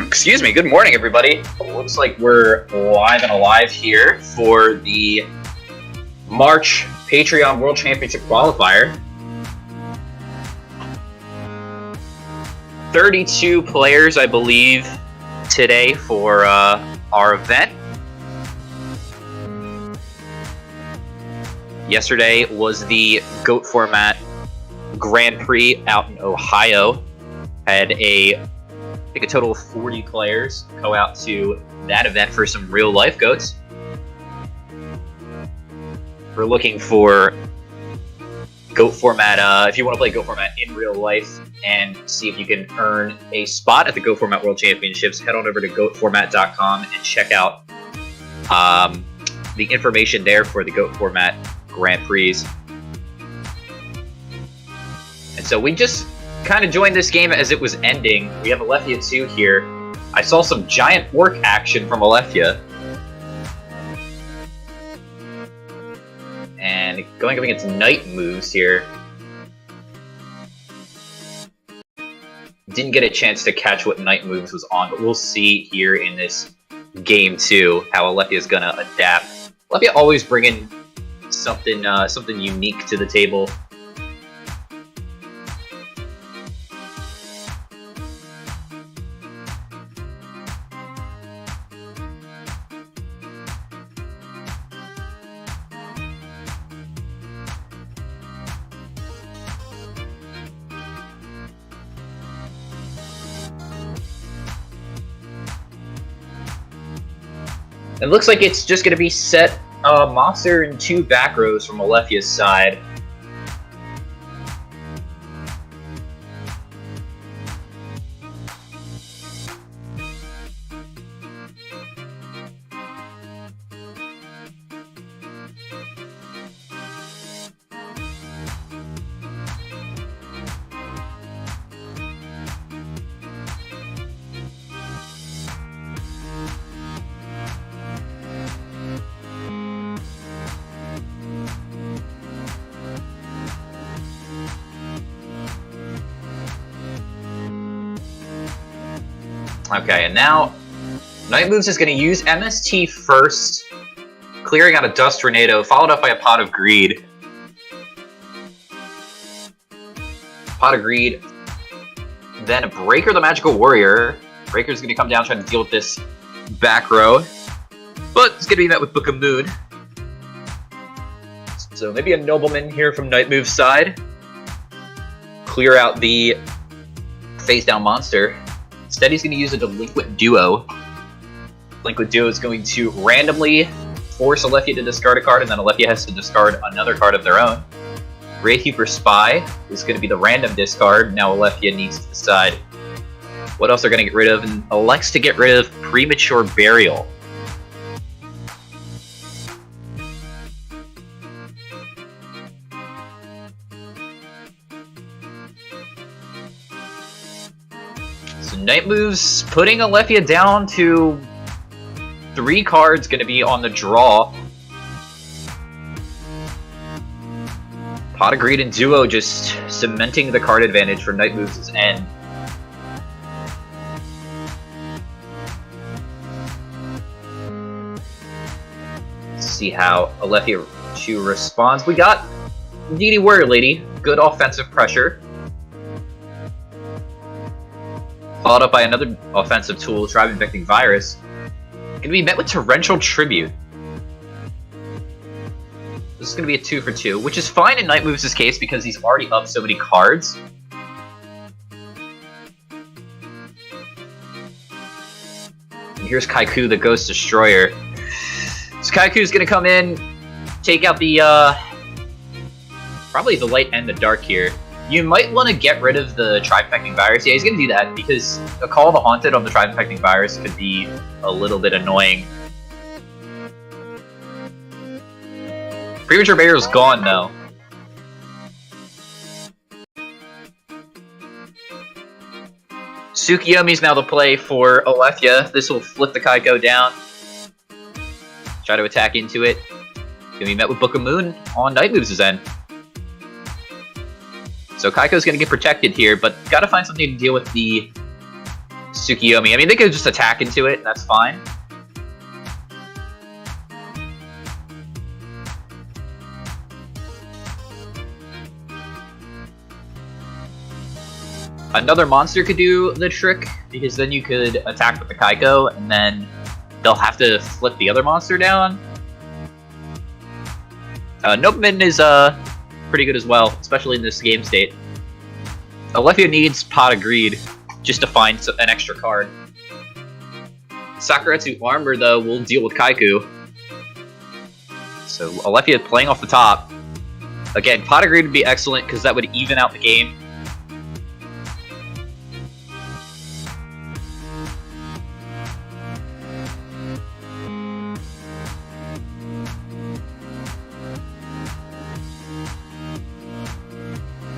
Excuse me, good morning everybody. Looks like we're live and alive here for the March Patreon World Championship Qualifier. 32 players, I believe, today for our event. Yesterday was the GOAT format Grand Prix out in Ohio. Had I think a total of 40 players go out to that event for some real life GOATs. We're looking for GOAT format, if you want to play GOAT format in real life and see if you can earn a spot at the GOAT Format World Championships, head on over to goatformat.com and check out the information there for the GOAT format Grand Prix. And so we just kind of joined this game as it was ending. We have Alefia 2 here. I saw some giant orc action from Alefia. And going up against Knight moves here. Didn't get a chance to catch what Knight moves was on, but we'll see here in this game 2 how Alefia is gonna adapt. Alefia always bringing something something unique to the table. It looks like it's just going to be set monster and 2 back rows from Alefia's side. Okay, and now Knight Moves is going to use MST first, clearing out a Dust Tornado, followed up by a Pot of Greed. Pot of Greed, then a Breaker the Magical Warrior. Breaker's going to come down trying to deal with this back row, but it's going to be met with Book of Moon. So maybe a Nobleman here from Knight Move's side. Clear out the face down monster. Instead, he's going to use a Delinquent Duo. Delinquent Duo is going to randomly force Alefia to discard a card, and then Alefia has to discard another card of their own. Gravekeeper Spy is going to be the random discard. Now Alefia needs to decide what else they're going to get rid of, and elects to get rid of Premature Burial. Knight Moves putting Alefia down to 3 cards, going to be on the draw. Pot of Greed and Duo just cementing the card advantage for Knight Moves' end. Let's see how Alefia 2 responds. We got DD Warrior Lady, good offensive pressure. Followed up by another offensive tool, Tribe Infecting Virus. Gonna be met with Torrential Tribute. This is gonna be a 2 for 2, which is fine in Knight Moves' case because he's already up so many cards. And here's Kaiku, the Ghost Destroyer. So Kaiku's gonna come in, take out the, probably the light and the dark here. You might want to get rid of the Tribe Infecting Virus. Yeah, he's going to do that because the Call of the Haunted on the Tribe Infecting Virus could be a little bit annoying. Premature Burial's gone, though. Tsukiyomi's now the play for Alefia. This will flip the Kaiko down. Try to attack into it. Gonna be met with Book of Moon on Knight Moves' end. So Kaiko's going to get protected here, but got to find something to deal with the Tsukiyomi. I mean, they could just attack into it, and that's fine. Another monster could do the trick, because then you could attack with the Kaiko, and then they'll have to flip the other monster down. Nobleman is pretty good as well, especially in this game state. Alefia needs Pot of Greed just to find an extra card. Sakuretsu Armor, though, will deal with Kaiku. So Alefia playing off the top. Again, Pot of Greed would be excellent because that would even out the game.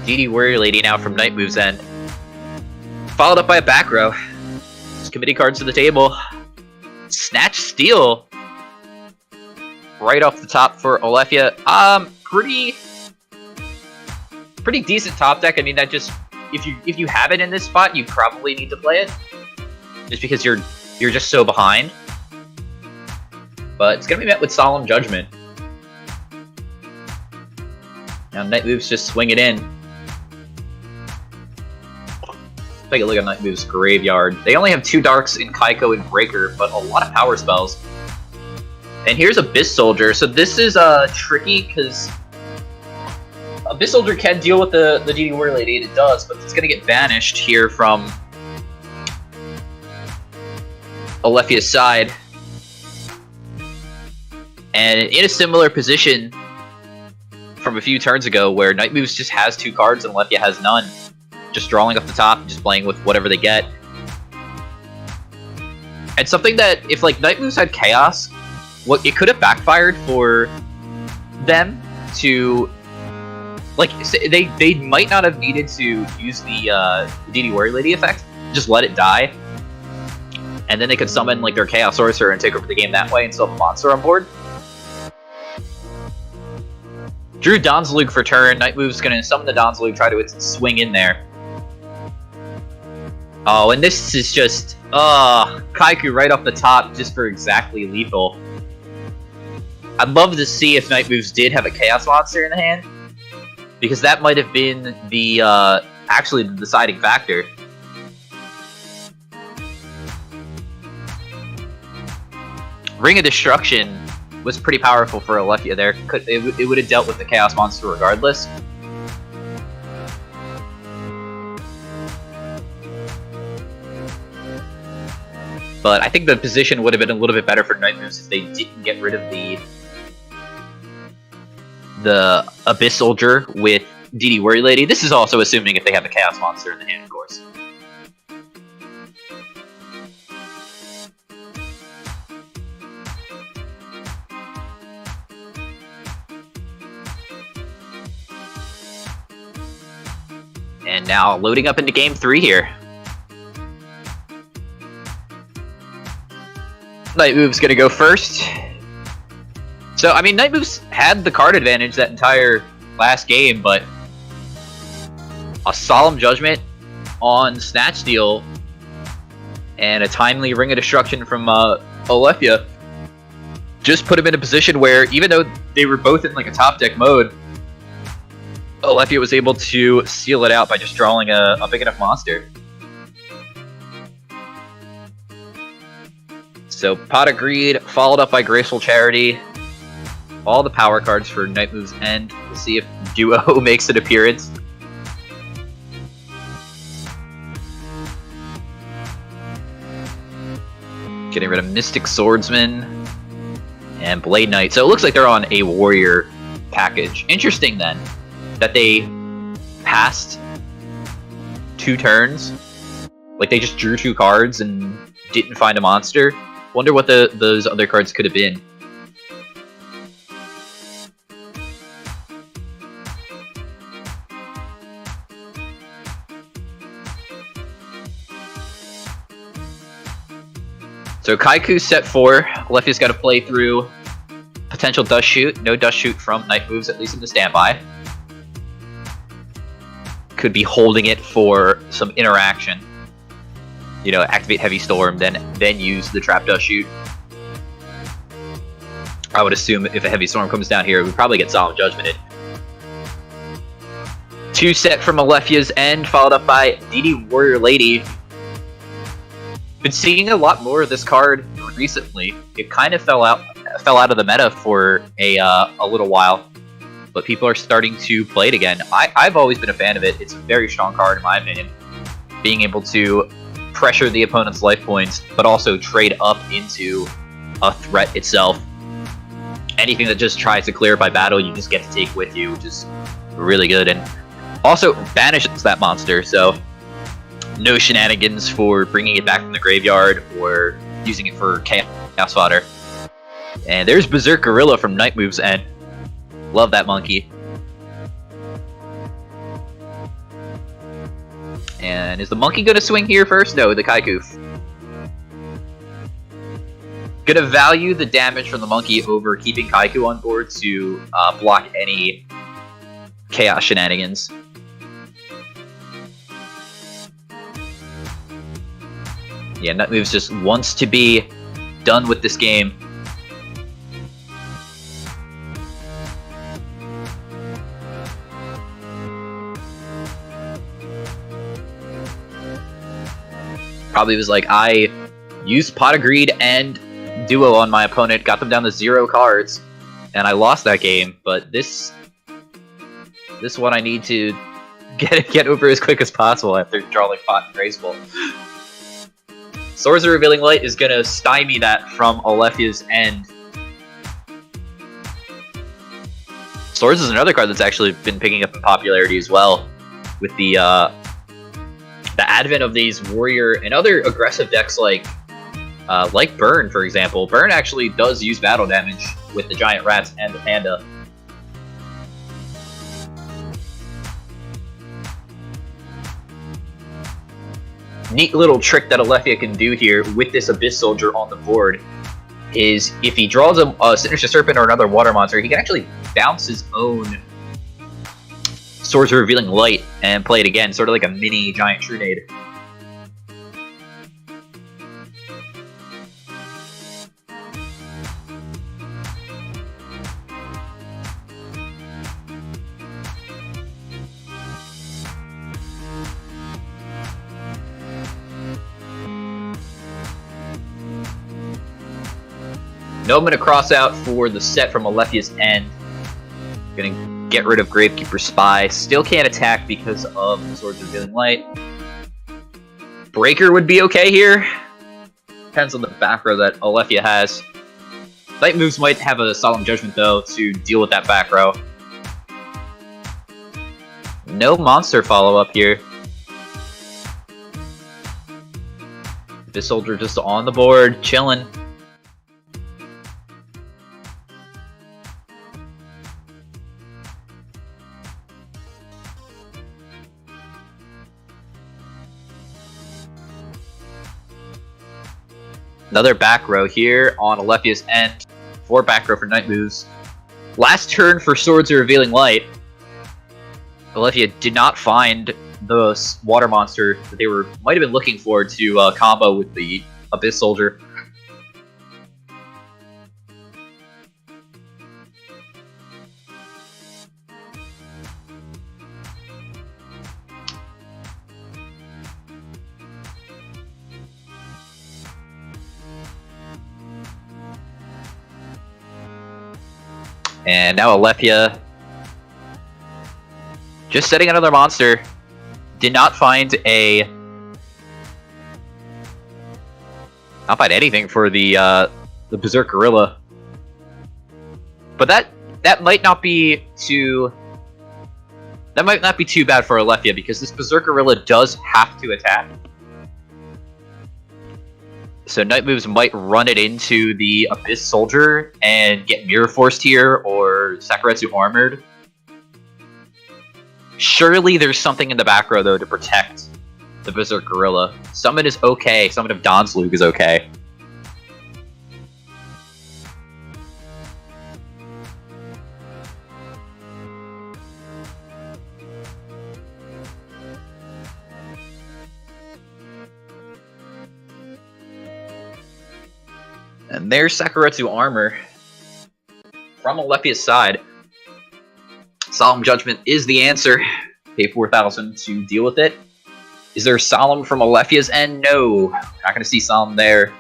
DD Warrior Lady now from Night Move's End. Followed up by a back row. Just committee cards to the table. Snatch Steal. Right off the top for Alefia. Pretty decent top deck. I mean, that just if you have it in this spot, you probably need to play it. Just because you're just so behind. But it's gonna be met with Solemn Judgment. Now Night Move's just swing it in. Take a look at Night Move's graveyard. They only have 2 Darks in Kaiko and Breaker, but a lot of power spells. And here's Abyss Soldier. So this is tricky because Abyss Soldier can deal with the DD Warrior Lady, and it does, but it's going to get banished here from Alefia's side. And in a similar position from a few turns ago, where Night Moves just has 2 cards and Alefia has none. Just drawing off the top and just playing with whatever they get. And something that, if like Night Moves had Chaos, it could have backfired for them to, like, they might not have needed to use the DD Warrior Lady effect, just let it die, and then they could summon like their Chaos Sorcerer and take over the game that way and still have a monster on board. Drew Donzlug for turn. Night Move's gonna summon the Donzlug, try to swing in there. Oh, and this is just, Kaiku right off the top, just for exactly lethal. I'd love to see if Night Moves did have a Chaos Monster in the hand, because that might have been the, actually the deciding factor. Ring of Destruction was pretty powerful for Alefia there. It would have dealt with the Chaos Monster regardless. But I think the position would have been a little bit better for Night Moves if they didn't get rid of the Abyss Soldier with DD Warrior Lady. This is also assuming if they have a Chaos Monster in the hand, of course. And now loading up into Game 3 here. Night Move's gonna go first. So, I mean, Night Moves had the card advantage that entire last game, but a Solemn Judgment on Snatch Steal and a timely Ring of Destruction from Alefia just put him in a position where, even though they were both in like a top deck mode, Alefia was able to seal it out by just drawing a big enough monster. So, Pot of Greed, followed up by Graceful Charity. All the power cards for Night Move's End. We'll see if Duo makes an appearance. Getting rid of Mystic Swordsman and Blade Knight. So it looks like they're on a Warrior package. Interesting then, that they passed 2 turns. Like they just drew 2 cards and didn't find a monster. Wonder what those other cards could have been. So Kaiku set 4. Alefia's got to play through potential Dust Shoot. No Dust Shoot from Night Moves, at least in the standby. Could be holding it for some interaction. you know, activate Heavy Storm, then use the Trap Dust Shoot. I would assume if a Heavy Storm comes down here, we probably get Solemn Judgmented. 2 set from Alefia's End, followed up by DD Warrior Lady. Been seeing a lot more of this card recently. It kind of fell out of the meta for a little while, but people are starting to play it again. I've always been a fan of it. It's a very strong card in my opinion. Being able to pressure the opponent's life points, but also trade up into a threat itself. Anything that just tries to clear by battle, you just get to take with you, which is really good. And also banishes that monster, so no shenanigans for bringing it back from the graveyard or using it for chaos fodder. And there's Berserk Gorilla from Night Move's End. Love that monkey. And is the monkey gonna swing here first? No, the Kaikuf. Gonna value the damage from the monkey over keeping Kaiku on board to block any chaos shenanigans. Yeah, Nut Moves just wants to be done with this game. Probably was like, I used Pot of Greed and Duo on my opponent, got them down to 0 cards, and I lost that game, but this one I need to get over as quick as possible after drawing Pot and Graceful. Swords of Revealing Light is gonna stymie that from Alefia's End. Swords is another card that's actually been picking up in popularity as well, with the advent of these warrior and other aggressive decks like Burn, for example. Burn actually does use battle damage with the giant rats and the panda. Neat little trick that Alefia can do here with this Abyss Soldier on the board is if he draws a Sinister Serpent or another water monster, he can actually bounce his own Swords of Revealing Light and play it again, sort of like a mini giant Trunade. No, I'm going to cross out for the set from Alefia's End. Going to get rid of Gravekeeper Spy. Still can't attack because of the Swords of Revealing Light. Breaker would be okay here. Depends on the back row that Alefia has. Night Moves might have a Solemn Judgment, though, to deal with that back row. No monster follow-up here. This soldier just on the board, chilling. Another back row here on Alefia's End. 4 back row for Night Moves. Last turn for Swords of Revealing Light. Alefia did not find the water monster that they might have been looking for to combo with the Abyss Soldier. And now Alefia just setting another monster. Did not find anything for the Berserk Gorilla. But that might not be too bad for Alefia, because this Berserk Gorilla does have to attack. So Night Moves might run it into the Abyss Soldier and get Mirror Forced here, or Sakuretsu Armored. Surely there's something in the back row, though, to protect the Berserk Gorilla. Summon is okay. Summon of Don's Luke is okay. And there's Sakuretsu armor from Alepia's side. Solemn Judgment is the answer. Pay 4,000 to deal with it. Is there Solemn from Alepia's end? No. Not going to see Solemn there.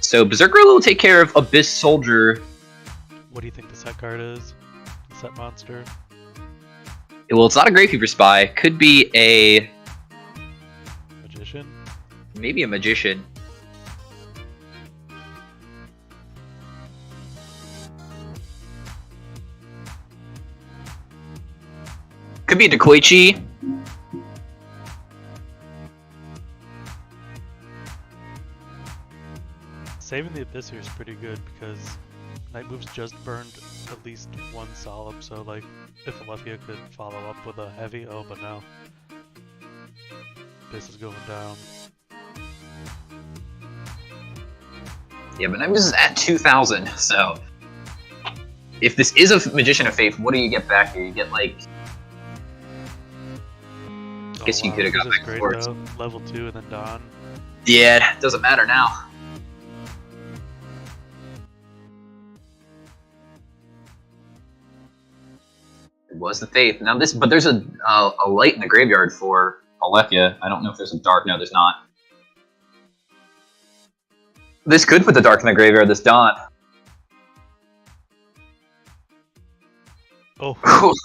So Berserker will take care of Abyss Soldier. What do you think the set card is? The set monster? Well, it's not a Gravekeeper Spy. Could be a... Magician? Maybe a Magician. Could be a Dekoichi. Saving the Abyss here is pretty good because Night Moves just burned at least one Solemn, so like if Alepia could follow up with a heavy, oh but no. Abyss is going down. Yeah, but Night Moves is at 2,000, so if this is a Magician of Faith, what do you get back here? You get like... I guess you could have got back great forwards. though. Level 2 and then Dawn. Yeah, it doesn't matter now. It was the Faith. Now this, but there's a light in the graveyard for Alepia. I don't know if there's a dark. No, there's not. This could put the dark in the graveyard. This Dawn. Oh.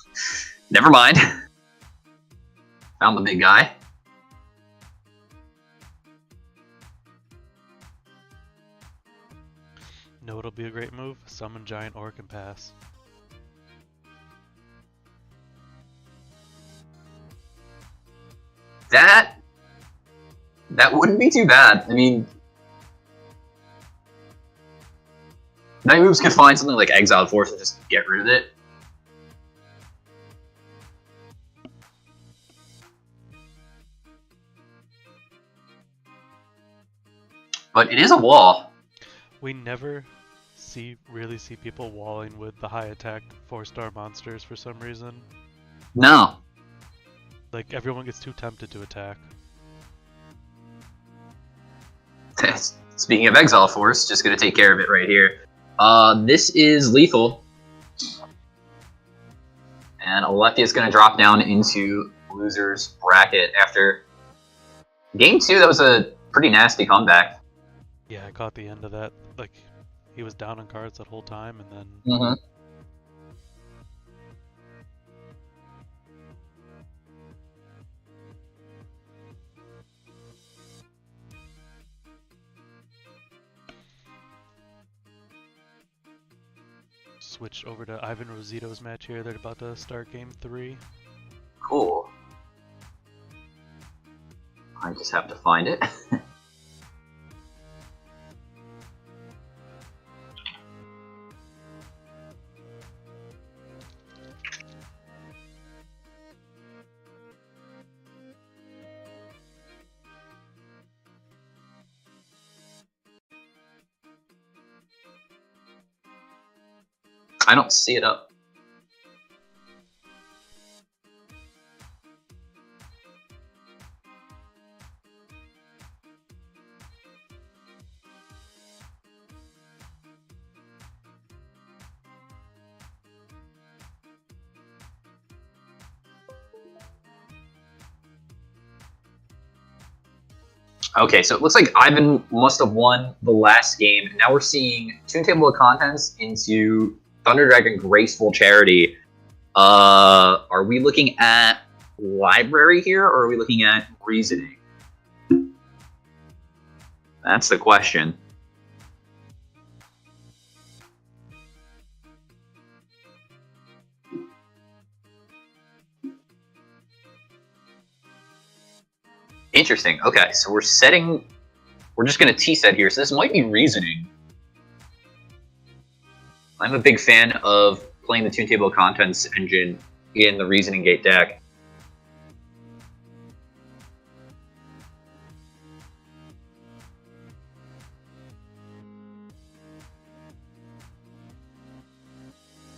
Never mind. Found the big guy. No, it'll be a great move. Summon Giant Orc and pass. That wouldn't be too bad. I mean, Night Moves could find something like Exiled Force and just get rid of it. But it is a wall. We never really see people walling with the high attack 4-star monsters for some reason. No. Like everyone gets too tempted to attack. Speaking of Exile Force, just gonna take care of it right here. This is lethal. And Alethi is gonna drop down into loser's bracket after game 2. That was a pretty nasty comeback. Yeah, I caught the end of that. Like, he was down on cards that whole time, and then... Mm-hmm. Switched over to Ivan Rosito's match here. They're about to start game 3. Cool. I just have to find it. I don't see it up. Okay, so it looks like Ivan must have won the last game. Now we're seeing Toon Table of Contents into Thunder Dragon Graceful Charity. Are we looking at Library here, or are we looking at Reasoning? That's the question. Interesting. Okay, so we're just going to T-set here, so this might be Reasoning. I'm a big fan of playing the Toon Table of Contents engine in the Reasoning Gate deck.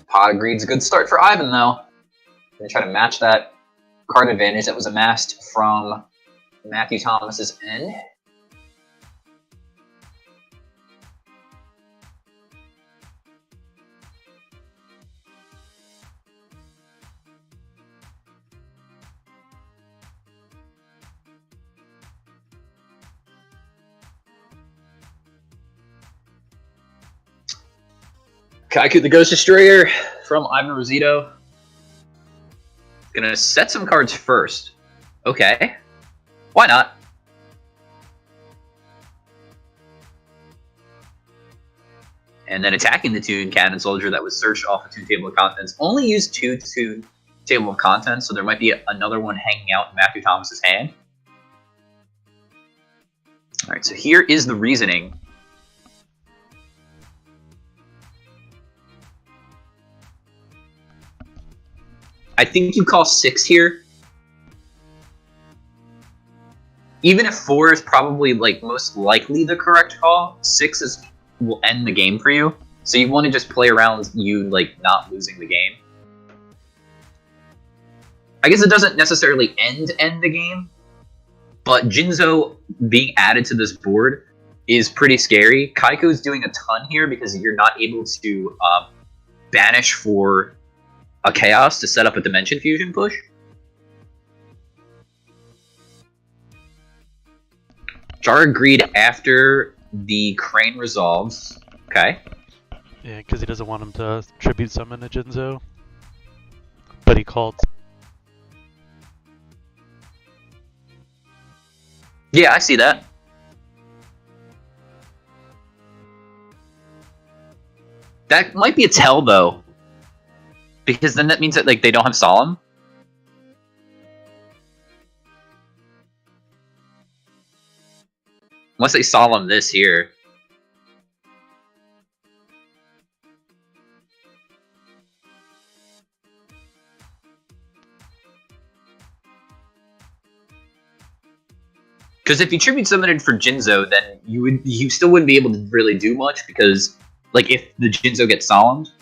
Pot of Greed's a good start for Ivan, though. Gonna try to match that card advantage that was amassed from Matthew Thomas's end. Kaiku the Ghost Destroyer from Ivan Rosito. Gonna set some cards first. Okay. Why not? And then attacking the Toon Cannon Soldier that was searched off a Toon Table of Contents. Only used 2 Toon Table of Contents, so there might be another one hanging out in Matthew Thomas's hand. Alright, so here is the reasoning. I think you call 6 here. Even if 4 is probably like most likely the correct call, 6 will end the game for you. So you want to just play around you like not losing the game. I guess it doesn't necessarily end the game, but Jinzo being added to this board is pretty scary. Kaiko's doing a ton here because you're not able to banish for a Chaos to set up a Dimension Fusion push. Jar agreed after the Crane resolves. Okay. Yeah, because he doesn't want him to tribute summon a Jinzo. But he called. Yeah, I see that. That might be a tell, though. Because then that means that like they don't have Solemn. Unless they Solemn this here. Because if you tribute summoned for Jinzo, then you still wouldn't be able to really do much because like if the Jinzo gets Solemned.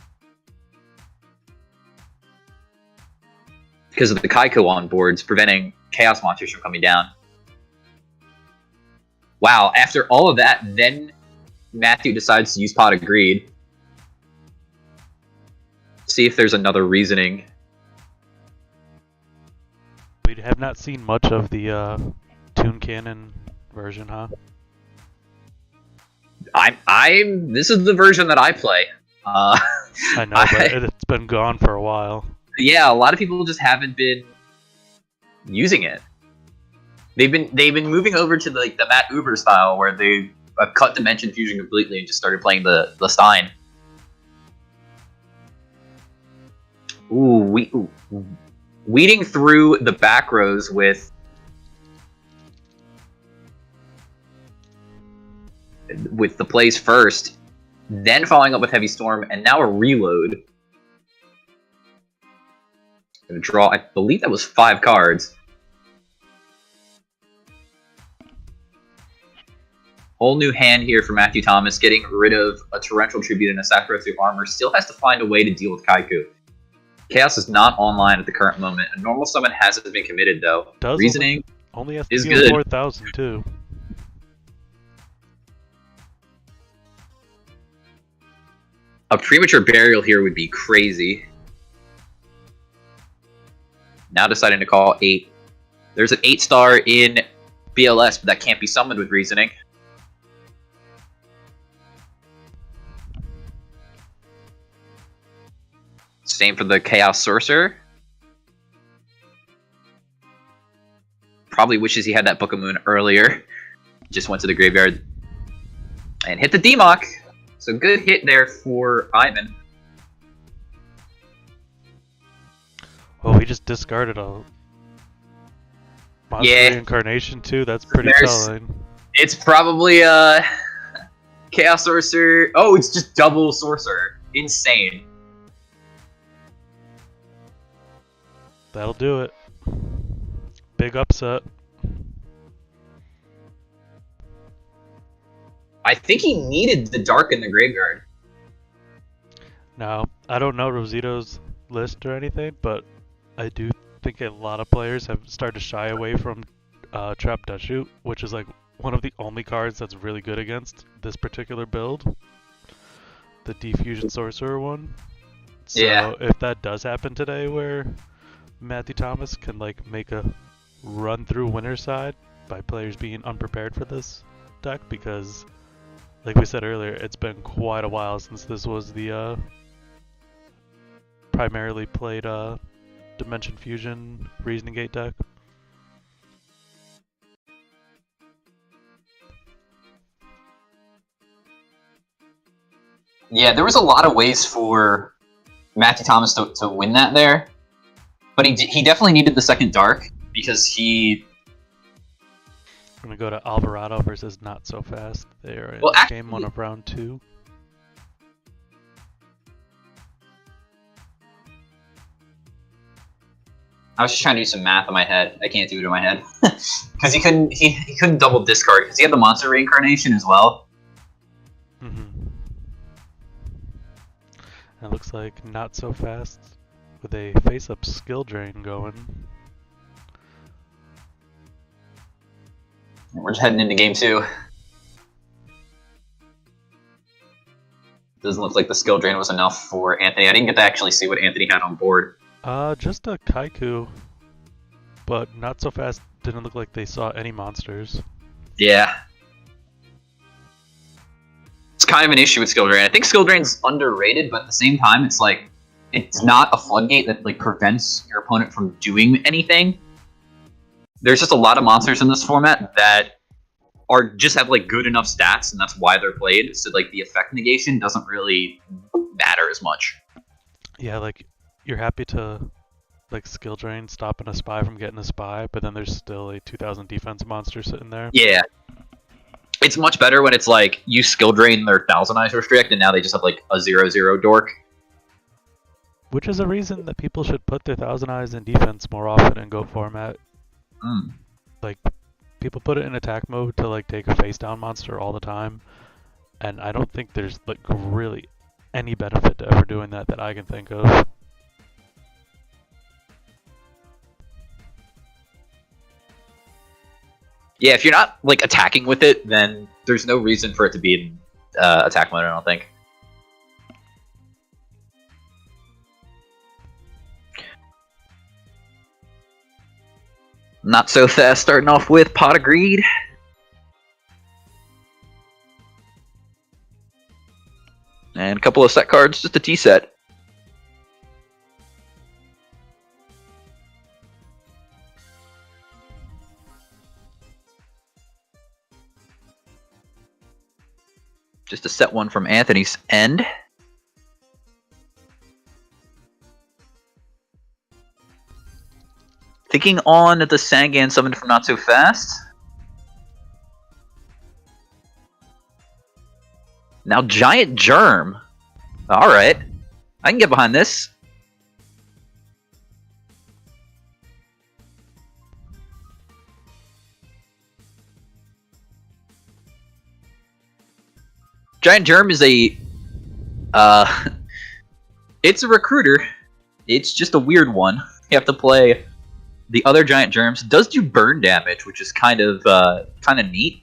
Because of the Kaiko on boards preventing Chaos Monsters from coming down. Wow, after all of that, then Matthew decides to use Pot of Greed. See if there's another reasoning. We have not seen much of the Toon Cannon version, huh? This is the version that I play. I know, but it's been gone for a while. Yeah, a lot of people just haven't been using it. They've been moving over to the Matt Uber style where they cut Dimension Fusion completely and just started playing the Stein. Ooh, weeding through the back rows with the plays first, then following up with Heavy Storm, and now a reload. Gonna draw, I believe that was 5 cards. Whole new hand here for Matthew Thomas, getting rid of a Torrential Tribute and a Sacrifice of Armor. Still has to find a way to deal with Kaiku. Chaos is not online at the current moment. A normal summon hasn't been committed though. Reasoning only has to is deal good. 4,000 too. A premature burial here would be crazy. Now deciding to call 8. There's an 8-star in BLS, but that can't be summoned with reasoning. Same for the Chaos Sorcerer. Probably wishes he had that Book of Moon earlier. Just went to the graveyard and hit the Demock. So good hit there for Ivan. Oh, he just discarded a Monster Reincarnation too. That's pretty telling. It's probably Chaos Sorcerer. Oh, it's just double Sorcerer. Insane. That'll do it. Big upset. I think he needed the Dark in the graveyard. Now, I don't know Rosito's list or anything, but I do think a lot of players have started to shy away from Trap Death Shoot, which is like one of the only cards that's really good against this particular build. The Defusion Sorcerer one. So yeah. If that does happen today where Matthew Thomas can like make a run through winner's side by players being unprepared for this deck, because like we said earlier, it's been quite a while since this was the primarily played Dimension Fusion Reasoning Gate deck. Yeah, there was a lot of ways for Matthew Thomas to win that there, but he definitely needed the second Dark because he. I'm gonna go to Alvarado versus Not So Fast. They are in game 1 of round 2. I was just trying to do some math in my head. I can't do it in my head because he couldn't double discard because he had the monster reincarnation as well. It looks like Not So Fast with a face-up skill drain going. We're just heading into game 2. Doesn't look like the skill drain was enough for Anthony. I didn't get to actually see what Anthony had on board. Just a Kaiku, but Not So Fast didn't look like they saw any monsters. Yeah. It's kind of an issue with skill drain. I think skill drain's underrated, but at the same time, it's like it's not a floodgate that like prevents your opponent from doing anything. There's just a lot of monsters in this format that are just have like good enough stats, and that's why they're played. So like the effect negation doesn't really matter as much. Yeah, like you're happy to like skill drain stopping a spy from getting a spy, but then there's still a 2000 defense monster sitting there. Yeah. It's much better when it's like you skill drain their 1000 eyes restrict and now they just have like a 0/0 dork. Which is a reason that people should put their 1000 eyes in defense more often in Go format. Like people put it in attack mode to like take a face down monster all the time, and I don't think there's like really any benefit to ever doing that I can think of. Yeah, if you're not like attacking with it, then there's no reason for it to be in attack mode, I don't think. Not So Fast starting off with Pot of Greed. And a couple of set cards, just a T set. Just a set one from Anthony's End. Thinking on the Sangan summon from Not So Fast. Now Giant Germ. Alright. I can get behind this. Giant Germ is a it's a recruiter. It's just a weird one. You have to play the other Giant Germs. It does do burn damage, which is kind of neat.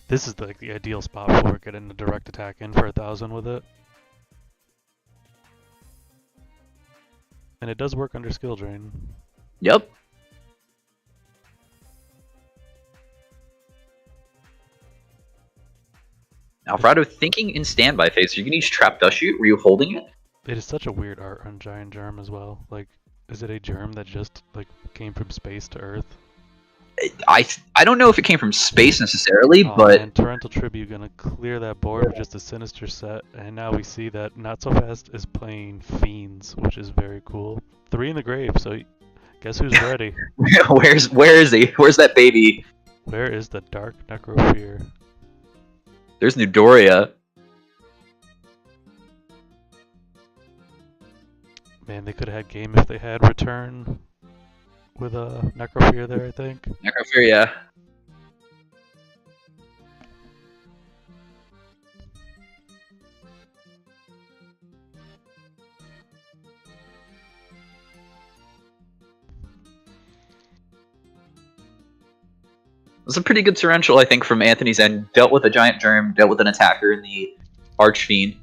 This is like the ideal spot for it, getting the direct attack in for 1000 with it. And it does work under skill drain. Yep. Alvarado thinking in standby phase. Are you gonna use Trap Dust Shoot? Were you holding it? It is such a weird art on Giant Germ as well. Like, is it a germ that just like came from space to Earth? I don't know if it came from space necessarily, Oh, but man, Torrential Tribute gonna clear that board with just a sinister set, and now we see that Not So Fast is playing Fiends, which is very cool. 3 in the grave, so guess who's ready? where is he? Where's that baby? Where is the Dark Necro? There's Nudoria. Man, they could have had game if they had Return with a Necrofear there, I think. Necrofear, yeah. It was a pretty good torrential, I think, from Anthony's end. Dealt with a Giant Germ, dealt with an attacker in the Archfiend.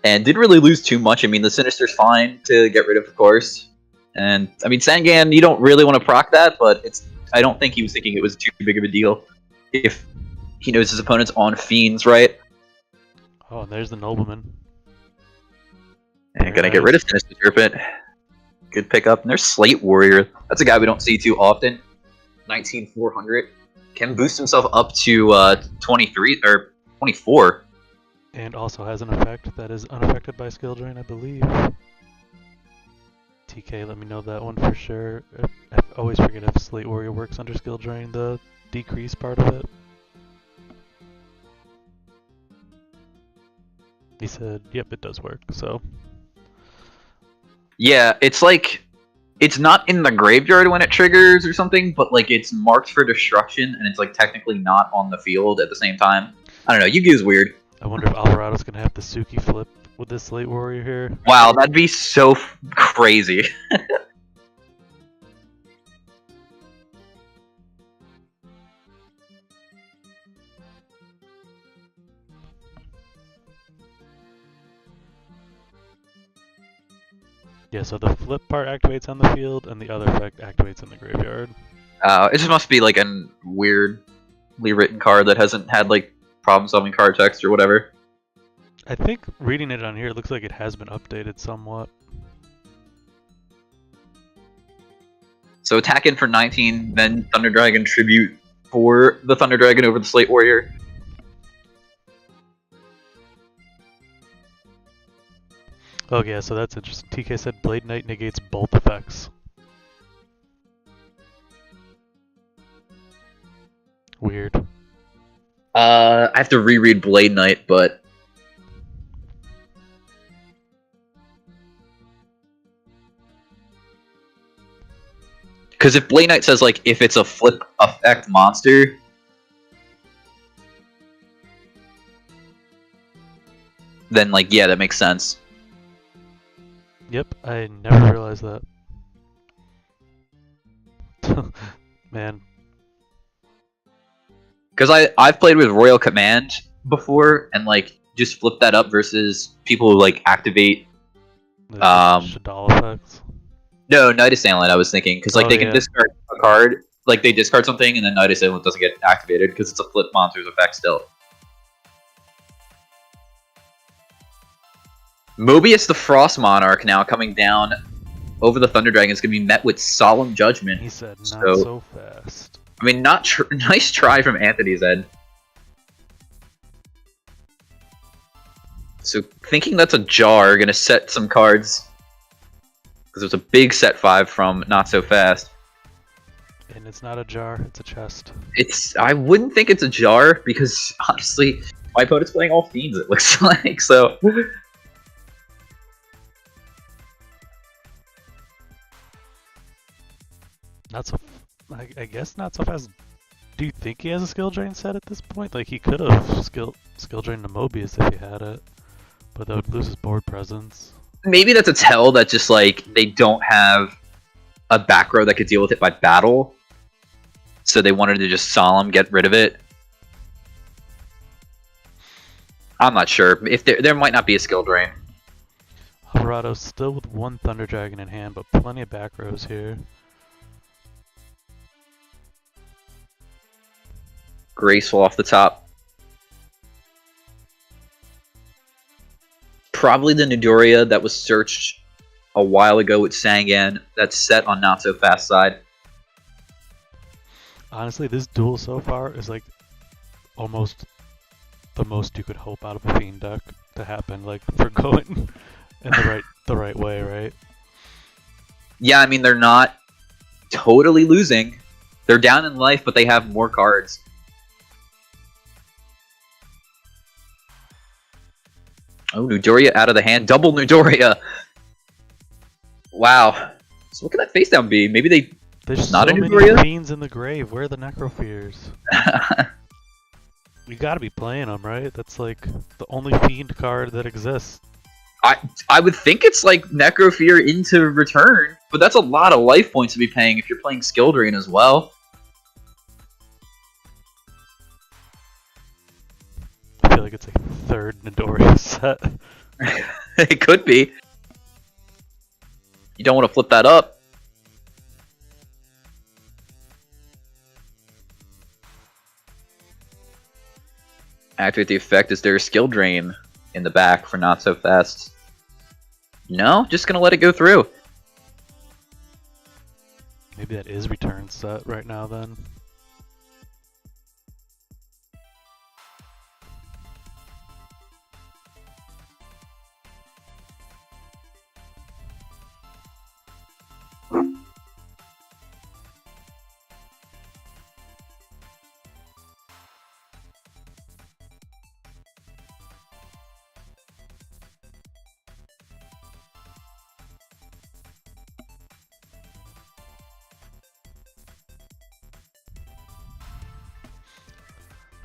And didn't really lose too much. I mean, the Sinister's fine to get rid of course. And, I mean, Sangan, you don't really want to proc that, but I don't think he was thinking it was too big of a deal. If he knows his opponent's on Fiends, right? Oh, and there's the Nobleman. And gonna get rid of Sinister Serpent. Good pickup. And there's Slate Warrior. That's a guy we don't see too often. 19,400. Can boost himself up to 23 or 24. And also has an effect that is unaffected by skill drain, I believe. TK, let me know that one for sure. I always forget if Slate Warrior works under skill drain, the decrease part of it. He said, yep, it does work, so. Yeah, it's like, it's not in the graveyard when it triggers or something, but like it's marked for destruction and it's like technically not on the field at the same time. I don't know, Yu-Gi-Oh's weird. I wonder if Alvarado's gonna have the Suki flip with this Slate Warrior here. Wow, that'd be so crazy. Yeah, so the flip part activates on the field, and the other effect activates in the graveyard. It just must be like a weirdly written card that hasn't had like problem-solving card text or whatever. I think reading it on here, it looks like it has been updated somewhat. So attack in for 19, then Thunder Dragon tribute for the Thunder Dragon over the Slate Warrior. Oh yeah, so that's interesting. TK said Blade Knight negates both effects. Weird. I have to reread Blade Knight, but because if Blade Knight says like if it's a flip effect monster, then like yeah, that makes sense. Yep, I never realized that. Man. Because I've played with Royal Command before, and like just flip that up versus people who like activate. Shadal effects. No, Night Assailant. I was thinking because like they can discard a card, like they discard something, and then Night Assailant doesn't get activated because it's a flip monster's effect still. Mobius the Frost Monarch now coming down over the Thunder Dragon is going to be met with Solemn Judgment. He said, not so fast. I mean, nice try from Anthony's end. So, thinking that's a jar, going to set some cards. Because there's a big set 5 from Not So Fast. And it's not a jar, it's a chest. I wouldn't think it's a jar, because, honestly, my opponent's playing all Fiends, it looks like, so... Not so... I guess not so fast. Do you think he has a skill drain set at this point? Like, he could have skill drained the Mobius if he had it. But that would lose his board presence. Maybe that's a tell that just, like, they don't have a back row that could deal with it by battle. So they wanted to just Solemn get rid of it. I'm not sure. If there might not be a skill drain. Alvarado still with one Thunder Dragon in hand, but plenty of back rows here. Graceful off the top. Probably the Nidoria that was searched a while ago with Sangan that's set on Not So Fast side. Honestly, this duel so far is like almost the most you could hope out of a Fiend deck to happen, like for going in the right way, right? Yeah, I mean they're not totally losing. They're down in life, but they have more cards. Oh, Nidoria out of the hand. Double Nidoria! Wow. So what can that face down be? Maybe There's not so a many Nidoria? Fiends in the grave. Where are the Necrofears? You gotta be playing them, right? That's like the only Fiend card that exists. I would think it's like Necrofear into return, but that's a lot of life points to be paying if you're playing Skill Drain as well. I feel like it's a third Nidoria set. It could be. You don't want to flip that up. Activate the effect. Is there a Skill Drain in the back for Not So Fast? No, just gonna let it go through. Maybe that is return set right now then.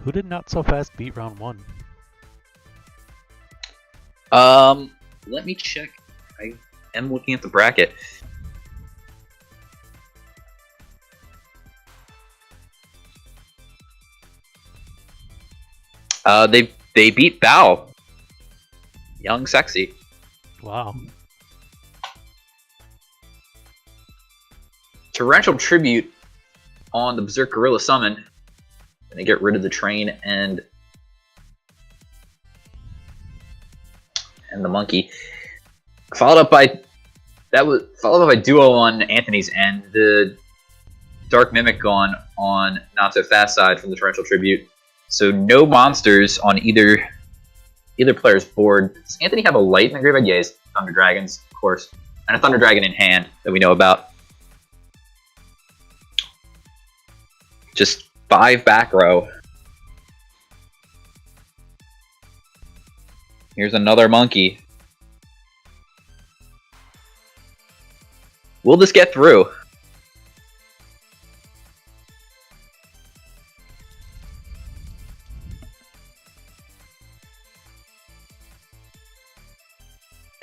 Who did Not So Fast beat round 1? Let me check. I am looking at the bracket. They beat Bao. Young Sexy. Wow. Torrential Tribute on the Berserk Gorilla Summon. And they get rid of the train and the monkey. Followed up by Duo on Anthony's end. The Dark Mimic gone on Not So Fast side from the Torrential Tribute. So no monsters on either player's board. Does Anthony have a light in the graveyard? Yeah, he has Thunder Dragons, of course. And a Thunder Dragon in hand that we know about. Just 5 back row. Here's another monkey. Will this get through?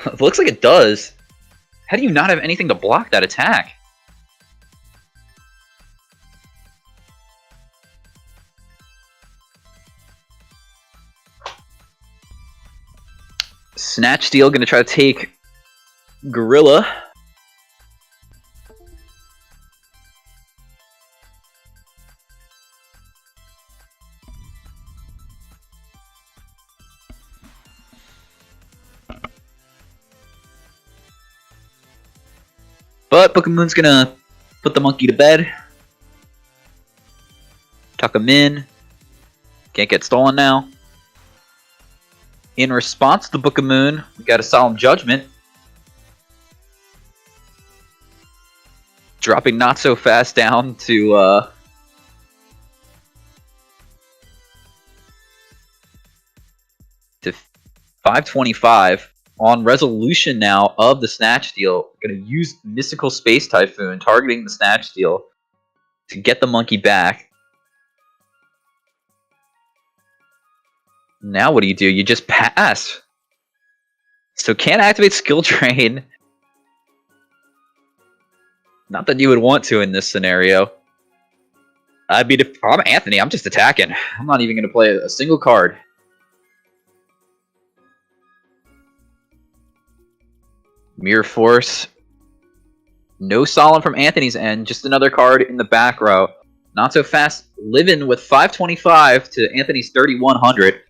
It looks like it does. How do you not have anything to block that attack? Snatch Steal gonna try to take Gorilla. But Book of Moon's gonna put the monkey to bed. Tuck him in. Can't get stolen now. In response to the Book of Moon, we got a Solemn Judgment. Dropping Not So Fast down to 525. On resolution now of the Snatch Steal, going to use Mystical Space Typhoon, targeting the Snatch Steal to get the monkey back. Now what do? You just pass. So can't activate Skill Drain. Not that you would want to in this scenario. I'm Anthony, I'm just attacking. I'm not even going to play a single card. Mirror Force. No Solemn from Anthony's end, just another card in the back row. Not So Fast living with 525 to Anthony's 3100.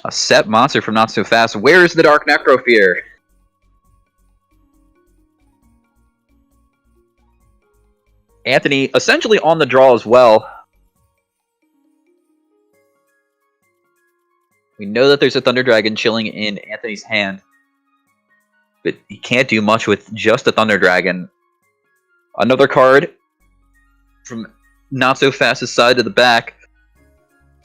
A set monster from Not So Fast. Where's the Dark Necrofear? Anthony essentially on the draw as well. We know that there's a Thunder Dragon chilling in Anthony's hand. But he can't do much with just a Thunder Dragon. Another card from Not So Fast's side to the back.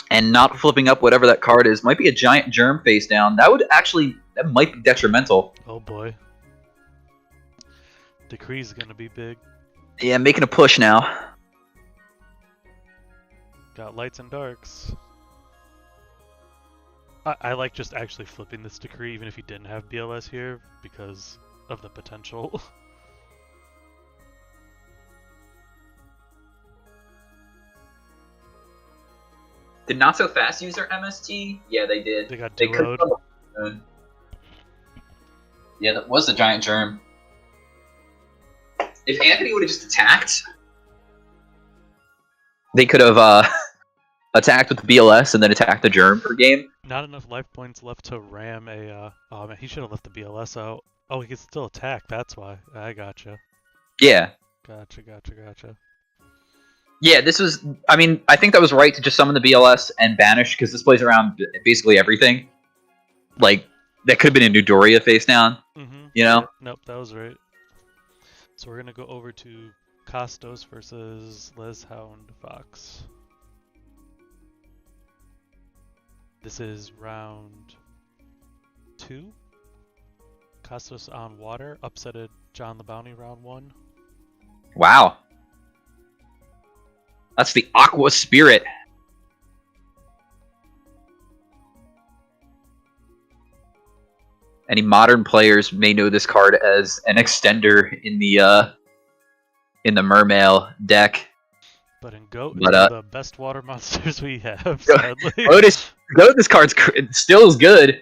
And not flipping up whatever that card is. Might be a giant Germ face down. That might be detrimental. Oh boy. Decree's gonna be big. Yeah, making a push now. Got lights and darks. I like just actually flipping this Decree even if he didn't have BLS here because of the potential. Did Not So Fast use their MST? Yeah, they did. They got duoed. Yeah, that was a giant Germ. If Anthony would have just attacked, they could have attacked with the BLS and then attacked the Germ per game. not enough life points left to ram a. Oh man, he should have left the BLS out. Oh, he can still attack. That's why. I gotcha. Yeah. Gotcha. Yeah, this was. I mean, I think that was right to just summon the BLS and banish because this plays around basically everything. Like that could have been a Newdoria face down. Mm-hmm. You know. Nope, that was right. So we're gonna go over to Costos versus Les Hound Fox. This is round 2. Costos on water upsetted John the Bounty round 1. Wow. That's the Aqua Spirit. Any modern players may know this card as an extender in the Mermail deck. But in Goat, it's one of the best water monsters we have, sadly. Goat, this card's still is good.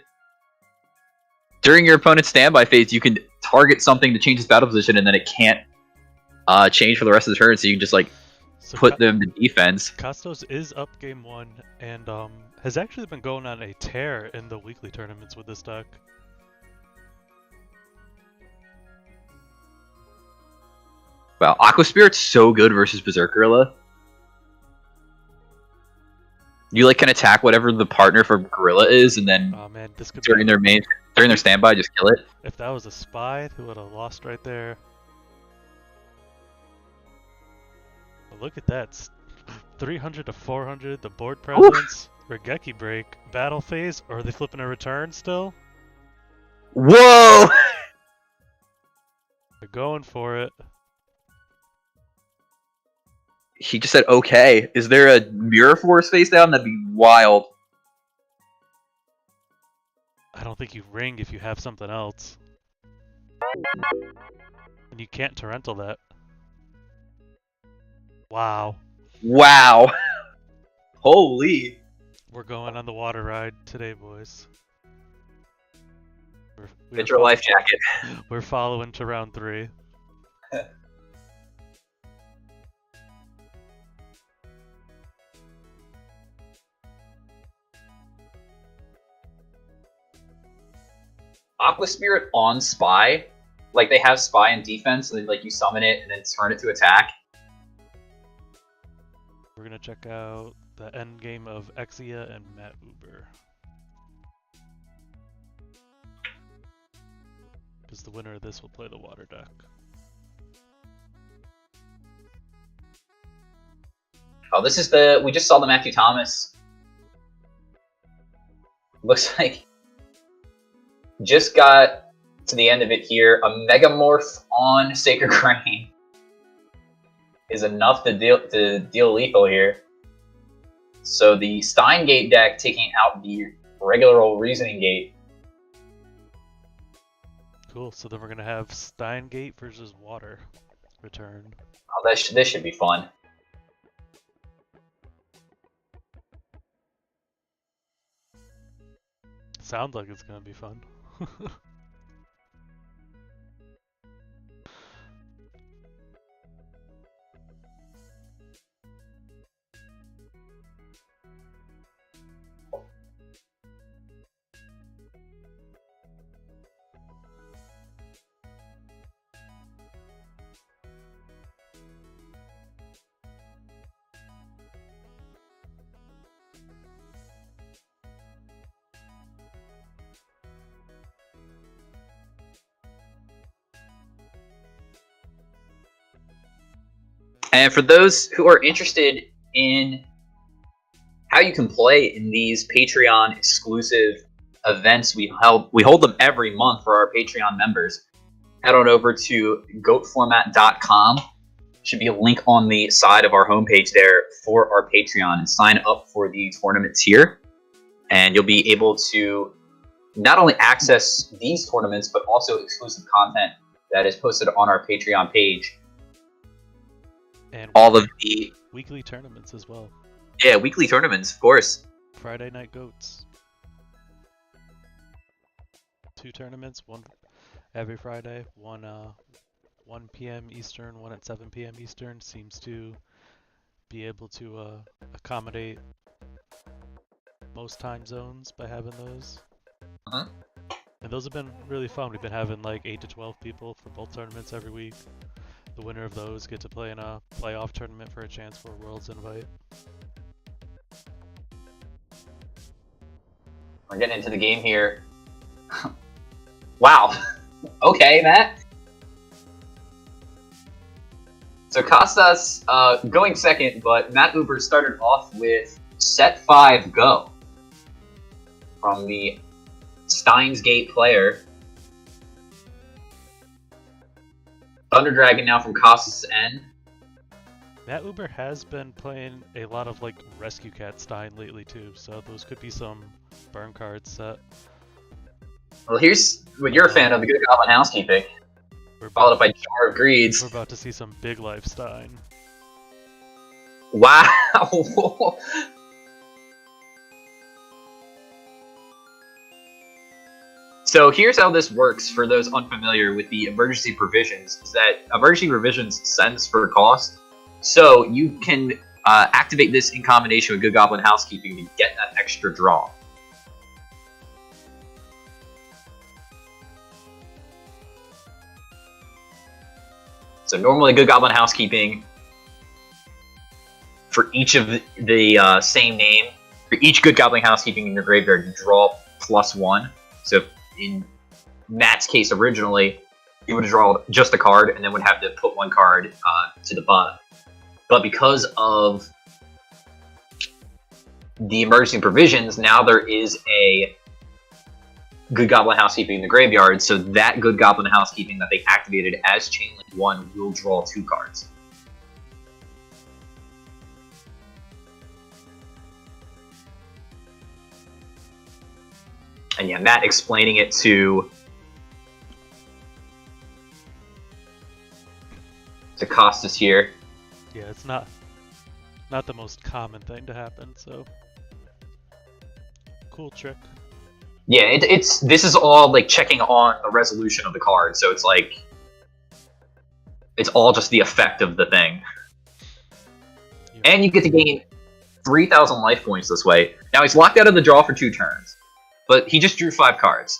During your opponent's standby phase, you can target something to change its battle position, and then it can't change for the rest of the turn, so you can just put them to defense. Costos is up game 1, and has actually been going on a tear in the weekly tournaments with this deck. Wow, Aqua Spirit's so good versus Berserk Gorilla. You can attack whatever the partner for Gorilla is, and then this could during their standby, just kill it. If that was a spy, who would have lost right there? But look at that, 300 to 400. The board presence, Regeki break, battle phase, or are they flipping a return still? Whoa! They're going for it. He just said, okay. Is there a Mirror Force face down? That'd be wild. I don't think you ring if you have something else. And you can't Torrential that. Wow. Wow. Holy. We're going on the water ride today, boys. Get your life jacket. We're following to round 3. Aqua Spirit on Spy, they have Spy and defense, and then you summon it and then turn it to attack. We're gonna check out the end game of Exia and Matt Uber, because the winner of this will play the water deck. Oh, this is we just saw the Matthew Thomas. Looks like just got to the end of it here. A Megamorph on Sacred Crane is enough to deal lethal here. So the Steingate deck taking out the regular old Reasoning Gate. Cool, so then we're going to have Steingate versus Water return. Oh, this should be fun. Sounds like it's going to be fun. And for those who are interested in how you can play in these Patreon exclusive events, we hold them every month for our Patreon members. Head on over to goatformat.com. Should be a link on the side of our homepage there for our Patreon, and sign up for the tournaments here. And you'll be able to not only access these tournaments, but also exclusive content that is posted on our Patreon page. And all of the weekly tournaments as well. Yeah, weekly tournaments, of course. Friday Night Goats. 2 tournaments, one every Friday, one 1 p.m. Eastern, one at 7 p.m. Eastern. Seems to be able to accommodate most time zones by having those. Uh-huh. And those have been really fun. We've been having like 8 to 12 people for both tournaments every week. The winner of those get to play in a playoff tournament for a chance for a Worlds invite. We're getting into the game here. Wow. Okay, Matt. So Costas going second, but Matt Uber started off with set 5 go from the Steingate player. Thunder Dragon now from Costas' end. Matt Uber has been playing a lot of like Rescue Cat Stein lately too, so those could be some burn cards set. Well, here's what you're a fan of, the Good Goblin Housekeeping. Followed up by Jar of Greeds. We're about to see some big life Stein. Wow! So here's how this works for those unfamiliar with the emergency provisions, is that emergency provisions sends for cost. So you can activate this in combination with Good Goblin Housekeeping to get that extra draw. So normally Good Goblin Housekeeping, for each of the same name, for each Good Goblin Housekeeping in your graveyard, you draw +1. So in Matt's case originally, he would draw just a card and then would have to put 1 card to the bottom. But because of the emergency provisions, now there is a Good Goblin Housekeeping in the graveyard, so that Good Goblin Housekeeping that they activated as Chain Link 1 will draw 2 cards. And yeah, Matt explaining it to Costas here. Yeah, it's not the most common thing to happen, so cool trick. Yeah, this is all like checking on the resolution of the card, so it's like it's all just the effect of the thing. Yeah. And you get to gain 3,000 life points this way. Now he's locked out of the draw for 2 turns, but he just drew 5 cards.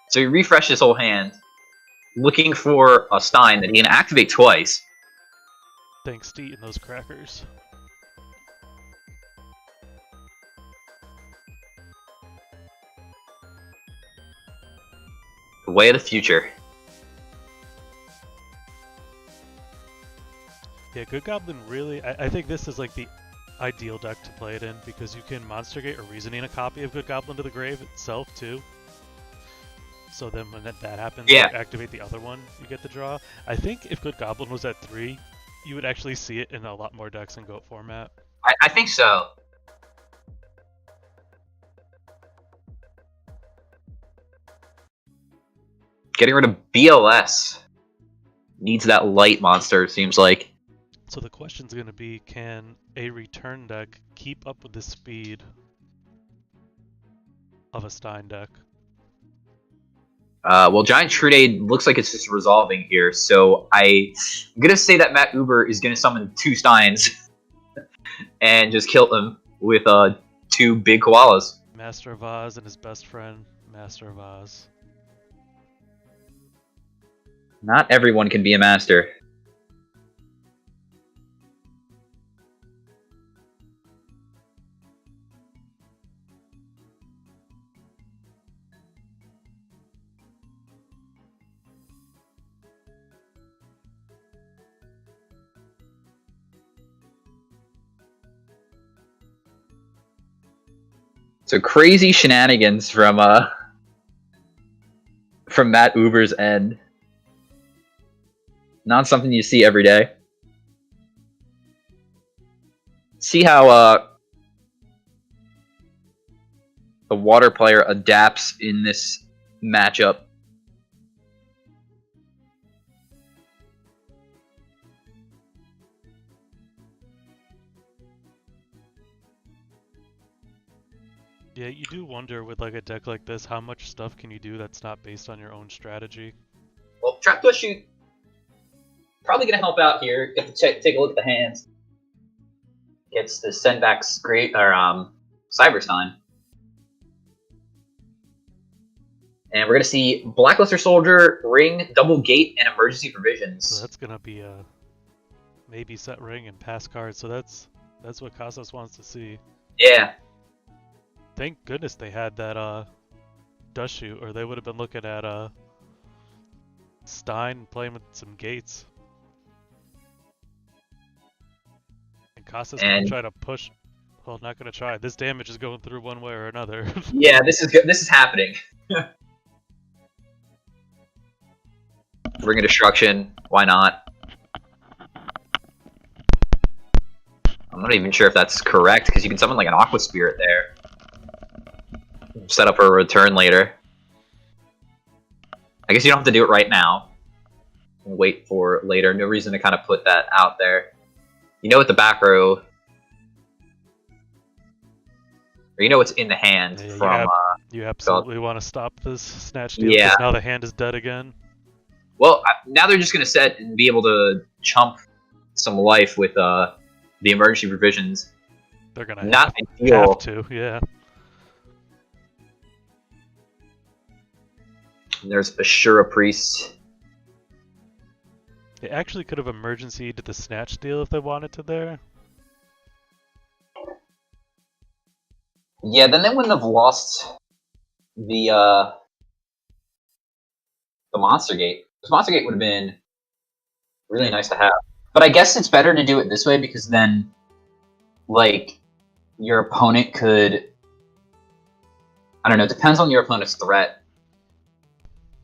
So he refreshed his whole hand, looking for a Stein that he can activate twice. Thanks to eating those crackers. The way of the future. Yeah, Good Goblin really... I think this is like the ideal deck to play it in, because you can Monster Gate or Reasoning a copy of Good Goblin to the grave itself, too. So then when that happens, yeah, you activate the other one, you get the draw. I think if Good Goblin was at 3, you would actually see it in a lot more decks in GOAT format. I think so. Getting rid of BLS. Needs that light monster, it seems like. So the question's going to be, can a return deck keep up with the speed of a Stein deck? Well, Giant Trunade looks like it's just resolving here, so I'm going to say that Matt Uber is going to summon 2 Steins and just kill them with 2 big koalas. Master of Oz and his best friend, Master of Oz. Not everyone can be a master. So crazy shenanigans from Matt Uber's end. Not something you see every day. See how the water player adapts in this matchup. Yeah, you do wonder with like a deck like this, how much stuff can you do that's not based on your own strategy? Well, Trap Twist Shoot probably going to help out here. You have to take a look at the hands. Gets the send back great or Cyberstein. And we're going to see Blackluster Soldier, Ring, Double Gate, and Emergency Provisions. So that's going to be a maybe set ring and pass card. So that's what Costos wants to see. Yeah. Thank goodness they had that dust shoot, or they would have been looking at Stein playing with some gates. And Costas going to try to push. Well, not going to try. This damage is going through one way or another. Yeah, this is good. This is happening. Ring of Destruction. Why not? I'm not even sure if that's correct, because you can summon like an Aqua Spirit there. Set up a return later. I guess you don't have to do it right now. Wait for later. No reason to kind of put that out there. You know what the back row... Or you know what's in the hand from... you absolutely want to stop this Snatch Deal, yeah. Because now the hand is dead again. Well, now they're just going to set and be able to chump some life with the Emergency Provisions. They're going to not have to, yeah. And there's Ashura Priest. They actually could have emergency'd the Snatch Deal if they wanted to there. Yeah, then they wouldn't have lost the Monster Gate. This Monster Gate would have been really nice to have. But I guess it's better to do it this way, because then, like, your opponent could... I don't know, it depends on your opponent's threat.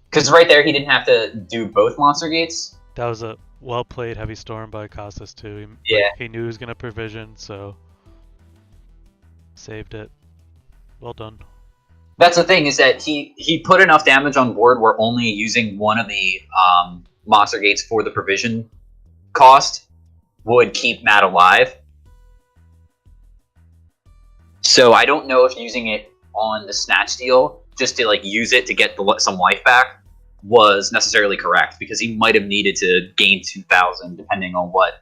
Because right there, he didn't have to do both Monster Gates. That was a well-played Heavy Storm by Costas, too. He knew he was going to provision, so... saved it. Well done. That's the thing, is that he put enough damage on board where only using one of the Monster Gates for the provision cost would keep Matt alive. So I don't know if using it on the Snatch Deal, just to like use it to get some life back, was necessarily correct, because he might have needed to gain 2,000 depending on what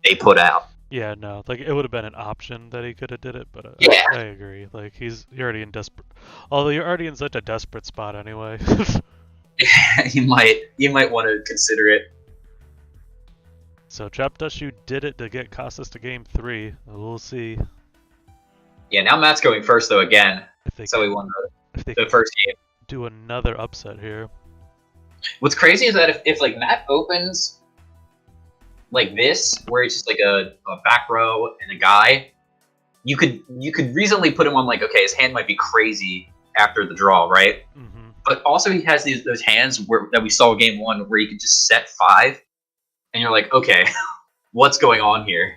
they put out. Yeah, no, like it would have been an option that he could have did it, but yeah. I agree. Like you're already in desperate. Although you're already in such a desperate spot anyway. you might want to consider it. So Trap Dust, you did it to get Costas to game 3. We'll see. Yeah, now Matt's going first though again. So he won the first game. Do another upset here. What's crazy is that if like Matt opens like this, where it's just like a back row and a guy, you could reasonably put him on like, okay, his hand might be crazy after the draw, right? But also he has those hands that we saw in game 1 where you could just set 5, and you're like, okay, what's going on here?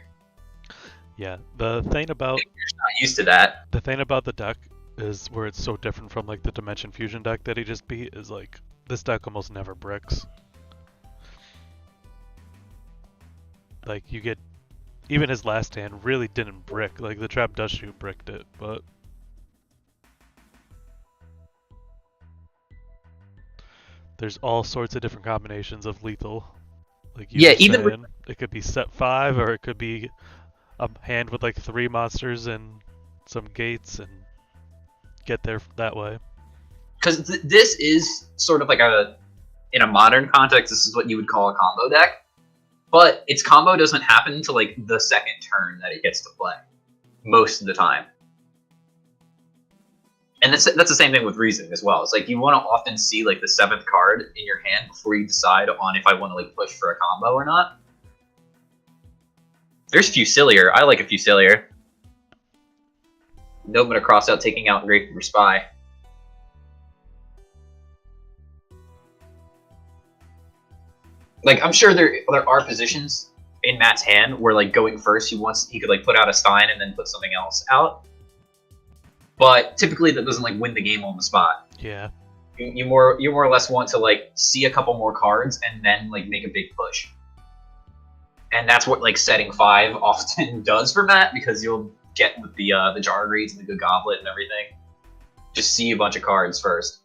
Yeah, the thing about you're just not used to that. The thing about the deck is where it's so different from like the Dimension Fusion deck that he just beat is like this deck almost never bricks. Like you get, even his last hand really didn't brick. Like the Trap Dust Shoot bricked it, but there's all sorts of different combinations of lethal. Like you even it could be set 5, or it could be a hand with like 3 monsters and some gates and get there that way. Because this is sort of like in a modern context, this is what you would call a combo deck. But its combo doesn't happen until like the second turn that it gets to play, most of the time. And that's the same thing with Reason as well. It's like you want to often see like the 7th card in your hand before you decide on if I want to like push for a combo or not. There's Fusilier. I like a Fusilier. No, I'm gonna cross out taking out Gravekeeper Spy. Like, I'm sure there are positions in Matt's hand where, like, going first, he could, like, put out a Stein and then put something else out. But typically that doesn't, like, win the game on the spot. Yeah. You more or less want to, like, see a couple more cards and then, like, make a big push. And that's what, like, setting 5 often does for Matt, because you'll get with the Jar Reads and the Good Goblet and everything. Just see a bunch of cards first.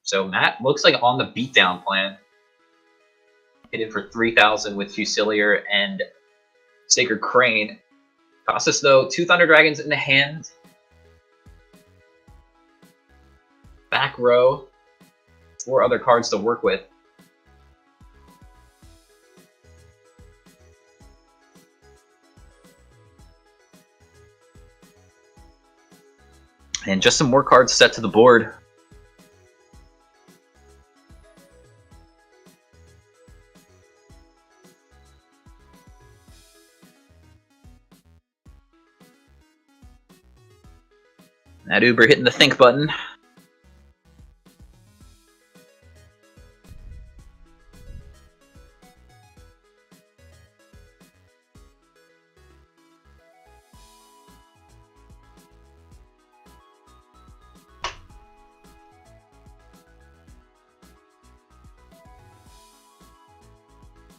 So Matt looks like on the beatdown plan. hit it for 3,000 with Fusilier and Sacred Crane. Costas, though, 2 Thunder Dragons in the hand. Back row, 4 other cards to work with. And just some more cards set to the board. That Uber hitting the think button.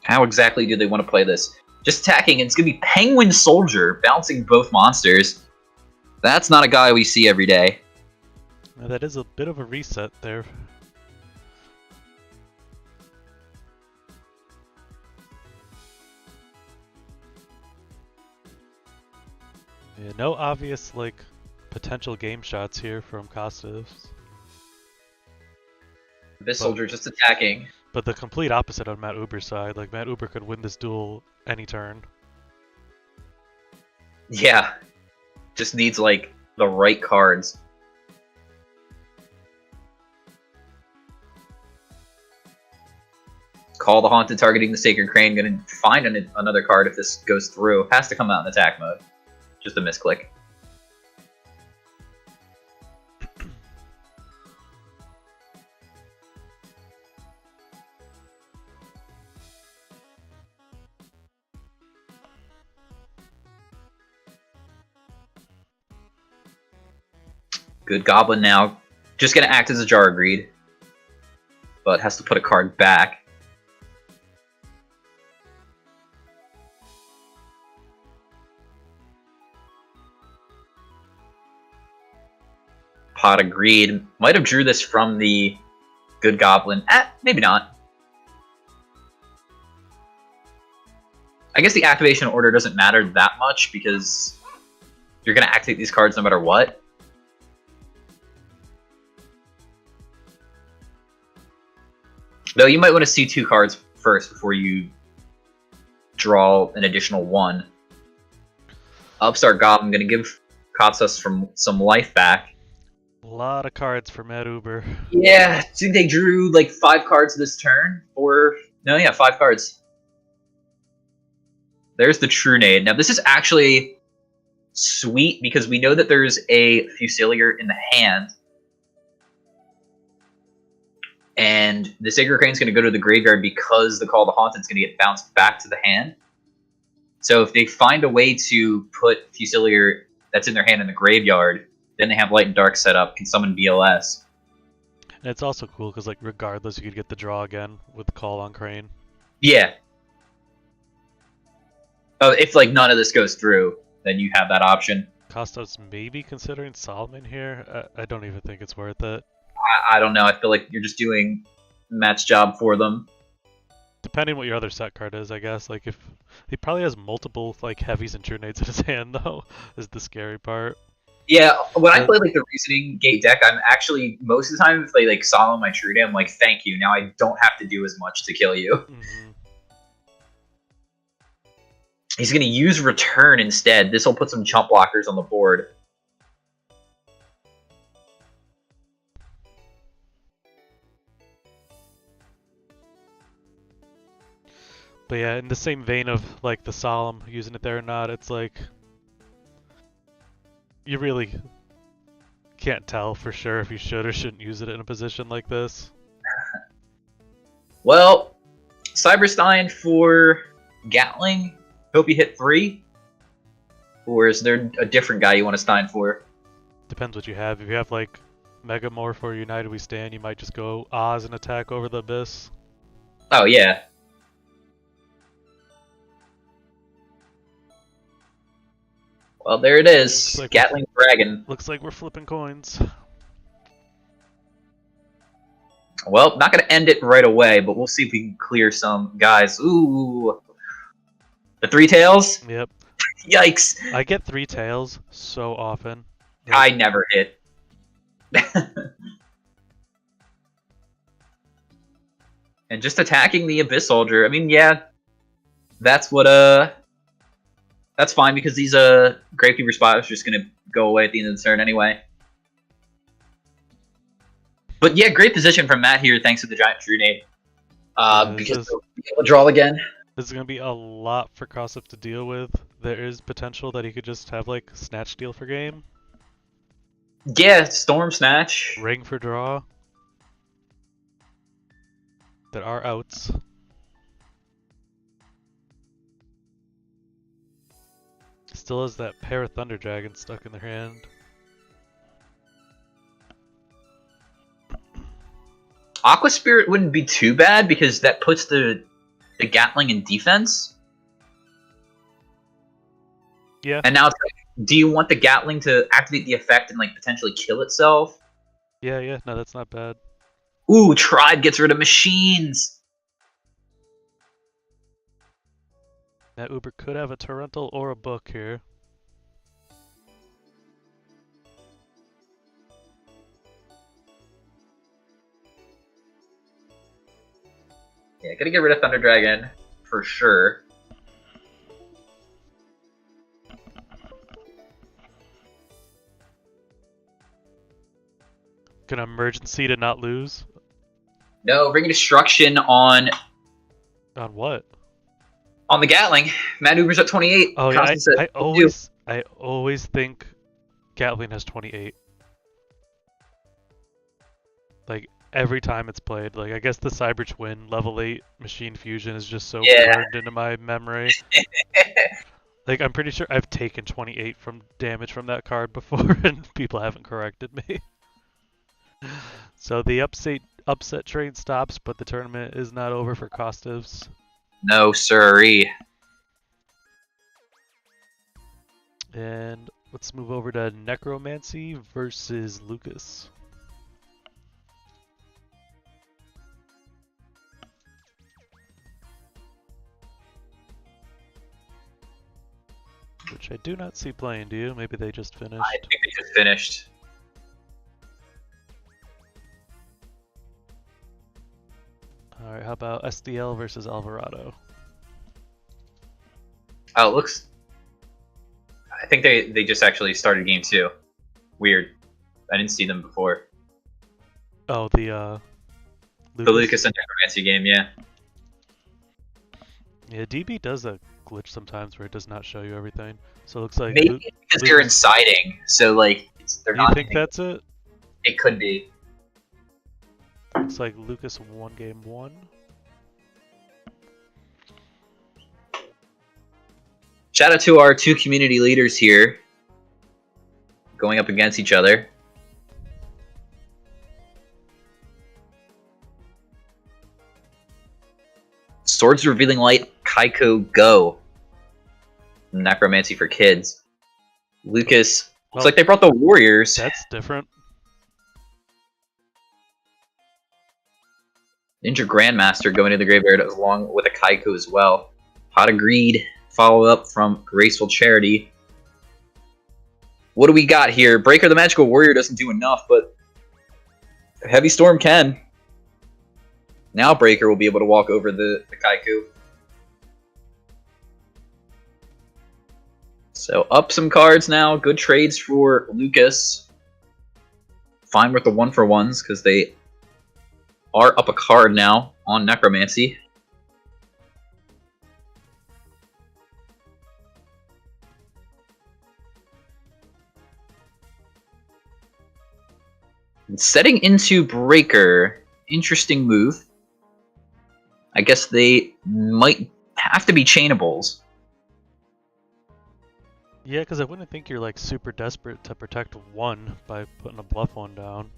How exactly do they want to play this? Just attacking, and it's going to be Penguin Soldier, bouncing both monsters. That's not a guy we see every day. Now that is a bit of a reset there. Yeah, no obvious, like, potential game shots here from Costos. This soldier just attacking. But the complete opposite on Matt Uber's side. Like, Matt Uber could win this duel any turn. Yeah. Just needs, like, the right cards. Call the Haunted targeting the Sacred Crane. Gonna find another card if this goes through. Has to come out in attack mode. Just a misclick. Good Goblin now. Just going to act as a Jar of Greed. But has to put a card back. Pot of Greed. Might have drew this from the Good Goblin. Maybe not. I guess the activation order doesn't matter that much because you're going to activate these cards no matter what. Though you might want to see 2 cards first before you draw an additional 1. Upstart Goblin going to give Costas from some life back. A lot of cards for Matt Uber. Yeah, I think they drew like 5 cards this turn. No, yeah, 5 cards. There's the Trunade. Now this is actually sweet because we know that there's a Fusilier in the hand. And the Sacred Crane's going to go to the graveyard because the Call of the Haunted's going to get bounced back to the hand. So if they find a way to put Fusilier that's in their hand in the graveyard, then they have Light and Dark set up, can summon BLS. And it's also cool because, like, regardless, you could get the draw again with the Call on Crane. Yeah. Oh, if, like, none of this goes through, then you have that option. Costos maybe considering Solomon here. I don't even think it's worth it. I don't know. I feel like you're just doing Matt's job for them. Depending what your other set card is, I guess. Like, if he probably has multiple, like, heavies and Trunades in his hand, though, is the scary part. Yeah, when I play, like, the Reasoning Gate deck, I'm actually, most of the time, if they, like, Solomon my Trunade, I'm like, thank you. Now I don't have to do as much to kill you. Mm-hmm. He's going to use Return instead. This will put some chump blockers on the board. But yeah, in the same vein of, like, the Solemn, using it there or not, it's like, you really can't tell for sure if you should or shouldn't use it in a position like this. Well, Cyberstein for Gatling. Hope you hit 3. Or is there a different guy you want to Stein for? Depends what you have. If you have, like, Megamorph or United We Stand, you might just go Oz and attack over the Abyss. Oh, yeah. Well, there it is. Like Gatling Dragon. Looks like we're flipping coins. Well, not going to end it right away, but we'll see if we can clear some guys. Ooh. The three tails? Yep. Yikes. I get three tails so often. I never hit. And just attacking the Abyss Soldier. I mean, yeah, that's what, that's fine because these, Gravekeeper spots are just going to go away at the end of the turn anyway. But yeah, great position from Matt here, thanks to the Giant True Nade. Because they'll be able to draw again. This is going to be a lot for Costos to deal with. There is potential that he could just have, like, Snatch Steal for game. Yeah, Storm Snatch. Ring for draw. There are outs. Still has that pair of Thunder Dragons stuck in their hand. Aqua Spirit wouldn't be too bad because that puts the Gatling in defense. Yeah. And now it's like, do you want the Gatling to activate the effect and like potentially kill itself? Yeah, no, that's not bad. Ooh, Tribe gets rid of machines. That Uber could have a Torrential or a Book here. Yeah, gotta get rid of Thunder Dragon for sure. Gonna emergency to not lose. No, bring destruction on What? On the Gatling. Matt Uber's at 28. Oh yeah, I I always think Gatling has 28. Like every time it's played. Like I guess the Cyber Twin level 8 Machine Fusion is just so burned into my memory. Like I'm pretty sure I've taken 28 from damage from that card before and people haven't corrected me. So the upset train stops, but the tournament is not over for Costos. No, sirree. And let's move over to Necromancy versus Lucas. Which I do not see playing, do you? Maybe they just finished. I think they just finished. Alright, how about SDL versus Alvarado? Oh, it looks... I think they just actually started game 2. Weird. I didn't see them before. Oh, the Lucas and Necromancy game, yeah. Yeah, DB does a glitch sometimes where it does not show you everything. So it looks like... Maybe because they're inciting, so like, they're not... You think that's it? It could be. Looks like Lucas won game 1. Shout out to our 2 community leaders here. Going up against each other. Swords Revealing Light, Kaiko Go. Necromancy for kids. Lucas, looks like they brought the Warriors. That's different. Ninja Grandmaster going to the graveyard along with a Kaiko as well. Pot of Greed, follow up from Graceful Charity. What do we got here? Breaker the Magical Warrior doesn't do enough, but Heavy Storm can. Now Breaker will be able to walk over the Kaiko. So up some cards now. Good trades for Lucas. Fine with the 1-for-1s because they are up a card now on Necromancy. And setting into Breaker. Interesting move. I guess they might have to be chainables. Yeah, because I wouldn't think you're like super desperate to protect 1 by putting a bluff 1 down.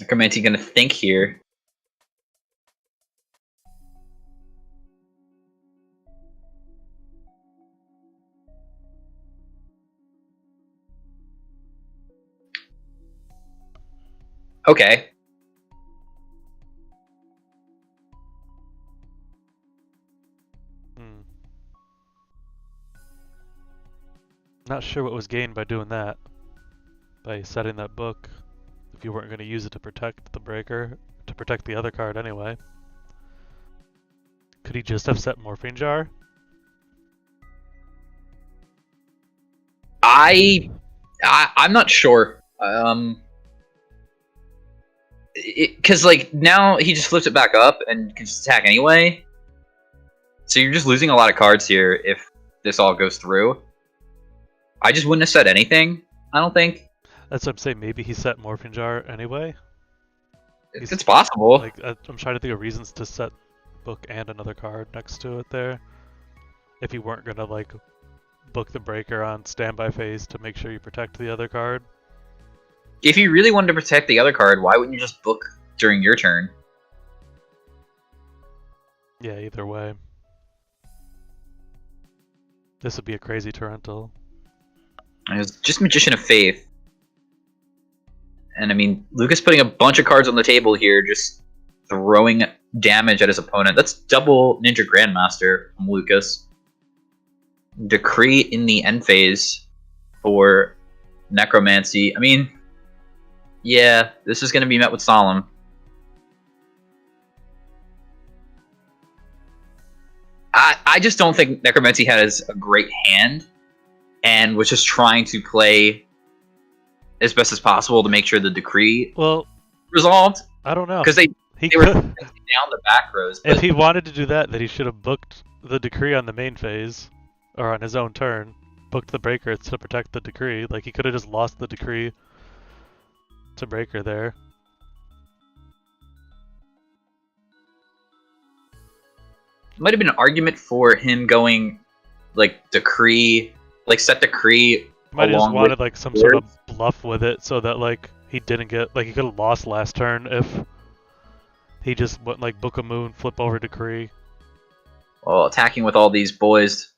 Necromancy gonna think here. Okay. Not sure what was gained by doing that. By setting that book. If you weren't going to use it to protect the breaker. To protect the other card anyway. Could he just have set Morphine Jar? I'm not sure. Because like now he just flips it back up and can just attack anyway. So you're just losing a lot of cards here if this all goes through. I just wouldn't have said anything. I don't think. That's what I'm saying. Maybe he set Morphine Jar anyway. It's possible. Like I'm trying to think of reasons to set book and another card next to it there. If you weren't gonna like book the breaker on standby phase to make sure you protect the other card. If you really wanted to protect the other card, why wouldn't you just book during your turn? Yeah, either way. This would be a crazy torrential. It's just Magician of Faith. And I mean, Lucas putting a bunch of cards on the table here, just throwing damage at his opponent. That's double Ninja Grandmaster from Lucas. Decree in the end phase for Necromancy. I mean, yeah, this is going to be met with Solemn. I just don't think Necromancy has a great hand and was just trying to play as best as possible to make sure the decree resolved. I don't know. Because they were down the back rows. If he wanted to do that, then he should have booked the decree on the main phase, or on his own turn, booked the breaker to protect the decree. Like, he could have just lost the decree to breaker there. Might have been an argument for him going, like, decree, like, set decree. Might have just wanted, like, some sort of bluff with it so that, like, he didn't get, like, he could have lost last turn if he just went, like, book a moon, flip over decree. Well, attacking with all these boys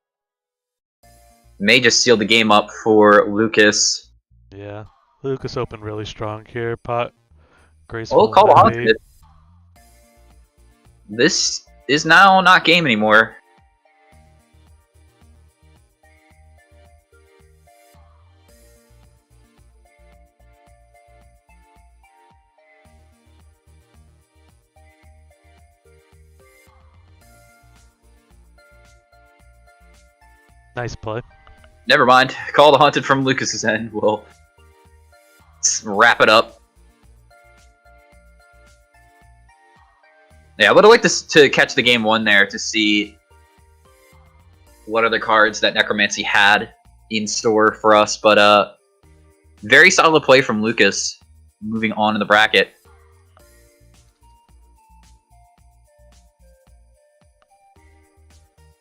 may just seal the game up for Lucas. Yeah. Lucas opened really strong here. Pot, graceful. Oh, call haunted. This is now not game anymore. Nice play. Never mind. Call the haunted from Lucas's end. We'll wrap it up. Yeah, I would have liked to catch the game one there to see what other cards that Necromancy had in store for us, but very solid play from Lucas moving on in the bracket.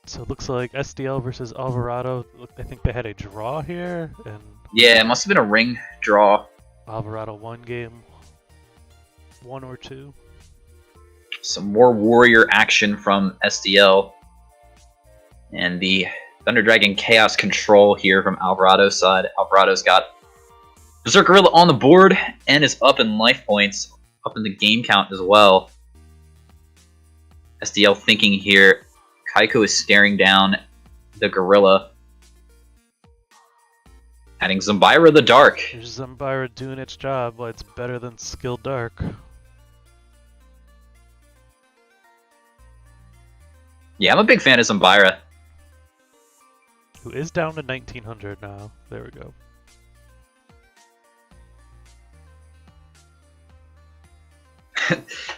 So it looks like SDL versus Alvarado. I think they had a draw here, and yeah, it must have been a ring draw. Alvarado won game 1 or 2. Some more warrior action from SDL. And the Thunder Dragon Chaos Control here from Alvarado's side. Alvarado's got Berserk Gorilla on the board and is up in life points, up in the game count as well. SDL thinking here. Kaiko is staring down the Gorilla. Adding Zombira the Dark. There's Zombira doing its job, but it's better than Skilled Dark. Yeah, I'm a big fan of Zombira. Who is down to 1900 now. There we go.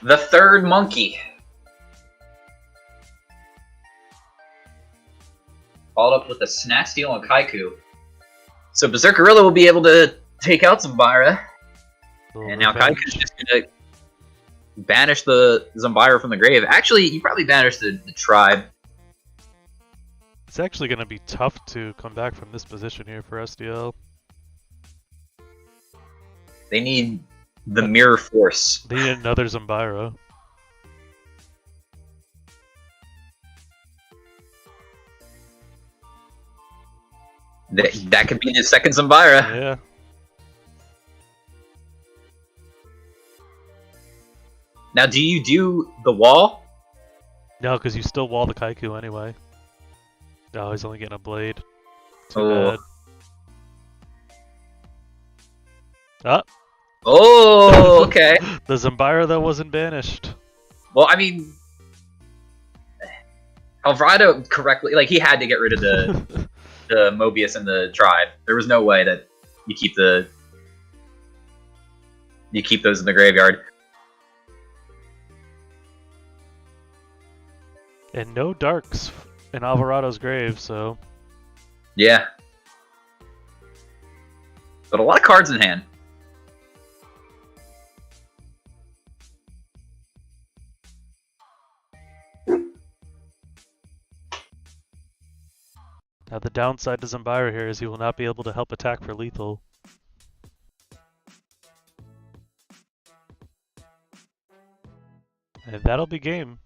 The third monkey. Followed up with a Snack Steal on Kaiku. So Berserk Gorilla will be able to take out Zombira. And now Kaiku's just going to banish the Zombira from the grave. Actually, he probably banished the tribe. It's actually going to be tough to come back from this position here for SDL. They need The Mirror Force. They need another Zambira. That could be the second Zambira. Yeah. Now, do you do the wall? No, because you still wall the Kaiku anyway. Oh, he's only getting a blade. Too Oh. bad. Ah! Oh, okay. The Zambira that wasn't banished. Well, I mean, Alvarado correctly, like, he had to get rid of the the Mobius and the Tribe. There was no way that you keep those in the graveyard. And no darks in Alvarado's grave, so... Yeah. But a lot of cards in hand. Now the downside to Zambira here is he will not be able to help attack for lethal. And that'll be game.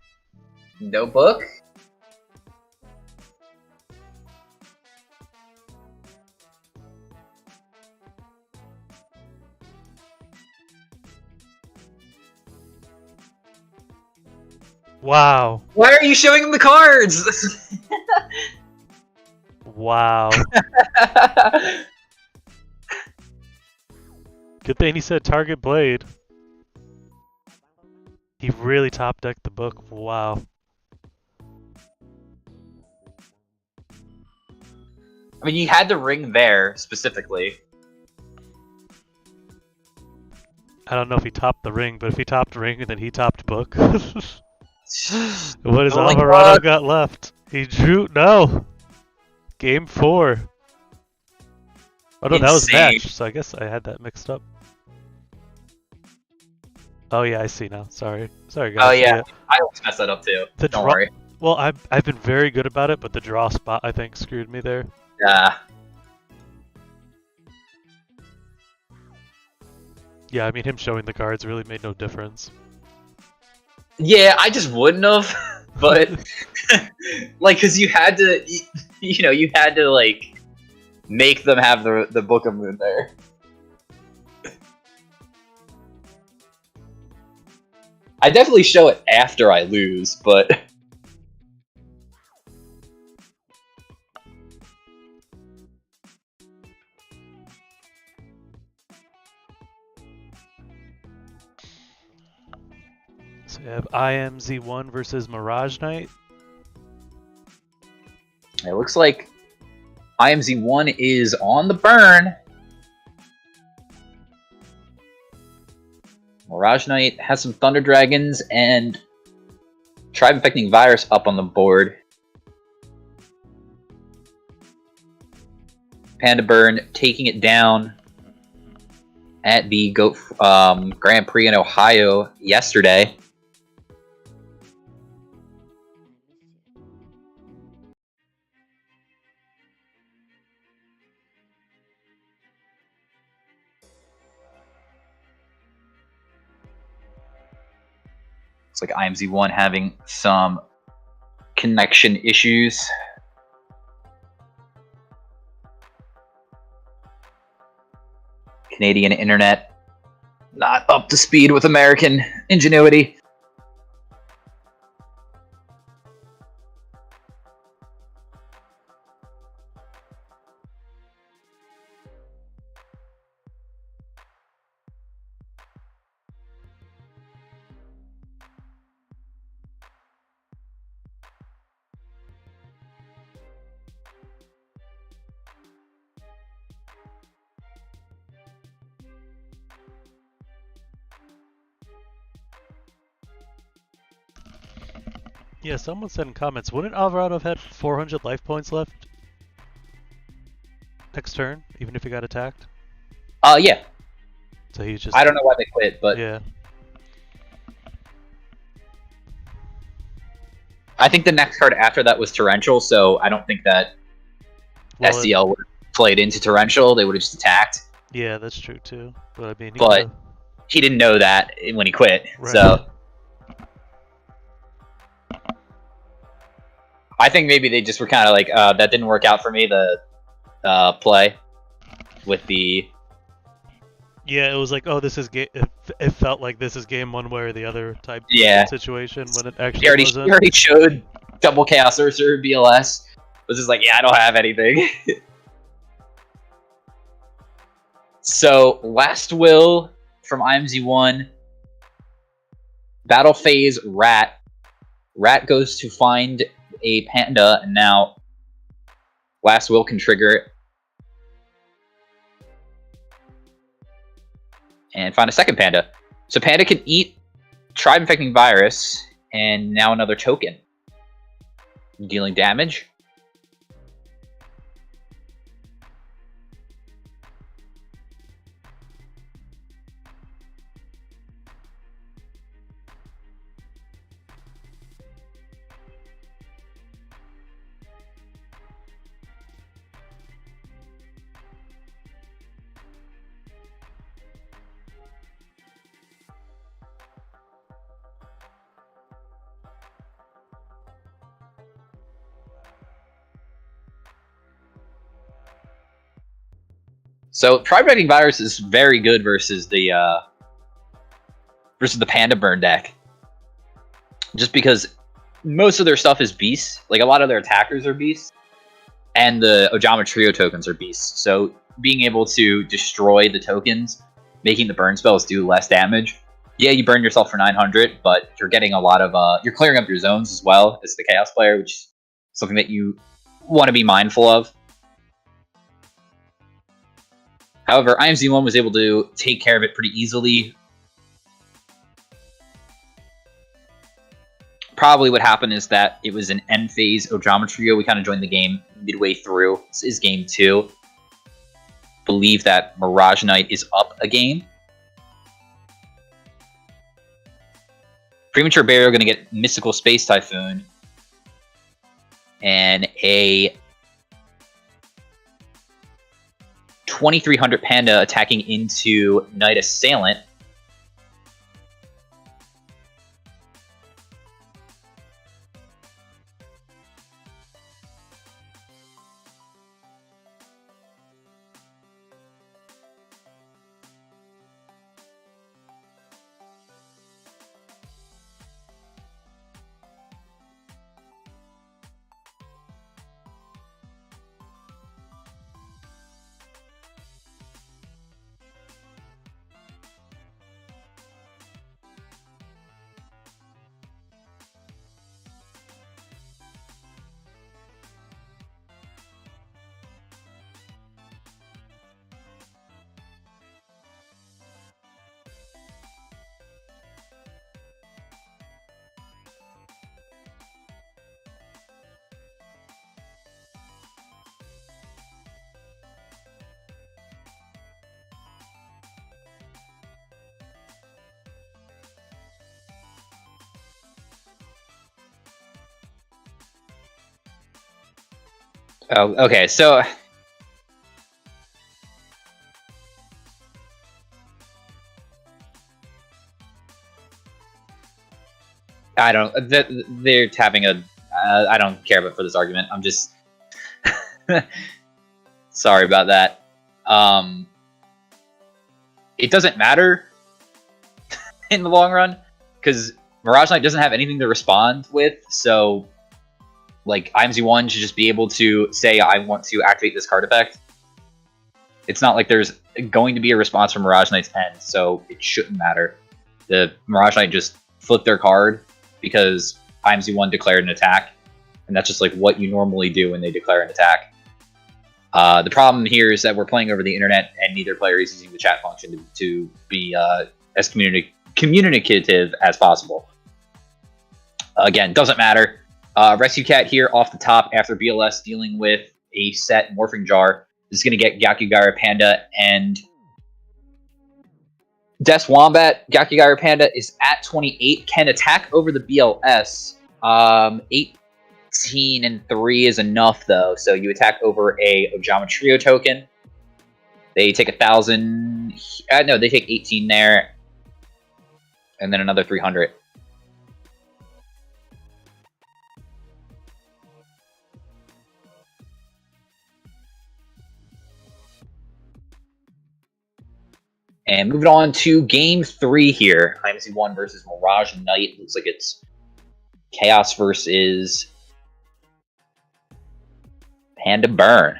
Notebook? Wow. Why are you showing him the cards? Wow. Good thing he said target blade. He really top decked the book. Wow. I mean, you had the ring there, specifically. I don't know if he topped the ring, but if he topped ring and then he topped book. What is Alvarado got left? He drew... No! Game 4. Oh no, that was match, so I guess I had that mixed up. Oh yeah, I see now. Sorry. Sorry guys. Oh yeah, I always mess that up too. Don't worry. Well, I've been very good about it, but the draw spot I think screwed me there. Yeah. Yeah, I mean him showing the cards really made no difference. Yeah, I just wouldn't have, but like, cause you had to, you had to like make them have the Book of Moon there. I definitely show it after I lose, but. So we have IMZ1 versus Mirage Knight. It looks like IMZ1 is on the burn. Mirage Knight has some Thunder Dragons and Tribe Infecting Virus up on the board. Panda Burn taking it down at the Grand Prix in Ohio yesterday. Looks like IMZ1 having some connection issues. Canadian internet not up to speed with American ingenuity. Yeah, someone said in comments, wouldn't Alvarado have had 400 life points left next turn, even if he got attacked? Yeah. So he just... I don't know why they quit, but... Yeah. I think the next card after that was Torrential, so I don't think that SCL would have played into Torrential. They would have just attacked. Yeah, that's true too. But I mean, but he didn't know that when he quit. Right. So I think maybe they just were kind of like, that didn't work out for me, the play with the... Yeah, it was like, oh, this is game. It felt like this is game one way or the other type situation when it actually wasn't. He already showed double Chaos Sorcerer BLS. Was just like, yeah, I don't have anything. So, last will from IMZ1. Battle phase Rat. Rat goes to find a Panda, and now last will can trigger it. And find a second Panda. So Panda can eat Tribe Infecting Virus, and now another token. Dealing damage. So Tribe Infecting Virus is very good versus the Panda burn deck. Just because most of their stuff is beasts. Like, a lot of their attackers are beasts. And the Ojama Trio tokens are beasts. So being able to destroy the tokens, making the burn spells do less damage. Yeah, you burn yourself for 900, but you're getting a lot of... you're clearing up your zones as well as the Chaos player, which is something that you want to be mindful of. However, IMZ1 was able to take care of it pretty easily. Probably what happened is that it was an end phase Ojama Trio. We kind of joined the game midway through. This is game 2. Believe that Mirage Knight is up a game. Premature Burial going to get Mystical Space Typhoon. And a 2300 Panda attacking into Knight Assailant. Oh, okay, so... I don't... They're having a... I don't care about for this argument. I'm just... Sorry about that. It doesn't matter in the long run, because Mirage Knight doesn't have anything to respond with, so... Like, IMZ1 should just be able to say, I want to activate this card effect. It's not like there's going to be a response from Mirage Knight's end, so it shouldn't matter. The Mirage Knight just flipped their card because IMZ1 declared an attack, and that's just like what you normally do when they declare an attack. The problem here is that we're playing over the internet, and neither player is using the chat function to be as communicative as possible. Again, doesn't matter. Rescue Cat here off the top after BLS dealing with a set Morphing Jar. This is going to get Gyakugaira Panda and Des Wombat. Gyakugaira Panda is at 28, can attack over the BLS. 18 and 3 is enough though, so you attack over a Ojama Trio token. They take 1,000. No, they take 18 there. and then another 300. And moving on to game 3 here. IMC 1 versus Mirage Knight. Looks like it's Chaos versus Panda Burn.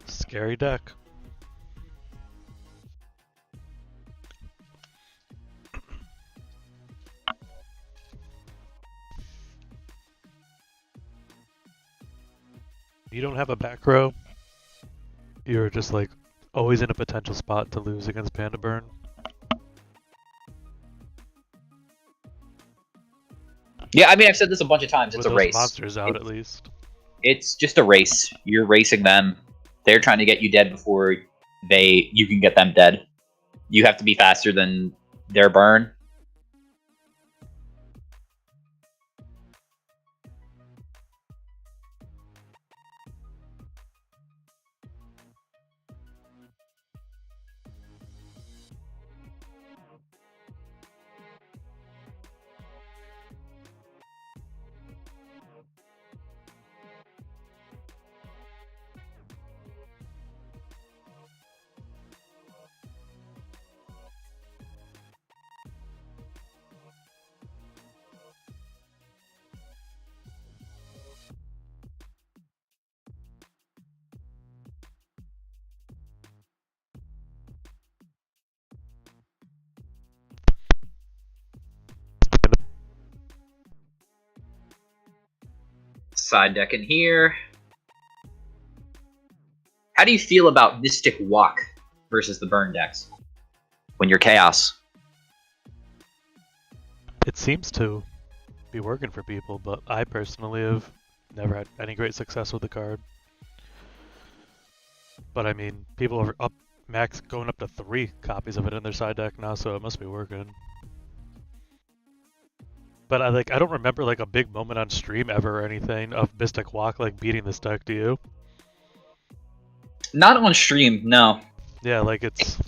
Scary deck. You don't have a back row. You're just like always in a potential spot to lose against Panda Burn. Yeah, I mean, I've said this a bunch of times. It's With a those race. Monsters out at least. It's just a race. You're racing them. They're trying to get you dead before you can get them dead. You have to be faster than their burn. Side deck in here. How do you feel about Mystic Walk versus the burn decks when you're Chaos? It seems to be working for people, but I personally have never had any great success with the card. But I mean, people are up max going up to 3 copies of it in their side deck now, so it must be working. But I don't remember like a big moment on stream ever or anything of Mystic Walk like beating this deck, do you? Not on stream, no. Yeah, like it's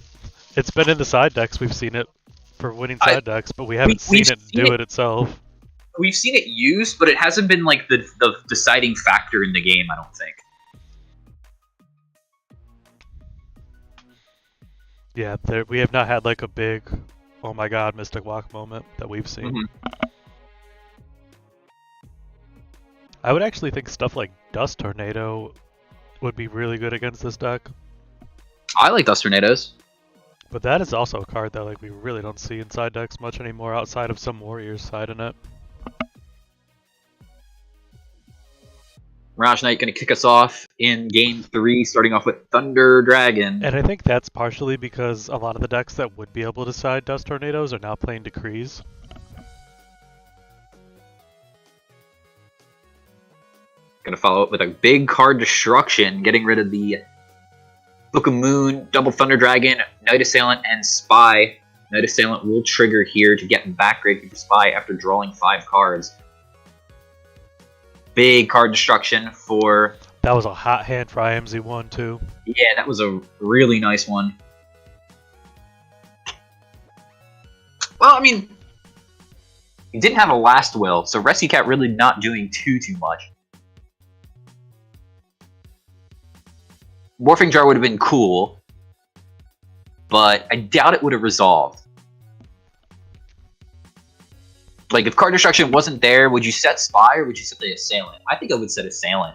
been in the side decks, we've seen it for winning side decks, but we haven't seen it do it itself. We've seen it used, but it hasn't been like the deciding factor in the game, I don't think. Yeah, we have not had like a big, oh my god, Mystic Walk moment that we've seen. Mm-hmm. I would actually think stuff like Dust Tornado would be really good against this deck. I like Dust Tornadoes. But that is also a card that like we really don't see in side decks much anymore outside of some Warriors side in it. Mirage Knight going to kick us off in game 3, starting off with Thunder Dragon. And I think that's partially because a lot of the decks that would be able to side Dust Tornadoes are now playing Decrees. Going to follow up with a big card Destruction, getting rid of the Book of Moon, Double Thunder Dragon, Night Assailant, and Spy. Night Assailant will trigger here to get back grade for Spy after drawing 5 cards. Big card Destruction for... That was a hot hand for IMZ1 too. Yeah, that was a really nice one. Well, I mean, he didn't have a Last Will, so Rescue Cat really not doing too much. Morphing Jar would have been cool, but I doubt it would have resolved. Like, if card Destruction wasn't there, would you set Spy or would you set the Assailant? I think I would set Assailant.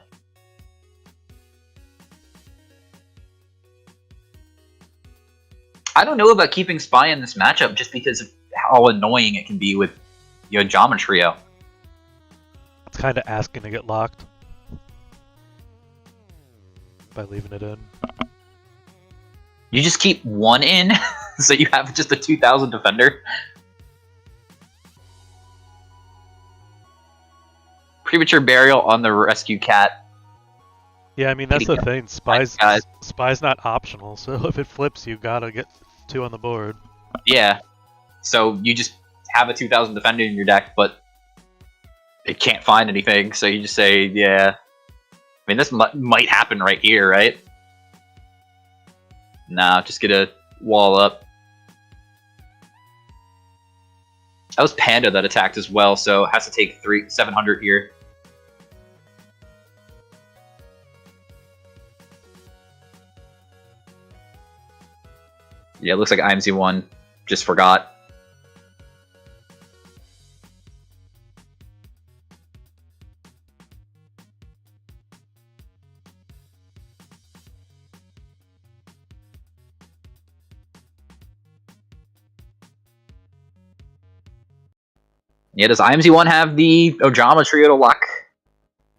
I don't know about keeping Spy in this matchup just because of how annoying it can be with Jama Trio. It's kind of asking to get locked by leaving it in. You just keep 1 in, so you have just a 2000 defender. Premature Burial on the Rescue Cat. Yeah, I mean, that's the thing. Spy's not optional, so if it flips, you gotta get 2 on the board. Yeah. So you just have a 2000 defender in your deck, but it can't find anything, so you just say, yeah. I mean, this might happen right here, right? Nah, just get a wall up. That was Panda that attacked as well, so has to take 700 here. Yeah, it looks like IMZ1 just forgot. Yeah, does IMZ1 have the Ojama trio to lock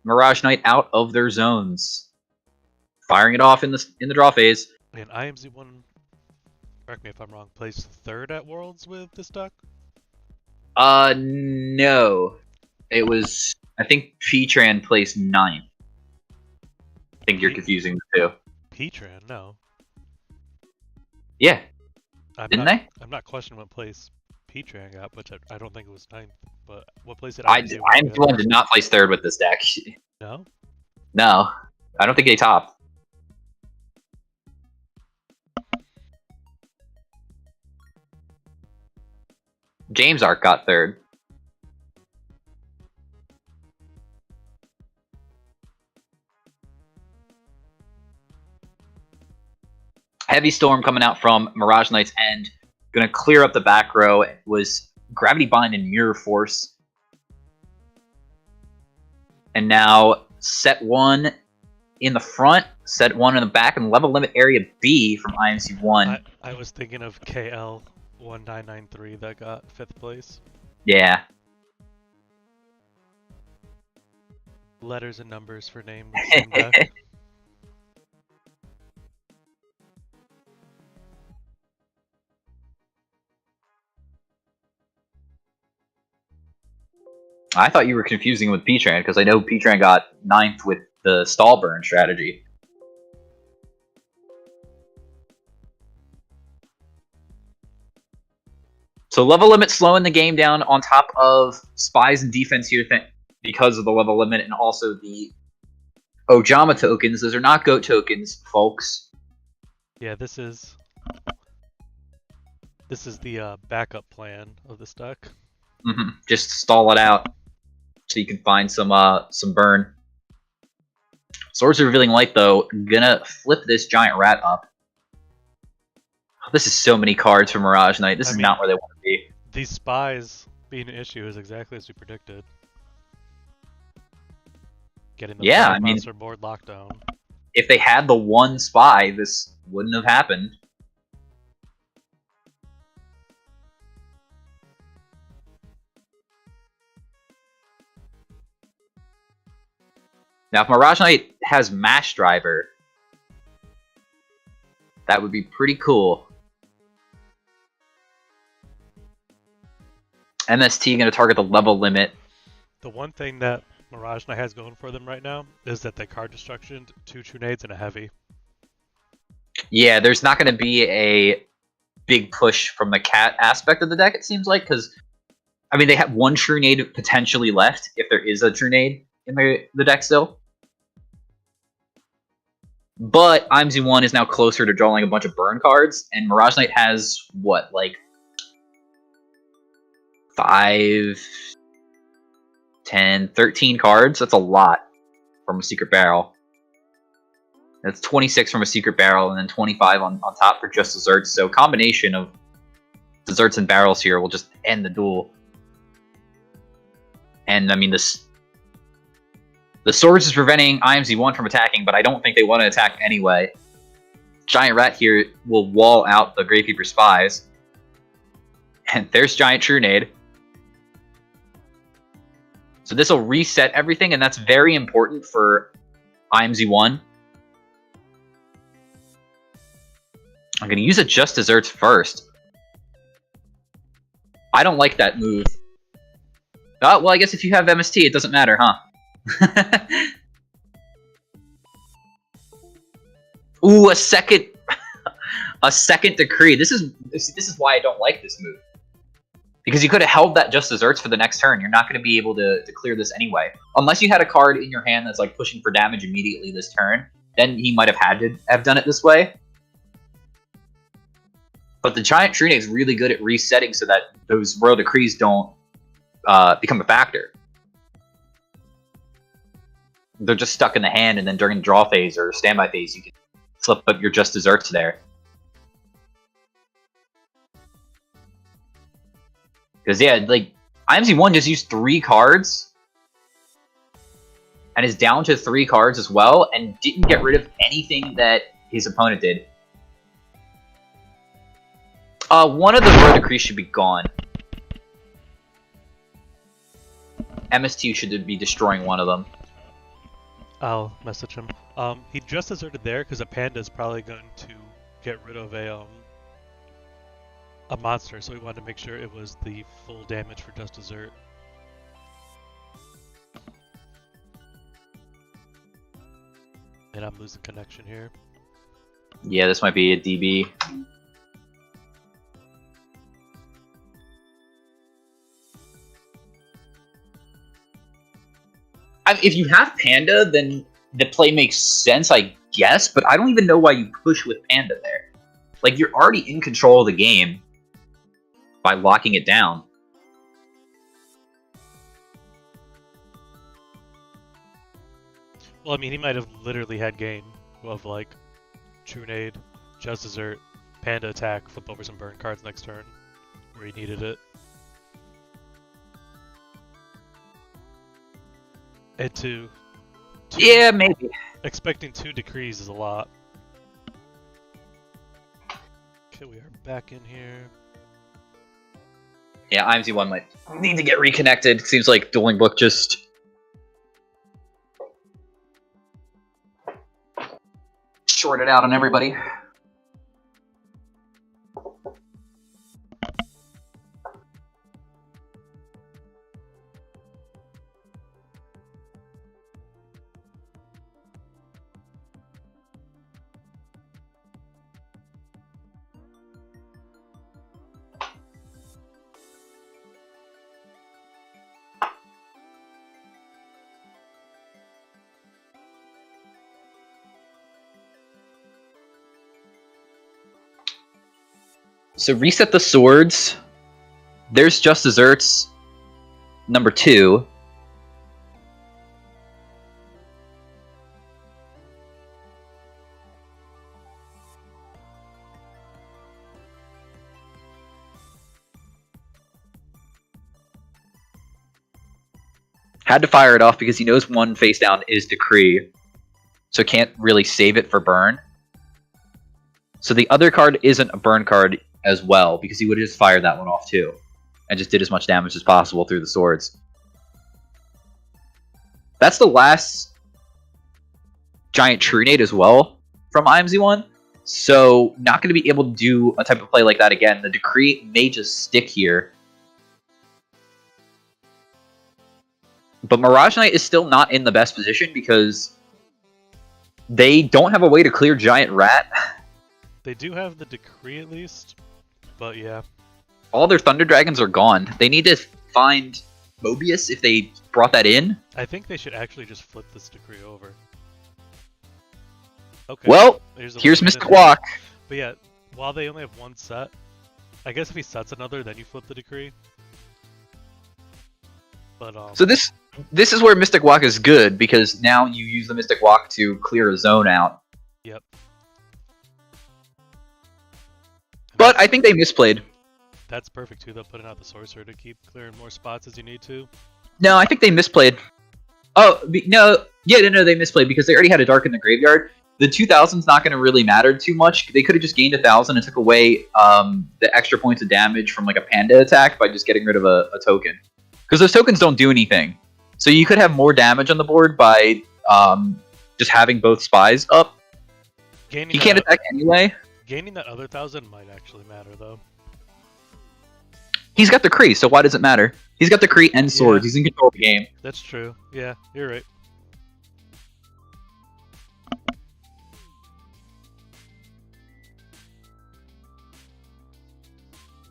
Mirage Knight out of their zones? Firing it off in the draw phase. And IMZ1, correct me if I'm wrong, placed 3rd at Worlds with this deck? No. It was, I think P-Tran placed 9th. I think you're confusing the two. P-Tran, no. Yeah. Didn't they? I'm not questioning what place P-Tran got, which I don't think it was 9th. But what place did IMZ1 did not place 3rd with this deck. No? No. I don't think they topped. James Arc got 3rd. Heavy Storm coming out from Mirage Knight's End. Gonna clear up the back row. It was Gravity Bind and Mirror Force. And now set 1 in the front, set 1 in the back, and level limit area B from IMC1. I was thinking of KL1993 that got 5th place. Yeah. Letters and numbers for name. Same deck. I thought you were confusing with P-Tran, because I know P-Tran got 9th with the stall burn strategy. So level limit slowing the game down on top of spies and defense here because of the level limit and also the Ojama tokens. Those are not GOAT tokens, folks. Yeah, this is the backup plan of this deck. Just stall it out so you can find some burn. Swords of Revealing Light, though, gonna flip this giant rat up. This is so many cards for Mirage Knight. This is not where they want to be. These spies being an issue is exactly as we predicted. Getting the monster board lockdown. If they had the one spy, this wouldn't have happened. Now, if Mirage Knight has Mash Driver, that would be pretty cool. MST going to target the level limit. The one thing that Mirage Knight has going for them right now is that they card destruction 2 True Nades and a heavy. Yeah, there's not going to be a big push from the cat aspect of the deck, it seems like, because, I mean, they have 1 True Nade potentially left, if there is a True Nade in the deck still. But IMZ1 is now closer to drawing a bunch of burn cards, and Mirage Knight has, what, like 5, 10, 13 cards? That's a lot from a Secret Barrel. That's 26 from a Secret Barrel, and then 25 on top for just Desserts, so combination of Desserts and Barrels here will just end the duel. And, I mean, the Swords is preventing IMZ1 from attacking, but I don't think they want to attack anyway. Giant Rat here will wall out the Gravekeeper Spies. And there's Giant True Nade. So this will reset everything, and that's very important for IMZ1. I'm going to use a Just Desserts first. I don't like that move. Oh, well, I guess if you have MST, it doesn't matter, huh? Ooh, a second decree. This is why I don't like this move. Because you could have held that Just Desserts for the next turn. You're not going to be able to clear this anyway. Unless you had a card in your hand that's like pushing for damage immediately this turn, then he might have had to have done it this way. But the Giant Trunade is really good at resetting so that those Royal Decrees don't become a factor. They're just stuck in the hand, and then during the draw phase or standby phase, you can flip up your Just Desserts there. Because, yeah, like, IMZ1 just used 3 cards, and is down to 3 cards as well, and didn't get rid of anything that his opponent did. One of the Royal Decrees should be gone. MS2 should be destroying one of them. I'll message him. He just deserted there because a Panda is probably going to get rid of a monster, so we wanted to make sure it was the full damage for Just Desert. And I'm losing connection here. Yeah, this might be a DB. If you have Panda, then the play makes sense, I guess, but I don't even know why you push with Panda there. Like, you're already in control of the game by locking it down. Well, I mean, he might have literally had game of, like, Trunade, Just Desert, Panda attack, flip over some burn cards next turn, where he needed it. And two, yeah, maybe. Expecting 2 decrees is a lot. Okay, we are back in here. Yeah, IMZ1 might need to get reconnected. Seems like Dueling Book just shorted out on everybody. So reset the swords. There's Just Desserts number 2. Had to fire it off because he knows one face down is Decree. So can't really save it for burn. So the other card isn't a burn card as well, because he would have just fired that one off too. And just did as much damage as possible through the swords. That's the last Giant Trunade as well from IMZ1. So not going to be able to do a type of play like that again. The Decree may just stick here. But Mirage Knight is still not in the best position because they don't have a way to clear Giant Rat. They do have the Decree at least, but yeah. All their Thunder Dragons are gone. They need to find Mobius if they brought that in. I think they should actually just flip this Decree over. Okay. Well, here's Mr. Walk. But yeah, while they only have one set, I guess if he sets another, then you flip the Decree. But so this is where Mystic Walk is good, because now you use the Mystic Walk to clear a zone out. Yep. But I think they misplayed. That's perfect too, though, putting out the Sorcerer to keep clearing more spots as you need to. No, I think they misplayed. Oh, no. Yeah, no, they misplayed because they already had a Dark in the graveyard. The 2000's not going to really matter too much. They could have just gained 1,000 and took away the extra points of damage from like a Panda attack by just getting rid of a token. Because those tokens don't do anything. So you could have more damage on the board by just having both spies up. He can't attack anyway. Gaining that other 1,000 might actually matter, though. He's got the Kree, so why does it matter? He's got the Kree and swords. Yeah. He's in control of the game. That's true. Yeah, you're right.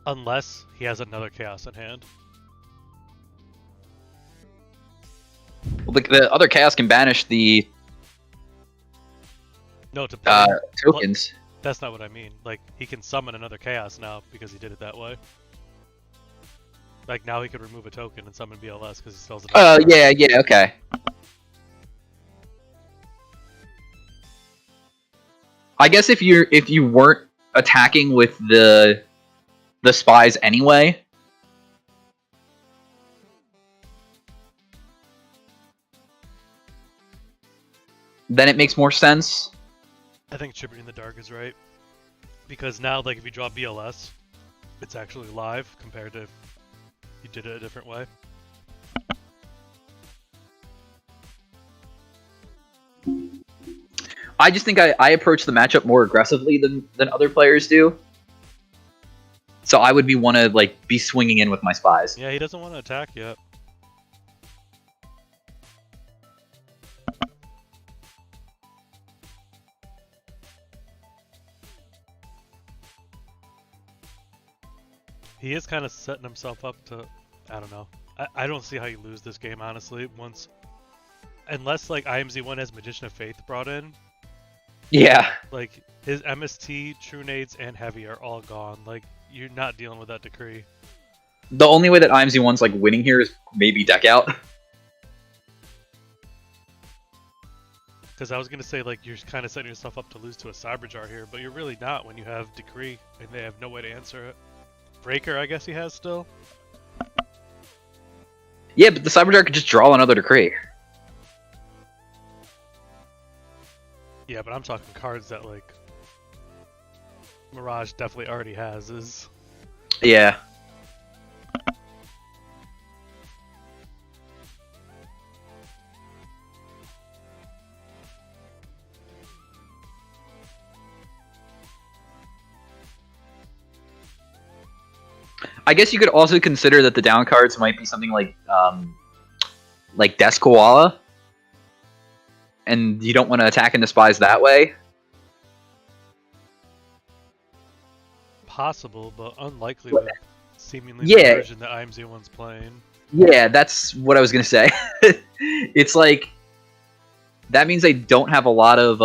Unless he has another Chaos in hand. Well, the other Chaos can banish the tokens. That's not what I mean. Like, he can summon another Chaos now because he did it that way. Like, now he could remove a token and summon BLS because he still has Oh, yeah, okay. I guess if you weren't attacking with the spies anyway, then it makes more sense. I think Chipping in the Dark is right. Because now, like, if you draw BLS, it's actually live compared to if you did it a different way. I just think I approach the matchup more aggressively than other players do. So I would want to like be swinging in with my spies. Yeah, he doesn't want to attack yet. He is kind of setting himself up to, I don't know. I don't see how you lose this game, honestly, unless, like, IMZ1 has Magician of Faith brought in. Yeah. Like, his MST, True Nades, and Heavy are all gone. Like, you're not dealing with that decree. The only way that IMZ1's, like, winning here is maybe deck out. Because I was going to say, like, you're kind of setting yourself up to lose to a Cyberjar here, but you're really not when you have Decree, and they have no way to answer it. Breaker, I guess he has still. Yeah, but the Cyberjar could just draw another Decree. Yeah, but I'm talking cards that, like, Mirage definitely already has. Yeah. I guess you could also consider that the down cards might be something like Desk Koala, and you don't want to attack into spies that way. Possible, but unlikely with seemingly the version that IMZ1's playing. Yeah, that's what I was gonna say. It's like that means they don't have a lot of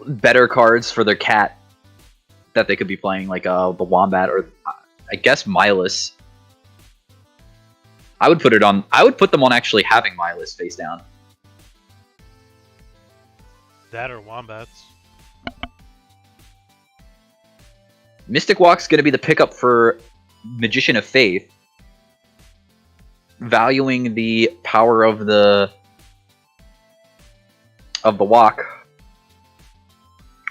better cards for their cat that they could be playing, like the Wombat or I guess Milus. I would put them on actually having Milus face down. That or Wombats. Mystic Walk's going to be the pickup for Magician of Faith, valuing the power of the walk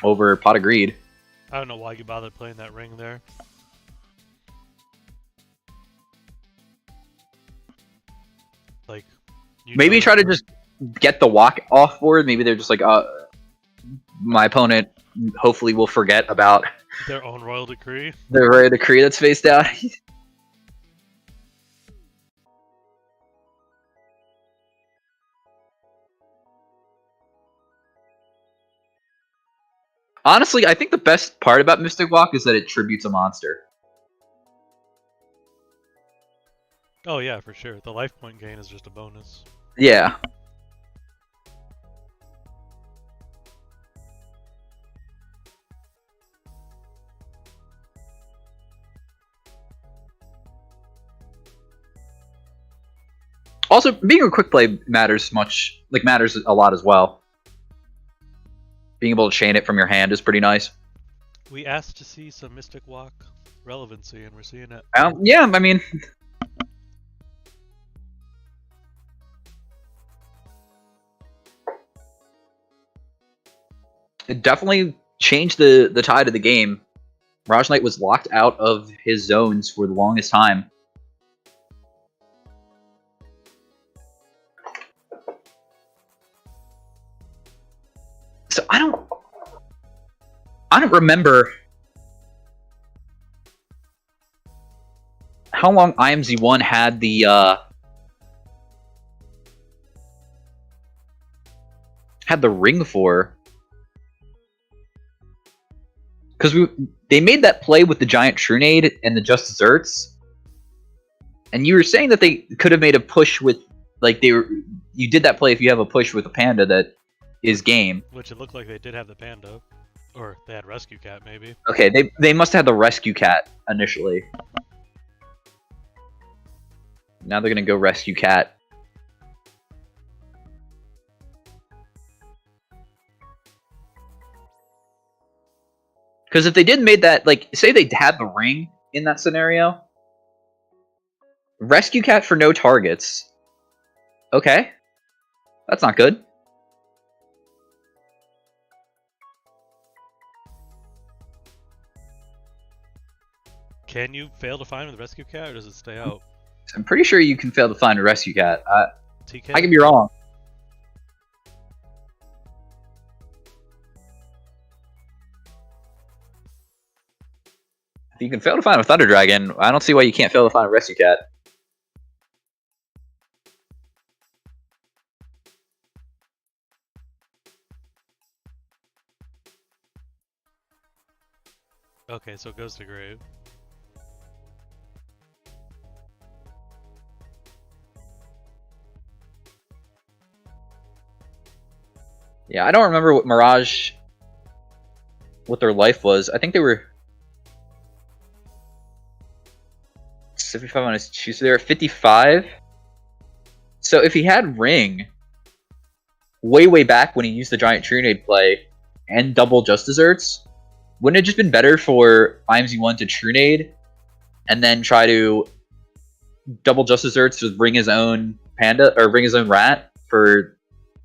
over Pot of Greed. I don't know why you bothered playing that ring there. Like, maybe try to just get the walk off board. Maybe they're just like, my opponent hopefully will forget about their own Royal Decree. The Royal Decree that's face down. Honestly, I think the best part about Mystic Walk is that it tributes a monster. Oh yeah, for sure. The life point gain is just a bonus. Yeah. Also, being a quick play matters a lot as well. Being able to chain it from your hand is pretty nice. We asked to see some Mystic Walk relevancy, and we're seeing it. Yeah, I mean, it definitely changed the tide of the game. Raj Knight was locked out of his zones for the longest time. So I don't remember how long IMZ1 had the ring for. Because they made that play with the Giant Trunade and the Just Desserts, and you were saying that they could have made a push with, like, you did that play if you have a push with a Panda that is game. Which it looked like they did have the Panda. Or they had Rescue Cat, maybe. Okay, they must have had the Rescue Cat initially. Now they're gonna go Rescue Cat. Because if they did made that, like, say they had the ring in that scenario, Rescue Cat for no targets. Okay, that's not good. Can you fail to find with Rescue Cat, or does it stay out? I'm pretty sure you can fail to find a Rescue Cat. TK? I could be wrong. If you can fail to find a Thunder Dragon, I don't see why you can't fail to find a Rescue Cat. Okay, so it goes to grave. Yeah, I don't remember what Mirage, what their life was. I think they were 75 on his 2, so they were 55. So if he had ring, way back when he used the Giant Trunade play and double Just Desserts, wouldn't it have just been better for IMZ1 to Trunade and then try to double Just Desserts to bring his own Panda or bring his own Rat for,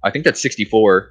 I think that's 64.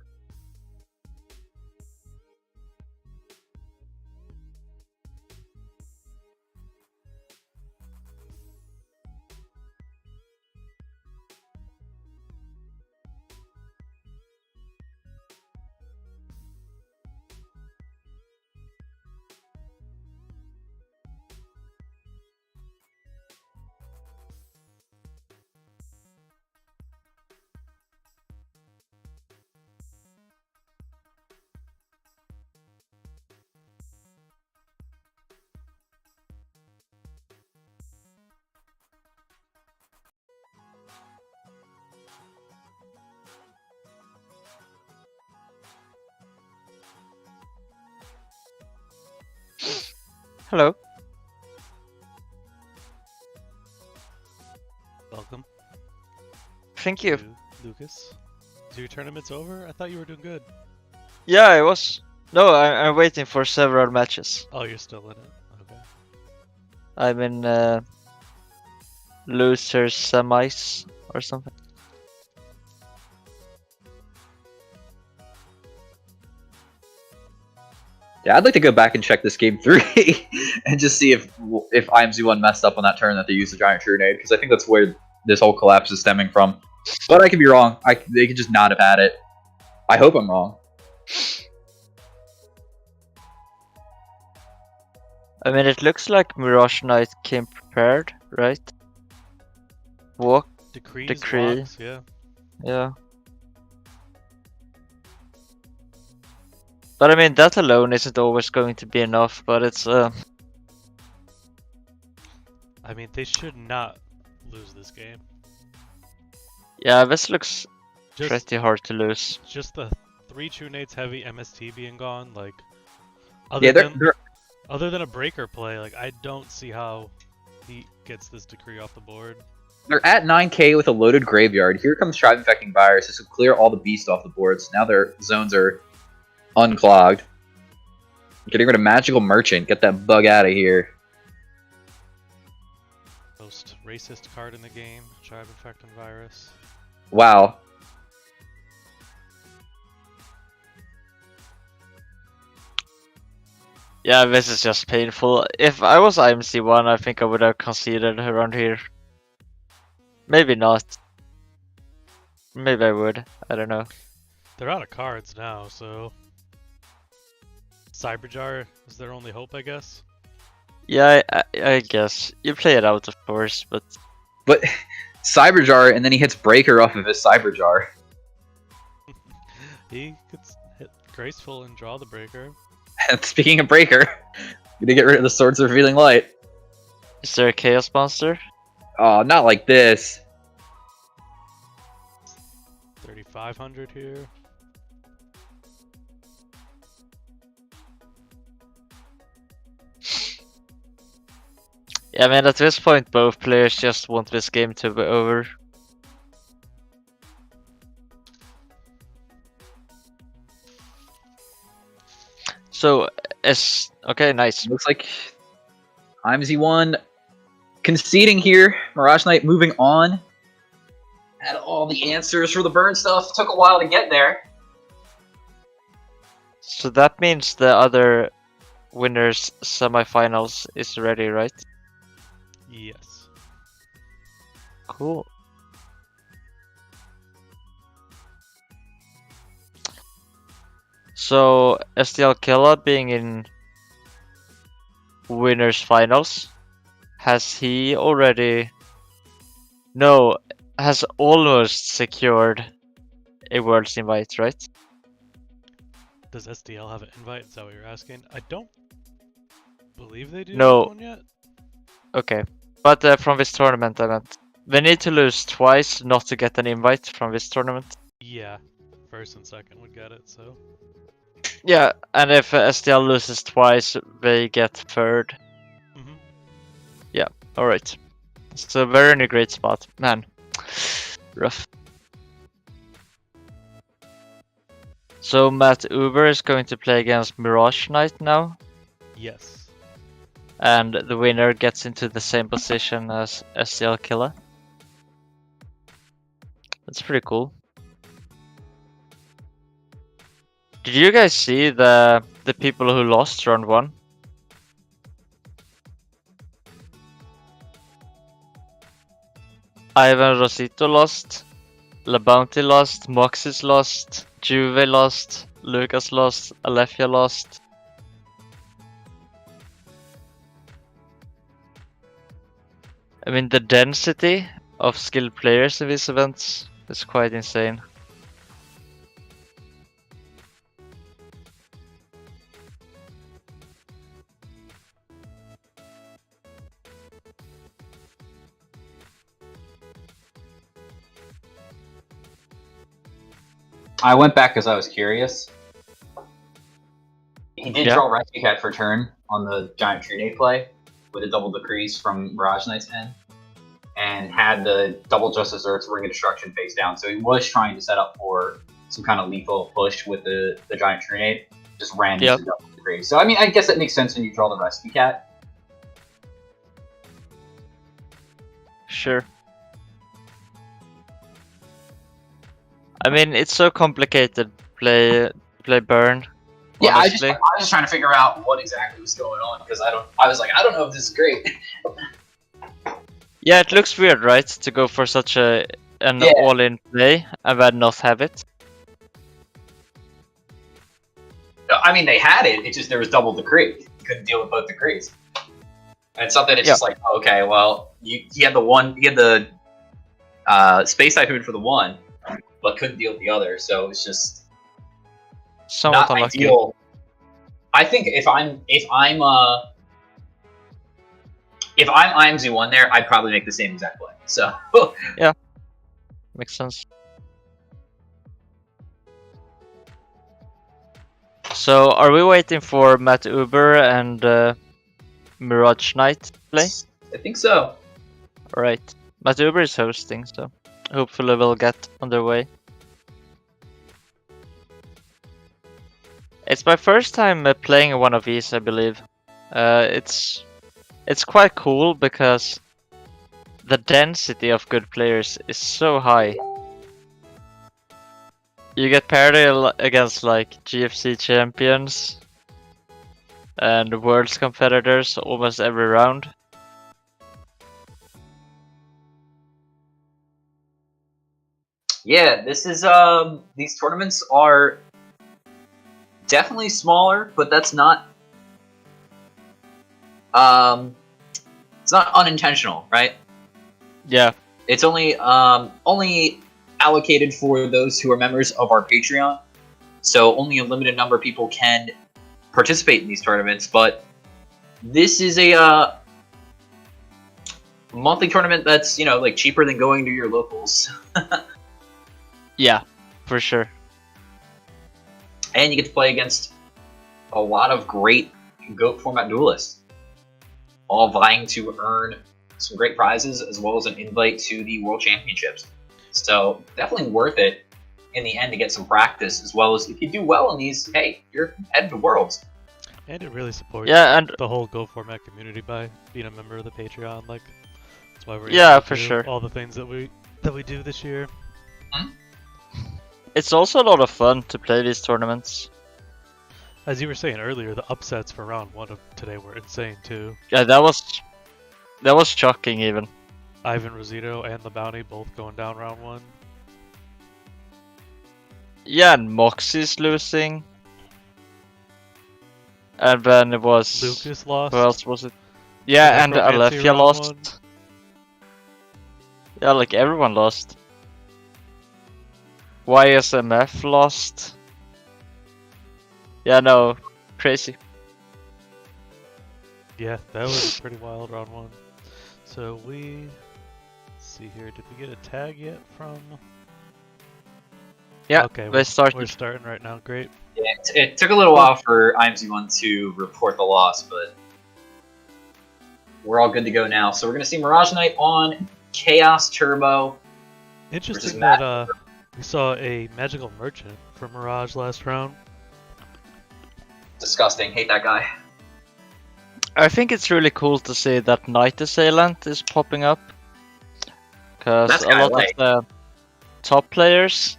Hello. Welcome. Thank you. Lucas. Is your tournament's over? I thought you were doing good. Yeah, I was. No, I'm waiting for several matches. Oh, you're still in it. Okay. I'm in losers semis or something. Yeah, I'd like to go back and check this game 3 and just see if IMZ1 messed up on that turn that they used the Giant Trunade, because I think that's where this whole collapse is stemming from. But I could be wrong. They could just not have had it. I hope I'm wrong. I mean, it looks like Mirage Knight came prepared, right? Walk. Decree. Locks, yeah. Yeah. But I mean, that alone isn't always going to be enough, but it's I mean, they should not lose this game. Yeah, this looks Just, pretty hard to lose. Just the 3 Trunades heavy MST being gone, like... Other than a breaker play, like, I don't see how he gets this decree off the board. They're at 9k with a loaded graveyard. Here comes Tribe Infecting Virus. This will clear all the beast off the board, so now their zones are unclogged. Getting rid of Magical Merchant. Get that bug out of here. Most racist card in the game, Tribe Infecting Virus. Wow. Yeah, this is just painful. If I was IMC1, I think I would have conceded around here. Maybe not. Maybe I would. I don't know. They're out of cards now, so... Cyberjar is their only hope, I guess? Yeah, I guess. You play it out, of course, but... But Cyberjar, and then he hits Breaker off of his Cyberjar. He could hit Graceful and draw the Breaker. And speaking of Breaker, gonna get rid of the Swords of Revealing Light. Is there a Chaos Monster? Oh, not like this. 3,500 here. Yeah, I mean, at this point, both players just want this game to be over. So, okay, nice. Looks like IMZ1 conceding here. Mirage Knight moving on. Had all the answers for the burn stuff. Took a while to get there. So that means the other winners semifinals is ready, right? Yes. Cool. So STL Killa being in winners finals, has he already? No, has almost secured a world's invite, right? Does SDL have an invite? Is that what you're asking? I don't believe they do No. have one yet. Okay, but from this tournament, I meant they need to lose twice not to get an invite from this tournament. Yeah, first and second would get it. So Yeah, and if STL loses twice, they get third. Mhm. Yeah, alright. So they're in a great spot. Man, rough. So Matt Uber is going to play against Mirage Knight now, yes, and the winner gets into the same position as STL Killa. That's pretty cool. Did you guys see the people who lost round 1? Ivan Rosito lost, La Bounty lost, Moxis lost, Juve lost, Lucas lost, Alefia lost. I mean, the density of skilled players in these events is quite insane. I went back because I was curious. He did Yeah. draw Rescue Cat for turn on the Giant Trunade play with a double decrease from Mirage Knight's end, and had the double Justice Earth's Ring of Destruction face down. So he was trying to set up for some kind of lethal push with the Giant Trunade. Just ran into the double decrease. So I mean, I guess that makes sense when you draw the Rescue Cat. Sure. I mean, it's so complicated. Play burn. Yeah, I was honestly. just trying to figure out what exactly was going on because I was like, I don't know if this is great. Yeah, it looks weird, right? To go for such an Yeah. all-in play and then not have it. I mean, they had it. It just there was double decree. You couldn't deal with both decrees. And something it's just like, okay, well, he had the Space Typhoon for the one, but couldn't deal with the other. So it's just Somewhat not unlucky. ideal. I think if I'm IMZ1 there, I'd probably make the same exact play. So Makes sense. So, are we waiting for Matt Uber and Mirage Knight to play? I think so. Alright. Matt Uber is hosting, so hopefully we'll get underway. It's my first time playing one of these, I believe. It's quite cool because the density of good players is so high. You get paired against like GFC champions and Worlds competitors almost every round. Yeah, this is these tournaments are definitely smaller, but that's not it's not unintentional, right? Yeah. It's only allocated for those who are members of our Patreon. So only a limited number of people can participate in these tournaments, but this is a monthly tournament that's, you know, like cheaper than going to your locals. Yeah, for sure. And you get to play against a lot of great GOAT format duelists. all vying to earn some great prizes as well as an invite to the World Championships. So definitely worth it in the end to get some practice, as well as if you do well in these, hey, you're headed to Worlds. And it really supports and the whole Go Format community by being a member of the Patreon. Like, that's why we're Yeah, able to for do sure. all the things that we do this year. it's also a lot of fun to play these tournaments. As you were saying earlier, the upsets for round 1 of today were insane too. Yeah, that was shocking even. Ivan Rosito and the Bounty both going down round 1. Yeah, and Moxie's losing. And then it was Lucas lost. Who else was it? Yeah, and Necromancy Alefia round lost. 1. Yeah, like everyone lost. YSMF lost. Yeah, no, crazy. Yeah, that was a pretty wild round 1. So let's see here, did we get a tag yet from? Yeah, okay, we're starting. We're starting right now, great. Yeah, it took a little while for IMZ1 to report the loss, but we're all good to go now. So we're going to see Mirage Knight on Chaos Turbo. Interesting Matt. that we saw a magical merchant from Mirage last round. Disgusting. Hate that guy. I think it's really cool to see that Night Assailant is popping up. Because That's a kinda lot like- of the top players,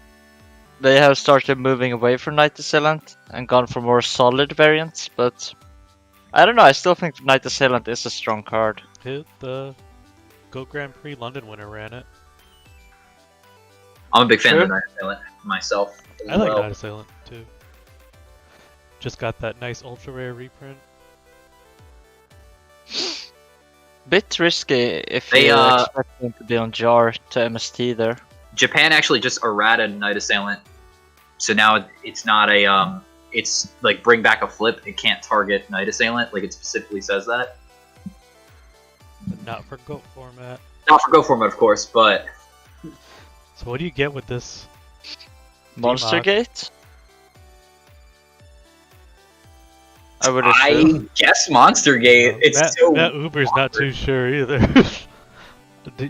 they have started moving away from Night Assailant and gone for more solid variants, but I don't know, I still think Night Assailant is a strong card. The Go Grand Prix London winner ran it. I'm a big fan Sure. of the Night Assailant myself. as I like well. Night Assailant too. Just got that nice ultra rare reprint. Bit risky if They, you expect them to be on jar to MST there. Japan actually just errata Night Assailant, so now it's not a it's like bring back a flip. It can't target Night Assailant, like it specifically says that. But not for Go format. Not for Go format, of course, but So what do you get with this? Monster Democ. Gate? I would assume. I guess Monster Gate. It's Matt Uber's not too sure either.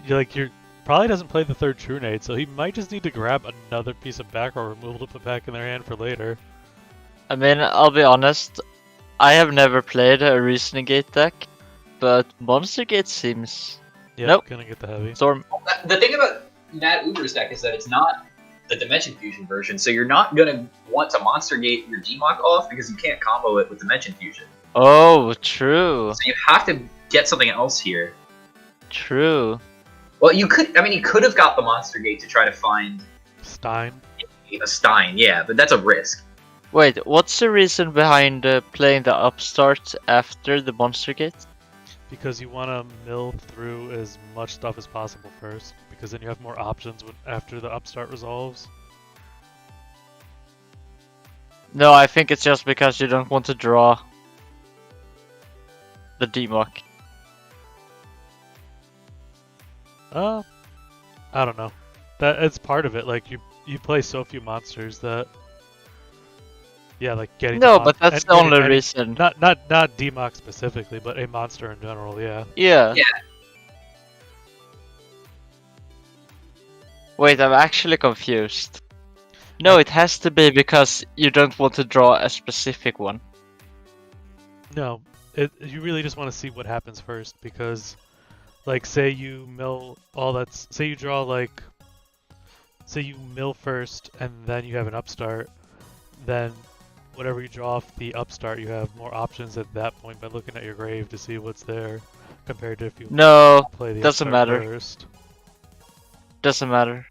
You're probably doesn't play the third True Nade, so he might just need to grab another piece of back row removal to put back in their hand for later. I mean, I'll be honest, I have never played a Reasoning Gate deck, but Monster Gate seems... Yeah, Nope. gonna get the heavy. Storm. The thing about Matt Uber's deck is that it's not the Dimension Fusion version, so you're not gonna want to Monster Gate your Democ off because you can't combo it with Dimension Fusion. Oh, true. So you have to get something else here. True. Well, you could. I mean, he could have got the Monster Gate to try to find Stein. a Stein, yeah, but that's a risk. Wait, what's the reason behind playing the Upstart after the Monster Gate? Because you want to mill through as much stuff as possible first, because then you have more options after the upstart resolves. No, I think it's just because you don't want to draw the Democ. I don't know. It's part of it. Like you play so few monsters that. Yeah, like getting. No, the but that's the only reason. Not Democ specifically, but a monster in general. Yeah. Yeah. Yeah. Wait, I'm actually confused. No, it has to be because you don't want to draw a specific one. No, you really just want to see what happens first, because, like, say you mill all that's. Say you draw like. Say you mill first, and then you have an upstart, then. Whatever you draw off the upstart, you have more options at that point by looking at your grave to see what's there, compared to if you No, play the doesn't upstart matter. first. Doesn't matter.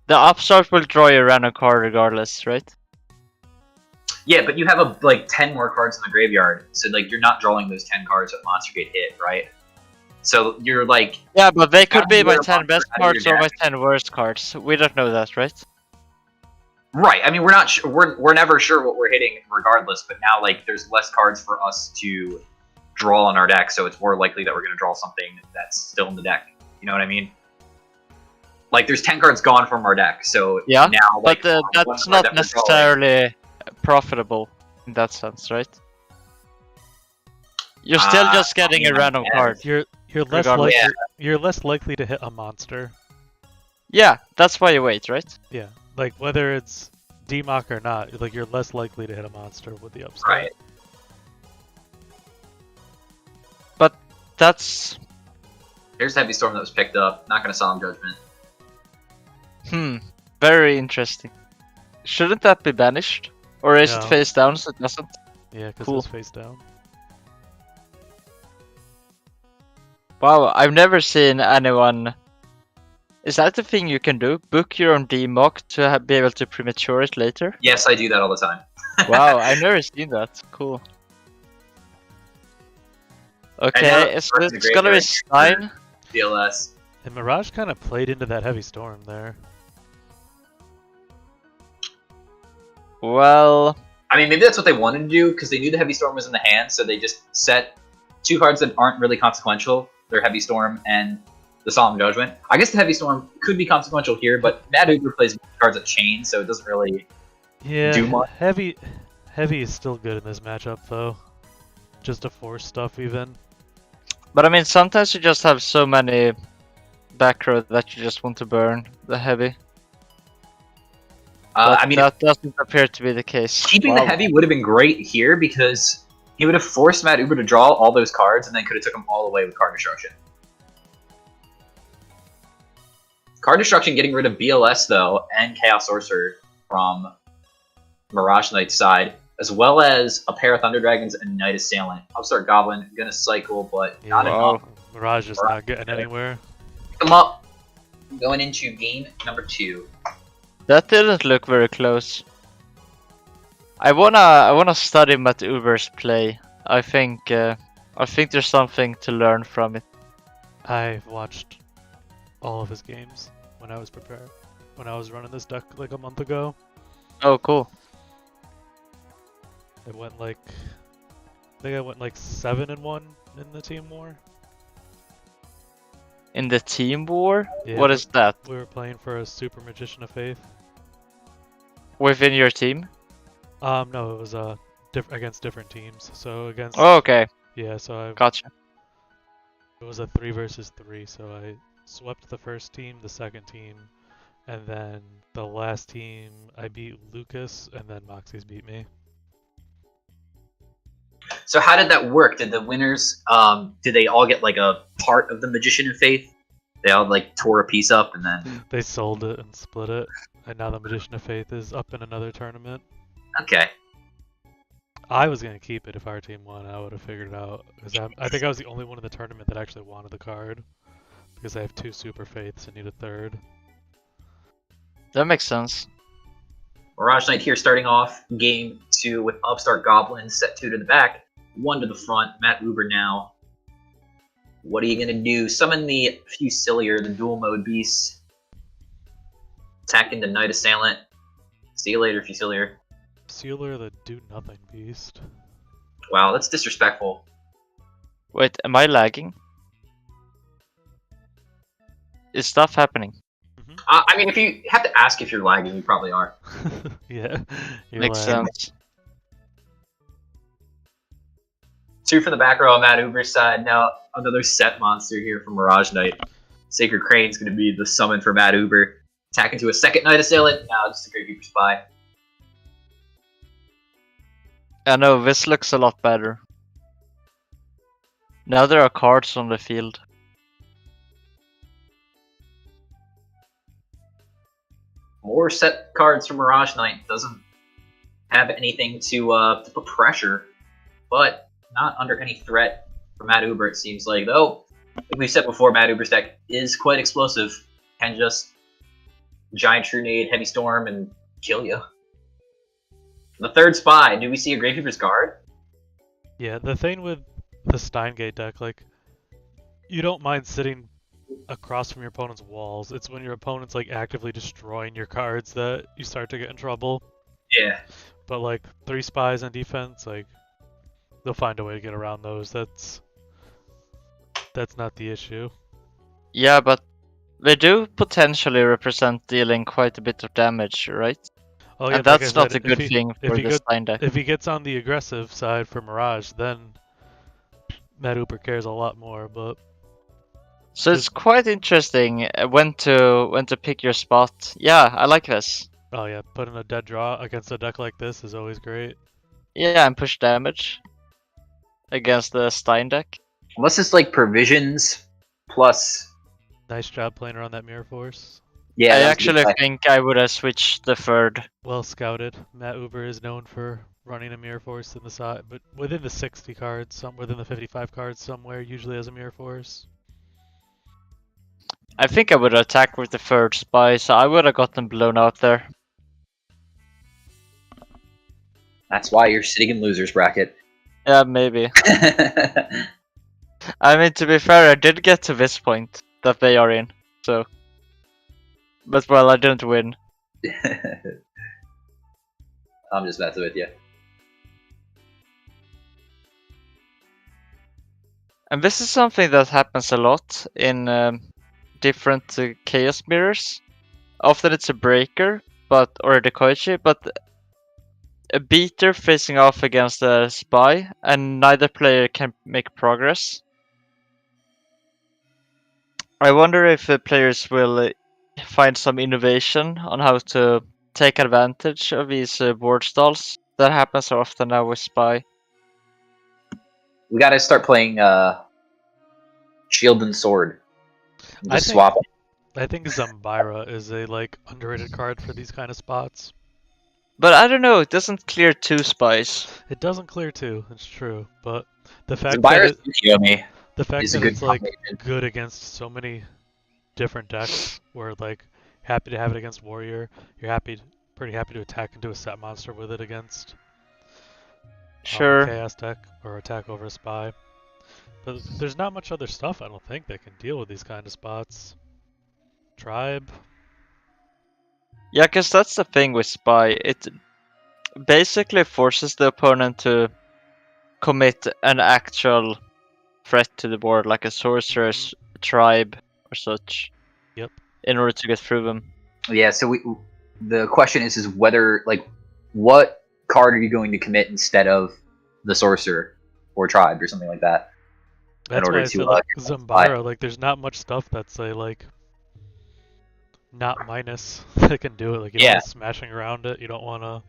The Upstart will draw you a random card regardless, right? Yeah, but you have like 10 more cards in the graveyard, so like you're not drawing those 10 cards that Monster Gate hit, right? So you're like, Yeah, but they could be my You're 10 best out of your cards or my deck. 10 worst cards. We don't know that, right? right? I mean, we're not we're never sure what we're hitting regardless, but now like there's less cards for us to draw in our deck, so it's more likely that we're gonna draw something that's still in the deck. You know what I mean? Like there's 10 cards gone from our deck, so Yeah, now like But one that's card not that we're drawing- necessarily profitable. in that sense, right? You're still just getting a random card. You're less Regardless. likely you're less likely to hit a monster. Yeah, that's why you wait, right? Yeah, like whether it's DMOC or not, like you're less likely to hit a monster with the upstart. Right. But that's Here's Heavy Storm that was picked up. Not gonna Solemn Judgment. very interesting. Shouldn't that be banished? Or is it No. face down so it doesn't? Yeah, because Cool. it's face down. Wow, I've never seen anyone... Is that the thing you can do? Book your own DMOC to be able to premature it later? Yes, I do that all the time. Wow, I've never seen that. Cool. Okay, so Mirage it's gonna be Stein. DLS. And Mirage kind of played into that Heavy Storm there. Well, I mean, maybe that's what they wanted to do because they knew the Heavy Storm was in the hand, so they just set 2 cards that aren't really consequential. Their Heavy Storm and the Solemn Judgment. I guess the Heavy Storm could be consequential here, but Mad Uber plays cards at chain, so it doesn't really Yeah, do much. Heavy is still good in this matchup though. Just to force stuff even. but I mean, sometimes you just have so many back row that you just want to burn the heavy. But I mean, that doesn't appear to be the case. keeping Wow. the Heavy would have been great here because he would have forced Mad Uber to draw all those cards and then could have took them all away with card destruction. Card destruction getting rid of BLS though and Chaos Sorcerer from Mirage Knight's side, as well as a pair of Thunder Dragons and Knight Assailant. Upstart Goblin gonna cycle, but not Wow. enough. Mirage is not getting anywhere. Pick them up. Going into game number 2. That didn't look very close. I wanna study Matt Uber's play. I think there's something to learn from it. I've watched all of his games when I was prepared. When I was running this deck like a month ago. Oh, cool. It went like I think I went like 7-1 in the team war. In the team war? Yeah, What is that? We were playing for a Super Magician of Faith. Within your team? No, it was against different teams. So against Oh, okay. yeah, so Gotcha. it was a 3 versus 3. So I swept the first team, the second team, and then the last team I beat Lucas, and then Moxie's beat me. So how did that work? Did the winners, did they all get like a part of the Magician of Faith? They all like tore a piece up and then... They sold it and split it, and now the Magician of Faith is up in another tournament. Okay. I was gonna keep it if our team won. I would have figured it out because I think I was the only one in the tournament that actually wanted the card because I have 2 Super Faiths and need a third. That makes sense. Mirage Knight here starting off game 2 with Upstart Goblin, set 2 to the back, 1 to the front. Matt Uber now. What are you going to do? Summon the Fusilier, the dual mode beast. Attack into Knight Assailant. See you later, Fusilier. Sealer, the do nothing beast. Wow, that's disrespectful. Wait, am I lagging? Is stuff happening? I mean, if you have to ask if you're lagging, you probably are. Yeah, you're Makes lagging. sense. 2 from the back row on Matt Uber's side. Now, another set monster here from Mirage Knight. Sacred Crane's going to be the summon for Matt Uber. Attack into a second Knight Assailant. Now, just a Great Reaper Spy. I know, this looks a lot better. Now there are cards on the field. More set cards from Mirage Knight. Doesn't have anything to put pressure, but not under any threat for Matt Uber, it seems like. Though, like we've said before, Matt Uber's deck is quite explosive. Can just Giant Trunade, Heavy Storm, and kill you. The third spy. Do we see a Gravekeeper's Guard? Yeah, the thing with the Steingate deck, like, you don't mind sitting across from your opponent's walls. It's when your opponent's like actively destroying your cards that you start to get in trouble. Yeah. But like 3 spies on defense, like they'll find a way to get around those. That's not the issue. Yeah, but they do potentially represent dealing quite a bit of damage, right? Oh yeah, And like I that's not said, a good thing if for he the go- Steingate. if he gets on the aggressive side for Mirage, then Matt Uber cares a lot more. But So it's quite interesting when to pick your spot. Yeah, I like this. oh yeah, putting a dead draw against a deck like this is always great. Yeah, and push damage against the Stein deck. Unless it's like provisions plus. Nice job playing around that Mirror Force. Yeah, I that was a actually good play. think I would have switched the third. Well scouted. Matt Uber is known for running a Mirror Force in the side, but within the 60 cards, within the 55 cards somewhere, usually as a Mirror Force. I think I would attack with the third spy, so I would have gotten blown out there. That's why you're sitting in losers bracket. Yeah, maybe. I mean, to be fair, I did get to this point that they are in, so. But well, I didn't win. I'm just messing with you. And this is something that happens a lot in different chaos mirrors. Often it's a breaker, or a Dekoichi, but a beater facing off against a spy, and neither player can make progress. I wonder if the players will find some innovation on how to take advantage of these board stalls. That happens so often now with spy. We gotta start playing Shield and Sword. And I just think- swap them. I think Zambira is a underrated card for these kind of spots. But I don't know, it doesn't clear 2 spies. It doesn't clear 2, it's true, but the fact Zambira's that Tsukiyomi the fact is a that good it's like combination. good against so many different decks, where happy to have it against Warrior, you're pretty happy to attack into a set monster with it against a Sure. Chaos deck or attack over a spy. But there's not much other stuff I don't think that can deal with these kind of spots. Tribe. Yeah, because that's the thing with spy. It basically forces the opponent to commit an actual threat to the board, like a sorcerer's tribe or such. Yep. In order to get through them. Yeah, so the question is whether, what card are you going to commit instead of the Sorcerer or Tribe or something like that? That's order why I to, said Zambira, there's not much stuff that's not minus that can do it. You don't want smashing around it. You don't want to.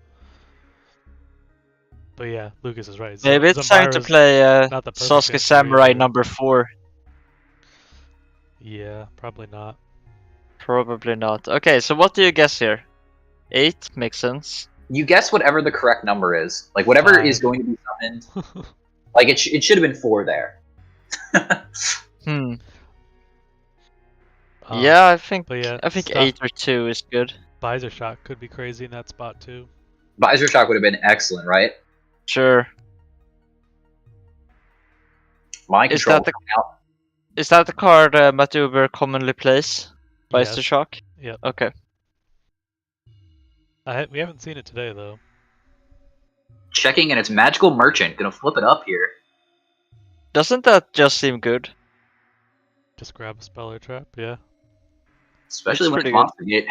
But yeah, Lucas is right. Maybe it's time to play not the perfect Sasuke answer Samurai either. number 4. Yeah, probably not. Probably not. Okay, so what do you guess here? 8 makes sense. You guess whatever the correct number is. Whatever 5. is going to be summoned. It should have been 4 there. Yeah, I think yeah, 8 or 2 is good. Visor Shot could be crazy in that spot too. Visor Shock would have been excellent, right? Sure. Mind Is Control that the- coming out. Is that the card Matt Uber commonly plays? Visor Yes. Shock? Yep. Okay. We haven't seen it today though. Checking, and it's Magical Merchant. Gonna flip it up here. Doesn't that just seem good? Just grab a spell or trap. Yeah. Especially It's when pretty it's Monster Gate.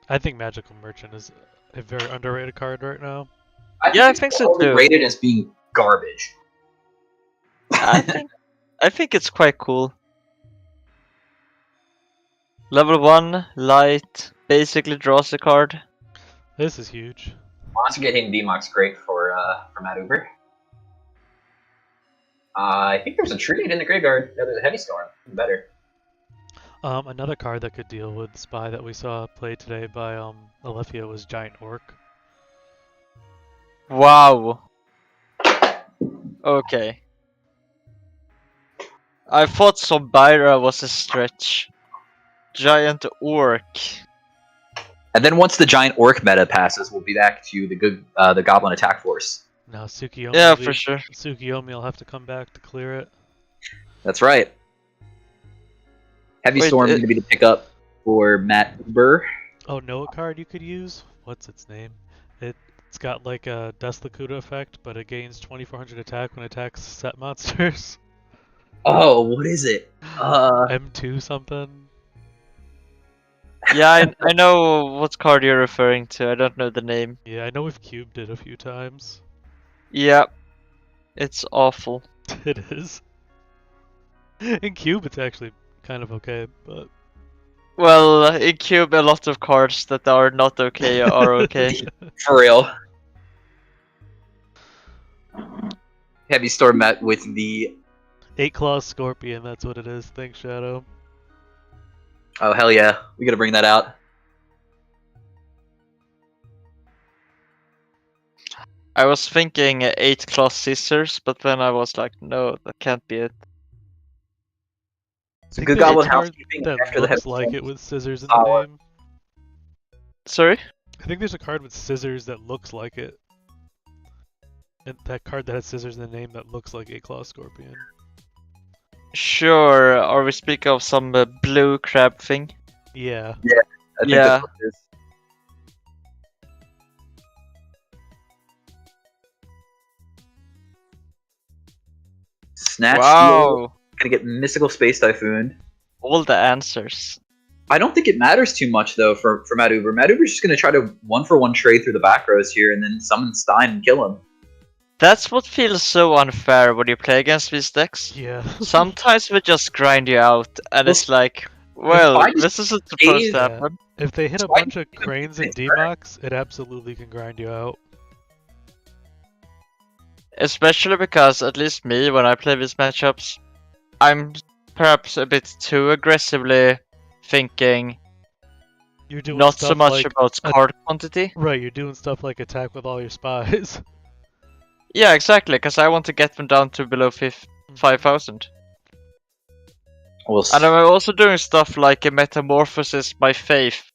I think Magical Merchant is a very underrated card right now. Yeah, I it's think so probably too. rated as being garbage. I think it's quite cool. Level 1, light, basically draws a card. This is huge. Monster Gate Hidden Demox great for Matt Uber. I think there's a Trinity in the graveyard. No, there's a Heavy Storm. Better. Another card that could deal with Spy that we saw played today by Alefia was Giant Orc. Wow. Okay. I thought Sombira was a stretch. Giant Orc. And then once the Giant Orc meta passes, we'll be back to the Goblin Attack Force. Now Tsukiyomi. Yeah, for sure. Tsukiyomi will have to come back to clear it. That's right. Heavy Storm is going to be the pickup for Matt Uber. Oh, know a card you could use? What's its name? It's got like a Deslakuta effect, but it gains 2400 attack when it attacks set monsters. Oh, what is it? M2 something. Yeah, I know what card you're referring to. I don't know the name. Yeah, I know we've cubed it a few times. Yeah, it's awful. It is. In cube, it's actually kind of okay, but Well, in Cube, a lot of cards that are not okay are okay. For real. Heavy Storm met with the... 8 Claws Scorpion, that's what it is. Thanks, Shadow. Oh, hell yeah. We gotta bring that out. I was thinking 8 Claw Scissors, but then I was like, no, that can't be it. It's a good Goblin card housekeeping that after the looks Heavy like Storm. it with scissors in the Power. name. Sorry? I think there's a card with scissors that looks like it. And that card that has scissors in the name that looks like 8 Claw Scorpion. Sure, or we speak of some blue crab thing. Yeah. I think Yeah. that's what it is. Snatch Steal. Wow, Gonna get Mystical Space Typhoon. all the answers. I don't think it matters too much though for Matt Uber. Matt Uber's just gonna try to 1-for-1 trade through the back rows here and then summon Stein and kill him. That's what feels so unfair when you play against these decks. Yeah. Sometimes we just grind you out, and it's like, well, I just this isn't supposed to Yeah. happen. If they hit a Why bunch of do you cranes and think it's D-Mox, it absolutely can grind you out. Especially because, at least me, when I play these matchups, I'm perhaps a bit too aggressively thinking You're doing not stuff so much like about card quantity. right, you're doing stuff like attack with all your spies. Yeah, exactly, because I want to get them down to below 5,000. We'll And I'm also doing stuff like a Metamorphosis by Faith.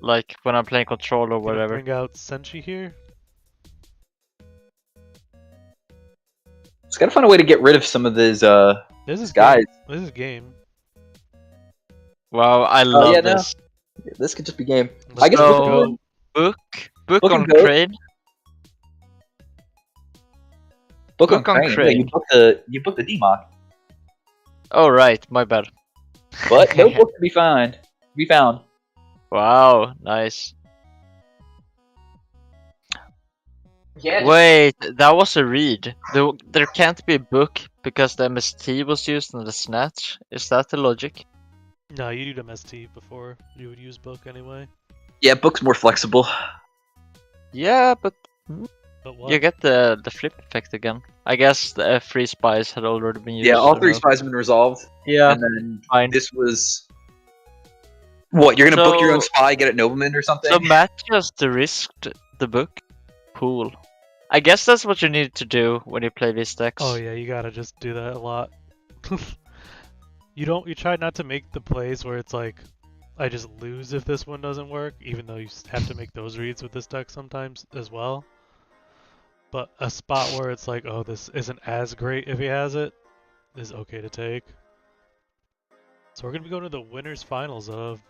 Like when I'm playing Control or Gonna whatever. bring out Senshi here. just gotta find a way to get rid of some of these This is guys. Game. This is game. Wow, I love yeah, no. this. This could just be game. Let's I guess go. Book Book Book on and Goat. Crane. on Book on Crane. Yeah, Crane. you booked the DMOC. Oh right, my bad. But no book to be found. Wow, nice. Yeah. Wait, that was a read. There can't be a book because the MST was used in the snatch. Is that the logic? No, you need MST before you would use book anyway. Yeah, book's more flexible. Yeah, but But what? you get the flip effect again. I guess the 3 spies had already been used. Yeah, all or 3 no? spies have been resolved. Yeah, And then fine. this was... What, you're gonna book your own So- spy, get it nobleman or something? So Matt just risked the book. Cool. I guess that's what you need to do when you play these decks. Oh yeah, you gotta just do that a lot. You try not to make the plays where it's like, I just lose if this one doesn't work, even though you have to make those reads with this deck sometimes as well. But a spot where it's like, oh, this isn't as great if he has it, is okay to take. So we're gonna be going to the winners finals of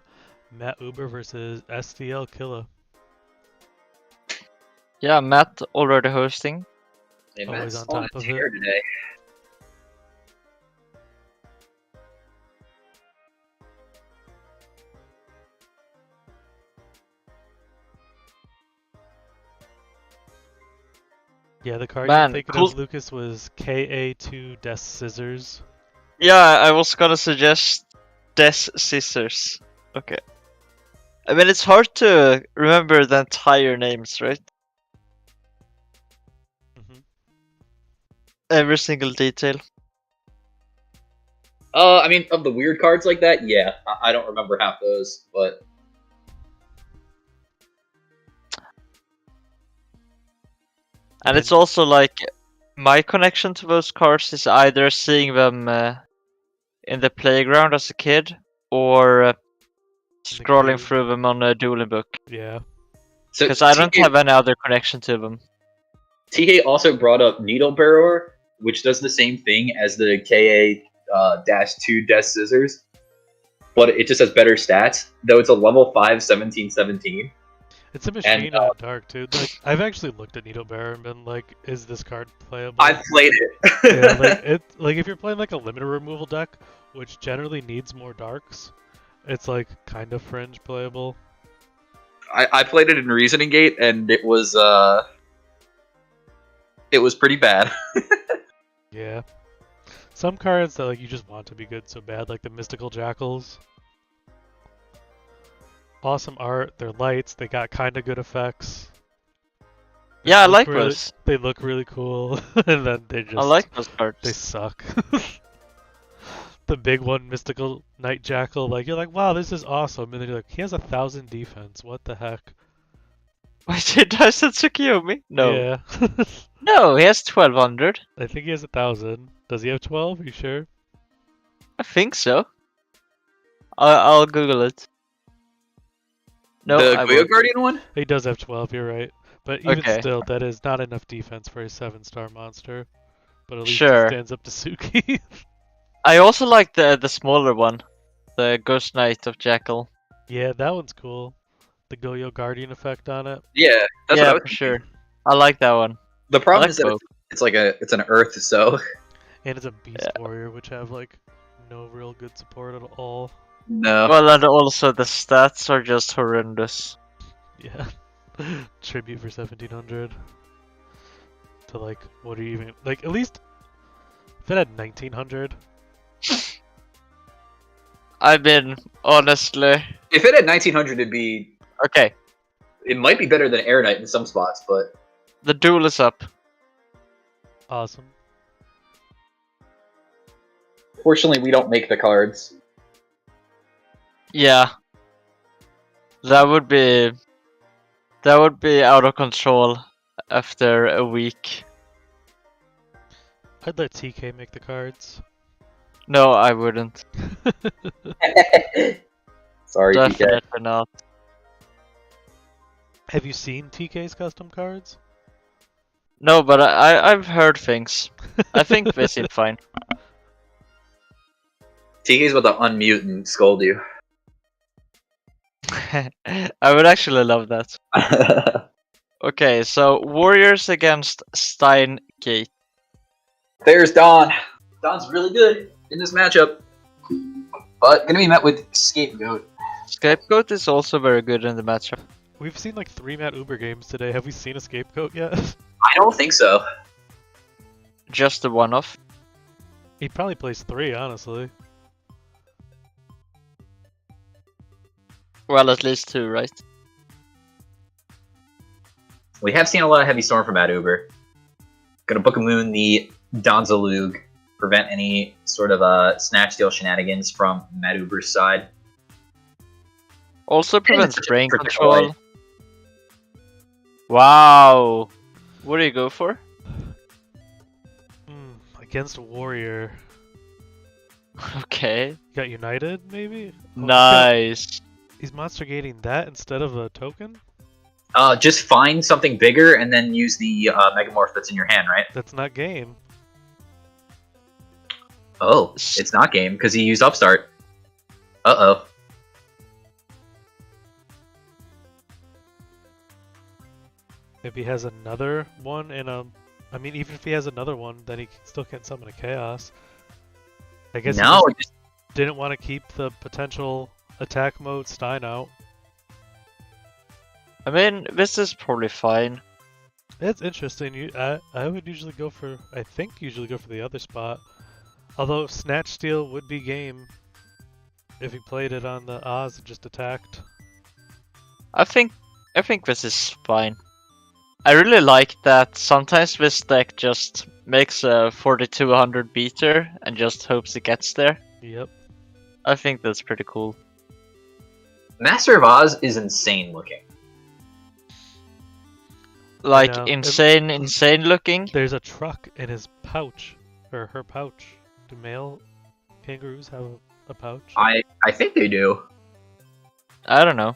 Matt Uber versus STL Killa. Yeah, Matt already hosting. Yeah, Always Matt's on top a of tear it. today. Yeah, the card Man, you're thinking cool. of, Lucas, was KA2 Death Scissors. Yeah, I was gonna suggest Des Scissors. Okay. I mean, it's hard to remember the entire names, right? Hmm. Every single detail. I mean, of the weird cards like that, yeah. I don't remember half those, but... And it's also like, my connection to those cards is either seeing them in the playground as a kid, or scrolling cube. through them on a dueling book. Yeah. So Because I don't TK have any other connection to them. TK also brought up Needle Barrower, which does the same thing as the KA-2 Death Scissors, but it just has better stats, though it's a level 5 17/17. It's a machine And, in the dark too. Like I've actually looked at Needle Bearer and been like, is this card playable? I've played it. Yeah, like if you're playing like a limited removal deck, which generally needs more darks, It's like kind of fringe playable. I played it in Reasoning Gate, and it was pretty bad. Yeah. Some cards that like you just want to be good so bad, like the Mystical Jackals. Awesome art, they're lights, they got kind of good effects. Yeah, I look like really, those. They look really cool, and then they just I like those cards. they suck. The big one, Mystical Night Jackal, like you're like, wow, this is awesome, and then you're like, he has 1,000 defense. What the heck? Wait, does it Tsukiyomi? No. Yeah. No, he has 1200. I think he has 1,000. Does he have 12? Are you sure? I think so. I'll Google it. No, The I Guyo won't. Guardian one? He does have 12, you're right. But even Okay. still, that is not enough defense for a 7-star monster. But at least Sure. he stands up to Suki. I also like the smaller one, the Ghost Knight of Jackal. Yeah, that one's cool. The Goyo Guardian effect on it. Yeah, that's yeah, what I was for thinking. sure. I like that one. The problem like is that both. it's an Earth, so And it's a Beast Warrior, which have like no real good support at all. no. Well, and also the stats are just horrendous. Yeah. Tribute for 1,700. To like, what are you even like? At least if it had 1,900. I mean, honestly. If it had 1900, Okay, it might be better than Air Knight in some spots, but the duel is up. Awesome. fortunately we don't make the cards. Yeah. That would be out of control after a week. I'd let TK make the cards. No, I wouldn't. Sorry, PK. Definitely not. Have you seen TK's custom cards? No, but I've heard things. I think they seem fine. TK's about to unmute and scold you. I would actually love that. Okay, so Warriors against Steingate. There's Don. Don's really good in this matchup, but gonna be met with Scapegoat. Scapegoat is also very good in the matchup. We've seen like 3 Matt Uber games today. Have we seen a Scapegoat yet? I don't think so. Just a one-off. He probably plays 3, honestly. Well, at least 2, right? We have seen a lot of heavy storm from Matt Uber. Gonna book a moon the Donzalug, prevent any sort of snatch steal shenanigans from Matt Uber's side. Also prevents such a brain perfect control. play. Wow. What do you go for? Against a Warrior. Okay. Got United, maybe? Oh, Nice. He's monster gating that instead of a token? Just find something bigger and then use the Megamorph that's in your hand, right? That's not game. Oh, it's not game because he used Upstart. Uh-oh. Maybe he has another one in a... I mean, even if he has another one, then he still can't summon a Chaos. I guess No, he just didn't want to keep the potential attack mode Stein out. I mean, this is probably fine. It's interesting. I would usually go for... I think usually go for the other spot. Although Snatch Steal would be game if he played it on the Oz and just attacked. I think this is fine. I really like that sometimes this deck just makes a 4200 beater and just hopes it gets there. Yep. I think that's pretty cool. Master of Oz is insane looking. Like, know. insane looking. There's a truck in his pouch, or her pouch. Do male kangaroos have a pouch? I think they do. I don't know.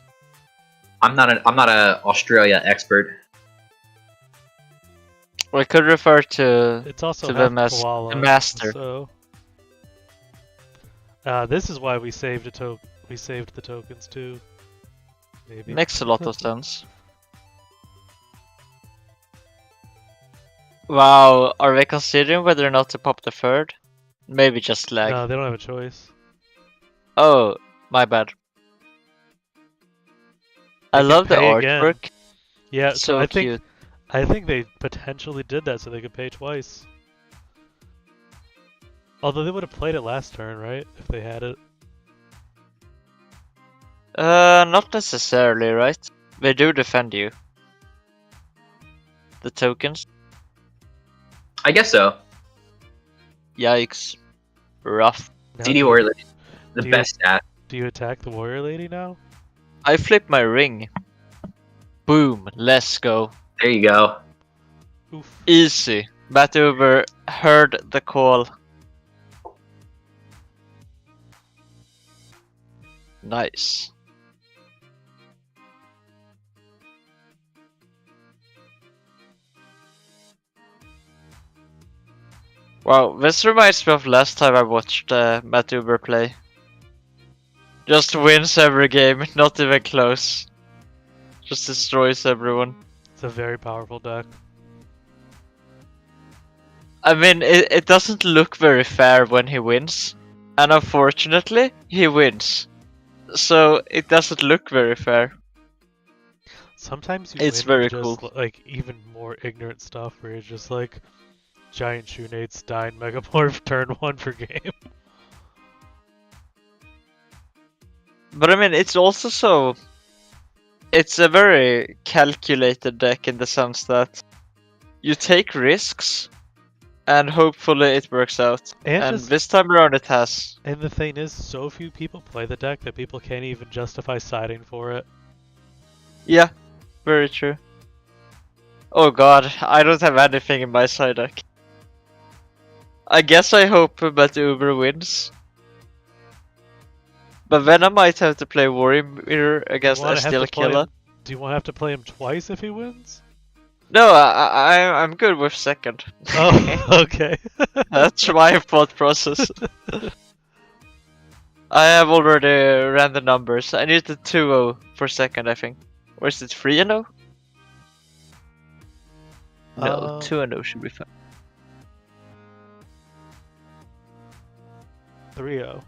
I'm not a Australia expert. We could refer to It's also to half them as koala, the master. So, this is why we saved we saved the tokens too. Maybe. Makes a lot of sense. Wow, are they considering whether or not to pop the third? Maybe just lag. No, they don't have a choice. Oh, My bad. They I can love the pay again. artwork. Yeah, So cute. I think they potentially did that so they could pay twice. Although they would have played it last turn, right? If they had it. Not necessarily, right? They do defend you. The tokens. I guess so. Yikes. Rough. Now CD Warrior Lady, the do you- best stat. Do you attack the warrior lady now? I flip my ring. Boom. Let's go. There you go. Oof. Easy. Batuber heard the call. Nice. Wow, this reminds me of last time I watched Matt Uber play. Just wins every game, not even close. Just destroys everyone. It's a very powerful deck. I mean, it doesn't look very fair when he wins. And unfortunately, he wins. So, it doesn't look very fair. Sometimes you It's win very with just cool. like even more ignorant stuff where you're just like giant shoenade Stein Megamorph turn 1 per game. But I mean, it's also so... It's a very calculated deck in the sense that you take risks and hopefully it works out. And just- this time around it has. And the thing is, so few people play the deck that people can't even justify siding for it. Yeah, very true. Oh god, I don't have anything in my side deck. I guess I hope that Uber wins. But then I might have to play Warrior Mirror against wanna have to Estiel play Killer. him- Do you want to have to play him twice if he wins? No, I'm good with second. Oh, okay. That's my thought process. I have already ran the numbers. I need the 2-0 for second, I think. Or is it 3-0? No, 2-0 should be fine. 3-0.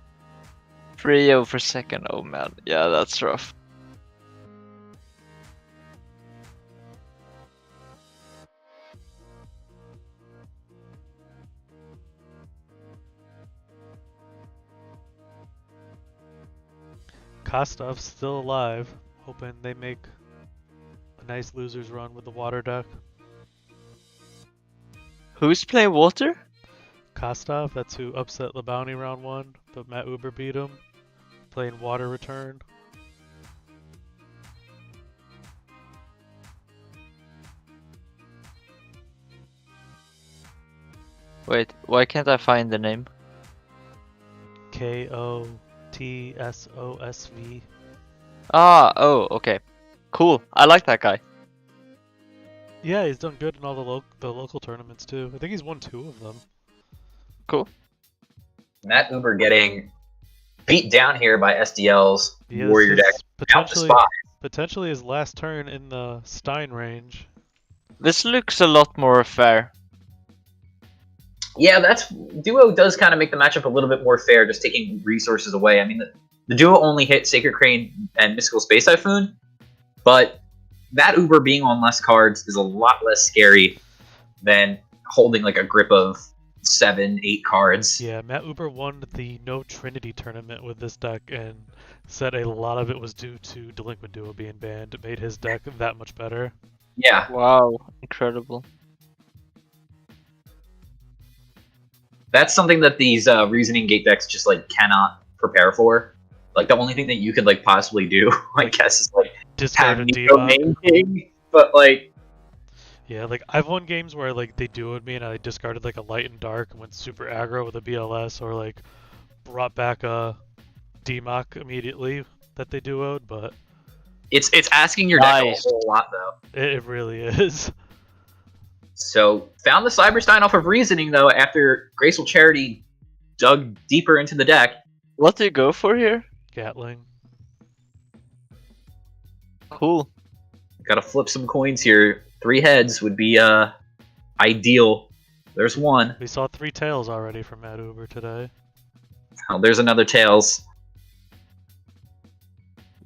3-0 for second, oh man. Yeah, that's rough. Costos still alive, hoping they make a nice loser's run with the water deck. Who's playing water? Kostov, that's who upset the bounty round 1, but Matt Uber beat him. Playing water return. Wait, why can't I find the name? Kotsosv. Ah, oh, okay. Cool. I like that guy. Yeah, he's done good in all the local tournaments too. I think he's won 2 of them. Cool. Matt Uber getting beat down here by SDL's Yeah, Warrior this deck is out the spot. potentially his last turn in the Stein range. This looks a lot more fair. Yeah, that's Duo does kind of make the matchup a little bit more fair, just taking resources away. I mean, the Duo only hit Sacred Crane and Mystical Space Typhoon, but that Uber being on less cards is a lot less scary than holding like a grip of 7, 8 cards. Yeah, Matt Uber won the No Trinity tournament with this deck and said a lot of it was due to Delinquent Duo being banned. It made his deck that much better. Yeah, Wow, incredible. that's something that these Reasoning Gate decks just like cannot prepare for. Like the only thing that you could like possibly do, I guess, is like Discard have a Nico D-Lock. main king, but like Yeah, like I've won games where like they duoed me and I discarded like a light and dark and went super aggro with a BLS, or like brought back a DMOC immediately that they duoed, but it's asking your deck a Nice. whole lot though. it really is. So found the Cyberstein off of Reasoning though after Graceful Charity dug deeper into the deck. What do you go for here? Gatling. Cool. Gotta flip some coins here. 3 heads would be ideal. There's one. We saw 3 tails already from Matt Uber today. Oh, there's another tails.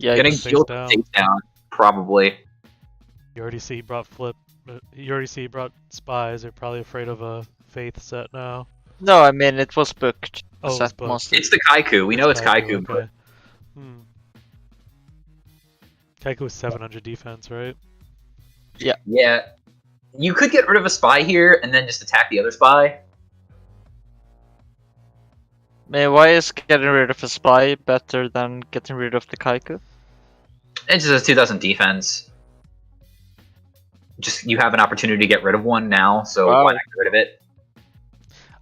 Yeah, Getting face killed down. face down, probably. You already see he brought flip. You already see he brought spies. They're probably afraid of a faith set now. no, I mean it was booked. Oh, it was Set booked. monster. It's the Kaiku. We know it's Kaiku. Okay. Kaiku was 700 defense, right? Yeah. You could get rid of a spy here and then just attack the other spy. Man, why is getting rid of a spy better than getting rid of the Kaiku? It just has 2000 defense. Just you have an opportunity to get rid of one now, so Wow. why not get rid of it?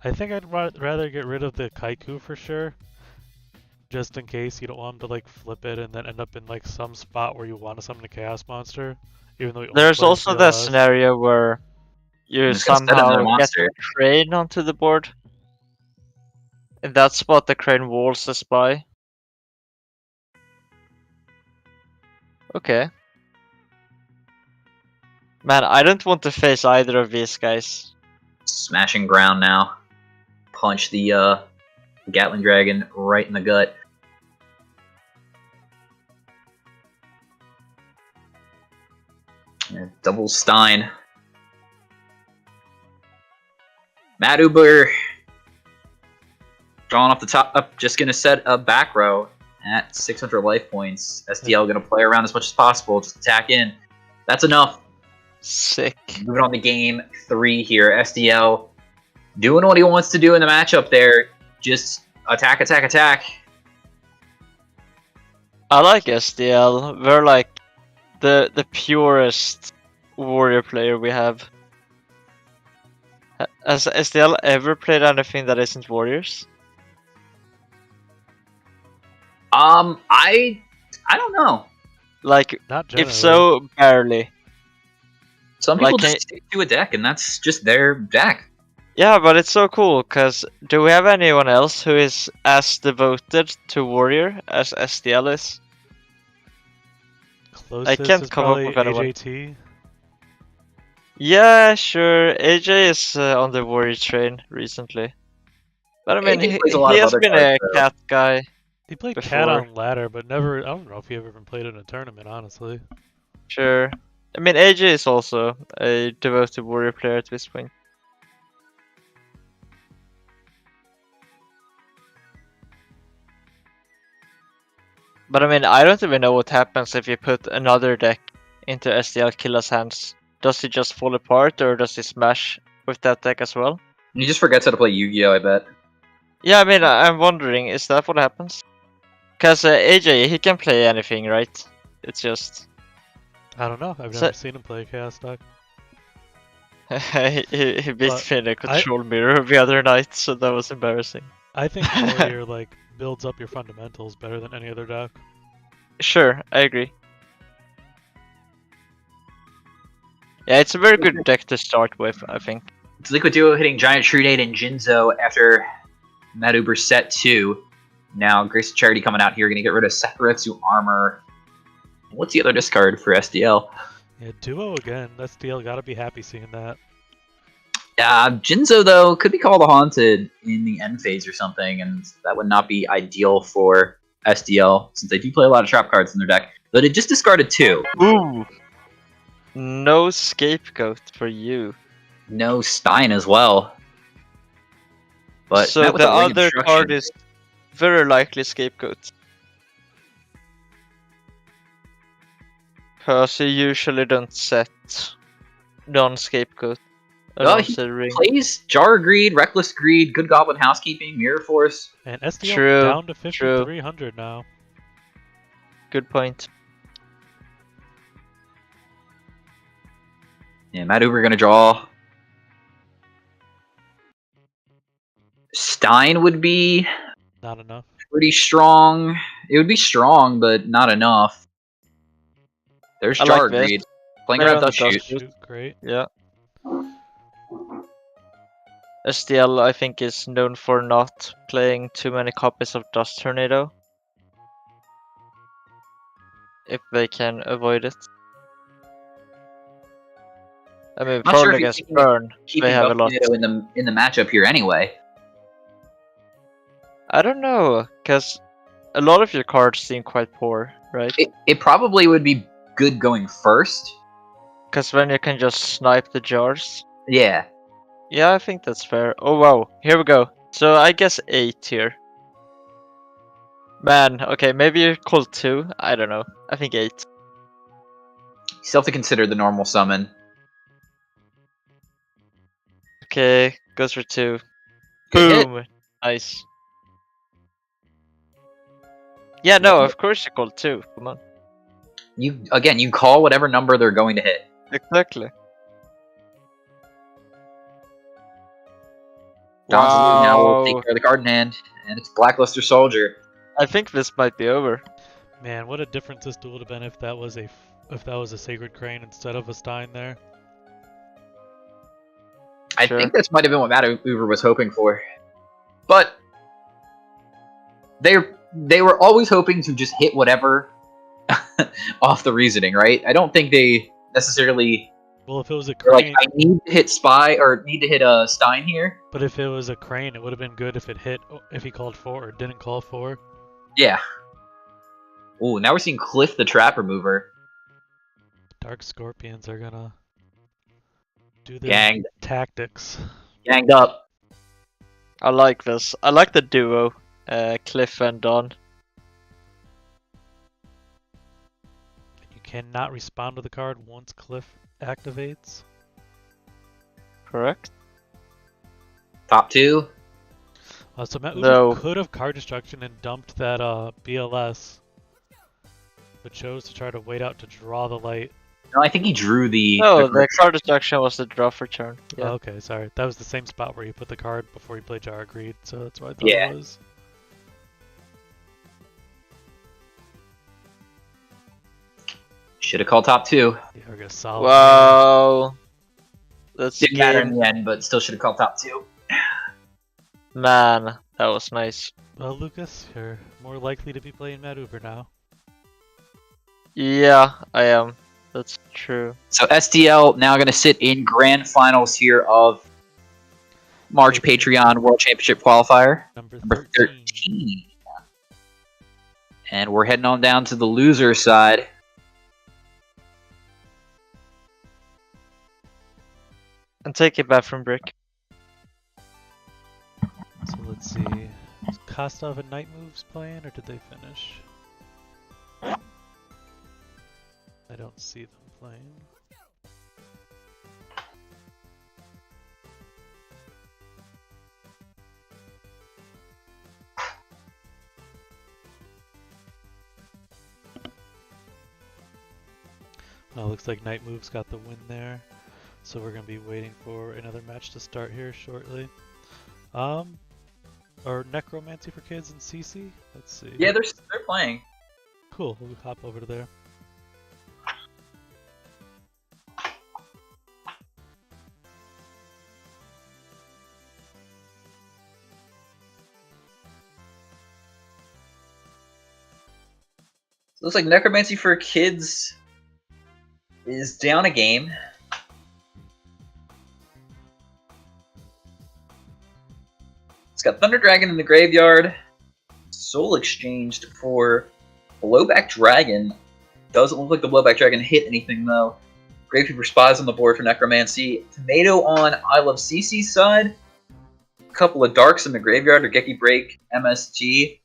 I think I'd rather get rid of the Kaiku for sure. Just in case you don't want him to like flip it and then end up in like some spot where you want to summon a chaos monster. Even though he only There's plays also that CLS. scenario where you I'm just gonna set another somehow get monster. a crane onto the board. In that spot, the crane walls the spy. Okay. Man, I don't want to face either of these guys. Smashing ground now. Punch the Gatling Dragon right in the gut. Yeah, double Stein. Mad Uber. Drawing off the top, up, just gonna set a back row at 600 life points. SDL gonna play around as much as possible, just attack in. That's enough. Sick. Moving on to game 3 here. SDL doing what he wants to do in the matchup there. Just attack, attack, attack. I like SDL. We're like the purest warrior player we have. Has SDL ever played anything that isn't warriors? I don't know. Like, Not generally. if so, barely. Some people Like, just stick to a deck, and that's just their deck. Yeah, but it's so cool, because do we have anyone else who is as devoted to warrior as SDL is? Closest can't is come up probably with anyone. AJT. Yeah, sure. AJ is on the warrior train recently. But I mean, AJ he plays a lot of has other been cards, a though. cat guy. He played Before. cat on ladder, but never. I don't know if he ever even played in a tournament, honestly. Sure. I mean, AJ is also a devoted warrior player at this point. But I mean, I don't even know what happens if you put another deck into SDL Killer's hands. Does he just fall apart, or does he smash with that deck as well? He just forgets how to play Yu-Gi-Oh, I bet. Yeah, I mean, I'm wondering, is that what happens? Because AJ, he can play anything, right? It's just... I don't know. I've So- never seen him play a chaos deck. he beat But me in a control mirror the other night, so that was embarrassing. I think warrior like builds up your fundamentals better than any other deck. Sure, I agree. Yeah, it's a very good deck to start with, I think. It's Liquid Duo hitting Giant Trinade and Jinzo after Mad Uber set 2. Now, Grace of Charity coming out here, going to get rid of Separatsu Armor. What's the other discard for SDL? Yeah, duo again. SDL gotta be happy seeing that. Jinzo, though, could be called a Haunted in the end phase or something, and that would not be ideal for SDL, since they do play a lot of trap cards in their deck. But it just discarded 2. Ooh! No scapegoat for you. No Stein as well. But So met with the a ring other obstruction. card is very likely scapegoat. Because you usually don't set non-scapegoat. Well, he alongside ring. plays Jar Greed, Reckless Greed, Good Goblin Housekeeping, Mirror Force. And SDL True, down to true. 5,300 now. Good point. Yeah, Mad Uber gonna draw. Stein would be Not enough. pretty strong. It would be strong, but not enough. There's I Jar like this. Greed. Playing Play around on the Dust Shoot. Dust Shoot, great. Yeah. SDL, I think, is known for not playing too many copies of Dust Tornado. If they can avoid it. I mean, Not sure probably if he's against keeping- Burn, Keeping they have a Buff lot. Tornado in the matchup here anyway. I don't know, because a lot of your cards seem quite poor right? It probably would be good going first. Because then you can just snipe the jars. Yeah. Yeah, I think that's fair. Oh wow, here we go. So I guess 8 here. Man, okay, maybe you call 2. I don't know. I think 8. You still have to consider the normal summon. Okay, goes for 2. Good hit. Boom! Nice. Yeah, no, of course you call 2. Come on. You call whatever number they're going to hit. Exactly. John's now will Wow. take care of the card in hand, and it's Blackluster Soldier. I think this might be over. Man, what a difference this duel would have been if that was a Sacred Crane instead of a Stein there. I Sure. think this might have been what Matt Uber was hoping for, but they were always hoping to just hit whatever off the reasoning, right? I don't think they necessarily. Well, if it was a They're like, Crane, I need to hit Spy or need to hit a Stein here. but if it was a Crane, it would have been good if it hit if he called 4 or didn't call 4. Yeah. Ooh, now we're seeing Cliff the Trap Remover. Dark Scorpions are gonna do their Ganged. tactics. Ganged up. I like this. I like the duo, Cliff and Don. You cannot respond to the card once Cliff activates. Correct? Top 2. So Matt No. could have card destruction and dumped that BLS, but chose to try to wait out to draw the light. No, I think he drew the. No, the card destruction was the draw for turn. Yeah. Oh, okay, sorry. That was the same spot where you put the card before you played Jar of Greed, so that's what I thought Yeah. it was. Should have called top 2. Yeah, we're gonna solve. Wow. That's Didn't matter in game. the end, but still should have called top 2. Man, that was nice. Well, Lucas, you're more likely to be playing Matt Uber now. Yeah, I am. That's true. So STL now going to sit in grand finals here of March Patreon World Championship Qualifier. Number Number 13. 13. And we're heading on down to the loser side. And take it back from Brick. So let's see. Is Costov and Night Moves playing, or did they finish? I don't see them playing. Oh, looks like Night Moves got the win there. So we're going to be waiting for another match to start here shortly. Or Necromancy for Kids and CC? Let's see. Yeah, they're playing. Cool, we'll hop over to there. Looks like Necromancy for Kids is down a game. It's got Thunder Dragon in the graveyard. Soul exchanged for Blowback Dragon. Doesn't look like the Blowback Dragon hit anything though. Gravekeeper Spies on the board for Necromancy. Tomato on I Love CC's side. A couple of Darks in the graveyard, Geki Break, MSG.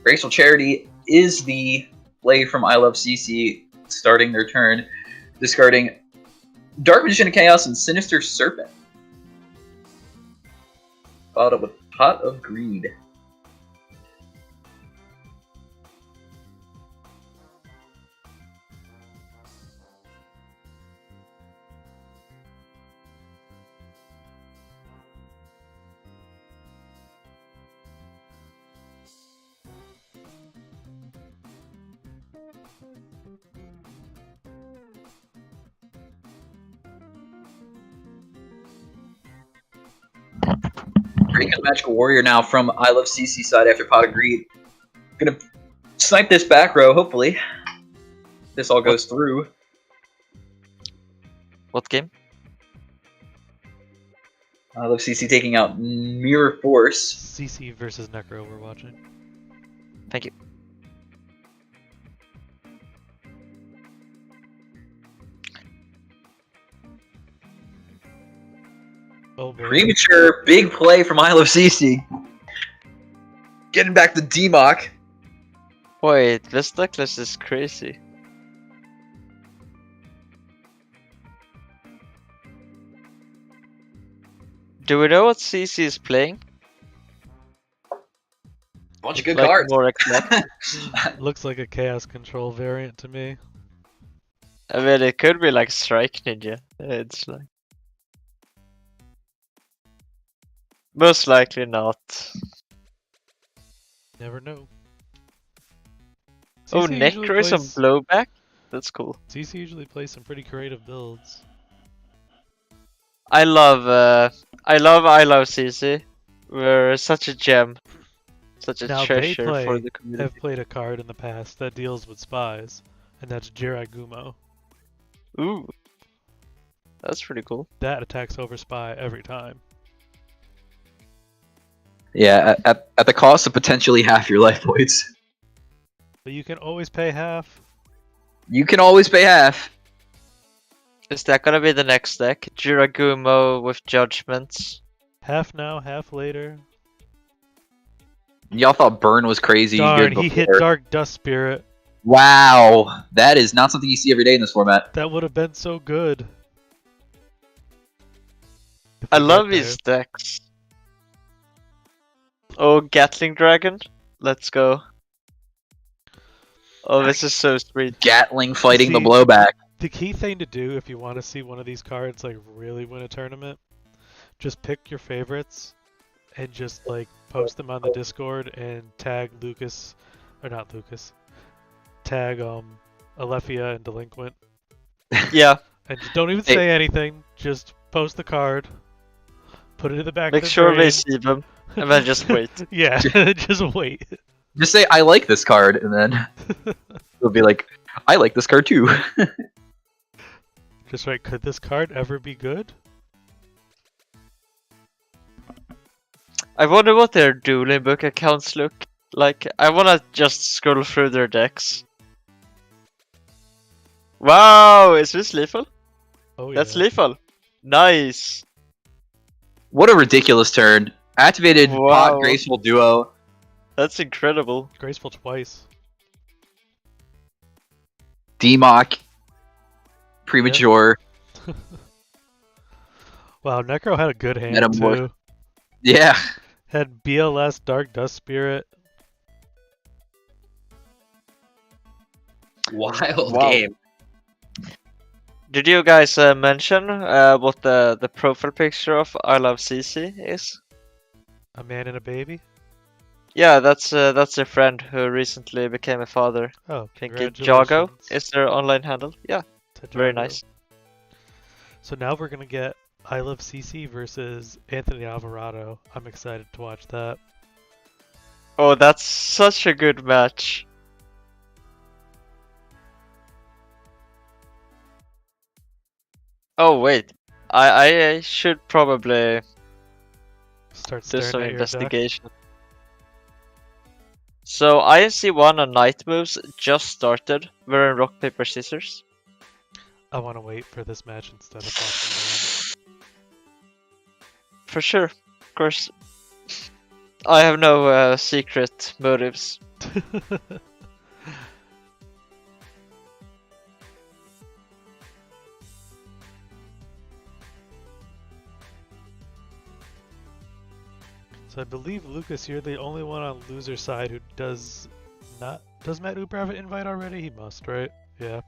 Graceful Charity is the play from I Love CC, starting their turn, discarding Dark Magician of Chaos and Sinister Serpent. Followed up with Pot of Greed. Breaking Magical Warrior now from I Love CC side after Pot of Greed. Gonna snipe this back row, hopefully. This all goes through. What game? I love CC taking out Mirror Force. CC versus Necro we're watching. Thank you. Oh boy. Premature big play from I love CC. Getting back the D-Mock. Wait, this necklace is crazy. Do we know what CC is playing? Bunch of good Like cards. more exact. Looks like a Chaos Control variant to me. I mean, it could be like Strike Ninja. It's like most likely not. Never know. Oh, CC usually Necro is on plays- blowback. That's cool. CC usually plays some pretty creative builds. I love CC. We're such a gem, such a Now treasure they for the community. have played a card in the past that deals with spies, and that's Jiragumo. Ooh, that's pretty cool. That attacks over spy every time. Yeah, at the cost of potentially half your life points. But you can always pay half. You can always pay half. Is that gonna be the next deck? Jiragumo with judgments. Half now, half later. Y'all thought Burn was crazy Darn, good he hit before. Dark Dust Spirit. Wow, that is not something you see every day in this format. That would have been so good. If I we love get these decks. Oh, Gatling Dragon. Let's go. Oh, this is so sweet. Gatling fighting the See- blowback. The key thing to do if you want to see one of these cards like really win a tournament, just pick your favorites and just like post them on the Discord and tag Lucas, or not Lucas, tag Alefia and Delinquent, Yeah, and just don't even Hey. say anything. Just post the card, put it in the back. make of the sure they brain. see them, and then just wait. Yeah, just wait. Just say, I like this card, and then it'll be like, I like this card too. Just right. Could this card ever be good? I wonder what their dueling book accounts look like. I wanna just scroll through their decks. Wow, is this lethal? Oh yeah. That's lethal. Nice. What a ridiculous turn. Activated Wow. Pot Graceful Duo. That's incredible. Graceful twice. D-Mock. Premature. Wow, Necro had a good hand Metamorph- too. Yeah. Had BLS Dark Dust Spirit. Wild Wow. game. Did you guys mention what the profile picture of I Love CC is? A man and a baby. Yeah, that's a friend who recently became a father. Oh, I think Jago congratulations is their online handle. Yeah, to very Jago. nice. So now we're gonna get I Love CC versus Anthony Alvarado. I'm excited to watch that. Oh, that's such a good match. Oh wait, I should probably Start do staring some at your deck. investigation. So INC1 on night moves just started. We're in rock paper scissors. I want to wait for this match instead of watching For sure, of course. I have no secret motives. the end. So I believe Lucas, you're the only one on loser side who does not. Does Matt Uber have an invite already? He must, right? Yeah.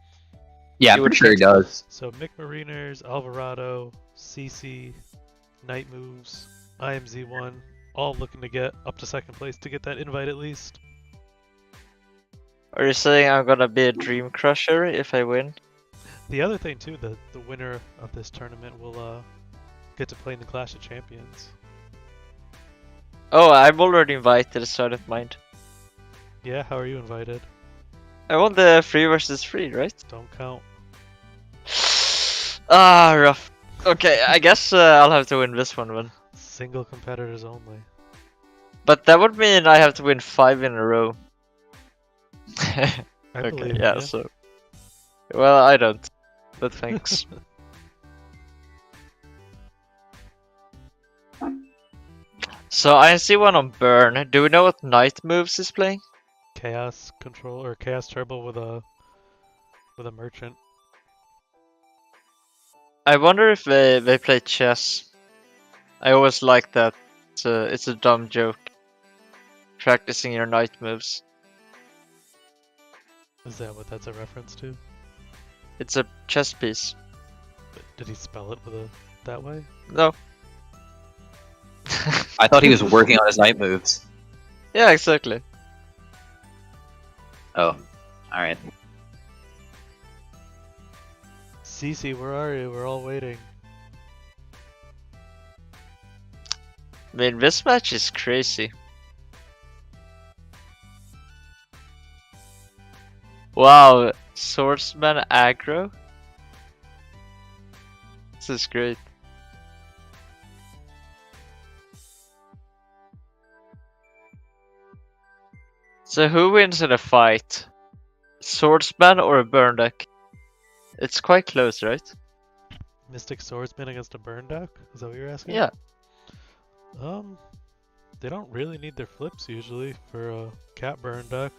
Yeah, I'm You would pretty sure he think so. does. So Mick Mariners, Alvarado, CC, Night Moves, IMZ1, all looking to get up to second place to get that invite at least. Are you saying I'm gonna be a dream crusher if I win? The other thing too, the winner of this tournament will get to play in the Clash of Champions. Oh, I'm already invited, so I don't mind. Yeah, how are you invited? I won the 3 versus 3, right? Don't count. Ah, rough. Okay, I guess I'll have to win this one then. Single competitors only. But that would mean I have to win 5 in a row. I Okay, believe in yeah, you. so... Well, I don't. But thanks. So I see one on Burn. Do we know what Knight moves is playing? Chaos control or Chaos Turbo with a merchant. I wonder if they play chess. I always like that. It's a dumb joke. Practicing your Knight moves. Is that what that's a reference to? It's a chess piece. Did he spell it that way? No. I thought he was working on his night moves. Yeah, exactly. Oh, alright. Cece, where are you? We're all waiting. I mean, this match is crazy. Wow, Swordsman aggro? This is great. So who wins in a fight? Swordsman or a burn deck? It's quite close, right? Mystic Swordsman against a burn deck? Is that what you're asking? Yeah. They don't really need their flips usually for a cat burn deck.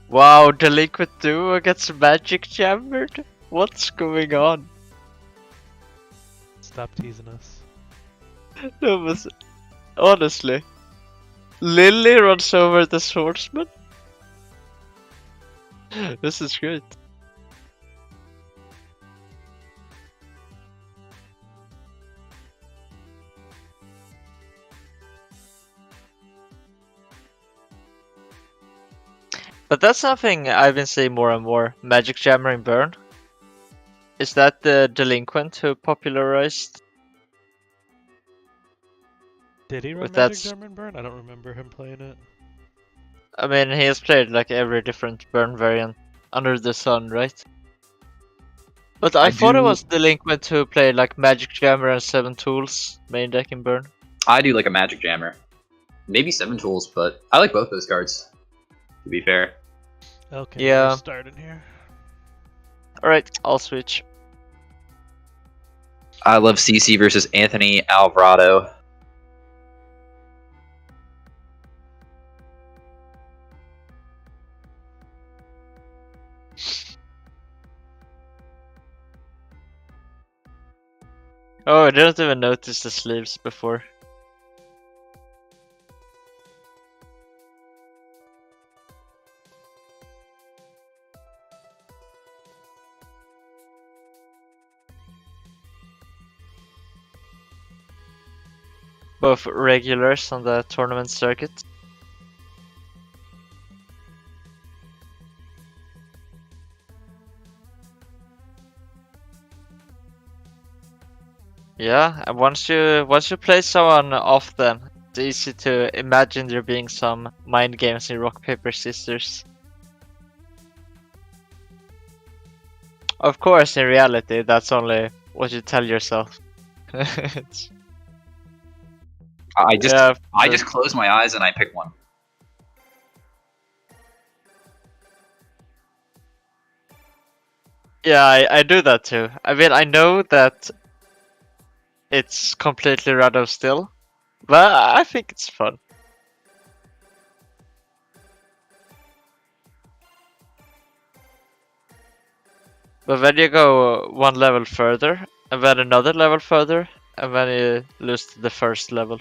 Wow, Delinquent Duo gets magic jammered? What's going on? Stop teasing us. No, but honestly. Lily runs over the swordsman? This is great. But that's something I've been seeing more and more. Magic Jammer in Burn. Is that the Delinquent who popularized? Did he run But Magic that's- German Burn? I don't remember him playing it. I mean, he has played like every different Burn variant under the sun, right? But I thought it was Delinquent who played like Magic Jammer and 7 Tools main deck in Burn. I do like a Magic Jammer. Maybe 7 Tools, but I like both those cards, to be fair. Okay, Yeah. we're starting here. Alright, I'll switch. I love CC versus Anthony Alvarado. Oh, I didn't even notice the sleeves before. Both regulars on the tournament circuit. Yeah, and once you play someone often, it's easy to imagine there being some mind games in Rock Paper Scissors. Of course, in reality, that's only what you tell yourself. I just Yeah, I just close my eyes and I pick one. Yeah, I do that too. I mean, I know that it's completely random still, but I think it's fun. But then you go one level further, and then another level further, and then you lose to the first level.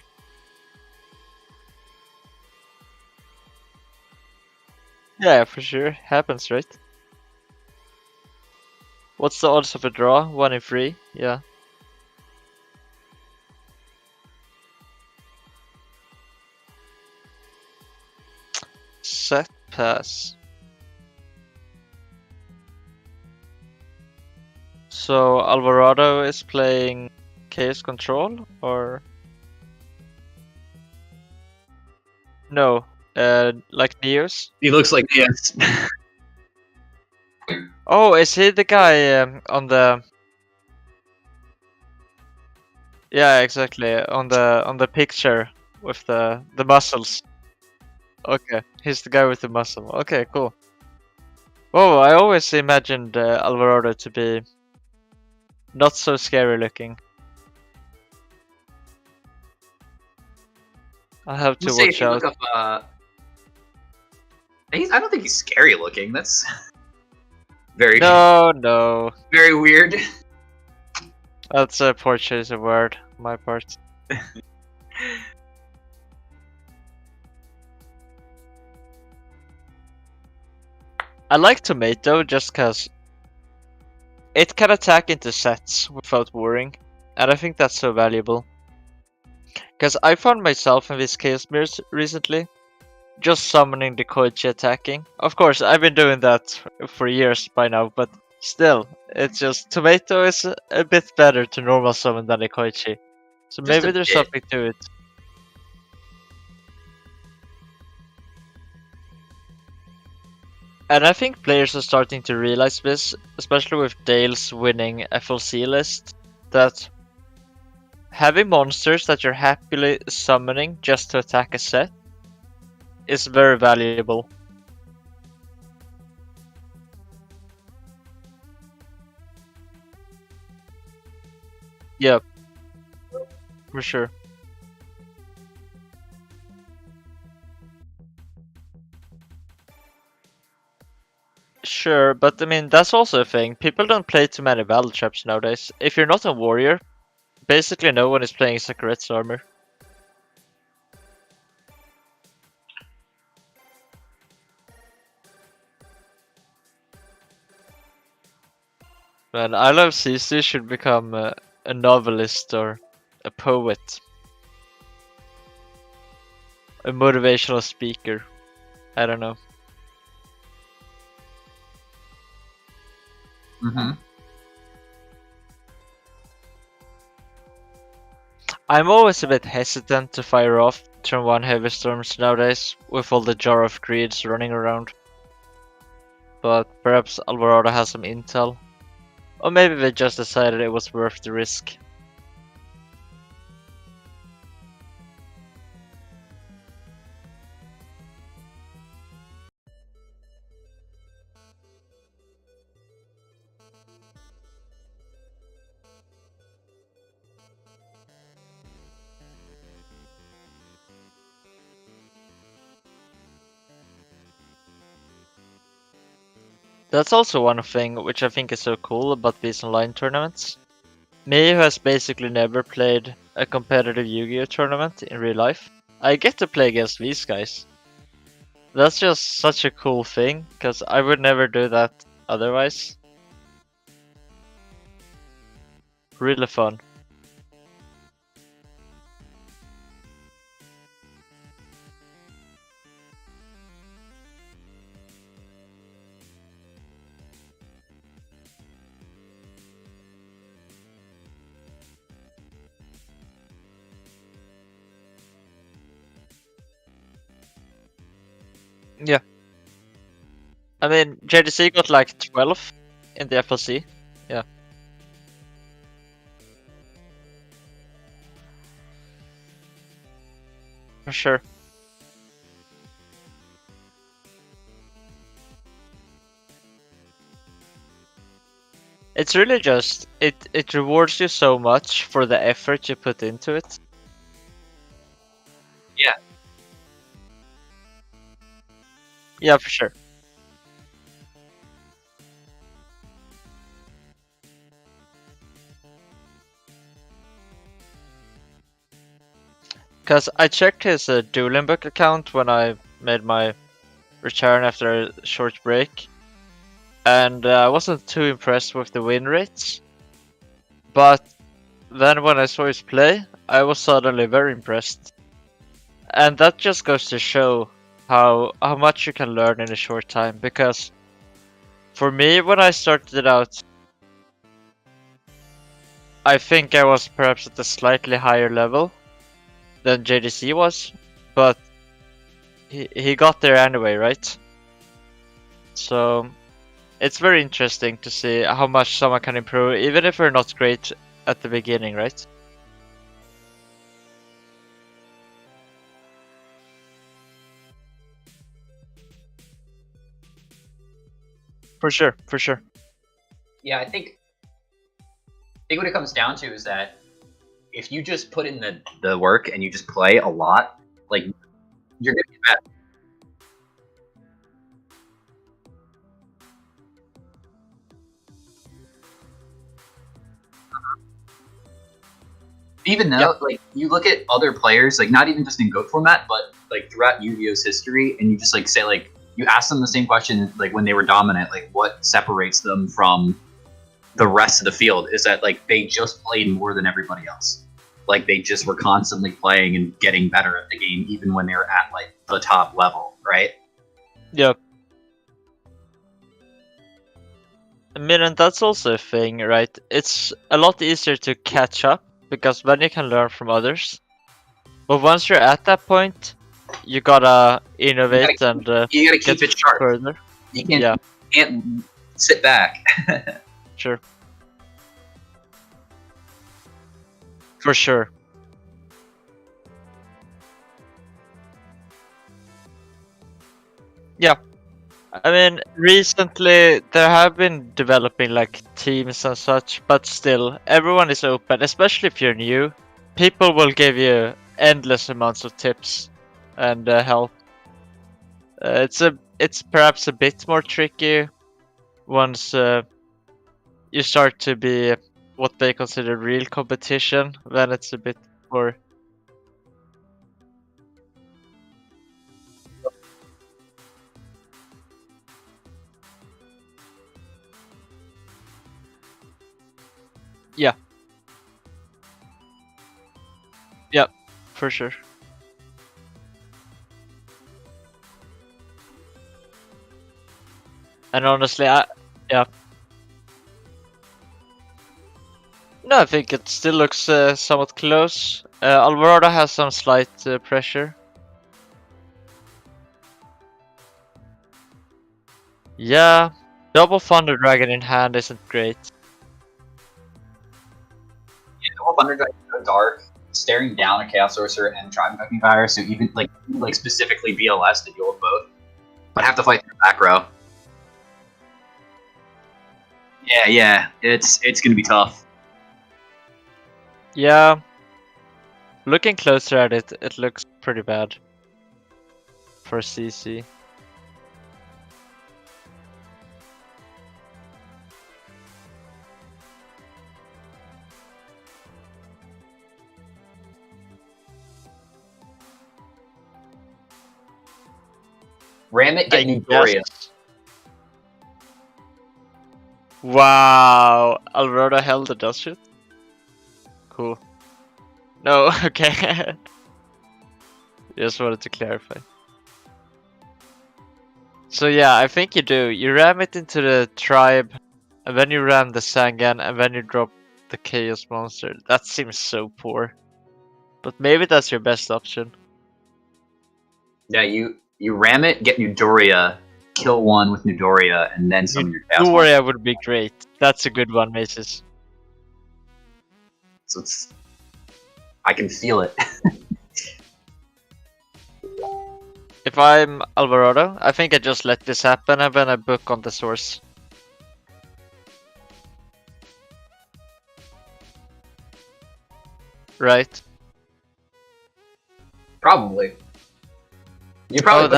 Yeah, for sure. Happens, right? What's the odds of a draw? 1 in 3? Yeah. Set pass. So Alvarado is playing Chaos Control, or no? Like Neos. He looks like yes. Oh, is he the guy on the? Yeah, exactly. On the picture with the muscles. Okay, he's the guy with the muscle. Okay, cool. Oh, I always imagined Alvarado to be not so scary looking. I have to Let's say if watch you out. look up, I don't think he's scary looking. That's very, No, very weird. that's a poor choice of word on my part. I like Tomato just cause it can attack into sets without worrying, and I think that's so valuable. Cause I found myself in these Chaos Mirrors recently, just summoning the Koichi attacking. Of course, I've been doing that for years by now, but still, it's just Tomato is a bit better to normal summon than the Koichi. So Just maybe a there's bit. something to it. And I think players are starting to realize this, especially with Dale's winning FLC list, that having monsters that you're happily summoning just to attack a set is very valuable. Yep, for sure. Sure, but I mean, that's also a thing. People don't play too many battle traps nowadays. If you're not a warrior, basically no one is playing Sakuretsu armor. Man, I love CC should become a novelist or a poet. A motivational speaker. I don't know. Mm-hmm. I'm always a bit hesitant to fire off turn 1 heavy storms nowadays, with all the Jar of Greeds running around. But perhaps Alvarado has some intel. Or maybe they just decided it was worth the risk. That's also one thing which I think is so cool about these online tournaments. Me, who has basically never played a competitive Yu-Gi-Oh tournament in real life, I get to play against these guys. That's just such a cool thing, because I would never do that otherwise. Really fun. Yeah. I mean, JDC got like 12 in the FLC. Yeah. For sure. It's really just, it rewards you so much for the effort you put into it. Yeah. Yeah, for sure. Because I checked his Dueling Book account when I made my return after a short break, and I wasn't too impressed with the win rates. But then when I saw his play, I was suddenly very impressed. And that just goes to show how much you can learn in a short time. Because for me, when I started out, I think I was perhaps at a slightly higher level than JDC was, but he got there anyway, right? So it's very interesting to see how much someone can improve, even if we're not great at the beginning, right? For sure, for sure. Yeah, I think what it comes down to is that if you just put in the work and you just play a lot, like, you're gonna get better. Even though, like, you look at other players, like, not even just in GOAT format, but, like, throughout Yu-Gi-Oh's history, and you just, like, say, like, you ask them the same question, like, when they were dominant, like, what separates them from the rest of the field is that, like, they just played more than everybody else. Like, they just were constantly playing and getting better at the game, even when they were at, like, the top level, right? Yep. I mean, and that's also a thing, right? It's a lot easier to catch up, because then you can learn from others. But once you're at that point, you gotta innovate and you gotta keep get it sharp. further. You can't sit back. Sure. For sure. Yeah. I mean, recently there have been developing like teams and such, but still, everyone is open, especially if you're new. People will give you endless amounts of tips and help. It's perhaps a bit more tricky once you start to be what they consider real competition. Then it's a bit more. Yeah. Yeah, for sure. And honestly, yeah. No, I think it still looks somewhat close. Alvarado has some slight pressure. Yeah, double Thunder Dragon in hand isn't great. Yeah, the whole Thunder Dragon is so dark, staring down a Chaos Sorcerer and Tribe Fire, so even like specifically BLS to deal with both, but have to fight through back row. Yeah, it's gonna be tough. Yeah, looking closer at it, it looks pretty bad for CC. Ram it, get Doria. Wow, Alvarado held the dust shoot. Cool. No, okay. Just wanted to clarify. So yeah, I think you do. You ram it into the tribe, and then you ram the Sangan, and then you drop the Chaos Monster. That seems so poor. But maybe that's your best option. Yeah, you ram it, get Doria, kill one with Doria, and then some of your Chaos Monster. Doria would be great. That's a good one, Maces. So it's... I can feel it. If I'm Alvarado, I think I just let this happen and then I book on the source. Right? Probably. You probably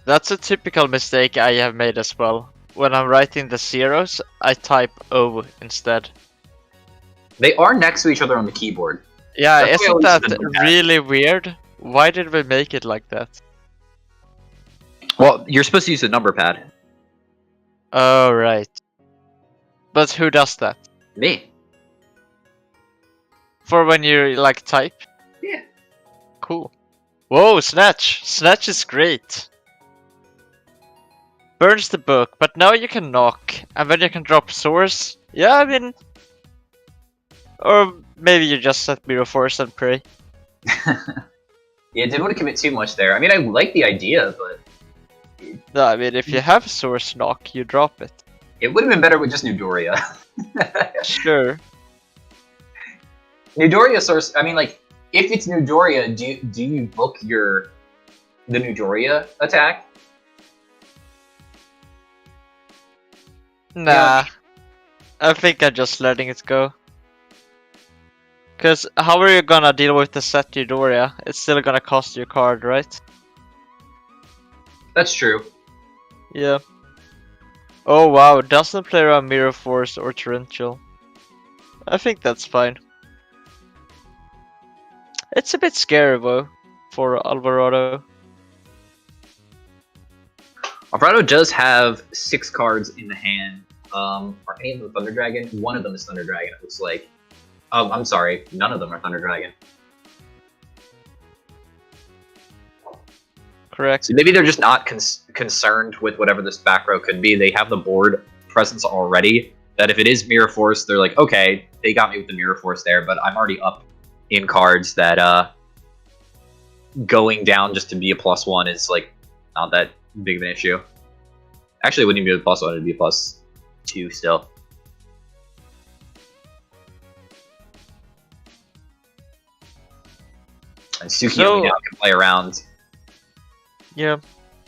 that's a typical mistake I have made as well. When I'm writing the zeros, I type O instead. They are next to each other on the keyboard. Yeah, isn't that really weird? Why did we make it like that? Well, you're supposed to use the number pad. Oh, right. But who does that? Me. For when you, like, type? Yeah. Cool. Whoa, Snatch! Snatch is great! Burns the book, but now you can knock, and then you can drop source. Yeah, I mean... Or maybe you just set Mirror Force and pray. Yeah, didn't want to commit too much there. I mean, I like the idea, but... No, I mean, if you have source knock, you drop it. It would have been better with just Doria. Sure. Doria source, I mean, like, if it's Doria, do you book the Doria attack? Nah, I think I'm just letting it go. Cause how are you gonna deal with the set Euphoria? It's still gonna cost you a card, right? That's true. Yeah. Oh wow, doesn't play around Mirror Force or Torrential. I think that's fine. It's a bit scary though, for Alvarado. Alvarado does have 6 cards in the hand. Are any of them Thunder Dragon? One of them is Thunder Dragon, it looks like. Oh, I'm sorry. None of them are Thunder Dragon. Correct. So maybe they're just not concerned with whatever this back row could be. They have the board presence already. That if it is Mirror Force, they're like, okay, they got me with the Mirror Force there, but I'm already up in cards that going down just to be a +1 is like not that big of an issue. Actually, it wouldn't even be a +1, it'd be a +2 still. And Tsukiyomi now can play around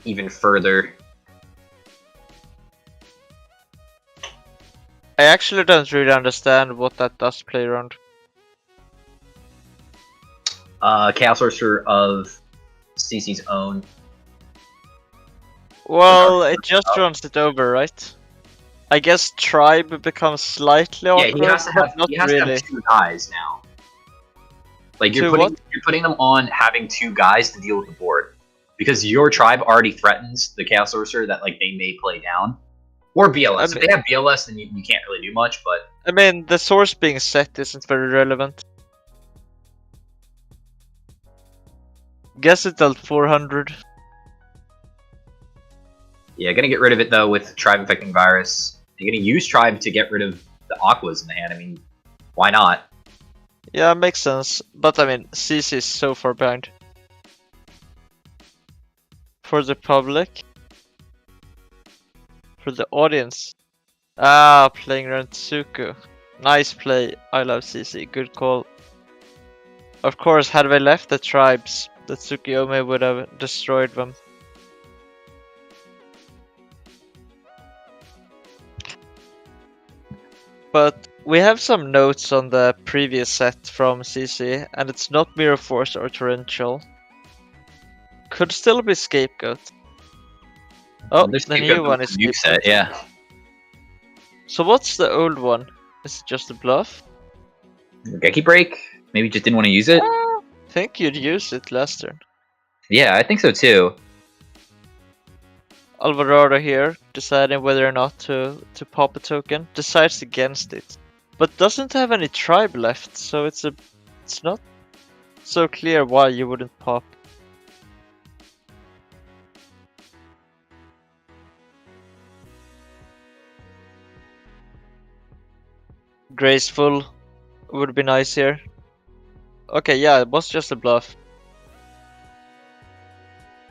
even further. I actually don't really understand what that does play around. Chaos Sorcerer of CC's own. Well, it just runs it over, right? I guess Tribe becomes slightly awkward, Yeah, he has to have, but not really. have 2 guys now. Like you're putting them on having 2 guys to deal with the board. Because your tribe already threatens the Chaos Sorcerer that like they may play down. Or BLS. If they have BLS, then you can't really do much, but... I mean, the source being set isn't very relevant. Guess it dealt 400. Yeah, gonna get rid of it though with Tribe Infecting Virus. You're gonna use Tribe to get rid of the Aquas in the hand. I mean, why not? Yeah, makes sense. But I mean, CC is so far behind. For the public. For the audience. Ah, playing around Tsuku. Nice play. I love CC. Good call. Of course, had we left the tribes, the Tsukiyomi would have destroyed them. But we have some notes on the previous set from CC, and it's not Mirror Force or Torrential. Could still be Scapegoat. Oh, the new one is new set, yeah. So what's the old one? Is it just a bluff? Geki Break? Maybe just didn't want to use it? I think you'd use it last turn. Yeah, I think so too. Alvarado here, deciding whether or not to pop a token, decides against it. But doesn't have any tribe left, so it's not so clear why you wouldn't pop. Graceful would be nice here. Okay, yeah, it was just a bluff.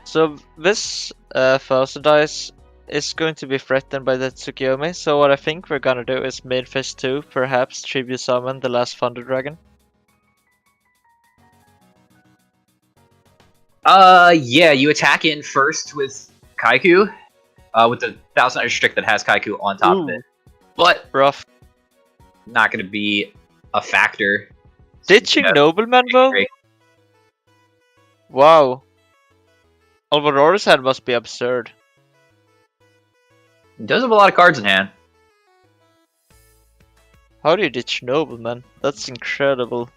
So this 1000 dice is going to be threatened by the Tsukiyomi, so what I think we're gonna do is main phase 2, perhaps tribute summon the last Thunder Dragon. Yeah, you attack in first with Kaiku, with the 1000 restrict that has Kaiku on top of it. But rough. Not gonna be a factor. Ditching Nobleman though? Wow. Alvarado's hand must be absurd. He does have a lot of cards in hand. How do you ditch Nobleman? That's incredible.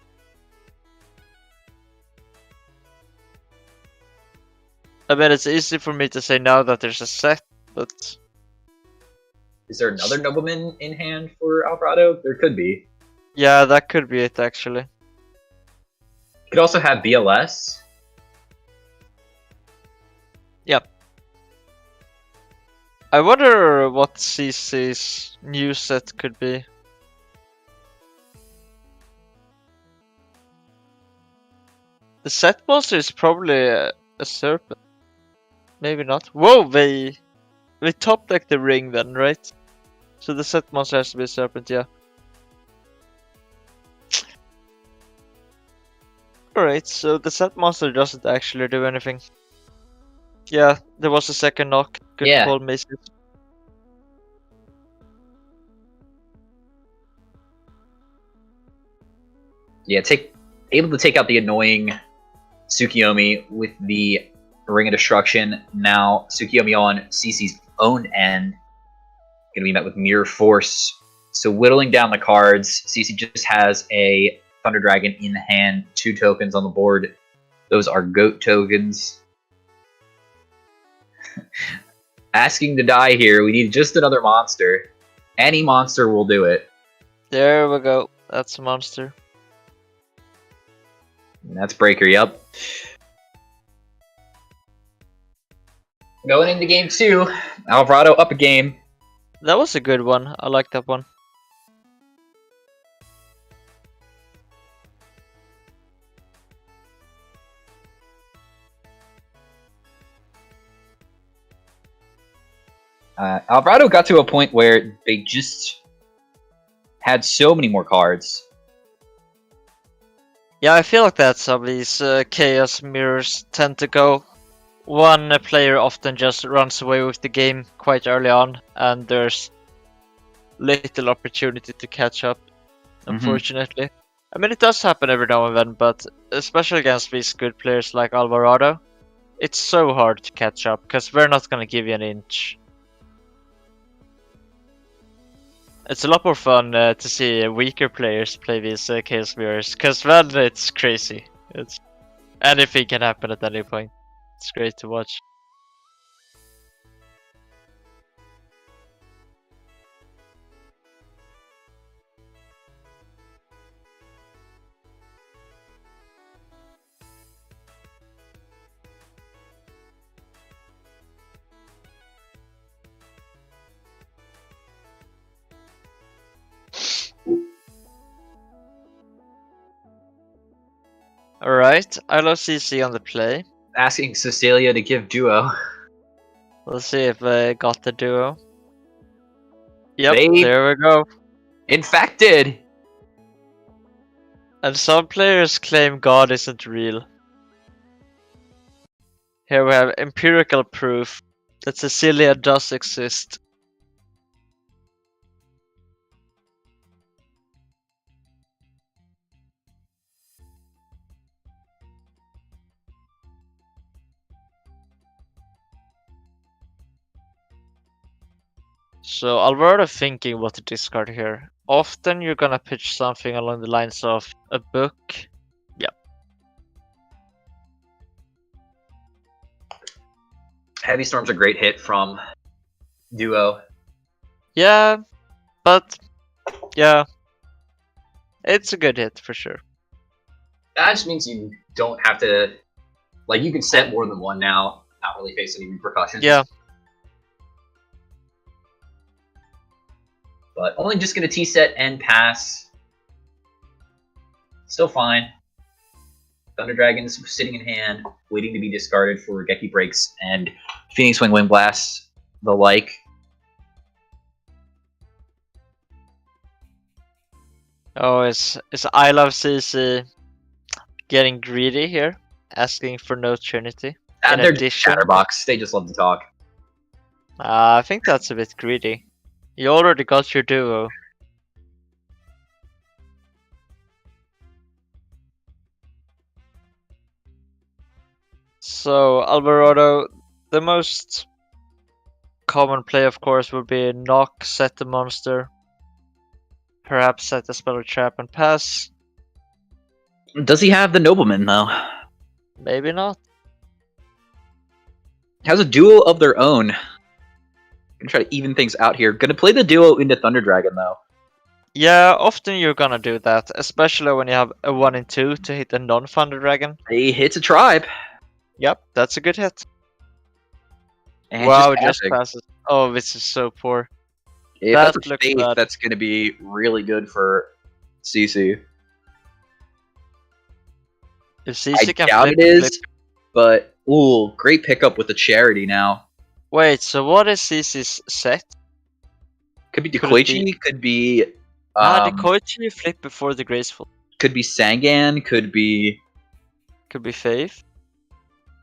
I mean, it's easy for me to say now that there's a set, but... Is there another Nobleman in hand for Alvarado? There could be. Yeah, that could be it, actually. You could also have BLS. Yep. I wonder what CC's new set could be. The set monster is probably a serpent. Maybe not. Whoa, they top deck the ring then, right? So the set monster has to be a serpent, yeah. Alright, so the set monster doesn't actually do anything. Yeah, there was a second knock. Good call, Mason. Yeah, able to take out the annoying Tsukiyomi with the Ring of Destruction. Now Tsukiyomi on CC's own end, gonna be met with Mirror Force. So whittling down the cards, CC just has a Thunder Dragon in the hand, 2 tokens on the board. Those are goat tokens. Asking to die here, we need just another monster. Any monster will do it. There we go. That's a monster. And that's Breaker, yep. Going into game 2, Alvarado up a game. That was a good one. I like that one. Alvarado got to a point where they just had so many more cards. Yeah, I feel like that some of these Chaos Mirrors tend to go. One player often just runs away with the game quite early on, and there's little opportunity to catch up, unfortunately. I mean, it does happen every now and then, but especially against these good players like Alvarado, it's so hard to catch up, because we're not going to give you an inch. It's a lot more fun to see weaker players play these Chaos Mirrors, because then it's crazy. Anything can happen at any point. It's great to watch. Alright, I love CC on the play. Asking Cecilia to give duo. Let's see if they got the duo. Yep, They- there we go. In fact, did. And some players claim God isn't real. Here we have empirical proof that Cecilia does exist. So Alvarado thinking what to discard here. Often you're gonna pitch something along the lines of a book. Yep. Heavy Storm's a great hit from duo. Yeah, but yeah, it's a good hit for sure. That just means you don't have to, like, you can set more than one now, not really face any repercussions. Yeah. But only just gonna T-set and pass. Still fine. Thunder Dragon's sitting in hand, waiting to be discarded for Geki Breaks and Phoenix Wing Wind Blasts, the like. Oh, is I Love CC getting greedy here? Asking for no Trinity? And In they're addition- Chatterbox. They just love to talk. I think that's a bit greedy. You already got your duo. So, Alvarado, the most common play, of course, would be knock, set the monster, perhaps set the spell or trap and pass. Does he have the Nobleman, though? Maybe not. Has a duo of their own. Gonna try to even things out here. Gonna play the duo into Thunder Dragon, though. Yeah, often you're gonna do that, especially when you have a 1 and 2 to hit a non-Thunder Dragon. He hits a tribe. Yep, that's a good hit. And Wow, just passing. passes. Oh, this is so poor. If That that's a looks faith, bad. that's gonna be really good for CC. If CC I can doubt flip, it is, flip. but ooh, great pickup with the Charity now. Wait, so what is CC's set? Could be Could it Dekoichi, could be The Koichi flip before the Graceful. could be Sangan, could be Could be Faith.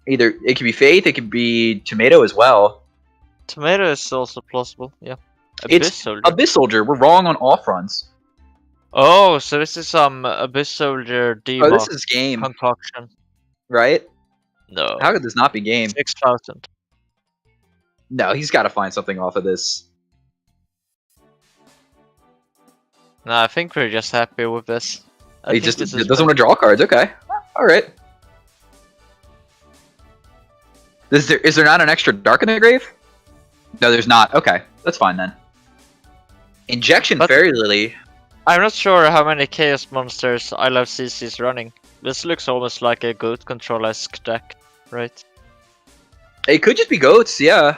either it could be Faith, it could be Tomato as well. Tomato is also plausible, yeah. It's Abyss Soldier. Abyss Soldier. We're wrong on all fronts. Oh, so this is some Abyss Soldier Oh, this Demok is game, concoction. right? No. How could this not be game? 6,000. No, he's got to find something off of this. No, I think we're just happy with this. I He think just this doesn't is want to draw cards. Okay, all right. Is there not an extra Dark in the Grave? No, there's not. Okay, that's fine then. Injection But- Fairy Lily. I'm not sure how many Chaos Monsters I Love CC is running. This looks almost like a Goat Control-esque deck, right? It could just be goats, yeah.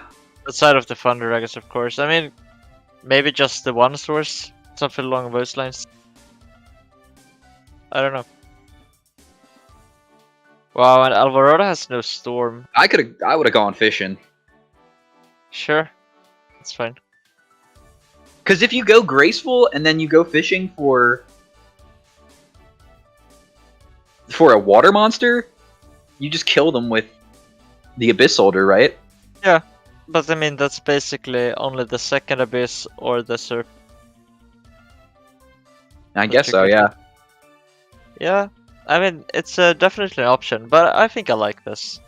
Outside of the Thunder Dragons, of course. I mean, maybe just the one source? Something along those lines. I don't know. Wow, and Alvarado has no Storm. I would have gone fishing. Sure. That's fine. Because if you go graceful and then you go fishing for a water monster, you just kill them with the Abyss Soldier, right? But I mean, that's basically only the second Abyss or the Serp. I guess so, yeah. Yeah, I mean, it's definitely an option, but I think I like this.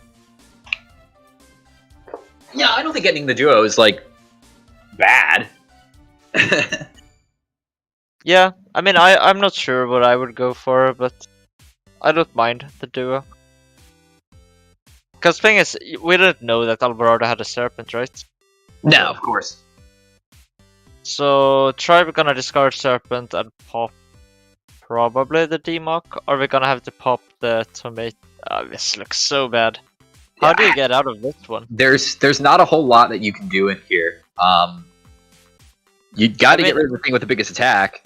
Yeah, I don't think getting the duo is like bad. Yeah, I mean, I'm not sure what I would go for, but I don't mind the duo. Because thing is, we didn't know that Alvarado had a Serpent, right? No, of course. So, try we're gonna discard Serpent and pop probably the Demok, or we're gonna have to pop the Tomato. This looks so bad. How do you get out of this one? There's not a whole lot that you can do in here. You got to get rid of the thing with the biggest attack.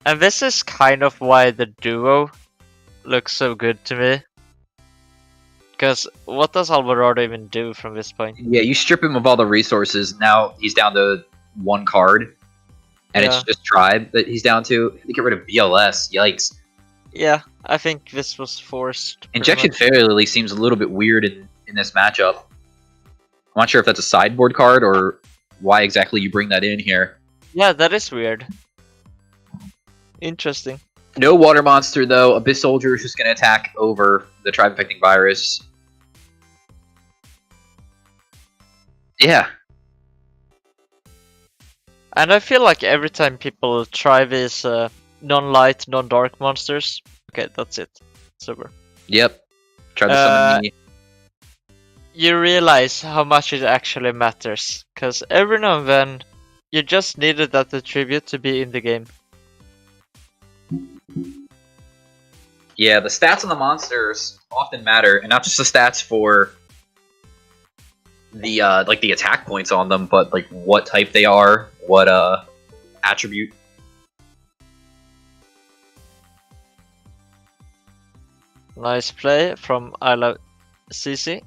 And this is kind of why the duo looks so good to me. Because what does Alvarado even do from this point? Yeah, you strip him of all the resources. Now he's down to one card, and it's just Tribe that he's down to. They get rid of BLS. Yikes! Yeah, I think this was forced. Injection Fairy Lily seems a little bit weird in this matchup. I'm not sure if that's a sideboard card or why exactly you bring that in here. Yeah, that is weird. Interesting. No water monster though. Abyss Soldier is just going to attack over the Tribe Affecting Virus. Yeah. And I feel like every time people try these non-light, non-dark monsters, okay, that's it. It's over. Yep. Try to summon me. You realize how much it actually matters. Because every now and then, you just needed that attribute to be in the game. Yeah, the stats on the monsters often matter, and not just the stats for the like the attack points on them, but like what type they are, what attribute. Nice play from I Love CC.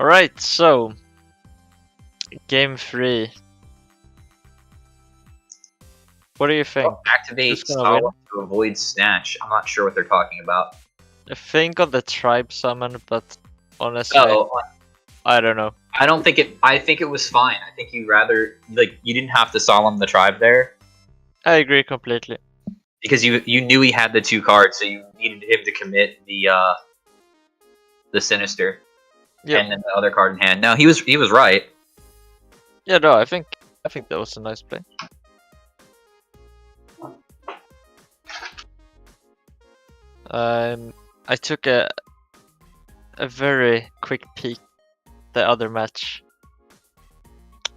Alright, so game 3. What do you think? Activate Who's gonna win? Solemn to avoid Snatch. I'm not sure what they're talking about. I think of the tribe summon, but honestly, I don't know. I don't think it. I think it was fine. I think you rather you didn't have to Solemn the Tribe there I agree completely. because you knew he had the 2 cards, so you needed him to commit the Sinister. Yeah. And then the other card in hand. No, he was right. Yeah, no, I think that was a nice play. I took a very quick peek the other match.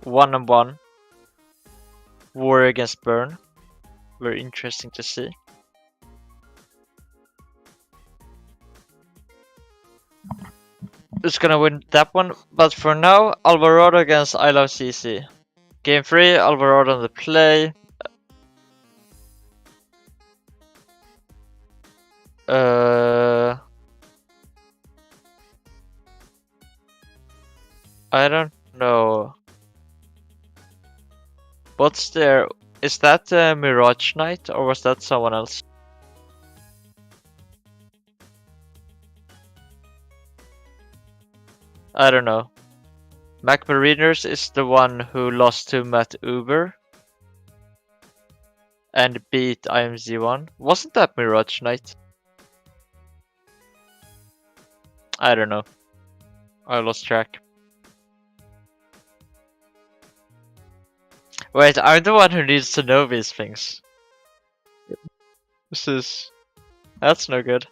1-on-1. War against Burn. Very interesting to see. Who's gonna win that one? But for now, Alvarado against I Love CC. Game 3, Alvarado on the play. I don't know. What's there? Is that Mirage Knight or was that someone else? I don't know. Mac Mariners is the one who lost to Matt Uber and beat IMZ1. Wasn't that Mirage Knight? I don't know. I lost track. Wait, I'm the one who needs to know these things. That's no good.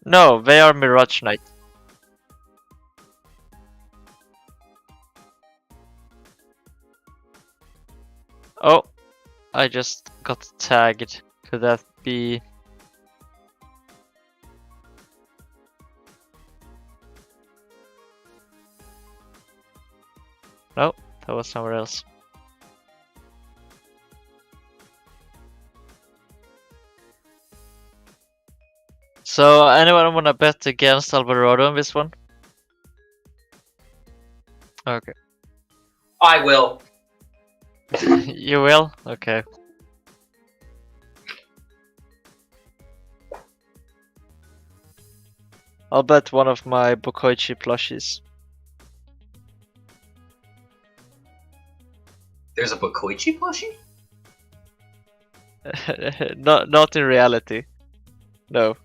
No, they are Mirage Knight. Oh, I just got tagged. Could that be... No, that was somewhere else. So, anyone wanna bet against Alvarado in this one? Okay. I will. You will? Okay. I'll bet one of my Bokoichi plushies. There's a Bokoichi plushie? Not in reality. No.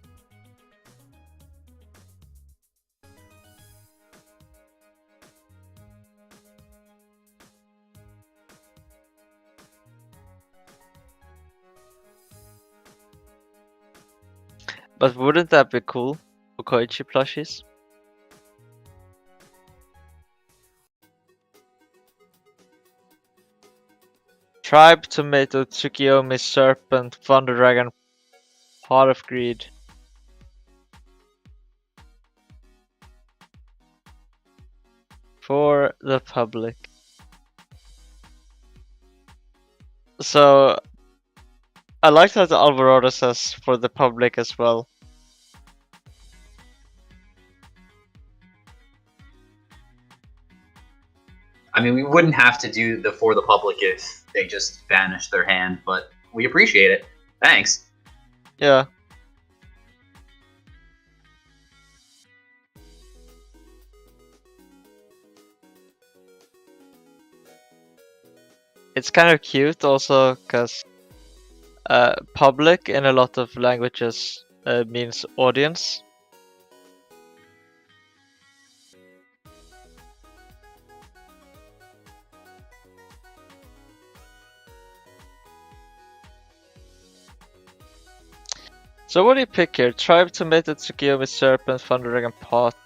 But wouldn't that be cool? Bokoichi plushies? Tribe, Tomato, Tsukiyomi, Serpent, Thunder Dragon, Pot of Greed. For the public. So, I like that Alvarado says for the public as well. I mean, we wouldn't have to do the for the public if they just banished their hand, but we appreciate it. Thanks. Yeah. It's kind of cute also because public in a lot of languages means audience. So what do you pick here? Tribe, Tomato, Tsukiyomi, Serpent, Thunder Dragon, Pot.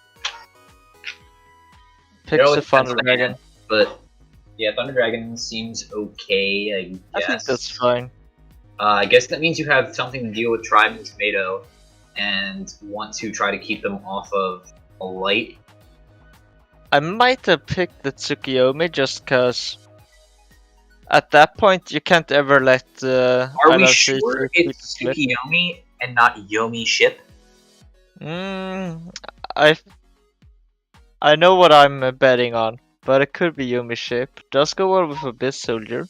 Picks the Thunder Dragon. But yeah, Thunder Dragon seems okay, I guess. I think that's fine. I guess that means you have something to deal with Tribe and Tomato and want to try to keep them off of a light. I might have picked the Tsukiyomi just cause at that point you can't ever let Are we sure it's Tsukiyomi and not Yomi ship? I know what I'm betting on, but it could be Yomi ship. Does go well with Abyss Soldier.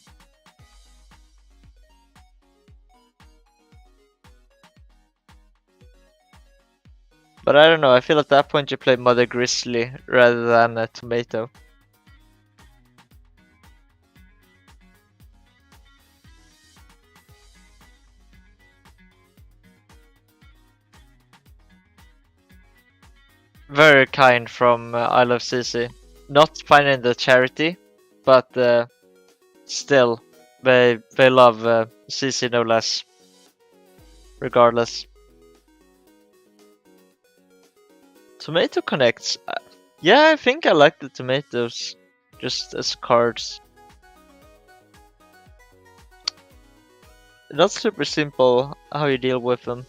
But I don't know, I feel at that point you play Mother Grizzly rather than a Tomato. Very kind from I Love CC. Not finding the charity, but still, they love CC no less. Regardless. Tomato connects. Yeah, I think I like the tomatoes just as cards. Not super simple how you deal with them.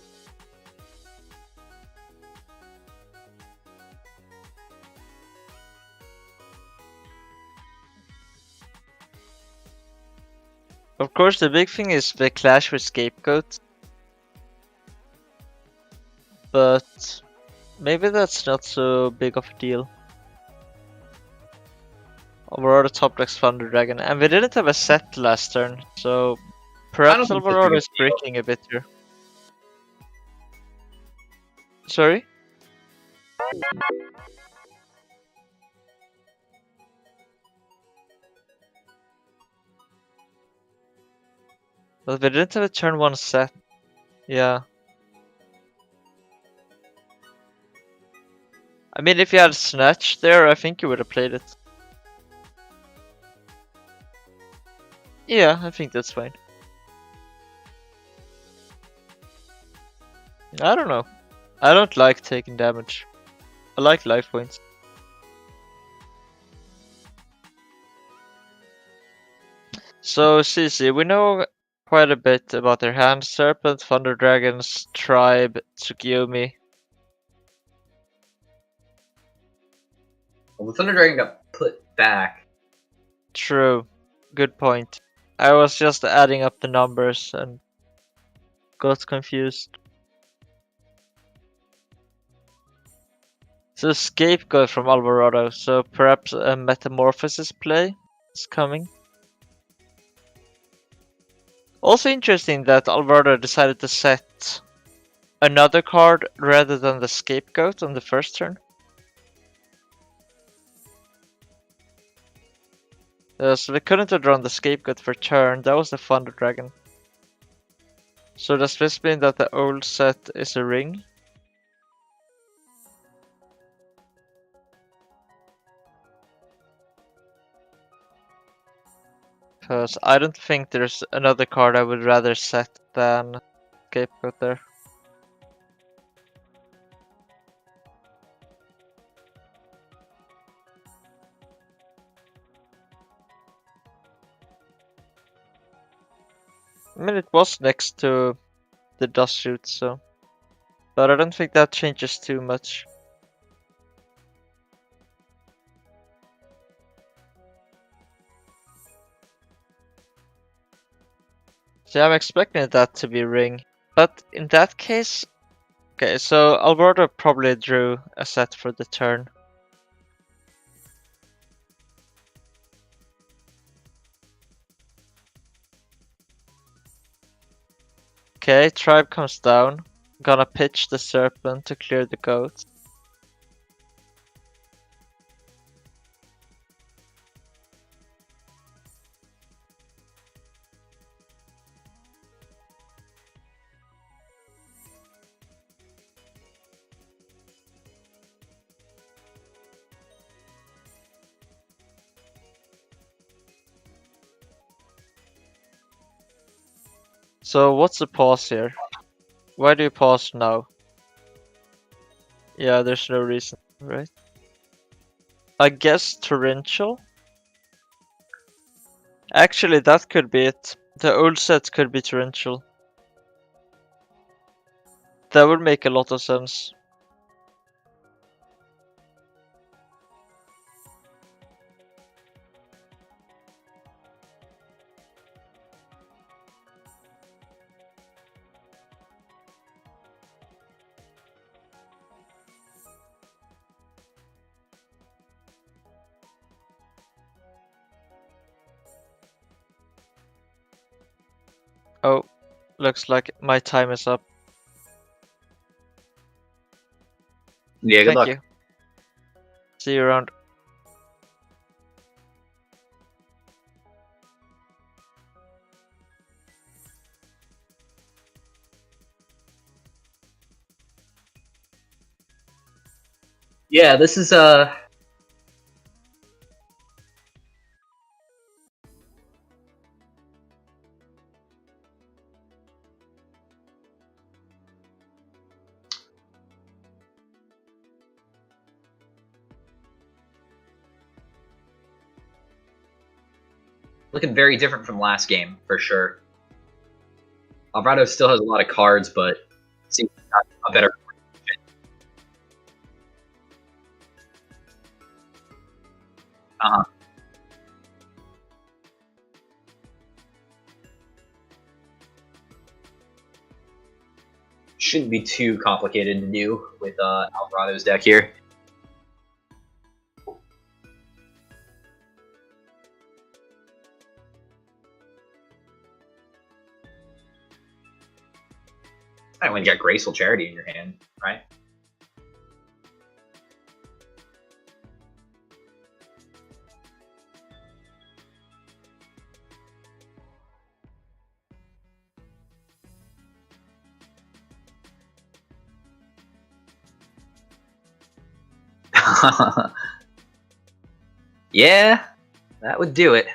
Of course, the big thing is the clash with Scapegoat. But Maybe that's not so big of a deal. Alvarado top decks Thunder Dragon, and we didn't have a set last turn, so perhaps think that's a Alvarado big is deal. breaking a bit here. Sorry? But we didn't have a turn 1 set. Yeah. I mean, if you had Snatch there, I think you would have played it. Yeah, I think that's fine. I don't know. I don't like taking damage. I like life points. So, CC, we know quite a bit about their hand. Serpent, Thunder Dragons, Tribe, Tsukiyomi. Well, the Thunder Dragon got put back. True. Good point. I was just adding up the numbers and got confused. So Scapegoat from Alvarado, so perhaps a Metamorphosis play is coming. Also interesting that Alvarado decided to set another card rather than the Scapegoat on the first turn. So they couldn't have drawn the Scapegoat for turn, that was the Thunder Dragon. So does this mean that the old set is a ring? Because I don't think there's another card I would rather set than Scapegoat there. I mean, it was next to the dust shoot, so. But I don't think that changes too much. See, I'm expecting that to be ring. But in that case. Okay, so Alvarado probably drew a set for the turn. Okay, Tribe comes down. Gonna pitch the Serpent to clear the goat. So what's the pause here? Why do you pause now? Yeah, there's no reason, right? I guess Torrential? Actually, that could be it. The old set could be Torrential. That would make a lot of sense. Oh, looks like my time is up. Yeah, good Thank luck. you. See you around. Yeah, this is looking very different from last game for sure. Alvarado still has a lot of cards, but seems to have a better. Uh-huh. shouldn't be too complicated to do with Alvarado's deck here. I when you got Graceful Charity in your hand, right? Yeah, that would do it.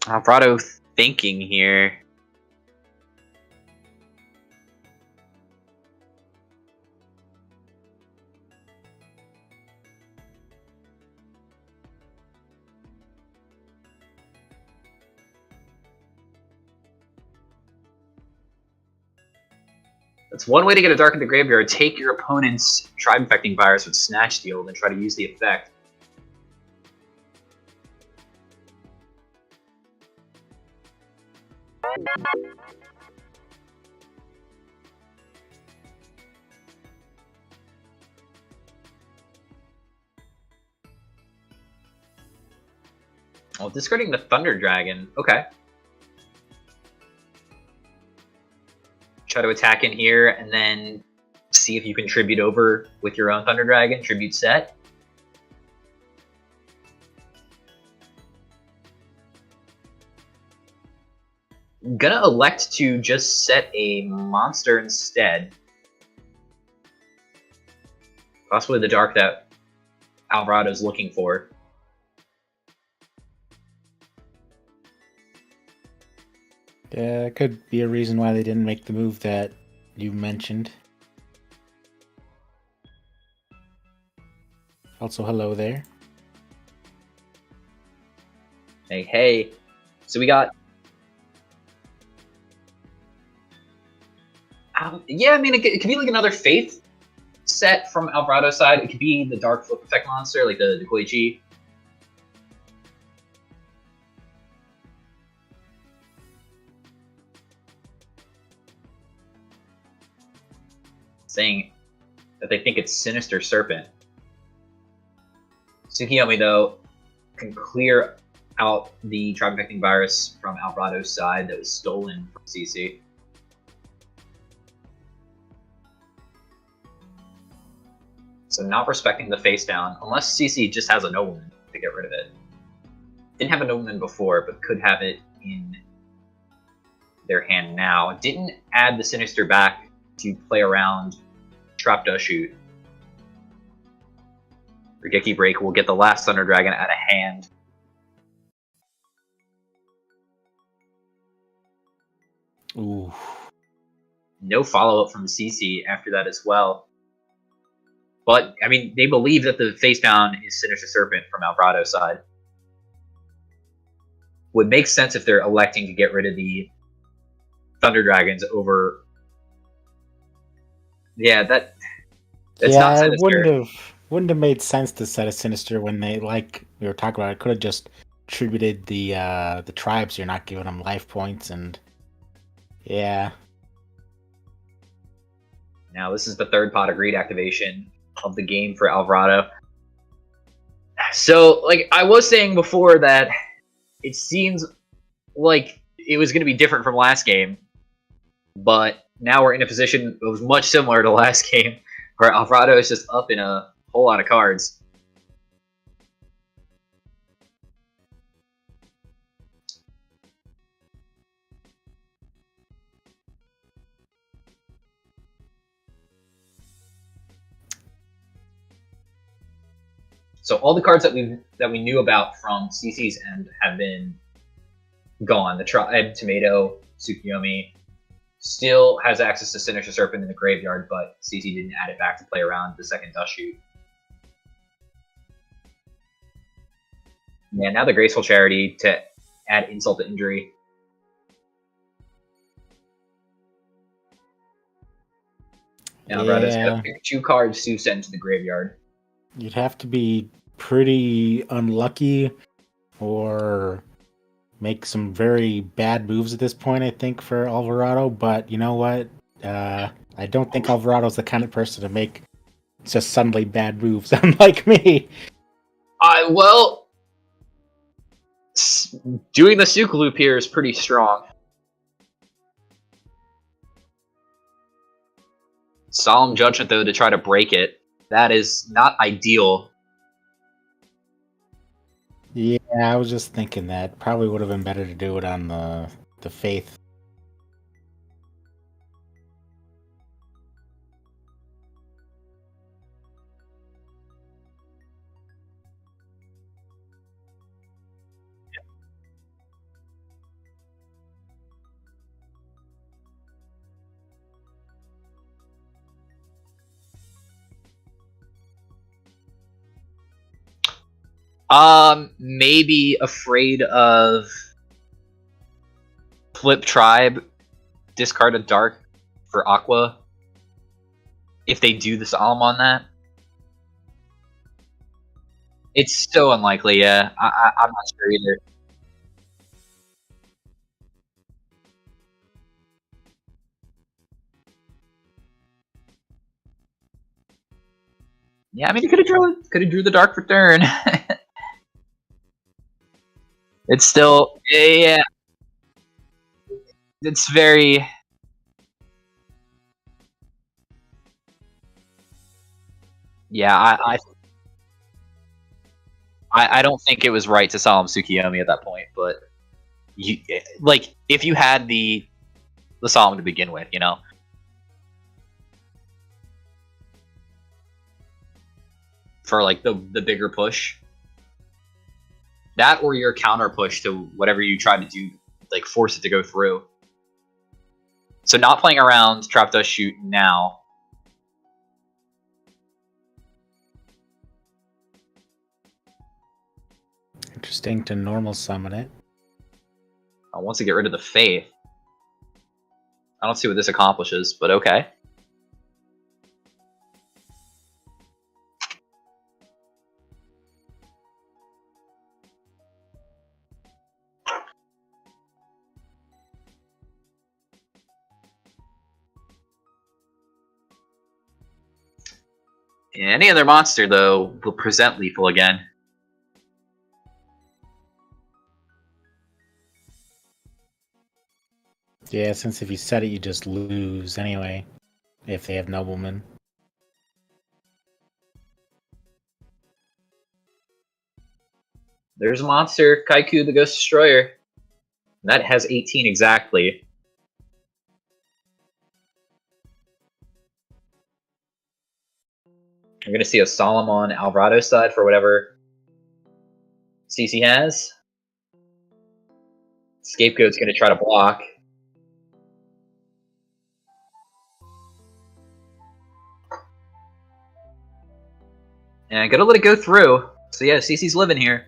Alvarado thinking here. That's one way to get a Dark in the Graveyard. Take your opponent's Tribe Infecting Virus with Snatch Steal and try to use the effect. Well, discarding the Thunder Dragon. Okay. Try to attack in here and then see if you can tribute over with your own Thunder Dragon. Tribute set. Gonna elect to just set a monster instead. Possibly the dark that Alvarado's looking for. Yeah, that could be a reason why they didn't make the move that you mentioned. Also, hello there. Hey, hey. So we got... yeah, I mean, it could be like another Faith set from Alvarado's side. It could be the Dark Flip Effect monster, like the Koichi. Saying that they think it's Sinister Serpent. Tsukiyomi, though, can clear out the Tribe Infecting Virus from Alvarado's side that was stolen from CC. So not respecting the face down, unless CC just has a Nobleman to get rid of it. Didn't have a Nobleman before, but could have it in their hand now. Didn't add the Sinister back to play around Trap Does Shoot. Rigeki Break will get the last Thunder Dragon out of hand. Ooh. No follow-up from CC after that as well. But, I mean, they believe that the face down is Sinister Serpent from Alvarado's side. Would make sense if they're electing to get rid of the Thunder Dragons over... Yeah, that's not Sinister. It wouldn't have made sense to set a Sinister when they, like we were talking about, it could have just tributed the tribes. You're not giving them life points, and yeah. Now this is the third Pot of Greed activation of the game for Alvarado. So, like I was saying before, that it seems like it was going to be different from last game, but now we're in a position that was much similar to last game, where Alvarado is just up in a whole lot of cards. So all the cards that we knew about from CC's end have been gone. The Tribe, Tomato, Tsukiyomi still has access to Sinister Serpent in the graveyard, but CC didn't add it back to play around the second Dust Shoot. Yeah, now the Graceful Charity to add insult to injury. Now Alvarado's got to pick 2 cards to send to the graveyard. You'd have to be pretty unlucky or make some very bad moves at this point, I think, for Alvarado. But you know what? I don't think Alvarado's the kind of person to make just suddenly bad moves, unlike me. Well, doing the Souk loop here is pretty strong. Solemn Judgment, though, to try to break it. That is not ideal. Yeah, I was just thinking that. Probably would have been better to do it on the Faith. Maybe afraid of flip Tribe, discard a Dark for Aqua. If they do the Solemn on that, it's so unlikely. Yeah, I'm not sure either. Yeah, I mean, he could have drew the Dark for turn. It's still, yeah. It's very. Yeah, I don't think it was right to Solemn Tsukiyomi at that point, but if you had the Solemn to begin with, you know. For like the bigger push. That or your counter push to whatever you try to do, like force it to go through. So not playing around Trap Dust Shoot now. Interesting to normal summon it. I want to get rid of the Faith. I don't see what this accomplishes, but okay. Any other monster, though, will present lethal again. Yeah, since if you set it, you just lose anyway, if they have Nobleman. There's a monster, Kaiku the Ghost Destroyer. That has 18 exactly. You're going to see a Solemn on Alvarado's side for whatever CC has. Scapegoat's going to try to block. And I'm going to let it go through. So yeah, CC's living here.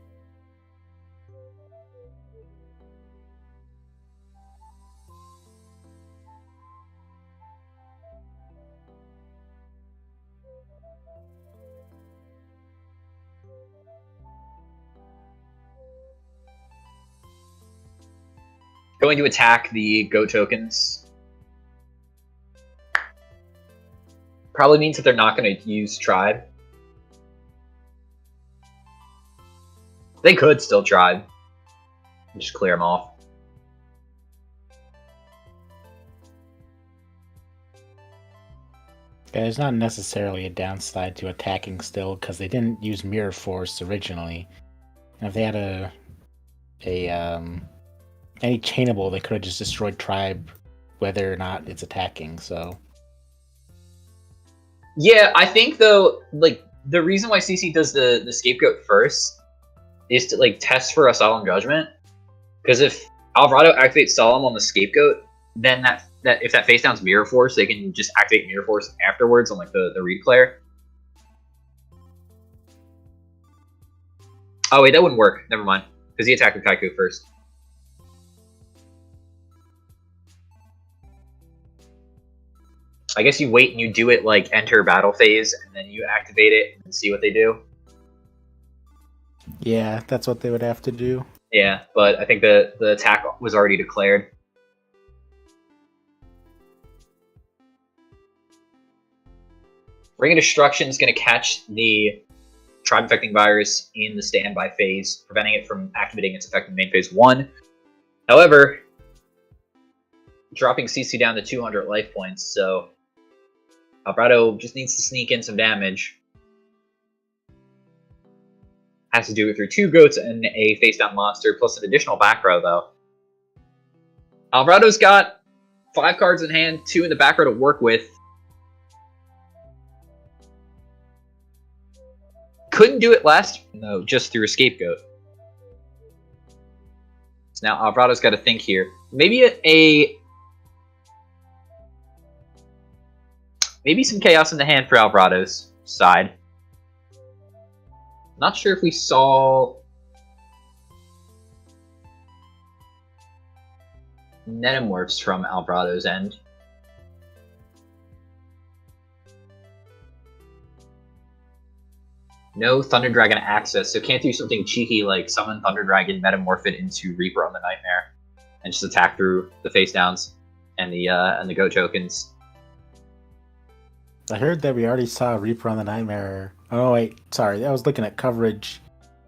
Going to attack the Go tokens. Probably means that they're not going to use Tribe. They could still Tribe. Just clear them off. Yeah, there's not necessarily a downside to attacking still, because they didn't use Mirror Force originally. And if they had any chainable, they could have just destroyed Tribe, whether or not it's attacking. So yeah, I think though, like the reason why CC does the scapegoat first is to like test for a solemn judgment. Because if Alvarado activates solemn on the scapegoat, then that if that face down's mirror force, they can just activate mirror force afterwards on like the read player. Oh wait, that wouldn't work. Never mind. Because he attacked with Kaiku first. I guess you wait and you do it like enter battle phase, and then you activate it and see what they do. Yeah, that's what they would have to do. Yeah, but I think the attack was already declared. Ring of Destruction is going to catch the Tribe Infecting Virus in the standby phase, preventing it from activating its effect in main phase 1. However, dropping CC down to 200 life points, so Alvarado just needs to sneak in some damage. Has to do it through 2 goats and a face-down monster, plus an additional back row, though. Alvarado's got 5 cards in hand, 2 in the back row to work with. Couldn't do it last, no, just through a scapegoat. So now Alvarado's got to think here. Maybe maybe some chaos in the hand for Alvarado's side. Not sure if we saw Netamorphs from Alvarado's end. No Thunder Dragon access, so can't do something cheeky like summon Thunder Dragon, metamorph it into Reaper on the Nightmare, and just attack through the face downs and the goat tokens. I heard that we already saw Reaper on the Nightmare. Oh wait, sorry, I was looking at coverage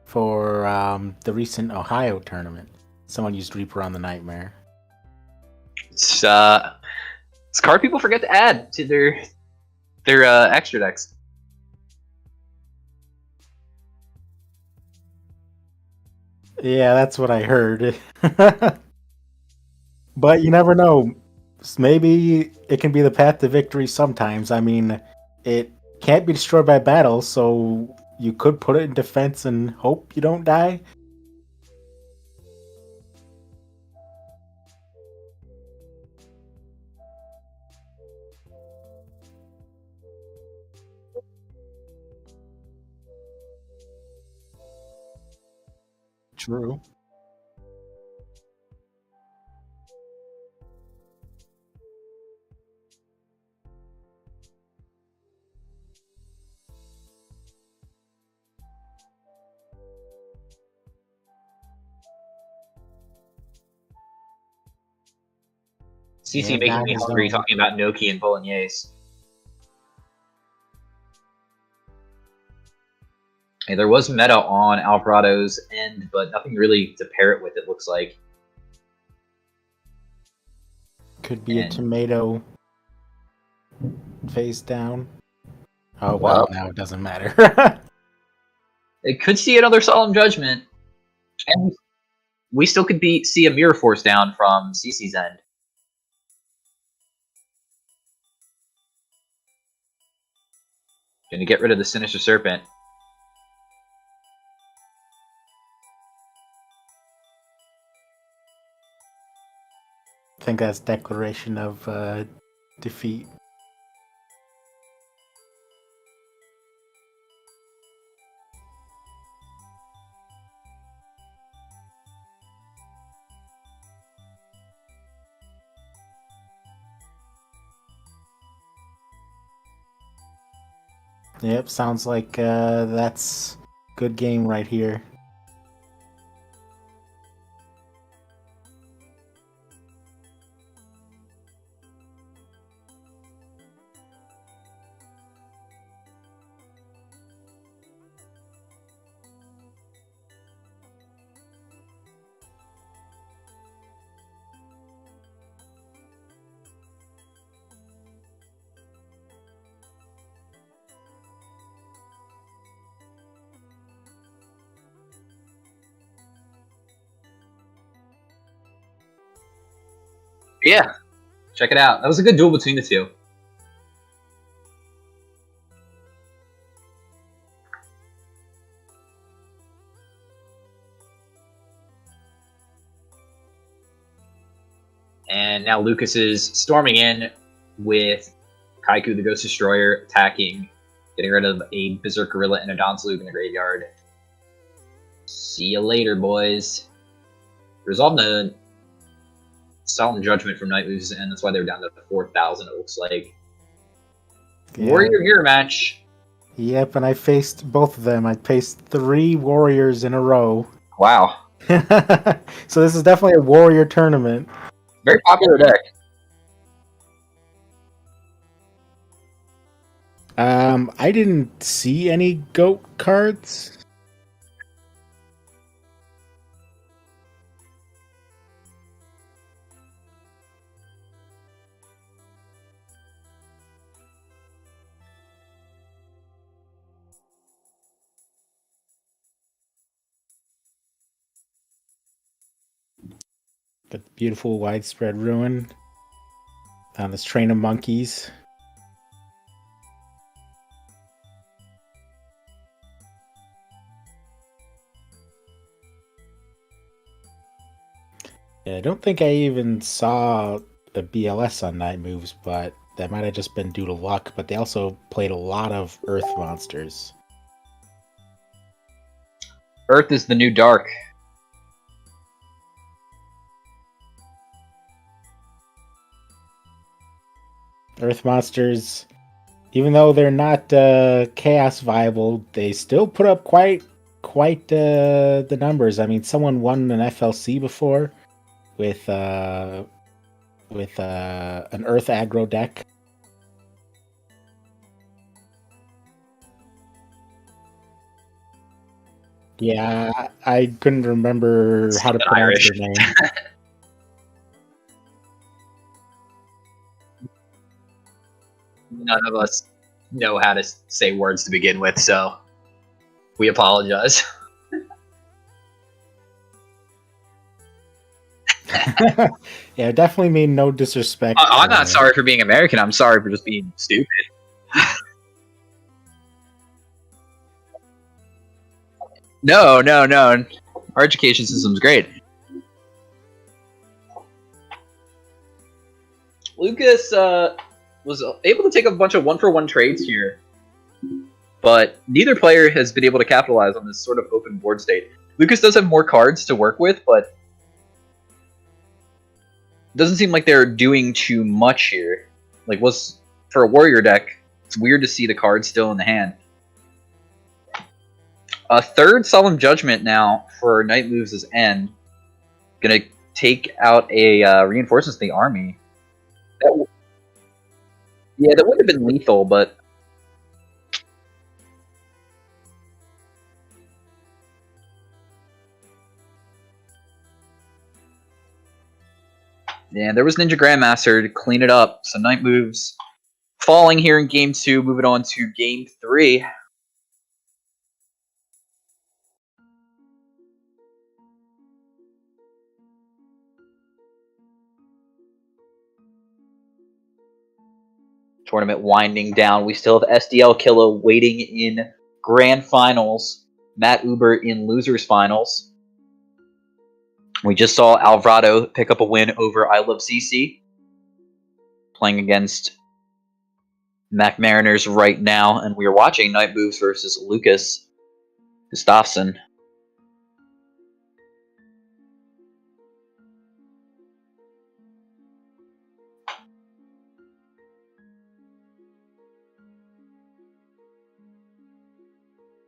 for the recent Ohio tournament. Someone used Reaper on the Nightmare. It's card people forget to add to their extra decks. Yeah, that's what I heard. But you never know. Maybe it can be the path to victory sometimes. I mean, it can't be destroyed by battle, so you could put it in defense and hope you don't die. True. CC Yeah, making that me is hungry dumb. talking about Noki and Bolognese. Hey, there was meta on Alvarado's end, but nothing really to pair it with, it looks like. Could be a And- tomato face down. Oh, Well. well, now it doesn't matter. It could see another Solemn Judgment. And we still could see a Mirror Force down from CC's end. Gonna get rid of the Sinister Serpent. I think that's declaration of defeat. Yep, sounds like that's good game right here. Yeah, check it out. That was a good duel between the two. And now Lucas is storming in with Kaiku the Ghost Destroyer attacking, getting rid of a Berserk Gorilla and a Donsalug in the graveyard. See you later, boys. Resolved a Solemn Judgment from Night Moves, and that's why they're down to 4,000, it looks like. Yeah. Warrior Mirror match. Yep, and I faced both of them. I faced 3 warriors in a row. Wow. So this is definitely a warrior tournament. Very popular deck. I didn't see any goat cards. Got the beautiful widespread ruin on this train of monkeys. Yeah, I don't think I even saw a BLS on Night Moves, but that might have just been due to luck. But they also played a lot of Earth monsters. Earth is the new dark. Earth monsters, even though they're not chaos viable, they still put up quite the numbers. I mean, someone won an FLC before with an Earth aggro deck. Yeah, I couldn't remember how to pronounce their name. None of us know how to say words to begin with, so we apologize. Yeah, definitely mean no disrespect. I'm not sorry for being American. I'm sorry for just being stupid. No. Our education system's great. Lucas was able to take a bunch of 1-for-1 trades here, but neither player has been able to capitalize on this sort of open board state. Lucas does have more cards to work with, but it doesn't seem like they're doing too much here. Like, for a warrior deck, it's weird to see the cards still in the hand. A third Solemn Judgment now for Night Moves' end. Gonna take out a reinforcements to the army. That would have been lethal, but yeah, there was Ninja Grandmaster to clean it up. So Night Moves falling here in Game 2, moving on to Game 3. Tournament winding down. We still have SDL Killa waiting in Grand Finals. Matt Uber in Losers Finals. We just saw Alvarado pick up a win over I Love CC. Playing against Mac Mariners right now. And we are watching Night Moves versus Lucas Gustafson.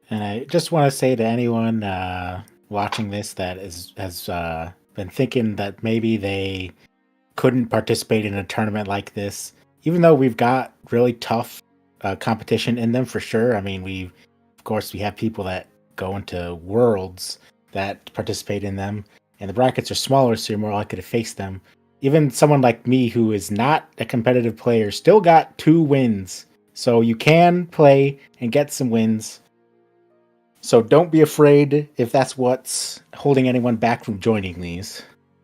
And I just want to say to anyone watching this that has been thinking that maybe they couldn't participate in a tournament like this, even though we've got really tough competition in them for sure. I mean, we have people that go into worlds that participate in them, and the brackets are smaller, so you're more likely to face them. Even someone like me who is not a competitive player still got 2 wins, so you can play and get some wins. So don't be afraid if that's what's holding anyone back from joining these.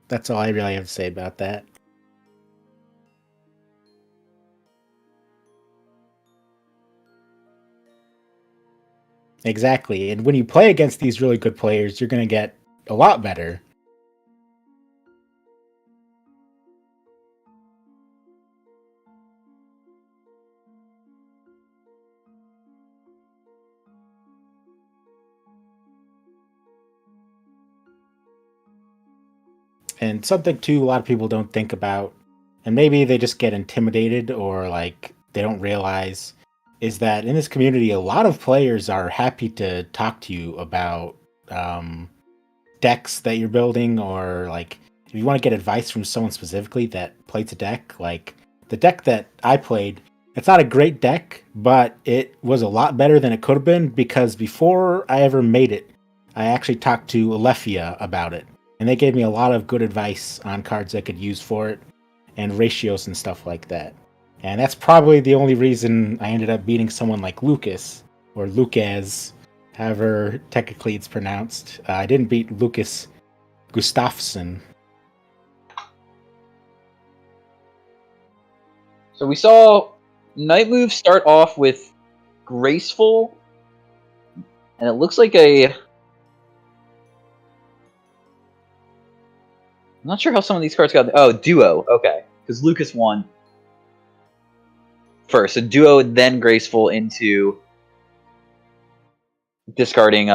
That's all I really have to say about that. Exactly. And when you play against these really good players, you're going to get a lot better. And something too, a lot of people don't think about, and maybe they just get intimidated or like they don't realize, is that in this community, a lot of players are happy to talk to you about decks that you're building, or like if you want to get advice from someone specifically that plays a deck. Like the deck that I played, it's not a great deck, but it was a lot better than it could have been, because before I ever made it, I actually talked to Lefty about it, and they gave me a lot of good advice on cards I could use for it and ratios and stuff like that. And that's probably the only reason I ended up beating someone like Lucas, or Lucas, however technically it's pronounced. I didn't beat Lucas Gustafson. So we saw Night Move start off with Graceful, and it looks like I'm not sure how some of these cards got. Oh, Duo. Okay, because Lucas won first. So Duo, then Graceful into discarding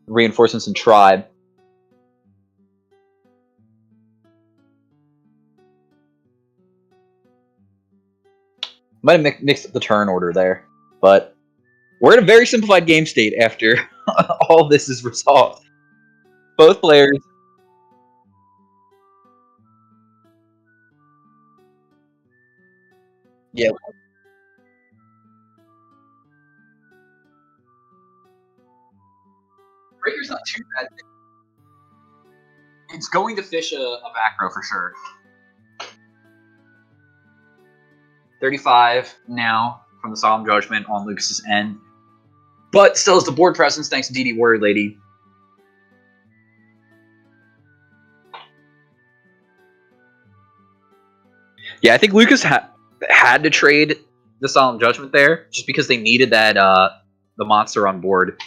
Reinforcements and Tribe. Might have mixed up the turn order there, but we're in a very simplified game state after all this is resolved. Both players. Yeah. Breaker's not too bad. It's going to fish a back row for sure. 35 now from the Solemn Judgment on Lucas's end. But still has the board presence thanks to DD Warrior Lady. Yeah, I think Lucas had to trade the Solemn Judgment there just because they needed that the monster on board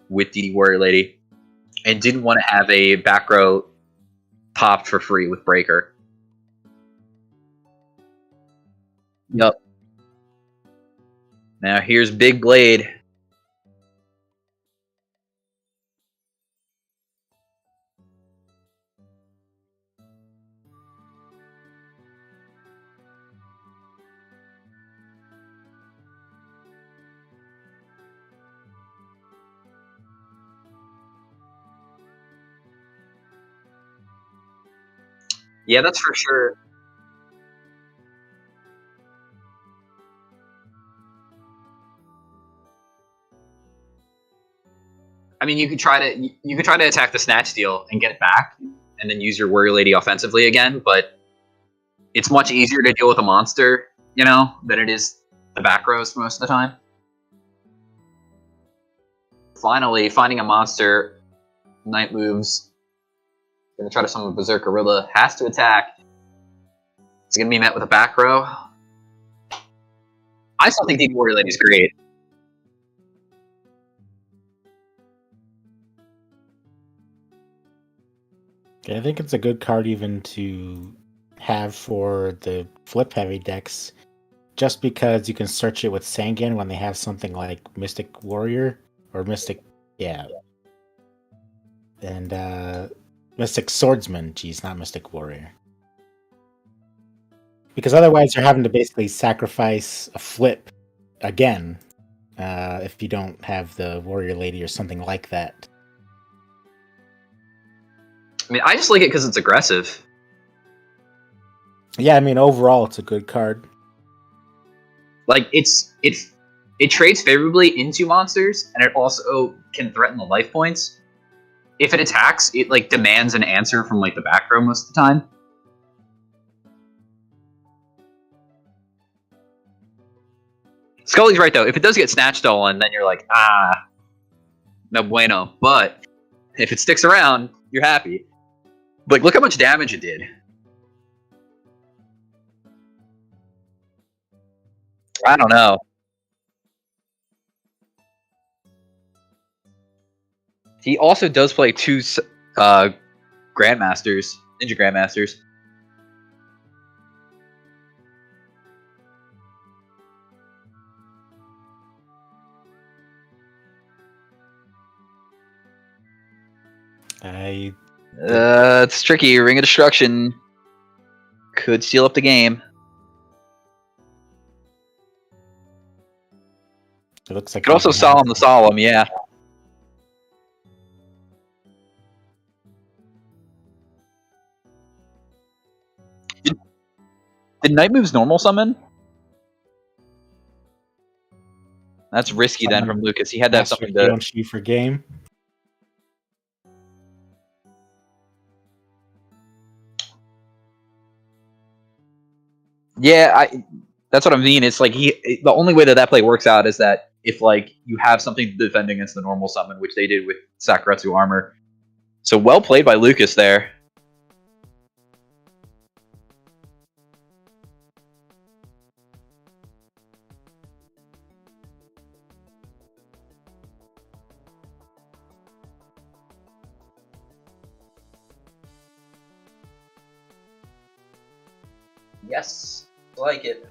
with DD Warrior Lady and didn't want to have a back row popped for free with Breaker. Yep. Now here's Big Blade. Yeah, that's for sure. I mean, you could try to attack the Snatch Steal and get it back, and then use your Warrior Lady offensively again. But it's much easier to deal with a monster, than it is the back rows most of the time. Finally, finding a monster, Night moves. Gonna try to summon a Berserk Gorilla. Has to attack. It's gonna be met with a back row. I still think DD Warrior Lady is great. Yeah, I think it's a good card even to have for the flip heavy decks, just because you can search it with Sangan when they have something like Mystic Warrior or Mystic, and Mystic Swordsman. Geez, not Mystic Warrior. Because otherwise you're having to basically sacrifice a flip again if you don't have the Warrior Lady or something like that. I mean, I just like it because it's aggressive. Yeah, I mean, overall it's a good card. Like, it trades favorably into monsters, and it also can threaten the life points. If it attacks, it like demands an answer from like the back row most of the time. Scully's right though. If it does get snatch stolen, then you're like, no bueno. But if it sticks around, you're happy. Like, look how much damage it did. I don't know. He also does play two Grandmasters, Ninja Grandmasters. I It's tricky. Ring of Destruction could steal up the game. It looks like Could also Solemn the Solemn, yeah. Did Night Move's normal summon? That's risky then from Lucas. He had to have something to... Don't shoot for game. Yeah, that's what I mean. It's like the only way that play works out is that if like you have something to defend against the normal summon, which they did with Sakuretsu armor. So well played by Lucas there. Yes, I like it.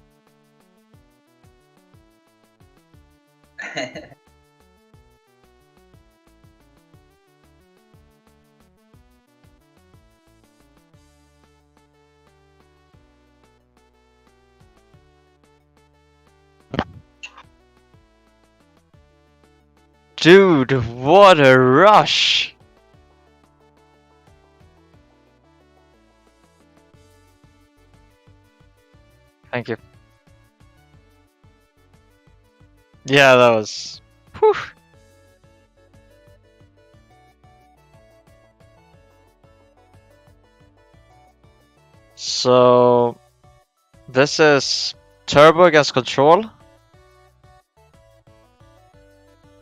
Dude, what a rush! Thank you. Yeah, that was... Whew. So... This is Turbo against Control.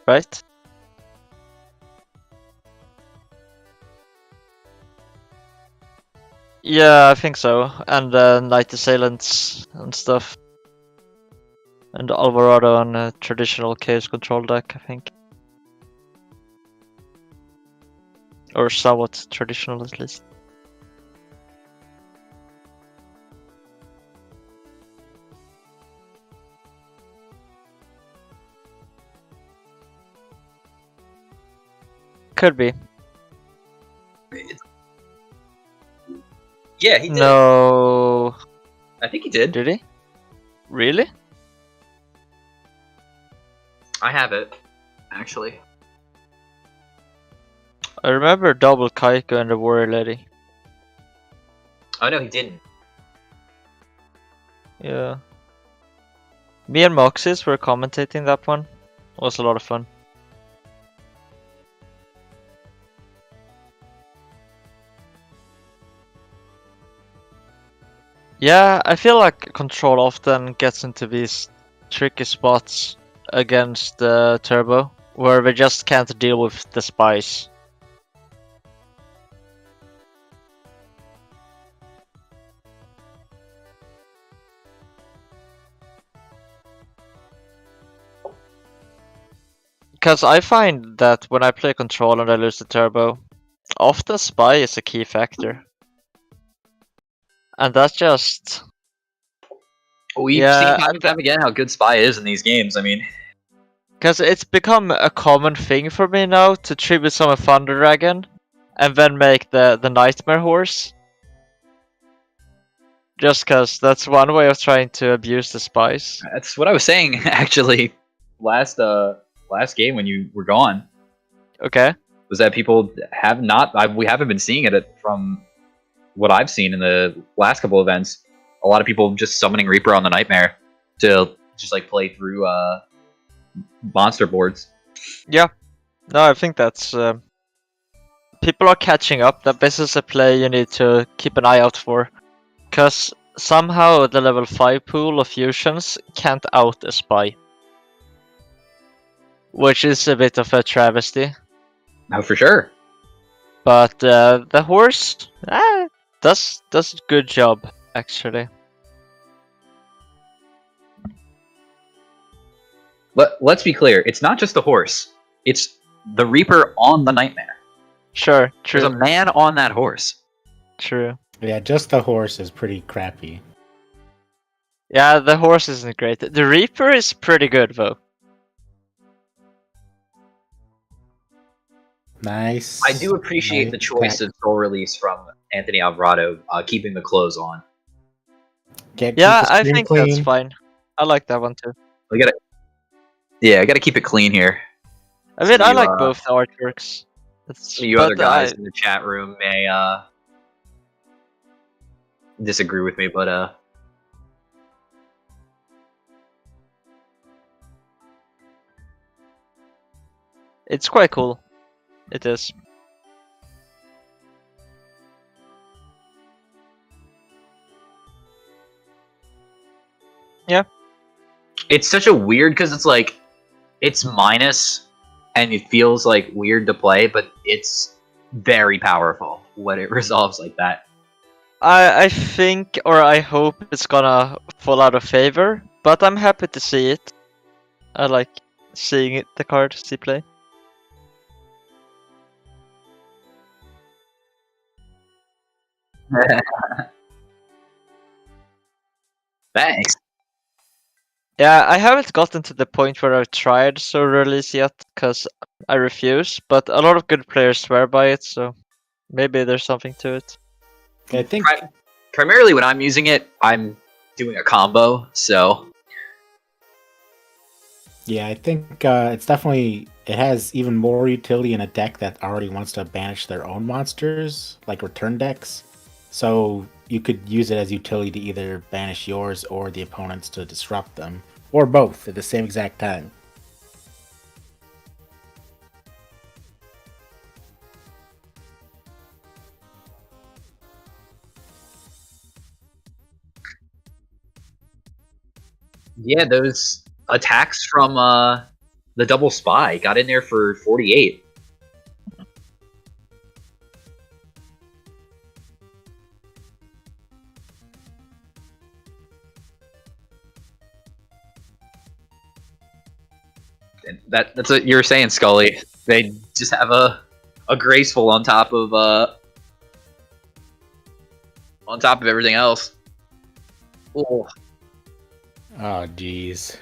Right? Yeah, I think so. And Night Assailants and stuff. And Alvarado on a traditional Chaos Control deck, I think. Or somewhat traditional at least. Could be. Yeah, he did. No. I think he did. Did he? Really? I have it, actually. I remember double Kaiko and the Warrior Lady. Oh no, he didn't. Yeah. Me and Moxis were commentating that one. It was a lot of fun. Yeah, I feel like Control often gets into these tricky spots against Turbo, where we just can't deal with the spice. Because I find that when I play Control and I lose the Turbo, often Spy is a key factor. And that's just... We've seen time and time again how good Spy is in these games, I mean... Because it's become a common thing for me now to tribute summon Thunder Dragon and then make the Nightmare Horse. Just because that's one way of trying to abuse the spice. That's what I was saying, actually, last game when you were gone. Okay. Was that people have not... we haven't been seeing it from what I've seen in the last couple events. A lot of people just summoning Reaper on the Nightmare to just like play through monster boards. Yeah. No, I think that's... people are catching up. That this is a play you need to keep an eye out for. Because somehow the level 5 pool of fusions can't out a spy. Which is a bit of a travesty. No, for sure. But the horse does a good job, actually. Let's be clear. It's not just the horse. It's the Reaper on the Nightmare. Sure, true. There's a man on that horse. True. Yeah, just the horse is pretty crappy. Yeah, the horse isn't great. The Reaper is pretty good, though. Nice. I do appreciate the choice of soul release from Anthony Alvarado, keeping the clothes on. Yeah, I think that's fine. I like that one too. I gotta keep it clean here. I mean, I like both the artworks. You other guys in the chat room may disagree with me, but it's quite cool. It is. Yeah. It's such a weird because it's like it's minus and it feels like weird to play, but it's very powerful when it resolves like that. I think, or I hope it's gonna fall out of favor, but I'm happy to see it. I like seeing it, the card see play. Thanks. Yeah, I haven't gotten to the point where I've tried so release yet, because I refuse, but a lot of good players swear by it, so maybe there's something to it. I think primarily when I'm using it, I'm doing a combo, so yeah, I think it's definitely it has even more utility in a deck that already wants to banish their own monsters, like return decks. So you could use it as utility to either banish yours or the opponent's to disrupt them, or both at the same exact time. yeah, those attacks from the double spy got in there for 48. And that's what you're saying, Scully. They just have a graceful on top of everything else. Oh. Oh, jeez.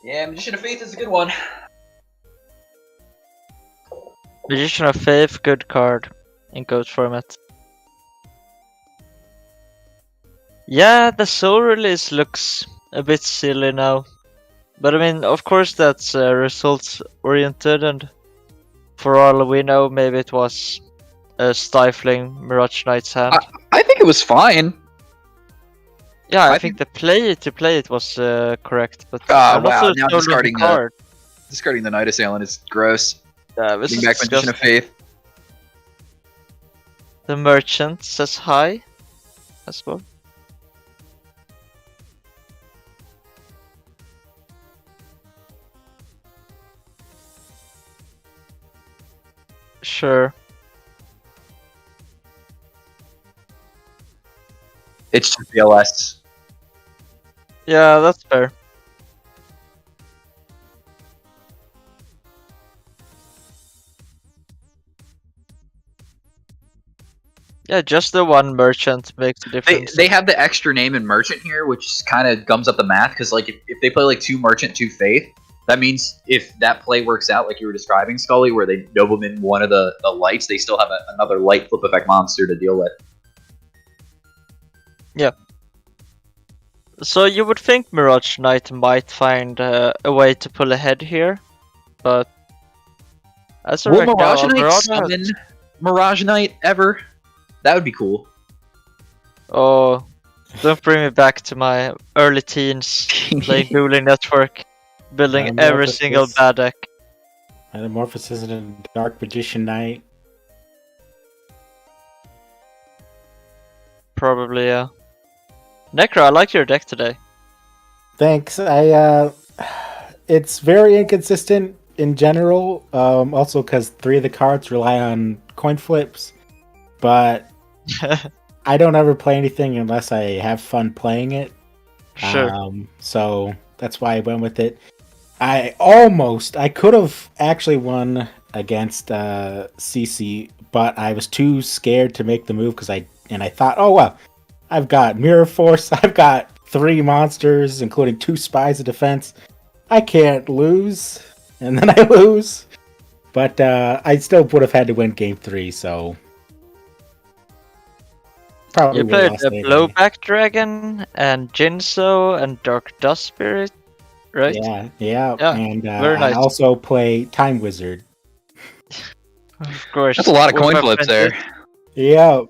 Yeah, Magician of Faith is a good one. Magician of Faith, good card in Ghost format. Yeah, the soul release looks a bit silly now. But I mean, of course that's results oriented, and for all we know, maybe it was stifling Mirage Knight's hand. I think it was fine. Yeah, I think to play it was correct, but I'm not so now sold on the card. Discarding the Night Assailant is gross. Yeah, this Bring is back Magician of Faith. The Merchant says hi as well. Sure. It's just BLS. Yeah, that's fair. Yeah, just the one merchant makes a difference. They have the extra name in merchant here, which kind of gums up the math, because like if they play like 2 merchant, 2 faith, that means if that play works out like you were describing, Scully, where they nobleman one of the lights, they still have another light flip effect monster to deal with. Yeah. So you would think Mirage Knight might find a way to pull ahead here, but as a Will right Mirage now, Knight Alvarado summon Mirage Knight ever? That would be cool. Oh, don't bring me back to my early teens playing Dueling Network, building every single bad deck. Metamorphosis in a Dark Magician Knight. Probably, yeah. Necro, I like your deck today. Thanks. It's very inconsistent in general. Also, because 3 of the cards rely on coin flips, but I don't ever play anything unless I have fun playing it. Sure. So that's why I went with it. I could have actually won against CC, but I was too scared to make the move because I thought, oh well, I've got Mirror Force, I've got 3 monsters, including 2 Spies of Defense. I can't lose, and then I lose. But I still would have had to win game 3, so probably You would have played lost the anyway. Blowback Dragon and Jinso and Dark Dust Spirit, right? Yeah, Yeah, and very I nice. also play Time Wizard. Of course. That's a lot of with coin my flips friend there. Yeah.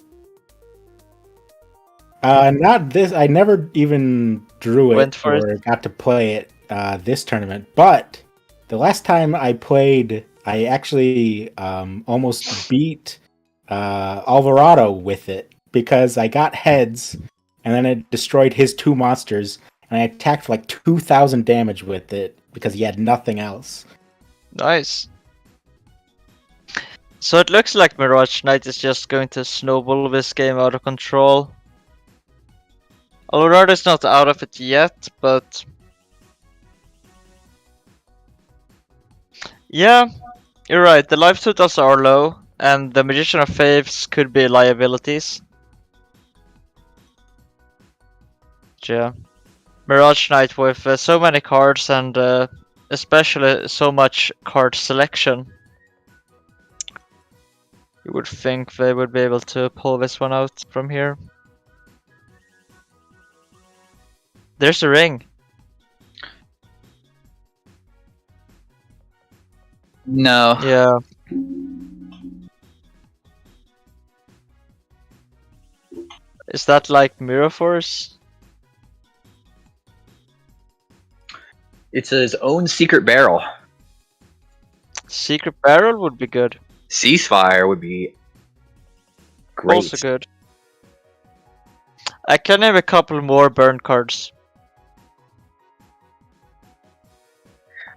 Not this. I never even drew Went it for it. or got to play it this tournament. But the last time I played, I actually almost beat Alvarado with it because I got heads, and then it destroyed his 2 monsters, and I attacked for like 2,000 damage with it because he had nothing else. Nice. So it looks like Mirage Knight is just going to snowball this game out of control. Alvarado is not out of it yet, but yeah, you're right. The life totals are low, and the Magician of Faiths could be liabilities. Yeah, Mirage Knight with so many cards and especially so much card selection. You would think they would be able to pull this one out from here. There's a ring. No. Yeah. Is that like Mirror Force? It's his own secret barrel. Secret Barrel would be good. Ceasefire would be great. Also good. I can name a couple more burn cards.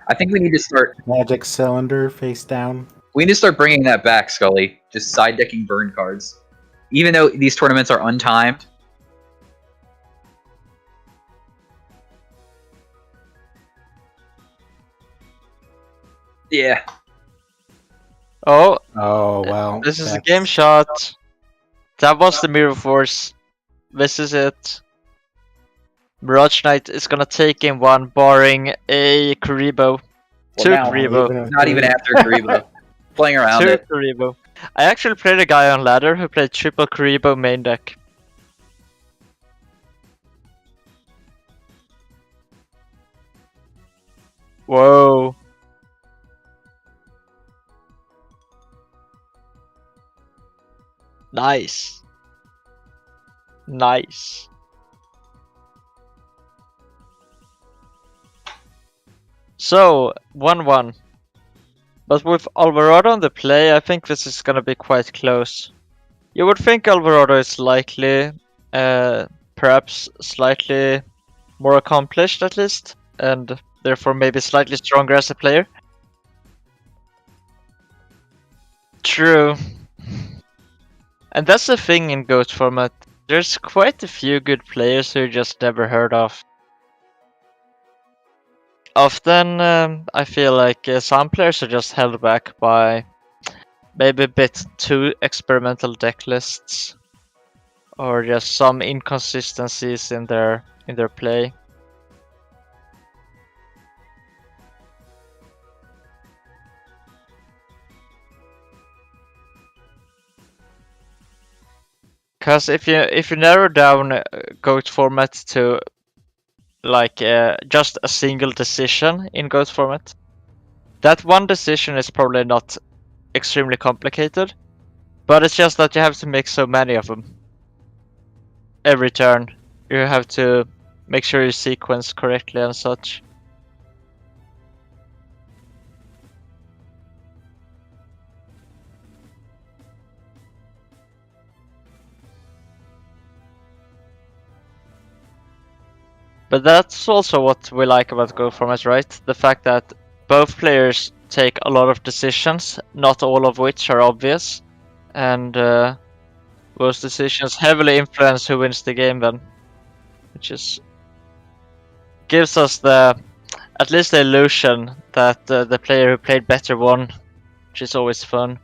I think we need to start. Magic Cylinder face down. We need to start bringing that back, Scully. Just side decking burn cards, even though these tournaments are untimed. Yeah. Oh, Oh, well. this is a that's- game shot. That was the Mirror Force. This is it. Mirage Knight is gonna take in 1, barring a Kuribo. Well, 2 now, Kuribo. Not even after Karibo. Playing around 2 it. Kuribo. I actually played a guy on ladder who played triple Kuribo main deck. Whoa. Nice. Nice. So, 1-1. But with Alvarado on the play, I think this is gonna be quite close. You would think Alvarado is likely, perhaps slightly more accomplished at least, and therefore maybe slightly stronger as a player. True. And that's the thing in GOAT format. There's quite a few good players who you just never heard of. Often, I feel like some players are just held back by maybe a bit too experimental deck lists, or just some inconsistencies in their play. Because if you narrow down GOAT format to like just a single decision in GOAT format, that one decision is probably not extremely complicated, but it's just that you have to make so many of them every turn. You have to make sure you sequence correctly and such. But that's also what we like about Go formats, right? The fact that both players take a lot of decisions, not all of which are obvious, and those decisions heavily influence who wins the game then, which is gives us at least the illusion that the player who played better won, which is always fun.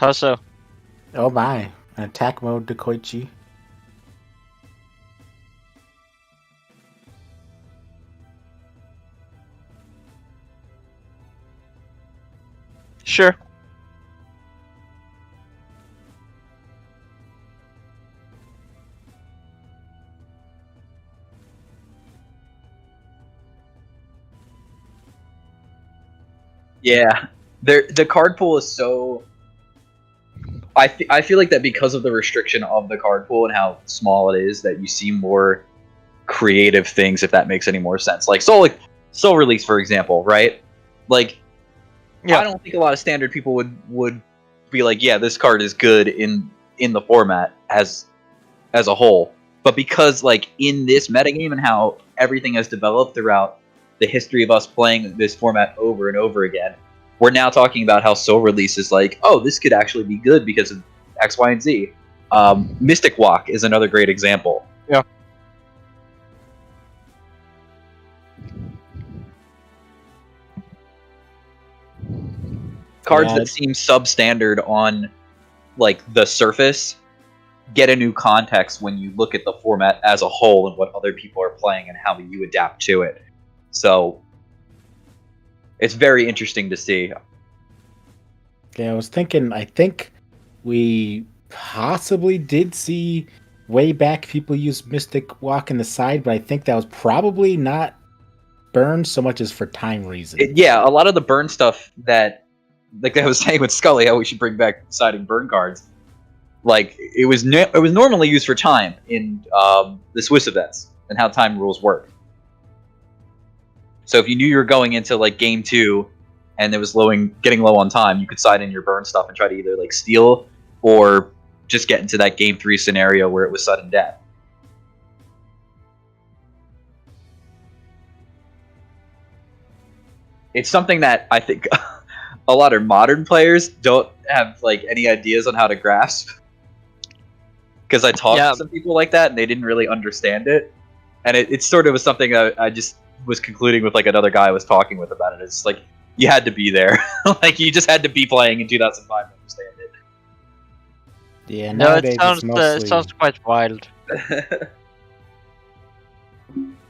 How so? Oh my. Attack mode Dekoichi. Sure. Yeah, the card pool is so. I feel like that because of the restriction of the card pool and how small it is, that you see more creative things, if that makes any more sense. Like Soul Release, for example, right? Like, Yeah. I don't think a lot of standard people would be like, yeah, this card is good in the format as a whole. But because like in this metagame and how everything has developed throughout the history of us playing this format over and over again, we're now talking about how Soul Release is like, oh, this could actually be good because of X, Y, and Z. Mystic Walk is another great example. Yeah. Cards that seem substandard on like the surface get a new context when you look at the format as a whole and what other people are playing and how you adapt to it. So it's very interesting to see. Yeah, I was thinking, I think we possibly did see way back people use Mystic Walk in the side, but I think that was probably not burned so much as for time reasons. Yeah, a lot of the burn stuff that, like I was saying with Scully, how we should bring back deciding burn cards. Like it was normally used for time in the Swiss events and how time rules work. So if you knew you were going into like game 2 and it was getting low on time, you could side in your burn stuff and try to either like steal or just get into that game 3 scenario where it was sudden death. It's something that I think a lot of modern players don't have like any ideas on how to grasp. Because I talked to some people like that and they didn't really understand it. And it sort of was something I just was concluding with like another guy I was talking with about it. It's like, you had to be there. Like, you just had to be playing in 2005 to understand it. Yeah, no, nowadays it sounds quite wild.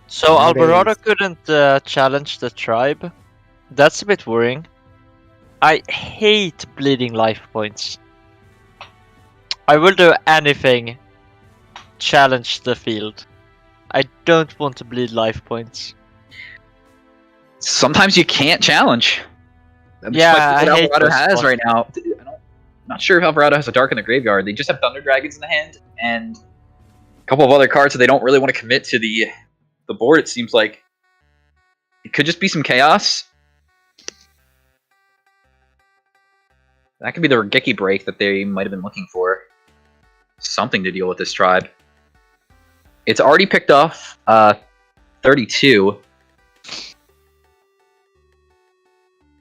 So Nowadays- Alvarado couldn't challenge the tribe. That's a bit worrying. I hate bleeding life points. I will do anything. Challenge the field. I don't want to bleed life points. Sometimes you can't challenge. That Yeah, might be I what hate Alvarado those has spots. right now. I'm not sure if Alvarado has a Dark in the graveyard. They just have Thunder Dragons in the hand and a couple of other cards that they don't really want to commit to the board. It seems like it could just be some chaos. That could be the Regeki break that they might have been looking for. Something to deal with this tribe. It's already picked off 32.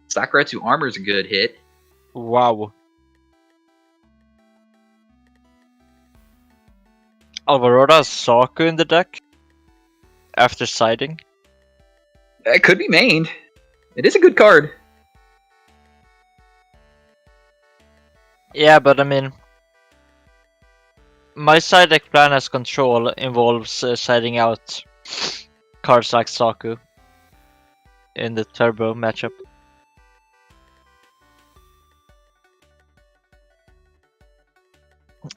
Sakuretsu Armor is a good hit. Wow. Alvarado has Saku in the deck. After siding. It could be mained. It is a good card. Yeah, but I mean, my side deck plan as control involves siding out cards like Saku in the turbo matchup.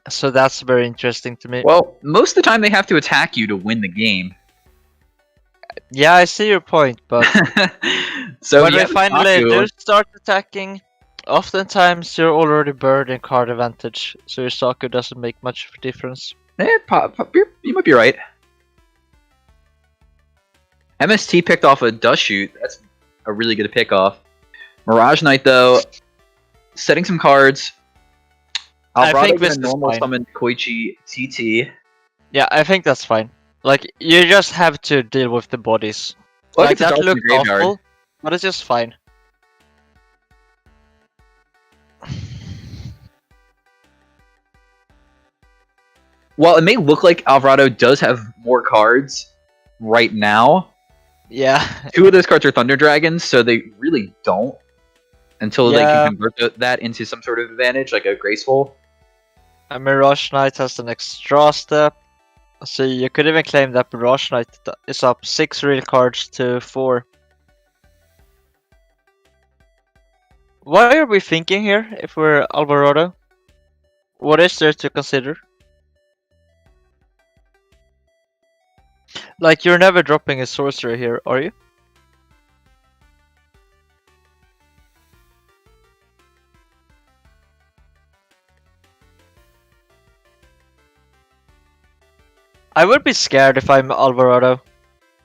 So that's very interesting to me. Well, most of the time they have to attack you to win the game. Yeah, I see your point, but So when you they have finally Saku. do start attacking, oftentimes you're already burned in card advantage, so your Saku doesn't make much of a difference. You might be right. MST picked off a Dust Shoot. That's a really good pick off. Mirage Knight, though, setting some cards. I Alvarado think this gonna is normal fine. summon Koichi TT. Yeah, I think that's fine. Like, you just have to deal with the bodies. Well, like, it's a that Dark in the looked graveyard. awful, but it's just fine. Well, it may look like Alvarado does have more cards right now. Yeah. 2 of those cards are Thunder Dragons, so they really don't until they Yeah. can convert that into some sort of advantage, like a graceful. A Mirage Knight has an extra step. So you could even claim that Mirage Knight is up 6 real cards to 4. What are we thinking here if we're Alvarado? What is there to consider? Like, you're never dropping a sorcerer here, are you? I would be scared if I'm Alvarado.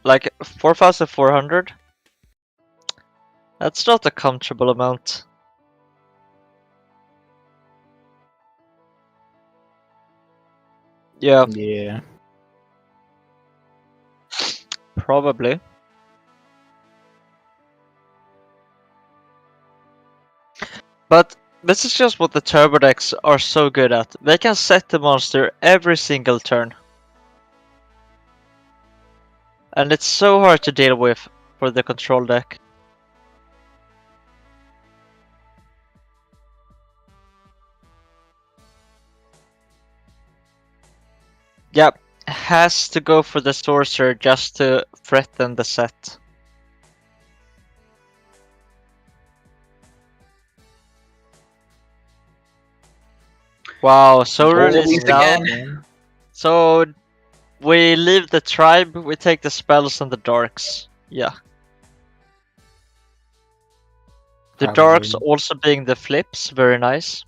Like, 4,400? That's not a comfortable amount. Yeah, Yeah. probably. But this is just what the turbo decks are so good at. They can set the monster every single turn. And it's so hard to deal with for the control deck. Yep, has to go for the sorcerer just to threaten the set. Wow, so released down. again. So we leave the tribe, we take the spells and the darks. Yeah. The darks Probably. also being the flips, very nice.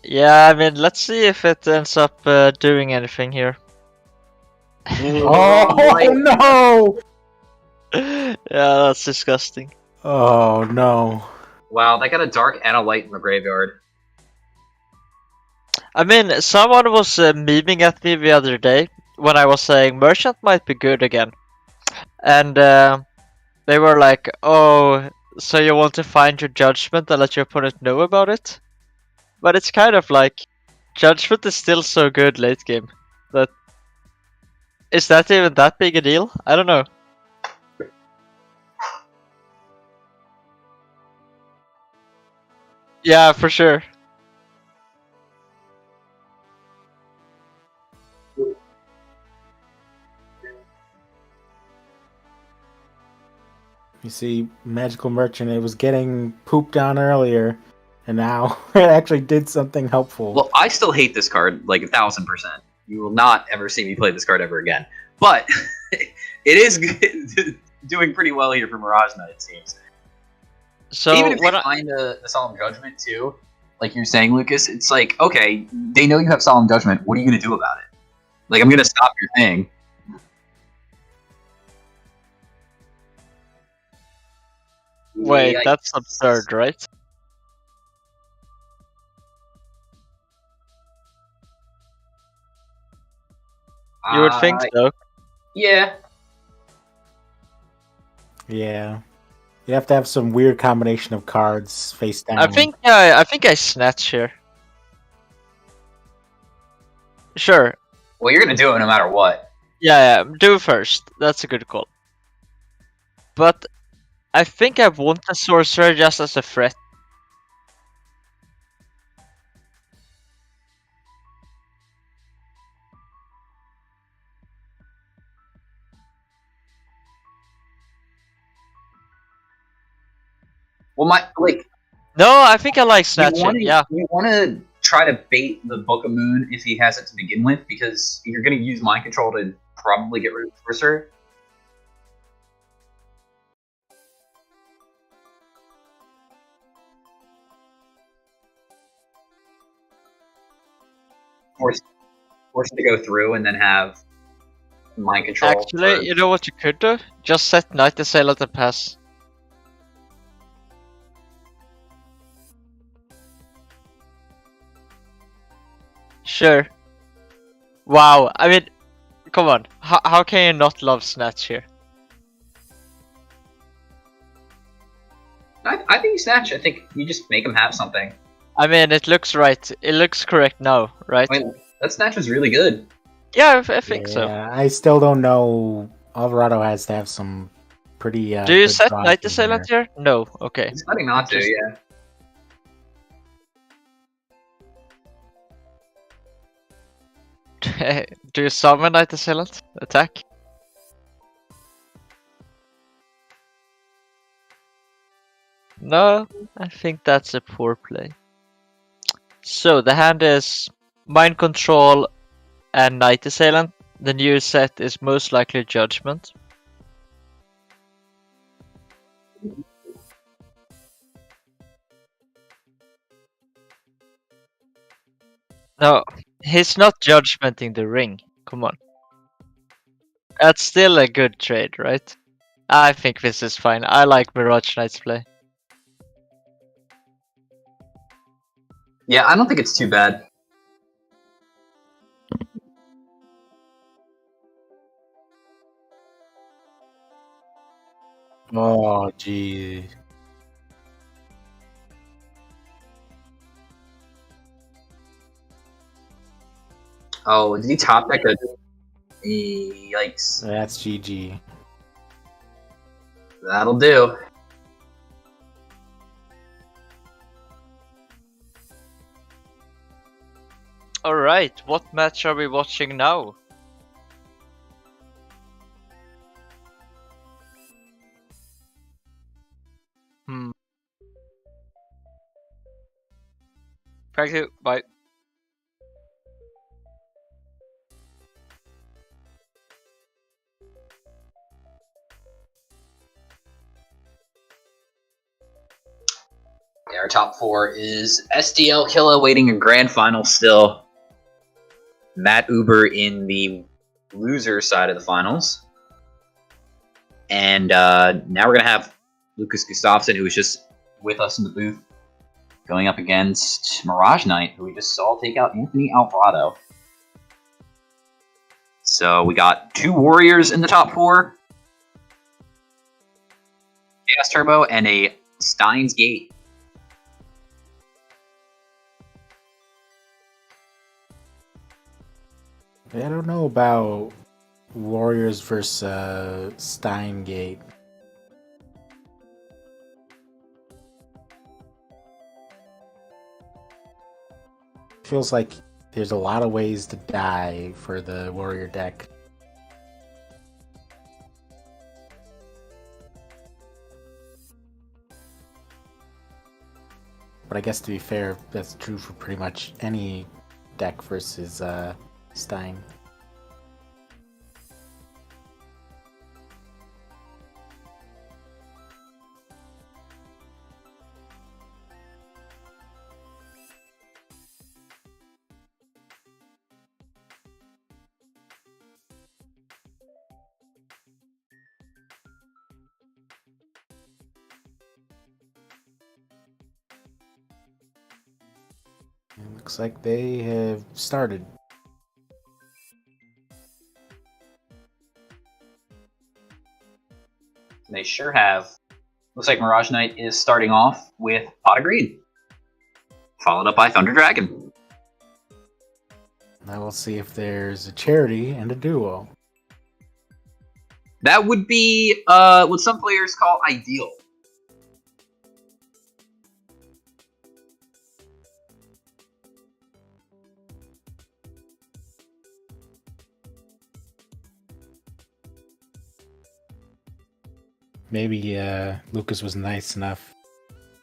Yeah, I mean, let's see if it ends up doing anything here. Oh no! Yeah, that's disgusting. Oh no! Wow, they got a dark and a light in the graveyard. I mean, someone was memeing at me the other day when I was saying Merchant might be good again. And they were like, oh, so you want to find your judgment and let your opponent know about it? But it's kind of like, judgment is still so good late game. That is that even that big a deal? I don't know. Yeah, for sure. You see, Magical Merchant, it was getting pooped on earlier, and now it actually did something helpful. Well, I still hate this card like 1000%. You will not ever see me play this card ever again. But it is doing pretty well here for Mirage Knight, it seems. So even if they what find the Solemn Judgment too, like you're saying, Lucas, it's like, okay, they know you have Solemn Judgment. What are you going to do about it? Like, I'm going to stop your thing. Wait, Yeah, that's absurd, right? You would think so. Yeah. Yeah. You have to have some weird combination of cards face down. I think I snatch here. Sure. Well, you're going to do it no matter what. Yeah, do first. That's a good call. But I think I want the sorcerer just as a threat. Well, No, I think I like snatching. Yeah. You want to try to bait the Book of Moon if he has it to begin with, because you're going to use Mind Control to probably get rid of the Sorcerer. Force it to go through and then have Mind Control. Actually, you know what you could do? Just set Night Assailant and pass. Sure. Wow, I mean, come on. How can you not love Snatch here? I think you snatch. I think you just make him have something. I mean, it looks right. It looks correct now, right? I mean, that snatch was really good. Yeah, I think so. Yeah, I still don't know. Alvarado has to have some pretty Do you good set draws Night from Assailant here. here? No. Okay. He's starting not to, yeah. Do you summon Night Assailant? Attack? No, I think that's a poor play. So the hand is Mind Control and Night Assailant. The new set is most likely Judgment. No, he's not Judgmenting the ring. Come on. That's still a good trade, right? I think this is fine. I like Mirage Knight's play. Yeah, I don't think it's too bad. Oh, gee. Oh, did he top deck a... Yikes. That's GG. That'll do. Alright, what match are we watching now? Thank you, bye. Okay, our top four is SDL Killa waiting a grand final still. Matt Uber in the loser side of the finals. And now we're going to have Lucas Gustafson, who was just with us in the booth, going up against Mirage Knight, who we just saw take out Anthony Alvarado. So we got two Warriors in the top four, Chaos Turbo, and a Steingate. I don't know about Warriors versus Steingate. Feels like there's a lot of ways to die for the Warrior deck. But I guess to be fair, that's true for pretty much any deck versus Stein. It looks like they have started. They sure have. Looks like Mirage Knight is starting off with Pot of Greed, followed up by Thunder Dragon. Now we'll see if there's a charity and a duo. That would be what some players call ideal. Maybe Lucas was nice enough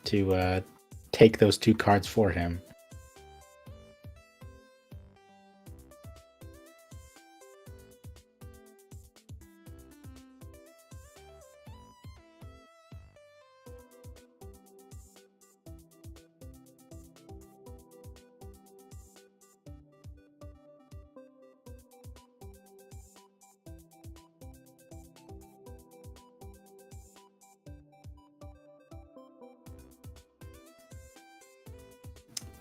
to take those two cards for him.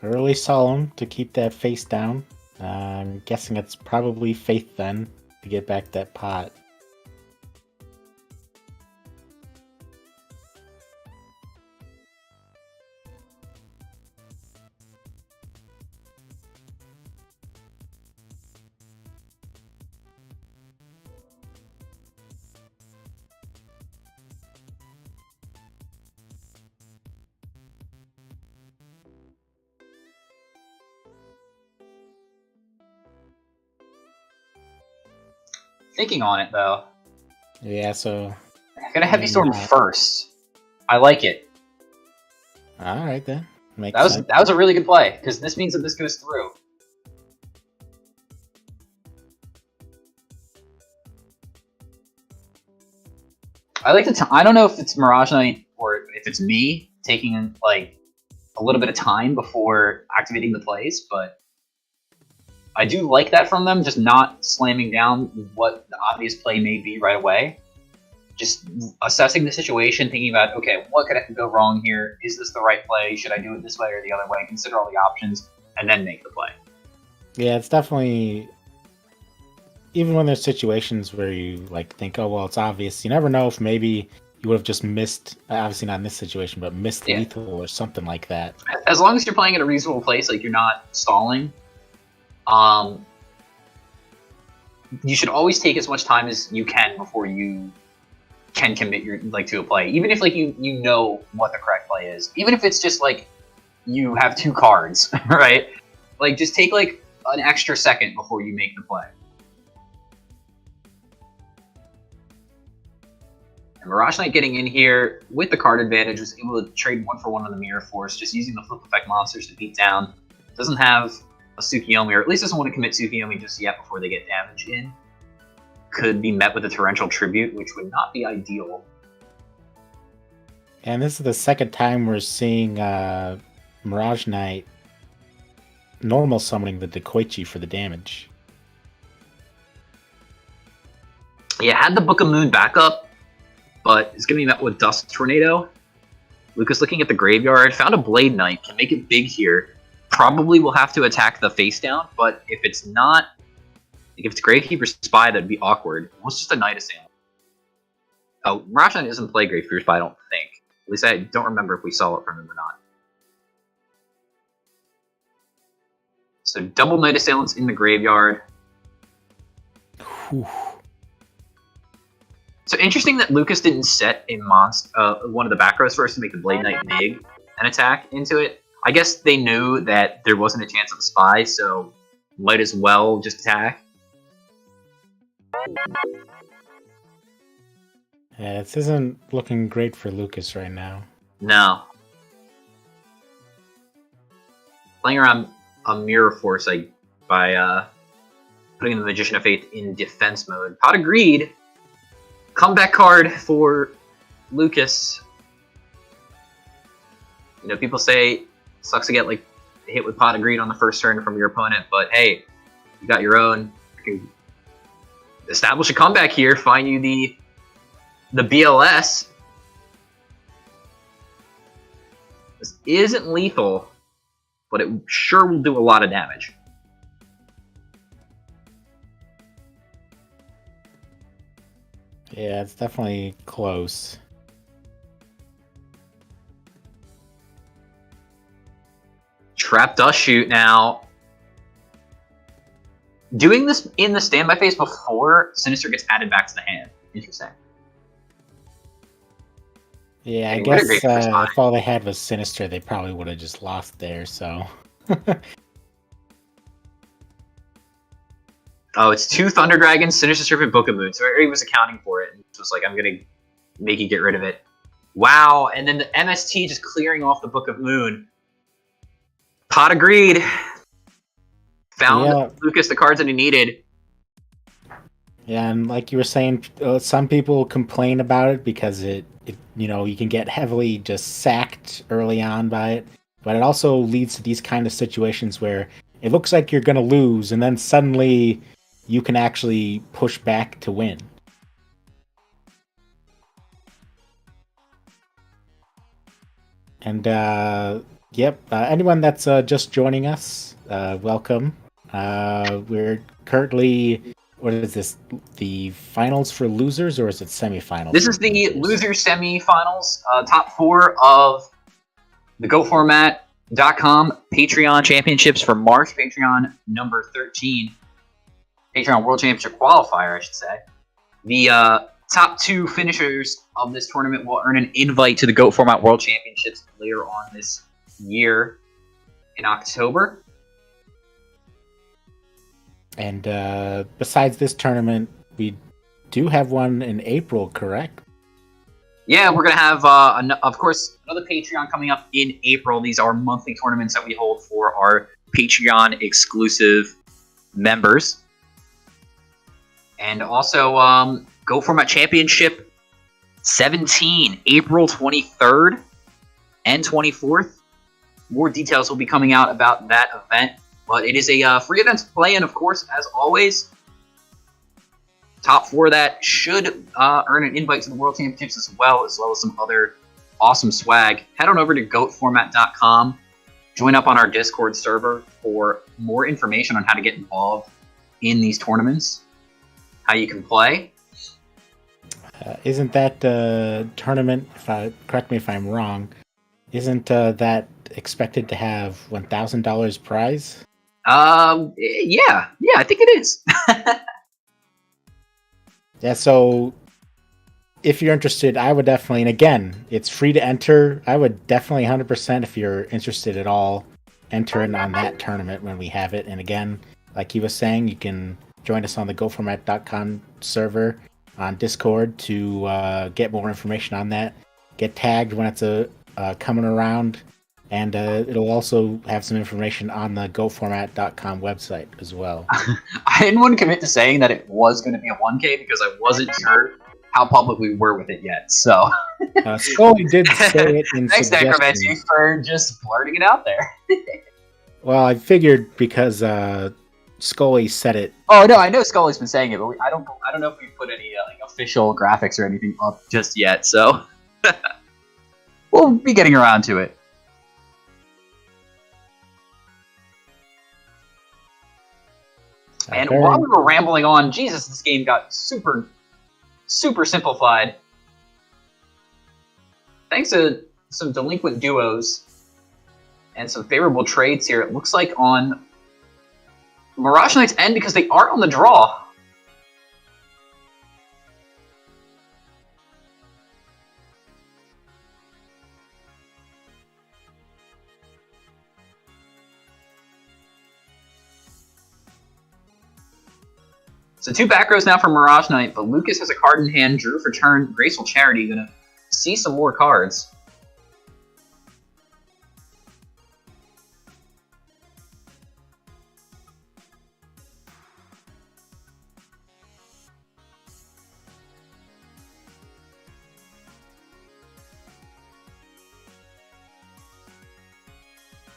Early Solemn to keep that face down. I'm guessing it's probably Faith then to get back that pot. Thinking on it though. Yeah, so Gonna heavy storm first. I like it. all right then. Makes That sense. was a really good play because this means that this goes through. I like to. I don't know if it's Mirage Knight or if it's me taking like a little bit of time before activating the plays, but I do like that from them. Just not slamming down what the obvious play may be right away. Just assessing the situation, thinking about, okay, what could go wrong here? Is this the right play? Should I do it this way or the other way? Consider all the options, and then make the play. Yeah, it's definitely, even when there's situations where you like think, oh well, it's obvious. You never know if maybe you would have just missed. Obviously not in this situation, but missed lethal or something like that. As long as you're playing at a reasonable place, like you're not stalling, you should always take as much time as you can before you can commit your to a play, even if like you know what the correct play is, even if it's just like you have 2 cards, right? Like just take like an extra second before you make the play. And Mirage Knight getting in here with the card advantage was able to trade 1-for-1 on the Mirror Force, just using the flip effect monsters to beat down. Doesn't have a Tsukiyomi, or at least doesn't want to commit Tsukiyomi just yet before they get damage in. Could be met with a Torrential Tribute, which would not be ideal. And this is the second time we're seeing Mirage Knight normal summoning the Dekoichi for the damage. Yeah, had the Book of Moon backup, but it's going to be met with Dust Tornado. Lucas looking at the graveyard, found a Blade Knight, can make it big here. Probably will have to attack the face down, but if it's not, if it's Gravekeeper's Spy, that'd be awkward. Almost just a Knight Assailant. Oh, Mirage Knight doesn't play Gravekeeper's Spy, I don't think. At least I don't remember if we saw it from him or not. So double Knight Assailants in the graveyard. Whew. So interesting that Lucas didn't set a one of the back rows first to make the Blade Knight big and attack into it. I guess they knew that there wasn't a chance of a Spy, so might as well just attack. Yeah, this isn't looking great for Lucas right now. No. Playing around a Mirror Force by putting the Magician of Faith in defense mode. Pot of Greed. Comeback card for Lucas. You know, people say sucks to get like hit with Pot of Greed on the first turn from your opponent, but hey, you got your own. You can establish a comeback here, find you the BLS. This isn't lethal, but it sure will do a lot of damage. Yeah, it's definitely close. Trap Dust Shoot now. Doing this in the standby phase before Sinister gets added back to the hand. Interesting. Yeah, I Hey, what a guess great first time. if all they had was Sinister, they probably would have just lost there, so... Oh, it's 2 Thunder Dragons, Sinister Serpent, Book of Moon. So he was accounting for it. And was like, I'm going to make you get rid of it. Wow, and then the MST just clearing off the Book of Moon. Pot of Greed. Found Lucas the cards that he needed. Yeah, and like you were saying, some people complain about it because it you know, you can get heavily just sacked early on by it. But it also leads to these kind of situations where it looks like you're going to lose, and then suddenly you can actually push back to win. And, anyone that's just joining us, welcome. We're currently, what is this, the finals for losers, or is it semifinals? This is the loser semifinals, top 4 of the GoFormat.com Patreon Championships for March, Patreon number 13. Patreon World Championship Qualifier, I should say. The top 2 finishers of this tournament will earn an invite to the Goat Format World Championships later on this year in October. And besides this tournament, we do have one in April, correct? Yeah, we're going to have, of course, another Patreon coming up in April. These are monthly tournaments that we hold for our Patreon exclusive members. And also, Go Format Championship 17, April 23rd and 24th. More details will be coming out about that event. But it is a free event to play in, of course, as always. Top 4 of that should earn an invite to the World Championships as well as some other awesome swag. Head on over to goatformat.com. Join up on our Discord server for more information on how to get involved in these tournaments, how you can play. Isn't that tournament, correct me if I'm wrong, isn't that expected to have $1,000 prize? Yeah, I think it is. Yeah, so if you're interested, I would definitely, and again, it's free to enter. I would definitely 100%, if you're interested at all, enter in on that tournament when we have it. And again, like he was saying, you can join us on the goformat.com server on Discord to get more information on that. Get tagged when it's coming around. And it'll also have some information on the goformat.com website as well. I didn't want to commit to saying that it was going to be a 1K because I wasn't sure how public we were with it yet. So, Scully did say it in thanks, Necromancy, for just blurting it out there. Well, I figured because Scully said it. Oh no, I know Scully's been saying it, but I don't know if we put any official graphics or anything up just yet. So, we'll be getting around to it. And while we were rambling on, Jesus, this game got super simplified. Thanks to some delinquent duos and some favorable trades here, it looks like on Mirage Knight's end, because they are on the draw. So 2 back rows now for Mirage Knight, but Lucas has a card in hand. Drew for turn. Graceful Charity gonna see some more cards.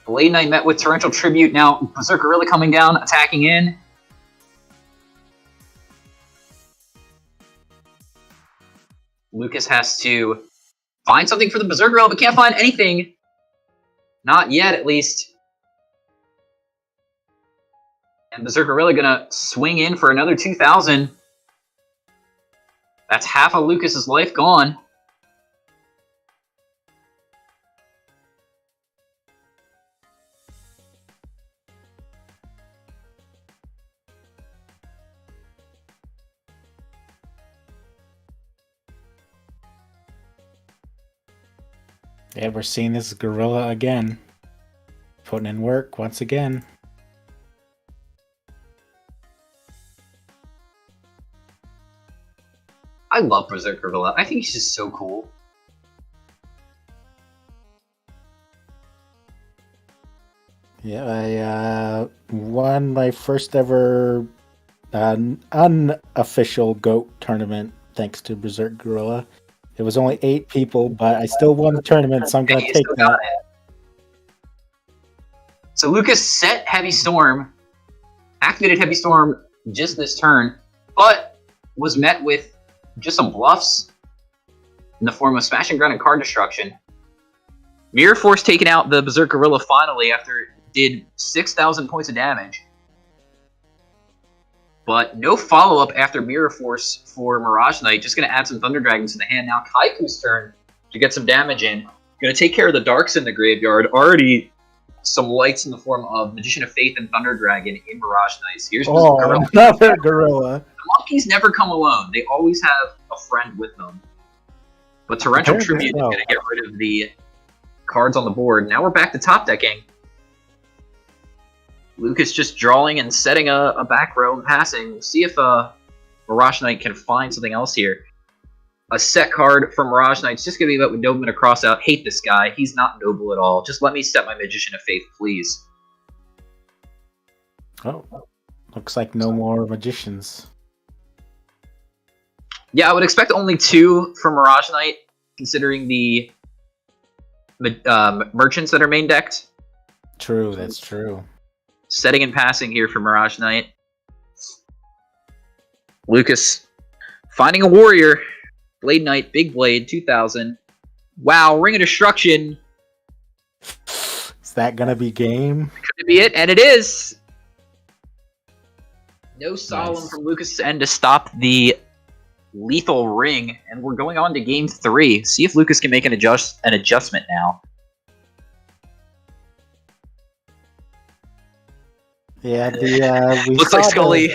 Blade Knight met with Torrential Tribute. Now Berserker really coming down, attacking in. Lucas has to find something for the Berserker, but can't find anything. Not yet, at least. And Berserker really gonna swing in for another 2,000. That's half of Lucas's life gone. Yeah, we're seeing this gorilla again. Putting in work once again. I love Berserker Gorilla. I think he's just so cool. Yeah, I won my first ever unofficial GOAT tournament thanks to Berserk Gorilla. It was only 8 people, but I still won the tournament, so I'm going to take that. So Lucas set Heavy Storm, activated Heavy Storm just this turn, but was met with just some bluffs in the form of Smashing Ground and Card Destruction. Mirror Force taking out the Berserk Gorilla finally after it did 6,000 points of damage. But no follow-up after Mirror Force for Mirage Knight. Just going to add some Thunder Dragons to the hand. Now Kaiku's turn to get some damage in. Going to take care of the Darks in the graveyard. Already some lights in the form of Magician of Faith and Thunder Dragon in Mirage Knights. Here's Gorilla. Another Gorilla. The monkeys never come alone. They always have a friend with them. But Torrential Tribute is going to get rid of the cards on the board. Now we're back to top decking. Lucas just drawing and setting a back row and passing. We'll see if Mirage Knight can find something else here. A set card from Mirage Knight's just going to be with Nobleman to cross out. Hate this guy. He's not noble at all. Just let me set my Magician of Faith, please. Oh, looks like no more magicians. Yeah, I would expect only 2 from Mirage Knight, considering the merchants that are main decked. True, that's true. Setting and passing here for Mirage Knight. Lucas finding a warrior. Blade Knight, Big Blade, 2000. Wow, Ring of Destruction. Is that gonna be game? Could it be it? And it is! No Solemn Nice. from Lucas' end to stop the lethal ring, and we're going on to game 3. See if Lucas can make an adjustment now. Yeah, we Looks saw like the- Scully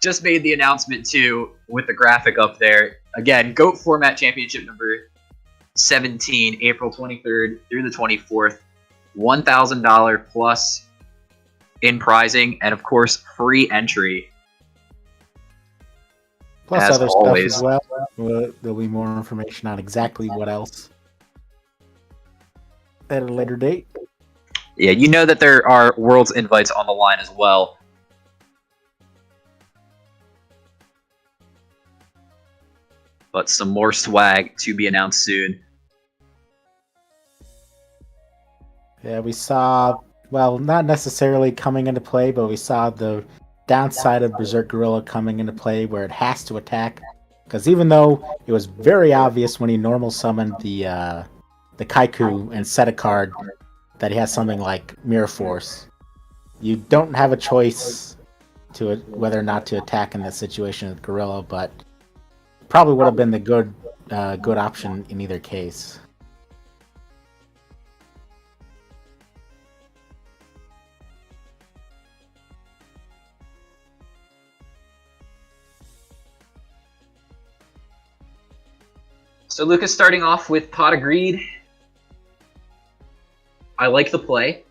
just made the announcement too with the graphic up there. Again, GOAT Format Championship number 17, April 23rd through the 24th. $1,000 plus in prizing, and of course, free entry. plus as other always. stuff as well. There'll be more information on exactly what else at a later date. Yeah, you know that there are Worlds invites on the line as well. But some more swag to be announced soon. Yeah, we saw, well, not necessarily coming into play, but we saw the downside of Berserk Gorilla coming into play where it has to attack. Because even though it was very obvious when he normal summoned the Kaiku and set a card that he has something like Mirror Force, you don't have a choice to whether or not to attack in that situation with Gorilla, but probably would have been the good option in either case. So Lucas starting off with Pot of Greed. I like the play.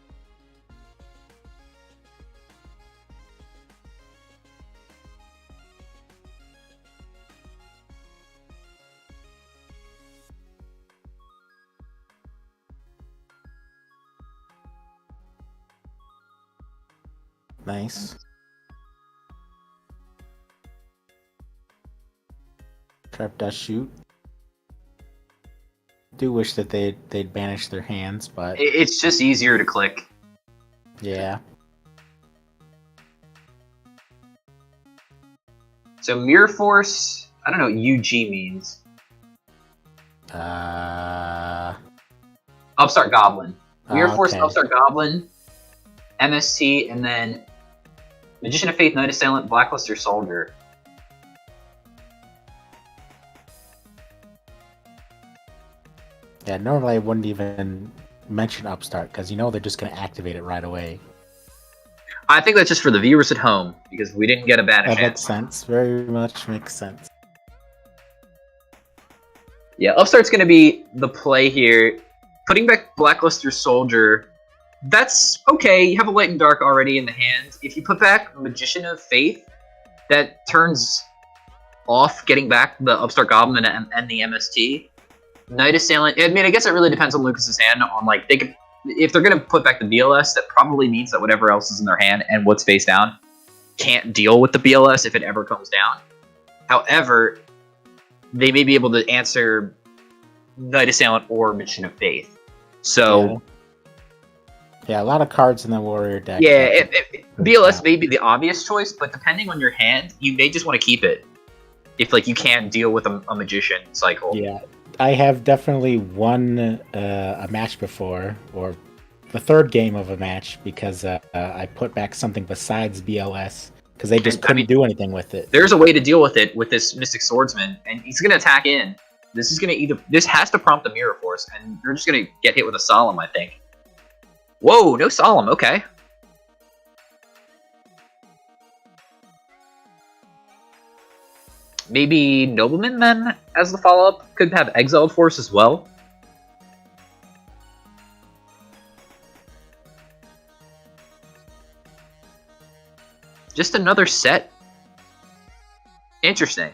Nice. Trap Dust Shoot. Do wish that they'd banish their hands, but It's just easier to click. yeah. So Mirror Force, I don't know what UG means. Upstart Goblin. Mirror Force, okay. Upstart Goblin, MST, and then Magician of Faith, Knight Assailant, Blackluster Soldier. Yeah, normally I wouldn't even mention Upstart because you know they're just gonna activate it right away. I think that's just for the viewers at home because we didn't get a bad That chance. makes sense. Very much makes sense. Yeah, Upstart's going to be the play here. Putting back Blackluster Soldier, that's okay. You have a Light and Dark already in the hand. If you put back Magician of Faith, that turns off getting back the Upstart Goblin and the MST. Knight Assailant, I mean, I guess it really depends on Lucas's hand. On like, they could, if they're going to put back the BLS, that probably means that whatever else is in their hand and what's face down can't deal with the BLS if it ever comes down. However, they may be able to answer Knight Assailant or Magician of Faith. So, Yeah, a lot of cards in the Warrior deck. yeah, BLS may be the obvious choice, but depending on your hand, you may just want to keep it. If like you can't deal with a Magician cycle. Yeah, I have definitely won a match before, or the third game of a match, because I put back something besides BLS because they just And, I couldn't mean, do anything with it. There's a way to deal with it with this Mystic Swordsman, and he's going to attack in. This has to prompt the Mirror Force, and you're just going to get hit with a Solemn, I think. Whoa, no Solemn, okay. Maybe Nobleman then, as the follow-up, could have Exiled Force as well. Just another set Interesting.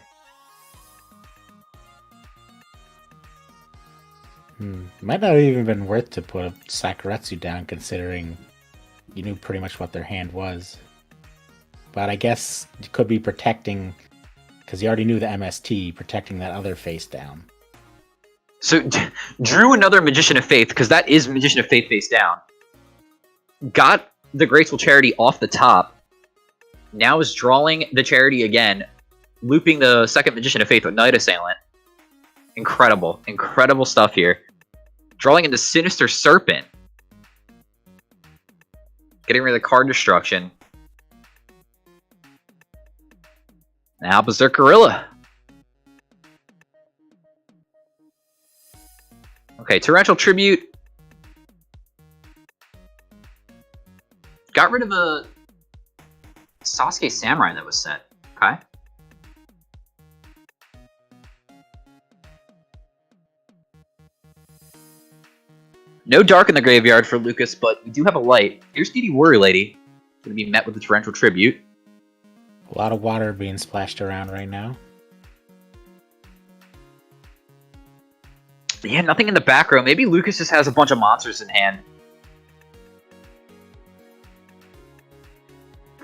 Might not have even been worth to put a Sakuretsu down, considering you knew pretty much what their hand was. But I guess you could be protecting, because you already knew the MST, protecting that other face down. So, drew another Magician of Faith, because that is Magician of Faith face down. Got the Graceful Charity off the top. Now is drawing the Charity again, looping the second Magician of Faith with Night Assailant. Incredible. Incredible stuff here. Drawing into Sinister Serpent. Getting rid of the card destruction. Now Berserk Gorilla. Okay, Torrential Tribute. Got rid of a Sasuke Samurai that was set. Okay. No dark in the graveyard for Lucas, but we do have a light. Here's DD Warrior Lady. Going to be met with the Torrential Tribute. A lot of water being splashed around right now. Yeah, nothing in the back row. Maybe Lucas just has a bunch of monsters in hand.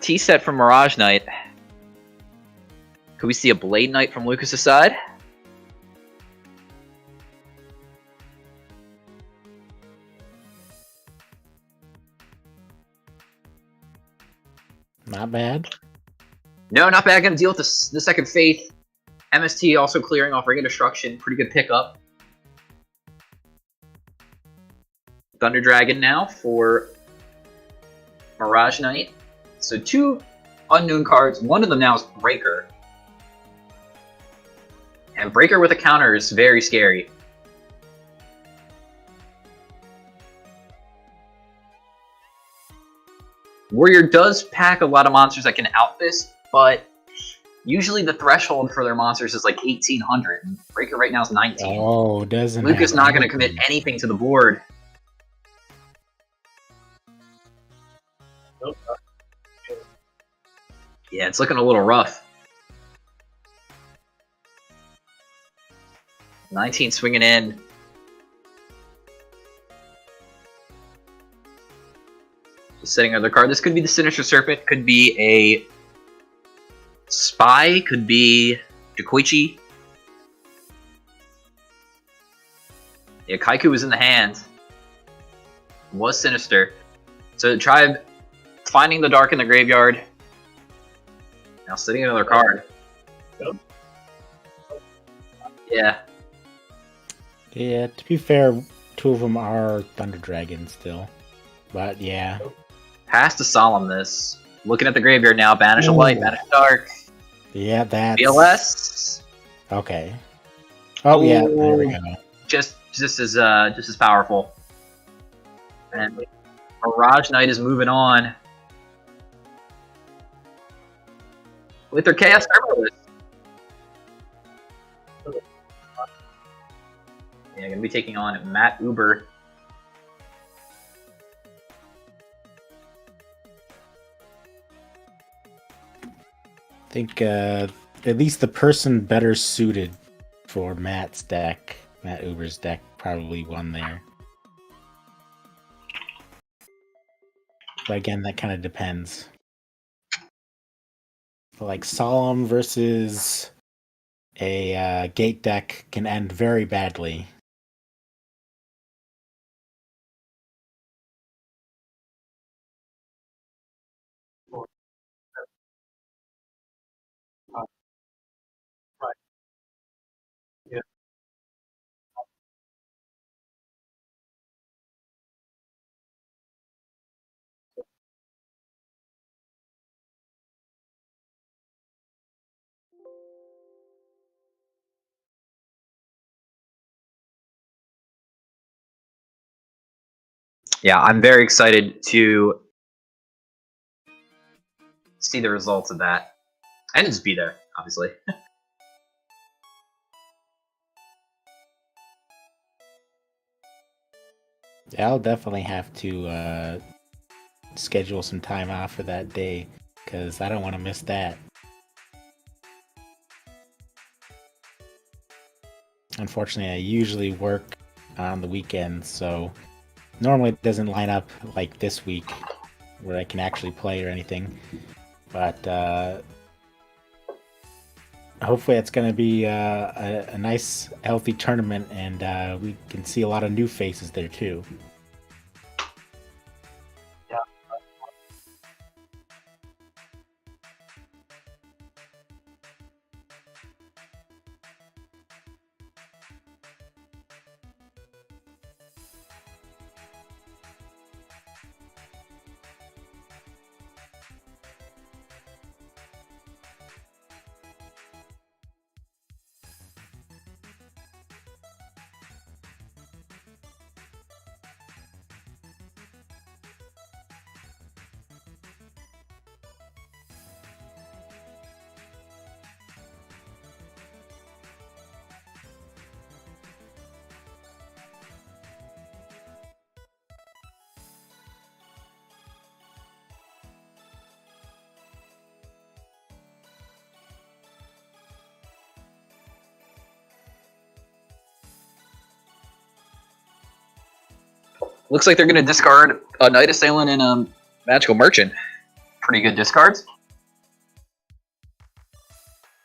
T-set from Mirage Knight. Could we see a Blade Knight from Lucas' side? Not bad. No, not bad. Gonna deal with the second Faith. MST also clearing off Ring of Destruction. Pretty good pickup. Thunder Dragon now for Mirage Knight. So 2 unknown cards. One of them now is Breaker. And Breaker with a counter is very scary. Warrior does pack a lot of monsters that can outfist, but usually the threshold for their monsters is like 1800. And Breaker right now is 19. Oh, doesn't Luke is not going to anything. commit anything to the board. Yeah, it's looking a little rough. 19 swinging in. Just setting another card. This could be the Sinister Serpent. Could be a Spy. Could be Dekoichi. Yeah, Kaiku was in the hand. Was Sinister. So Tribe finding the dark in the graveyard. Now sitting another card. Yeah. Yeah, to be fair, 2 of them are Thunder Dragons still. But yeah. Pass to Solemnness. Looking at the graveyard now. Banish a light, banish a dark. Yeah, that's... BLS. Okay. Oh, yeah, there we go. Just as powerful. And Mirage Knight is moving on. With their Chaos Herbalist. Yeah, gonna be taking on Matt Uber. I think at least the person better suited for Matt's deck, Matt Uber's deck, probably won there. But again, that kind of depends. Like Solemn versus a Gate deck can end very badly. Yeah, I'm very excited to see the results of that. And just be there, obviously. Yeah, I'll definitely have to schedule some time off for that day, because I don't want to miss that. Unfortunately, I usually work on the weekends, so normally it doesn't line up like this week where I can actually play or anything. But hopefully it's going to be a nice, healthy tournament, and we can see a lot of new faces there too. Looks like they're going to discard a Night Assailant and a Magical Merchant. Pretty good discards.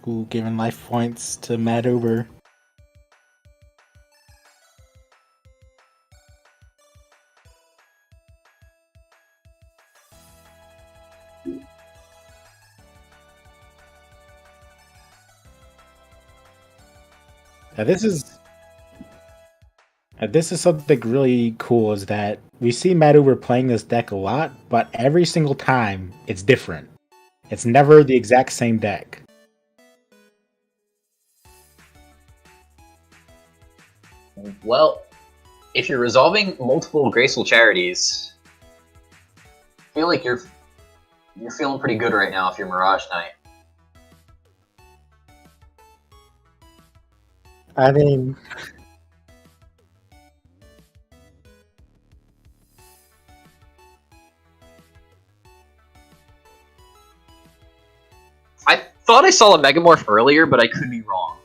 Who giving life points to Mad Uber? Now this is something really cool, is that we see Mad Uber playing this deck a lot, but every single time it's different. It's never the exact same deck. Well, if you're resolving multiple Graceful Charities, I feel like you're feeling pretty good right now if you're Mirage Knight. I mean, I thought I saw a Megamorph earlier, but I could be wrong.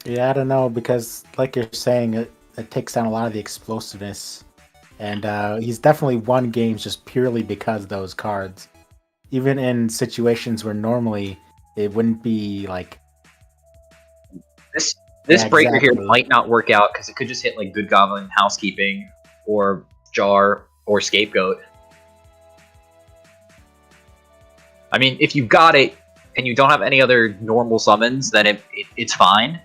yeah, I don't know, because like you're saying, it takes down a lot of the explosiveness, and he's definitely won games just purely because of those cards. Even in situations where normally it wouldn't be like This Yeah, breaker here exactly. might not work out because it could just hit like Good Goblin, Housekeeping, or Jar, or Scapegoat. I mean, if you got it and you don't have any other normal summons, then it's fine.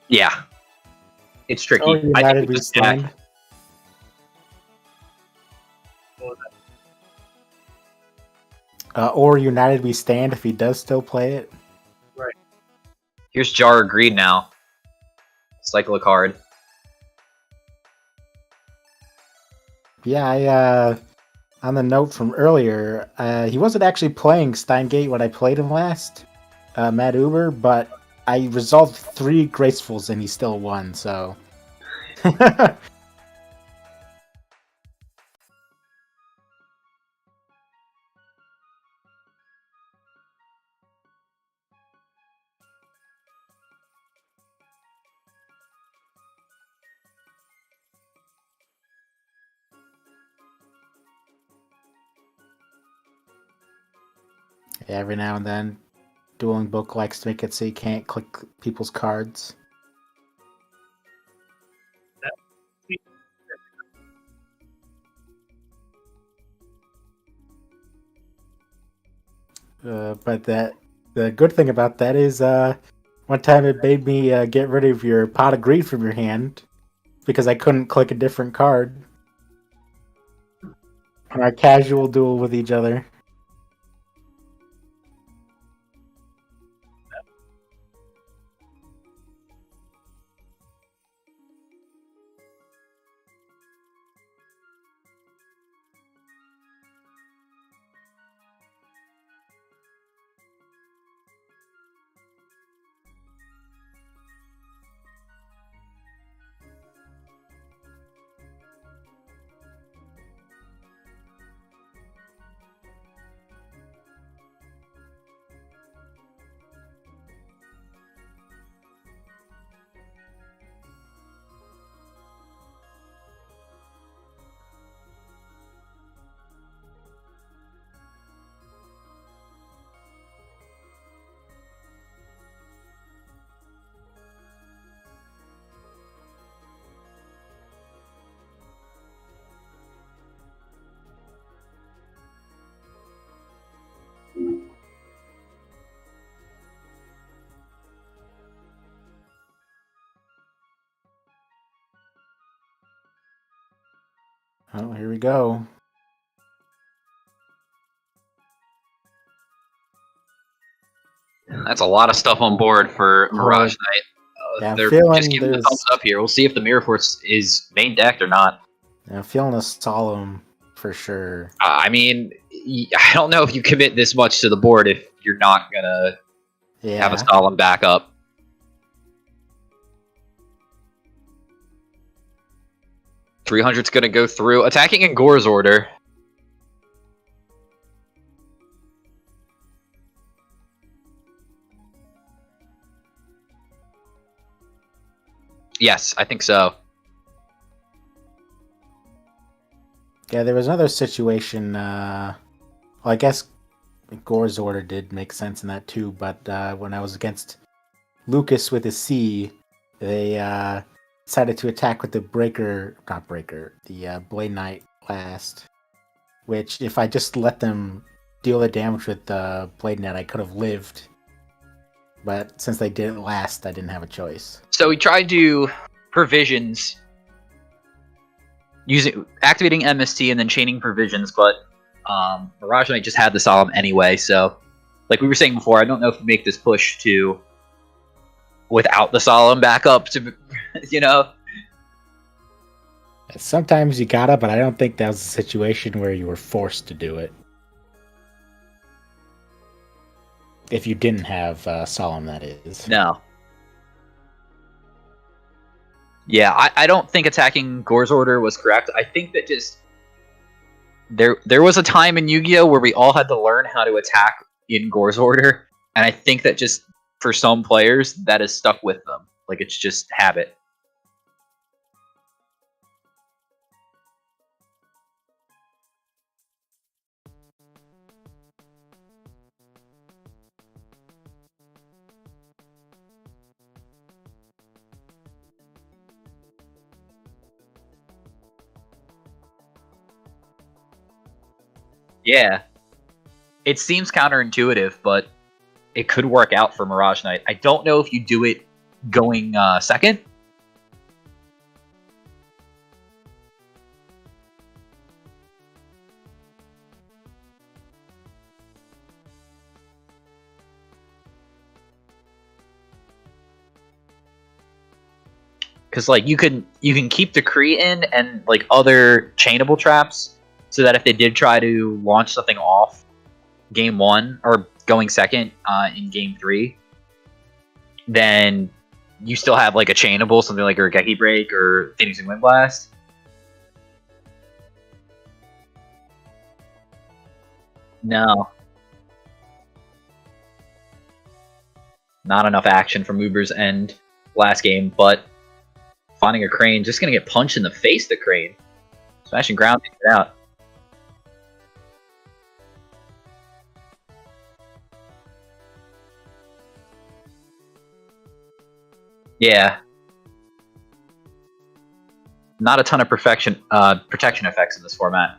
Yeah, it's tricky. Or I think United we we just stack. stand. Or United we stand if he does still play it. Here's Jar Greed now. Cycle a card. Yeah, I on the note from earlier, he wasn't actually playing Steingate when I played him last, Matt Uber, but I resolved 3 Gracefuls and he still won, so. Yeah, every now and then, Dueling Book likes to make it so you can't click people's cards. But the good thing about that is, one time it made me get rid of your Pot of Greed from your hand because I couldn't click a different card. On our casual duel with each other. Oh, here we go. That's a lot of stuff on board for Mirage Knight. Yeah, I'm They're feeling just giving the thumbs up here. We'll see if the Mirror Force is main decked or not. I'm feeling a solemn for sure. I mean, I don't know if you commit this much to the board if you're not gonna have a solemn backup. $300's gonna go through, attacking in Gore's order. Yes, I think so. Yeah, there was another situation. Well, I guess Gore's order did make sense in that too. But when I was against Lucas with his C, they decided to attack with the the Blade Knight last. Which, if I just let them deal the damage with the Blade Knight, I could have lived. But since they did it last, I didn't have a choice. So we tried to provisions activating MST and then chaining provisions, but Mirage Knight just had the solemn anyway. So, like we were saying before, I don't know if we make this push to without the solemn backup to, you know. Sometimes you gotta, but I don't think that was a situation where you were forced to do it. If you didn't have solemn, that is. No. Yeah, I don't think attacking Gore's order was correct. I think that just there was a time in Yu-Gi-Oh! Where we all had to learn how to attack in Gore's order, and I think that just for some players that has stuck with them. Like, it's just habit. Yeah. It seems counterintuitive, but it could work out for Mirage Knight. I don't know if you do it going second. Because like you can keep the Kree in and like other chainable traps, so that if they did try to launch something off game 1 or going second in game 3, then you still have like a chainable, something like a Geki Break or Phoenixing Wind Blast. No. Not enough action from Uber's end last game, but finding a Crane, just gonna get punched in the face, the Crane. Smashing ground, takes it out. Yeah. Not a ton of protection effects in this format.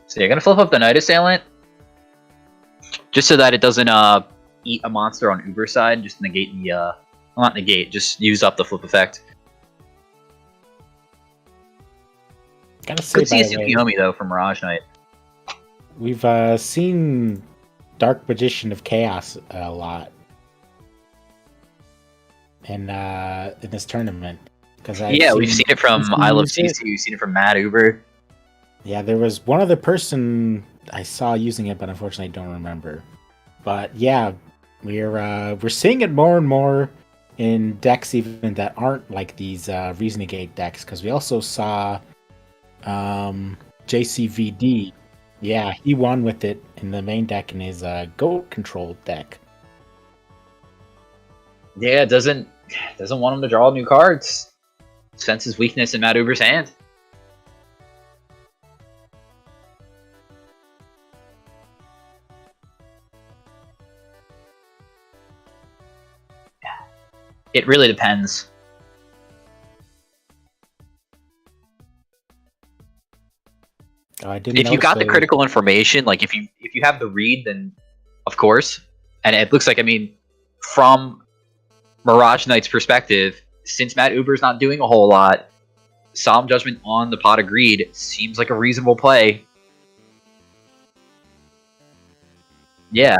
So you're gonna flip up the Night Assailant, just so that it doesn't eat a monster on Uber's side, just negate the well, not negate, just use up the flip effect. Gotta say, Could see a Tsukiyomi though from Mirage Knight. We've seen Dark Magician of Chaos a lot in this tournament. We've seen it from I Love CC, we've seen it from Mad Uber. Yeah, there was one other person I saw using it, but unfortunately I don't remember. But yeah, we're seeing it more and more in decks even that aren't like these Reasoning Gate decks, because we also saw JCVD. Yeah, he won with it in the main deck in his Goat controlled deck. Yeah, it doesn't want him to draw new cards. Senses weakness in Mad Uber's hand. It really depends. If you got the critical information, like if you have the read, then of course. And it looks like, I mean, from Mirage Knight's perspective, since Matt Uber's not doing a whole lot, Solemn Judgment on the Pot of Greed seems like a reasonable play. Yeah.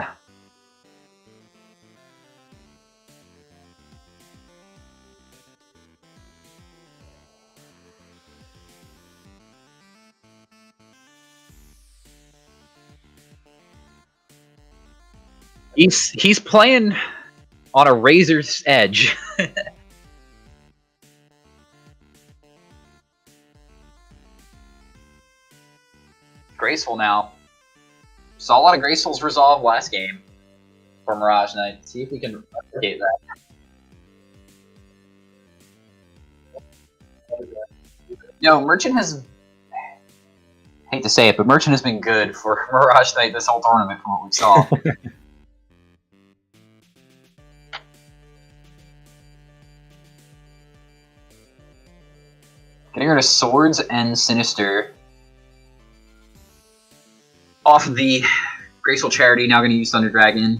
He's playing on a razor's edge. Graceful now. Saw a lot of Gracefuls resolve last game for Mirage Knight. See if we can replicate that. No, Merchant has... I hate to say it, but Merchant has been good for Mirage Knight this whole tournament from what we saw. Getting rid of Swords and Sinister. Off of the Graceful Charity, now going to use Thunder Dragon.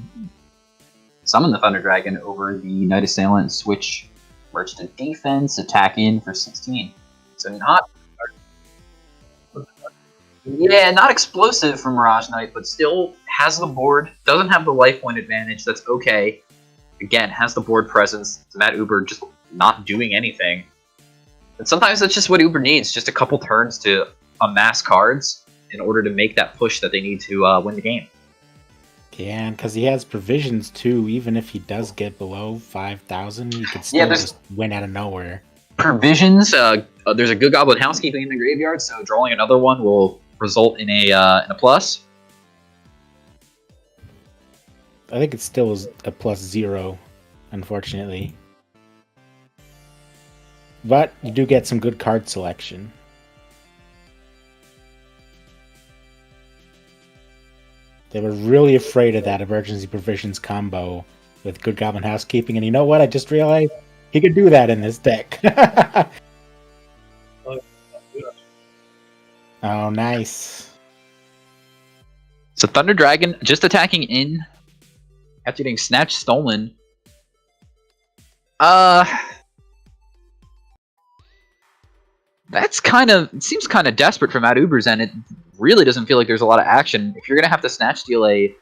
Summon the Thunder Dragon over the Knight Assailant, switch Merchant to defense, attack in for 16. So not... Yeah, not explosive from Mirage Knight, but still has the board. Doesn't have the life point advantage, that's okay. Again, has the board presence. It's Matt Uber just not doing anything. And sometimes that's just what Uber needs, just a couple turns to amass cards in order to make that push that they need to win the game. Yeah, and because he has provisions too, even if he does get below 5,000, he could still just win out of nowhere. Provisions, there's a good Goblin Housekeeping in the graveyard, so drawing another one will result in a plus. I think it still is a +0, unfortunately. But you do get some good card selection. They were really afraid of that Emergency Provisions combo with good Goblin Housekeeping, and you know what? I just realized he could do that in this deck. Oh, nice. So Thunder Dragon just attacking in after getting Snatch stolen. That's kind of... It seems kind of desperate from Matt Uber's end. It really doesn't feel like there's a lot of action. If you're going to have to Snatch steal a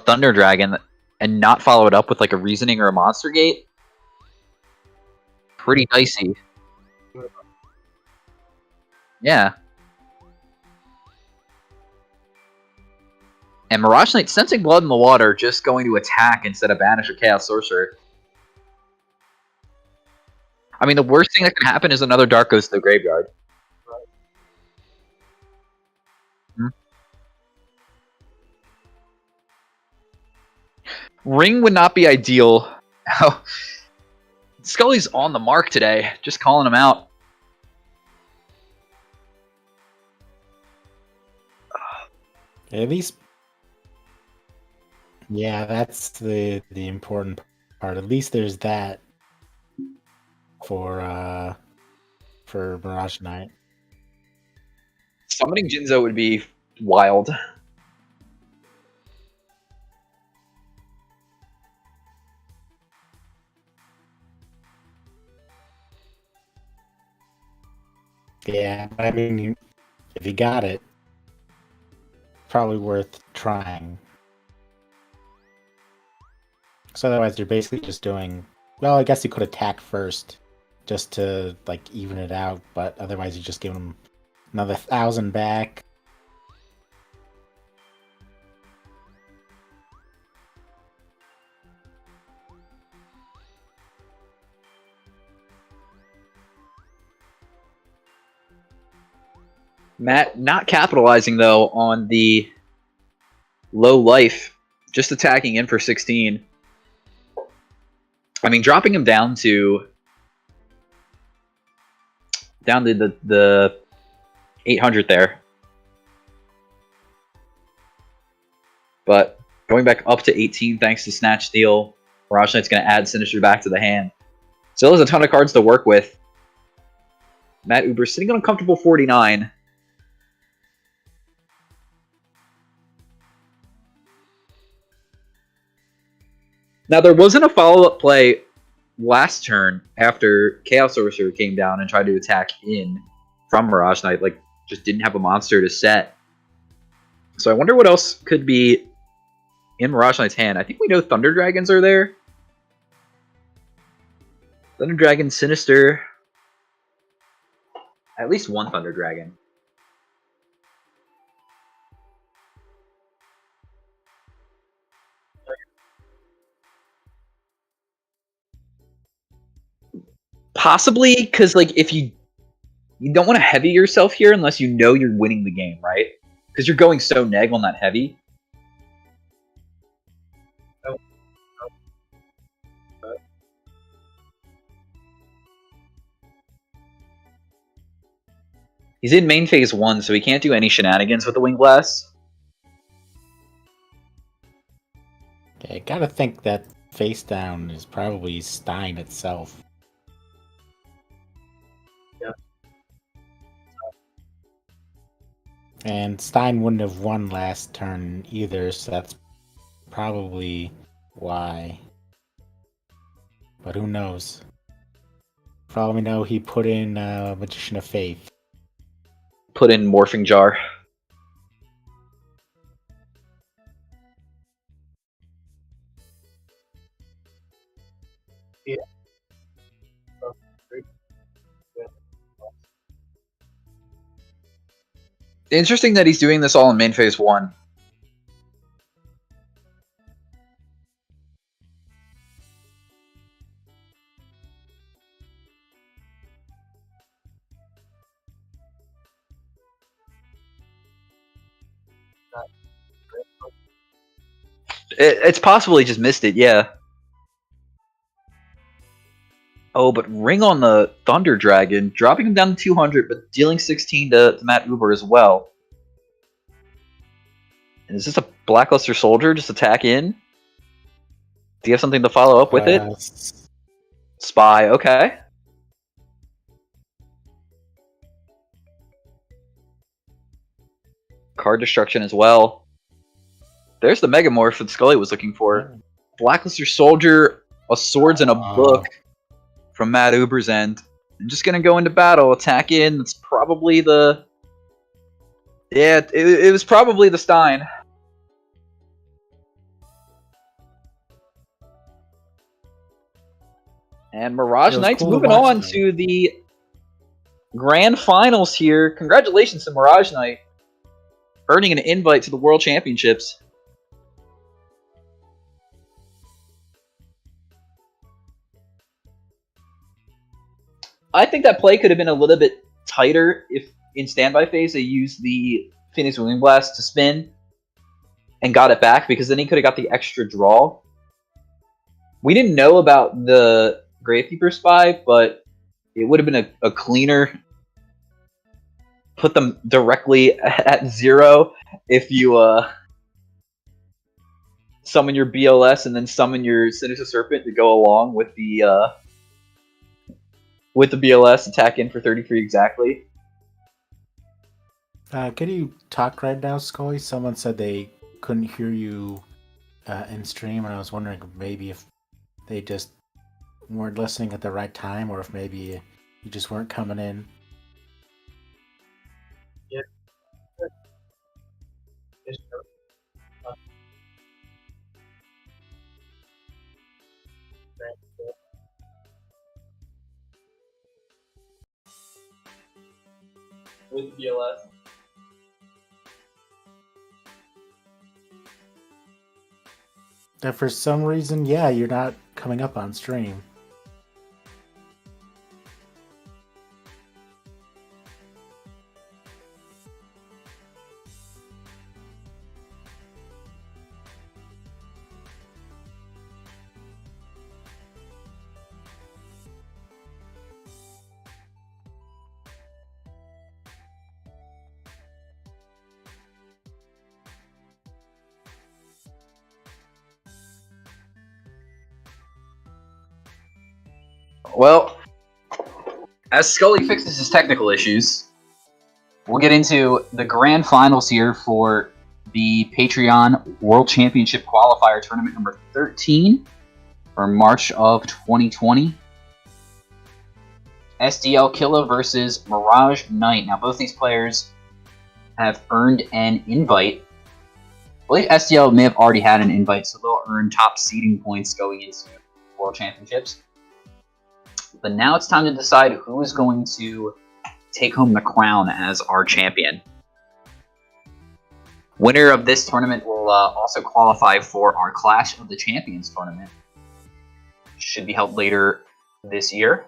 Thunder Dragon and not follow it up with like a Reasoning or a Monster Gate, pretty dicey. Yeah. And Mirage Knight sensing blood in the water, just going to attack instead of banish a Chaos Sorcerer. I mean, the worst thing that can happen is another Dark goes to the graveyard. Ring would not be ideal. Oh, Scully's on the mark today. Just calling him out. At least, yeah, that's the important part. At least there's that for Mirage Knight. Summoning Jinzo would be wild. Yeah, I mean, if you got it, probably worth trying. So otherwise, you're basically just doing... Well, I guess you could attack first, just to like even it out. But otherwise, you just give him another 1,000 back. Matt not capitalizing, though, on the low life, just attacking in for 16. I mean, dropping him down to the 800 there. But going back up to 18 thanks to Snatch Steal, Mirage Knight's going to add Sinister back to the hand. Still has a ton of cards to work with. Matt Uber sitting on a comfortable 49. Now, there wasn't a follow-up play last turn, after Chaos Sorcerer came down and tried to attack in from Mirage Knight, like, just didn't have a monster to set. So I wonder what else could be in Mirage Knight's hand. I think we know Thunder Dragons are there. Thunder Dragon, Sinister. At least one Thunder Dragon. Possibly, because like if you don't want to heavy yourself here unless you know you're winning the game, right? Because you're going so neg on that heavy. He's in main phase 1, so he can't do any shenanigans with the Wing Blast. Okay, I gotta think that face down is probably Stein itself. Yeah. And Stein wouldn't have won last turn either, so that's probably why. But who knows? For all we know, he put in Magician of Faith. Put in Morphing Jar. Yeah. Interesting that he's doing this all in main phase 1. It's possible he just missed it, yeah. Oh, but Ring on the Thunder Dragon, dropping him down to 200, but dealing 16 to Matt Uber as well. And is this a Blackluster Soldier? Just attack in? Do you have something to follow up with it? Spy, okay. Card Destruction as well. There's the Megamorph that Scully was looking for. Blackluster Soldier, a Swords and a Book from Matt Uber's end. I'm just gonna go into battle, attack in. That's probably the... Yeah, it was probably the Stein. And Mirage Knight's moving on to the Grand Finals here. Congratulations to Mirage Knight, earning an invite to the World Championships. I think that play could have been a little bit tighter if in standby phase they used the Phoenix Wing Blast to spin and got it back, because then he could have got the extra draw. We didn't know about the Gravekeeper Spy, but it would have been a cleaner put them directly at 0 if you summon your BLS and then summon your Sinister Serpent to go along with the BLS, attack in for 33 exactly. Can you talk right now, Scully? Someone said they couldn't hear you in stream, and I was wondering maybe if they just weren't listening at the right time, or if maybe you just weren't coming in. Yeah. With BLS. That for some reason, yeah, you're not coming up on stream. Well, as Scully fixes his technical issues, we'll get into the grand finals here for the Patreon World Championship Qualifier Tournament number 13. for March of 2020. SDL Killa versus Mirage Knight. Now, both these players have earned an invite. I believe SDL may have already had an invite, so they'll earn top seeding points going into World Championships. But now it's time to decide who is going to take home the crown as our champion. Winner of this tournament will also qualify for our Clash of the Champions tournament. Should be held later this year.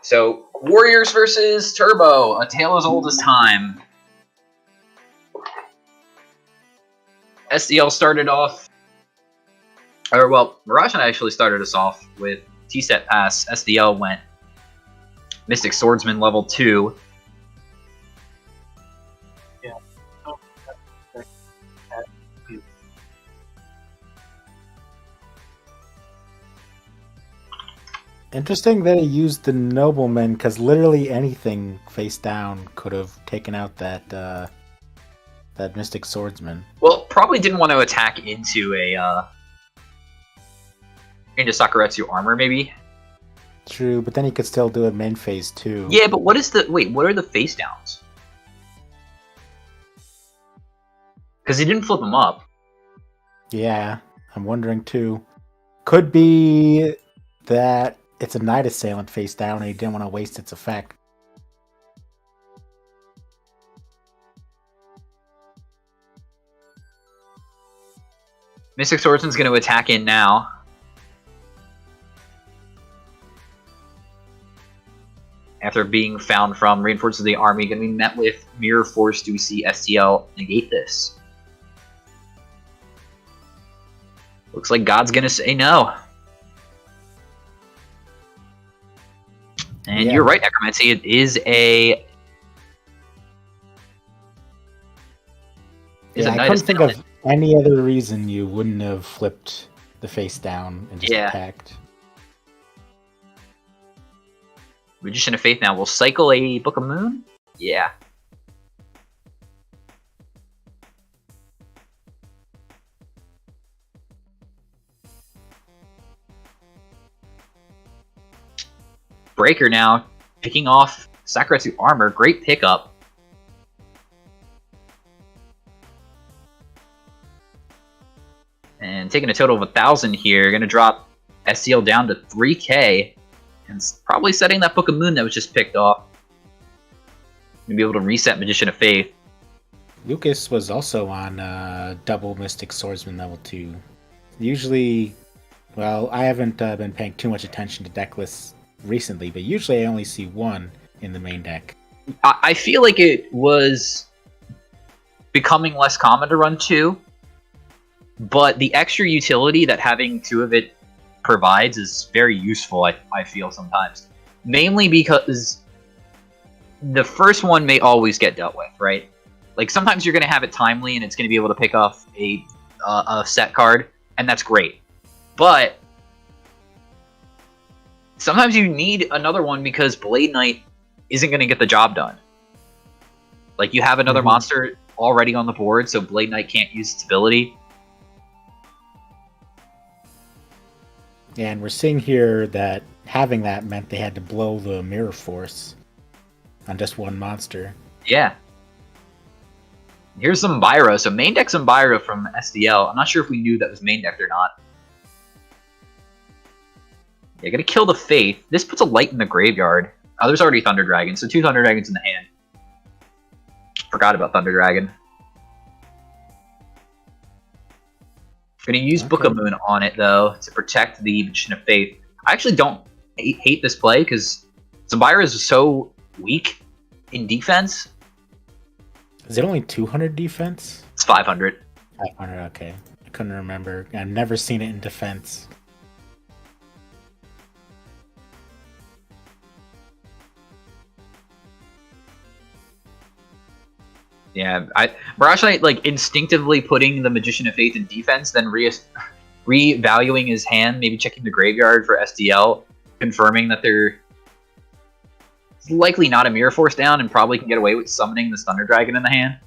So, Warriors versus Turbo, a tale as old as time. SDL started off, Mirage actually started us off with T-set pass. SDL went Mystic Swordsman level 2. Yeah. Interesting that he used the Nobleman, because literally anything face down could have taken out that that Mystic Swordsman. Well, probably didn't want to attack into Sakuretsu armor, maybe. True, but then he could still do it main phase too. Yeah, but what are the face downs? Because he didn't flip them up. Yeah, I'm wondering too. Could be that it's a Night Assailant face down and he didn't want to waste its effect. Mystic Swordsman's going to attack in now. After being found from reinforcements of the army, going to be met with Mirror Force. Do we see STL negate this? Looks like God's going to say no. And you're right, Necromancy. It is a... I couldn't think of any other reason you wouldn't have flipped the face down and just attacked. Magician of Faith now will cycle a Book of Moon? Yeah. Breaker now, picking off Sakuretsu armor. Great pickup. And taking a total of 1,000 here. Going to drop SCL down to 3k. And probably setting that Book of Moon that was just picked off. Going to be able to reset Magician of Faith. Lucas was also on double Mystic Swordsman level 2. Usually, well, I haven't been paying too much attention to deck lists recently, but usually I only see one in the main deck. I feel like it was becoming less common to run 2, but the extra utility that having 2 of it provides is very useful, I feel sometimes. Mainly because the first one may always get dealt with, right? Like, sometimes you're going to have it timely and it's going to be able to pick off a set card, and that's great. But sometimes you need another one because Blade Knight isn't going to get the job done. Like, you have another monster already on the board, so Blade Knight can't use its ability. Yeah, and we're seeing here that having that meant they had to blow the Mirror Force on just one monster. Yeah. Here's Zombyra. So main deck Zombyra from SDL. I'm not sure if we knew that was main decked or not. Yeah, gonna kill the Faith. This puts a light in the graveyard. Oh, there's already Thunder Dragon, so 2 Thunder Dragons in the hand. Forgot about Thunder Dragon. Gonna use Book of Moon on it, though, to protect the Magician of Faith. I actually don't hate this play, because Zombyra is so weak in defense. Is it only 200 defense? It's 500. 500, okay. I couldn't remember. I've never seen it in defense. Yeah, Mirage Knight, like, instinctively putting the Magician of Faith in defense, then revaluing his hand, maybe checking the graveyard for SDL, confirming that they're likely not a Mirror Force down and probably can get away with summoning this Thunder Dragon in the hand.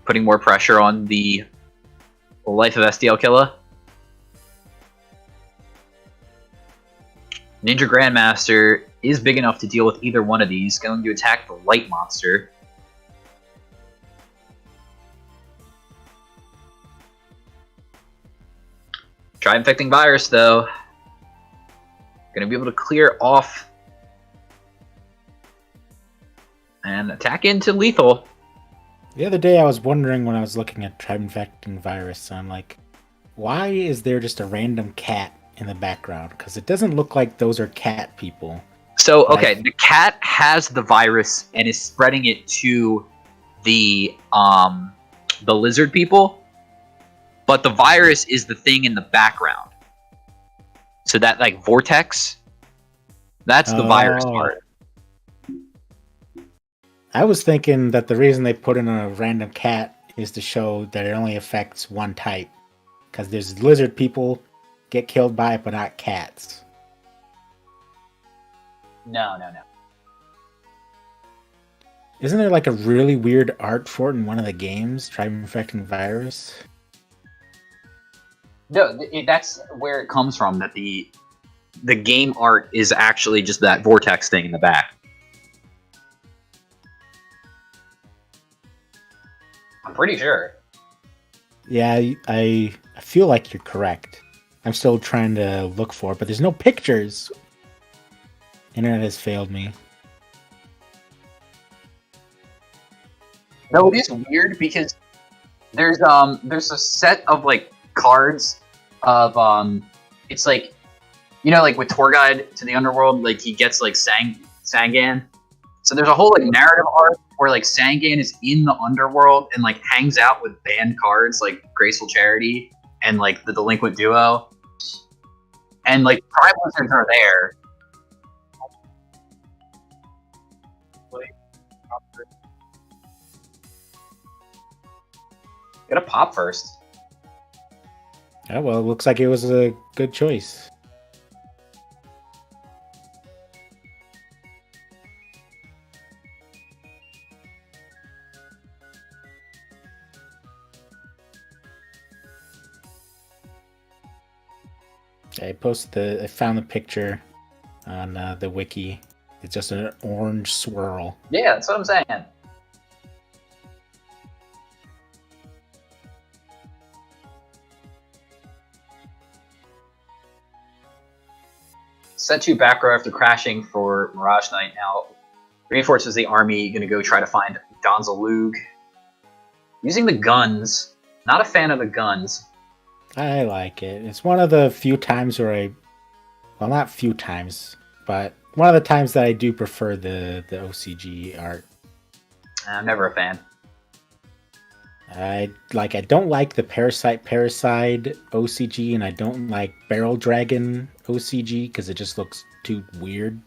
putting more pressure on the Life of SDL Killer. Ninja Grandmaster is big enough to deal with either one of these, going to attack the light monster. Try Infecting Virus, though. Going to be able to clear off and attack into lethal. The other day I was wondering when I was looking at Tribe Infecting Virus, I'm like, why is there just a random cat in the background? Because it doesn't look like those are cat people. So, okay, the cat has the virus and is spreading it to the lizard people, but the virus is the thing in the background. So that, like, vortex, that's the virus part. I was thinking that the reason they put in a random cat is to show that it only affects one type. Because there's lizard people get killed by it, but not cats. No. Isn't there like a really weird art for it in one of the games? Tribe Infecting Virus? No, that's where it comes from, that the game art is actually just that vortex thing in the back. I'm pretty sure. Yeah, I feel like you're correct. I'm still trying to look for it, but there's no pictures. Internet has failed me. No, it is weird because there's a set of like cards of it's like, you know, like with Tour Guide to the Underworld, like he gets like Sangan. So there's a whole like narrative arc where like Sangan is in the underworld and like hangs out with banned cards like Graceful Charity and like the Delinquent Duo, and like Tribe Wizards are there. Gotta pop first. Oh, well, it looks like it was a good choice. I found the picture on the wiki. It's just an orange swirl. Yeah, that's what I'm saying. Set 2 back row after crashing for Mirage Knight. Now, reinforces the army, gonna go try to find Donzalug. Using the guns. Not a fan of the guns. I like it. It's one of the few times where well, not few times, but one of the times that I do prefer the OCG art. I'm never a fan. I don't like the Parasite OCG, and I don't like Barrel Dragon OCG because it just looks too weird.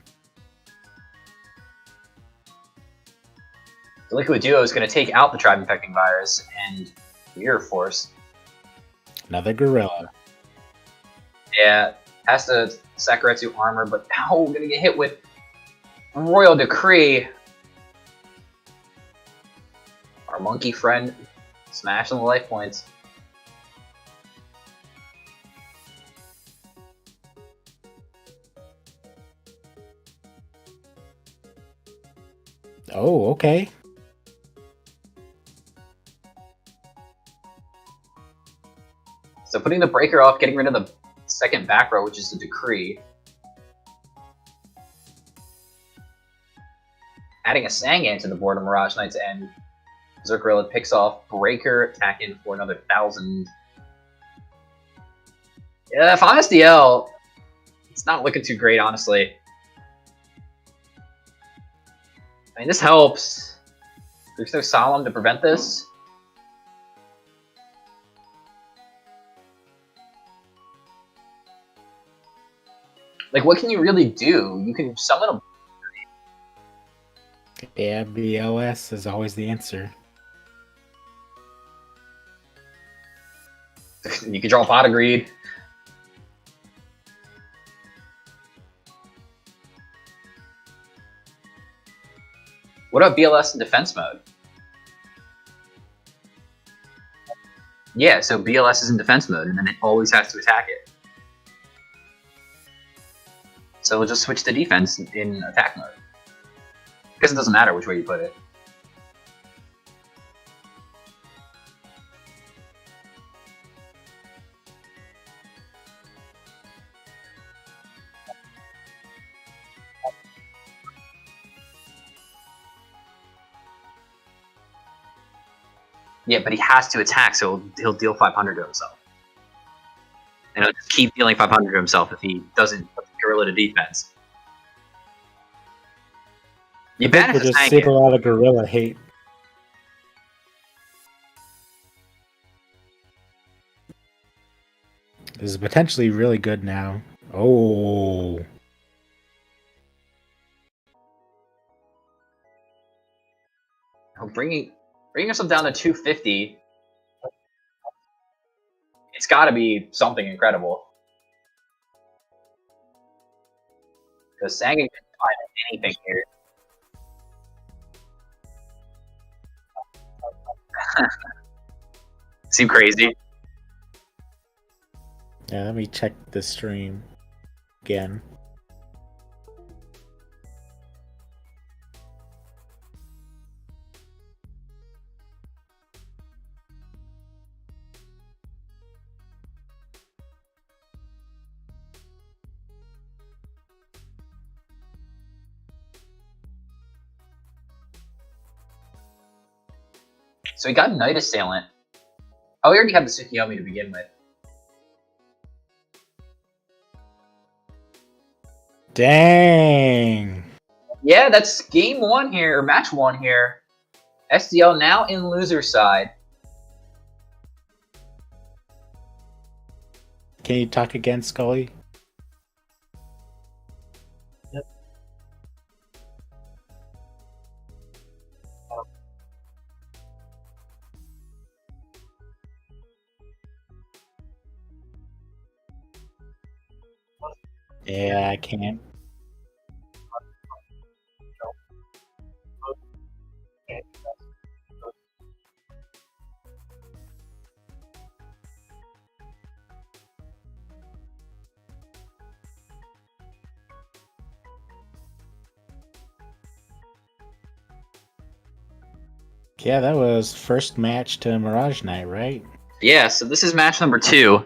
The Liquid Duo is going to take out the Tribe Infecting Virus and Mirror Force. Another Gorilla. Yeah, has to Sakuretsu armor, but now we're going to get hit with Royal Decree. Our monkey friend smashing the life points. Oh, okay. So putting the breaker off, getting rid of the second back row, which is the Decree. Adding a Sangan to the board of Mirage Knight's End. Zerkrilla picks off breaker, attacking for another 1,000. Yeah, if I'm SDL, it's not looking too great, honestly. I mean, this helps. There's no Solemn to prevent this. Like, what can you really do? You can summon a... Yeah, BLS is always the answer. You can draw Pot of Greed. What about BLS in defense mode? Yeah, so BLS is in defense mode, and then it always has to attack it. So we'll just switch to defense in attack mode. Because it doesn't matter which way you put it. Yeah, but he has to attack, so he'll deal 500 to himself. And he'll just keep dealing 500 to himself if he doesn't put the gorilla to defense. You I think banish we're the just tank. seeing a lot of gorilla hate. This is potentially really good now. Oh. Bringing yourself down to 250. It's got to be something incredible. Because Steingate can find anything here. Seem crazy. Yeah, let me check the stream again. So he got Night Assailant. Oh, we already have the Tsukiyomi to begin with. Dang. Yeah, that's game one here, or match one here. SDL now in loser side. Can you talk again, Scully? Yep. Yeah, I can't. Yeah, that was first match to Mirage Night, right? Yeah, so this is match number 2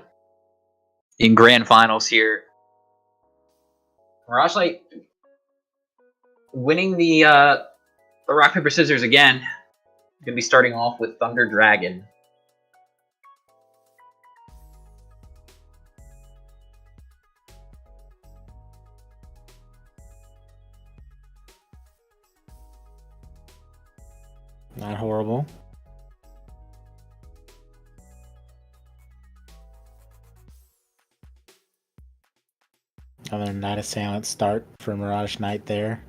in grand finals here. Mirage Light winning the rock paper scissors again. Gonna be starting off with Thunder Dragon. Not horrible. Another Night Assailant start for Mirage Night there.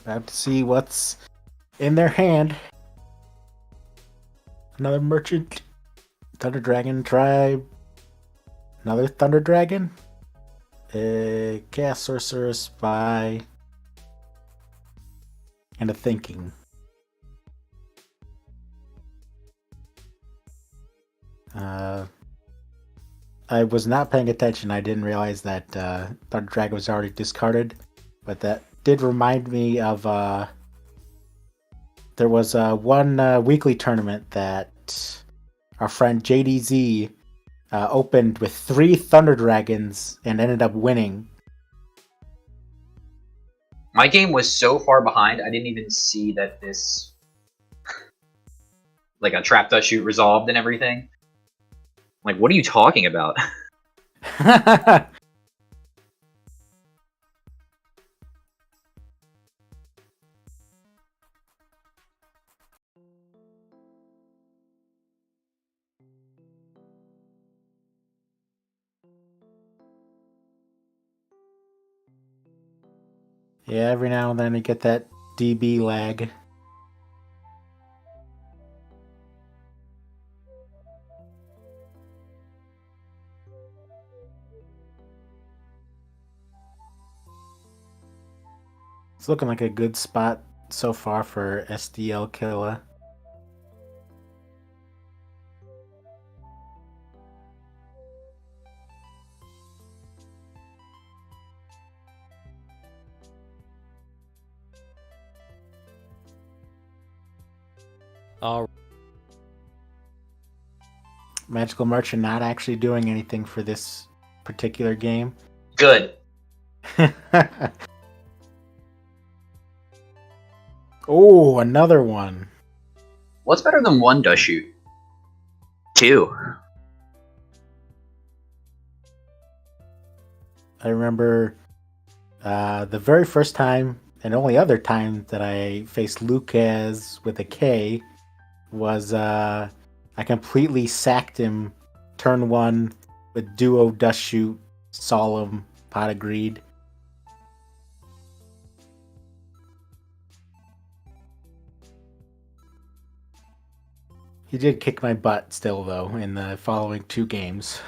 I have to see what's in their hand. Another Merchant. Thunder Dragon Tribe. Another Thunder Dragon. Chaos Sorcerer, Spy. And a Thinking. I was not paying attention. I didn't realize that Thunder Dragon was already discarded. But that did remind me of there was one weekly tournament that our friend JDZ opened with 3 Thunder Dragons and ended up winning. My game was so far behind, I didn't even see that this, like, a trap dust shoot resolved and everything. Like, what are you talking about? Yeah, every now and then you get that DB lag. It's looking like a good spot so far for SDL Killer. Magical Merchant not actually doing anything for this particular game. Good. Oh, another one. What's better than 1 does shoot? 2. I remember the very first time and only other time that I faced Lucas with a K was I completely sacked him turn 1 with duo dust shoot, solemn, pot of greed. He did kick my butt still, though, in the following 2 games.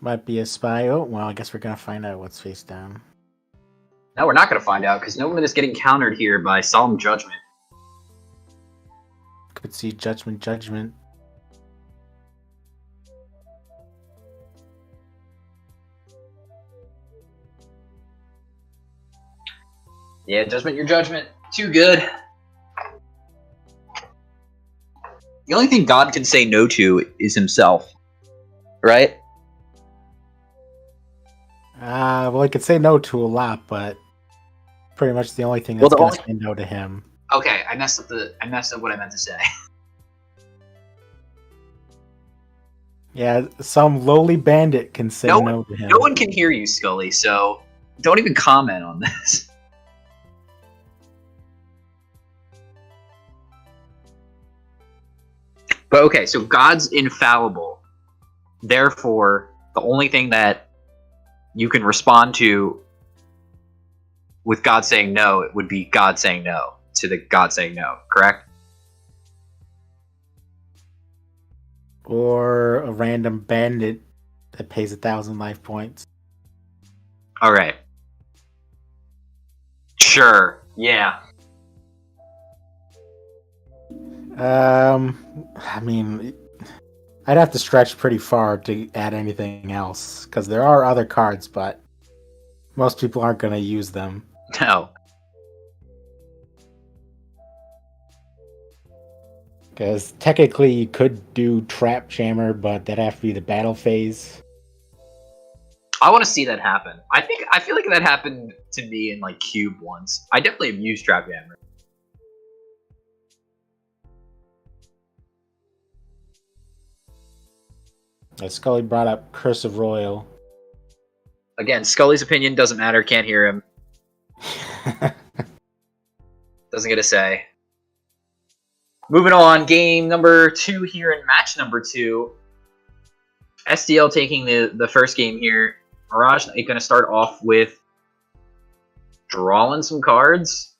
Might be a spy. Oh, well, I guess we're going to find out what's face down. No, we're not going to find out, because no one is getting countered here by Solemn Judgment. Could see Judgment. Yeah, Judgment, your judgment. Too good. The only thing God can say no to is himself. Right? Well, I could say no to a lot, but pretty much the only thing that's going to say no to him. Okay, I messed up what I meant to say. Yeah, some lowly bandit can say no to him. No one can hear you, Scully, so don't even comment on this. But okay, so God's infallible. Therefore, the only thing that you can respond to with God saying no, it would be God saying no to the God saying no, correct? Or a random bandit that pays 1,000 life points. Alright. Sure, yeah. I mean, I'd have to stretch pretty far to add anything else, because there are other cards, but most people aren't going to use them. No. Because technically you could do Trap Jammer, but that'd have to be the battle phase. I want to see that happen. I feel like that happened to me in like Cube once. I definitely have used Trap Jammer. Scully brought up Curse of Royal. Again, Scully's opinion doesn't matter. Can't hear him. Doesn't get a say. Moving on, game number 2 here in match number 2. SDL taking the first game here. Mirage is going to start off with drawing some cards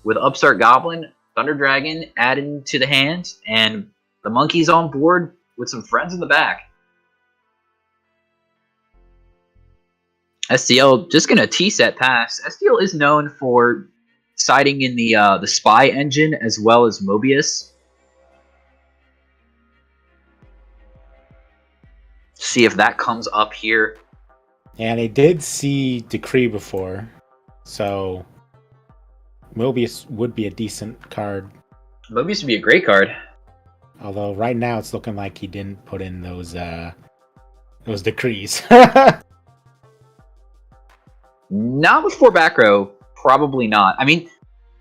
with Upstart Goblin, Thunder Dragon added to the hand, and the Monkey's on board with some friends in the back. SDL just going to T-set pass. SDL is known for siding in the Spy engine as well as Mobius. See if that comes up here. And I did see Decree before, so Mobius would be a decent card. Mobius would be a great card. Although right now it's looking like he didn't put in those decrees. Not with 4 back row. Probably not. I mean,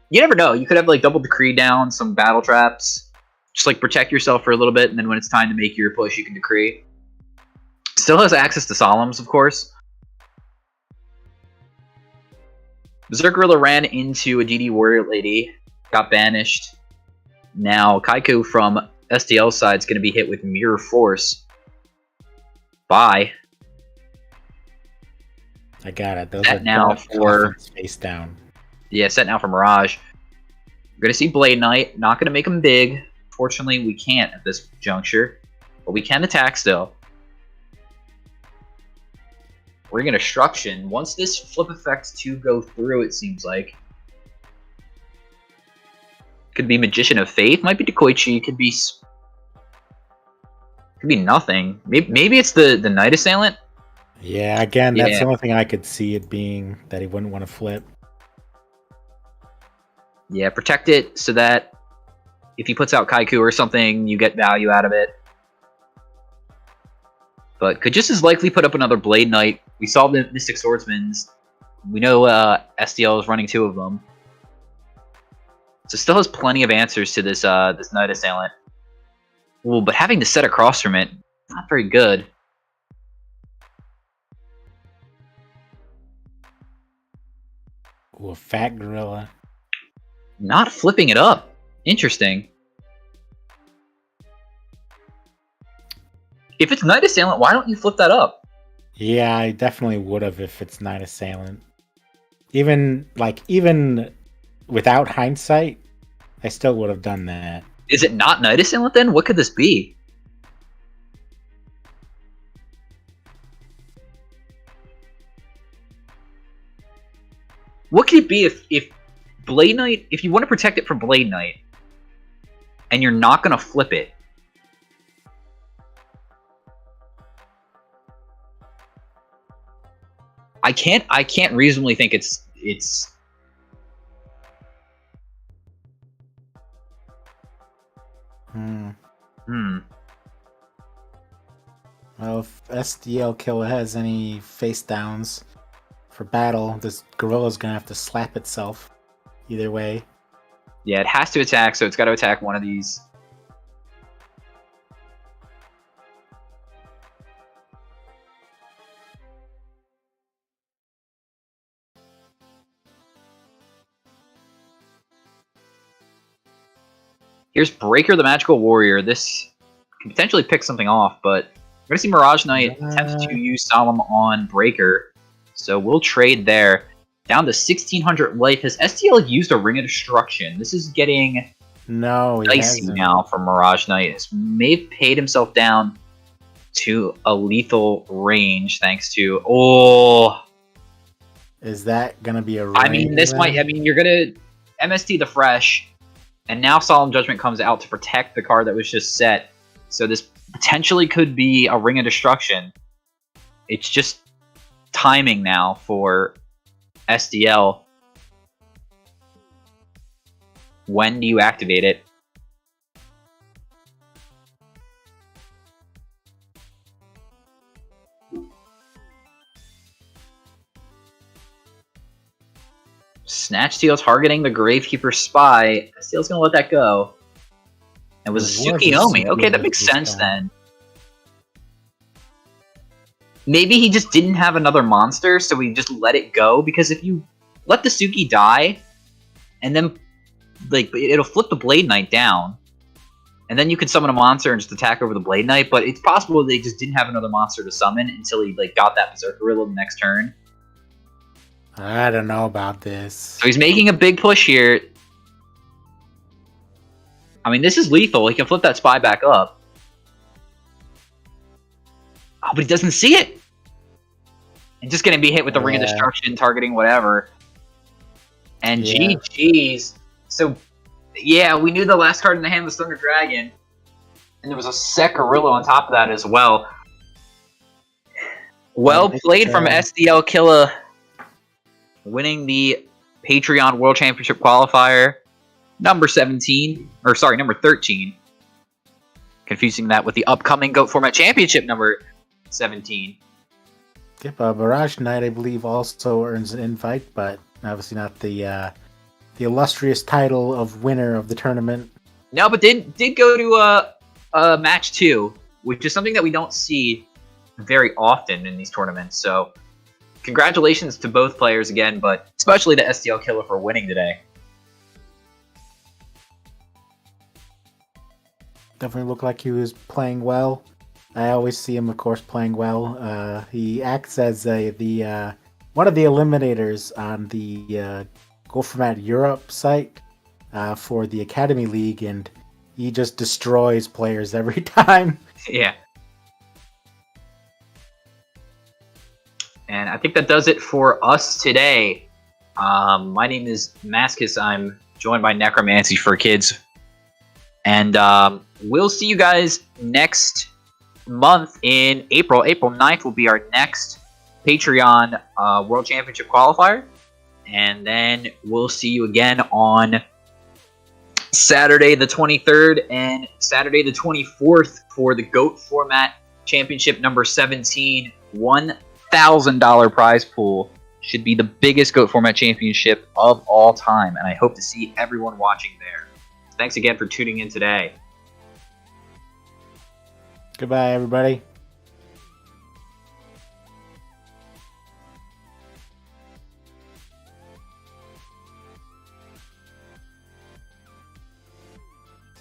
you never know. You could have like double decree down, some battle traps. Just like protect yourself for a little bit, and then when it's time to make your push, you can decree. Still has access to Solemns, of course. Berserk Gorilla ran into a DD Warrior Lady, got banished. Now Kaiku from SDL side is going to be hit with Mirror Force. Bye. I got it. Those set are now for face down. Yeah, set now for Mirage. We're going to see Blade Knight. Not going to make him big. Fortunately, we can't at this juncture, but we can attack still. Ring of Destruction. Once this flip effect 2 go through, it seems like. Could be Magician of Faith. Might be Dekoichi. Could be nothing. Maybe it's the Night Assailant. Yeah, again, that's the only thing I could see it being that he wouldn't want to flip. Yeah, protect it so that if he puts out Kaiku or something, you get value out of it. But could just as likely put up another Blade Knight. We saw the Mystic Swordsmans. We know SDL is running 2 of them. So still has plenty of answers to this this Night Assailant. Ooh, but having to set across from it, not very good. Ooh, a fat gorilla. Not flipping it up. Interesting. If it's Night Assailant, why don't you flip that up? Yeah, I definitely would have if it's Night Assailant. Even without hindsight, I still would have done that. Is it not Night Assailant then? What could this be? What could it be if Blade Knight, if you want to protect it from Blade Knight, and you're not going to flip it? I can't reasonably think it's Well, if SDL Killer has any face downs for battle, this gorilla's gonna have to slap itself. Either way. Yeah, it has to attack, so it's got to attack one of these. Here's Breaker the Magical Warrior. This can potentially pick something off, but we're going to see Mirage Knight attempt to use Solemn on Breaker. So we'll trade there. Down to 1600 life. Has STL used a Ring of Destruction? This is getting dicey now for Mirage Knight. This may have paid himself down to a lethal range thanks to... Oh! Is that going to be a ring? I mean, this might... I mean, you're going to MST the Fresh... And now Solemn Judgment comes out to protect the card that was just set. So this potentially could be a Ring of Destruction. It's just timing now for SDL. When do you activate it? Snatch Steel targeting the Gravekeeper Spy. Steel's gonna let that go. It was a Tsukiyomi. Okay, that makes sense then. Maybe he just didn't have another monster, so we just let it go. Because if you let the Suki die, and then like it'll flip the Blade Knight down, and then you can summon a monster and just attack over the Blade Knight. But it's possible they just didn't have another monster to summon until he like got that Berserk Gorilla the next turn. I don't know about this. So he's making a big push here. I mean, this is lethal. He can flip that Spy back up. Oh, but he doesn't see it. And just going to be hit with the Ring of Destruction, targeting whatever. And GG's. So, yeah, we knew the last card in the hand was Thunder Dragon. And there was a Sec Gorilla on top of that as well. Well played from SDL Killa. Winning the Patreon World Championship Qualifier number 17, or sorry, number 13. Confusing that with the upcoming GOAT Format Championship number 17. Yep, Mirage Knight, I believe, also earns an invite, but obviously not the illustrious title of winner of the tournament. No, but did go to a match 2, which is something that we don't see very often in these tournaments. So congratulations to both players again, but especially to STL Killer for winning today. Definitely looked like he was playing well. I always see him, of course, playing well. He acts as the one of the eliminators on the Go Format Europe site for the Academy League, and he just destroys players every time. Yeah. And I think that does it for us today. My name is Mascus. I'm joined by Necromancy for Kids. And we'll see you guys next month in April. April 9th will be our next Patreon World Championship Qualifier. And then we'll see you again on Saturday the 23rd and Saturday the 24th for the GOAT Format Championship number 17. $1,000 prize pool. Should be the biggest GOAT Format Championship of all time. And I hope to see everyone watching there. Thanks again for tuning in today. Goodbye, everybody.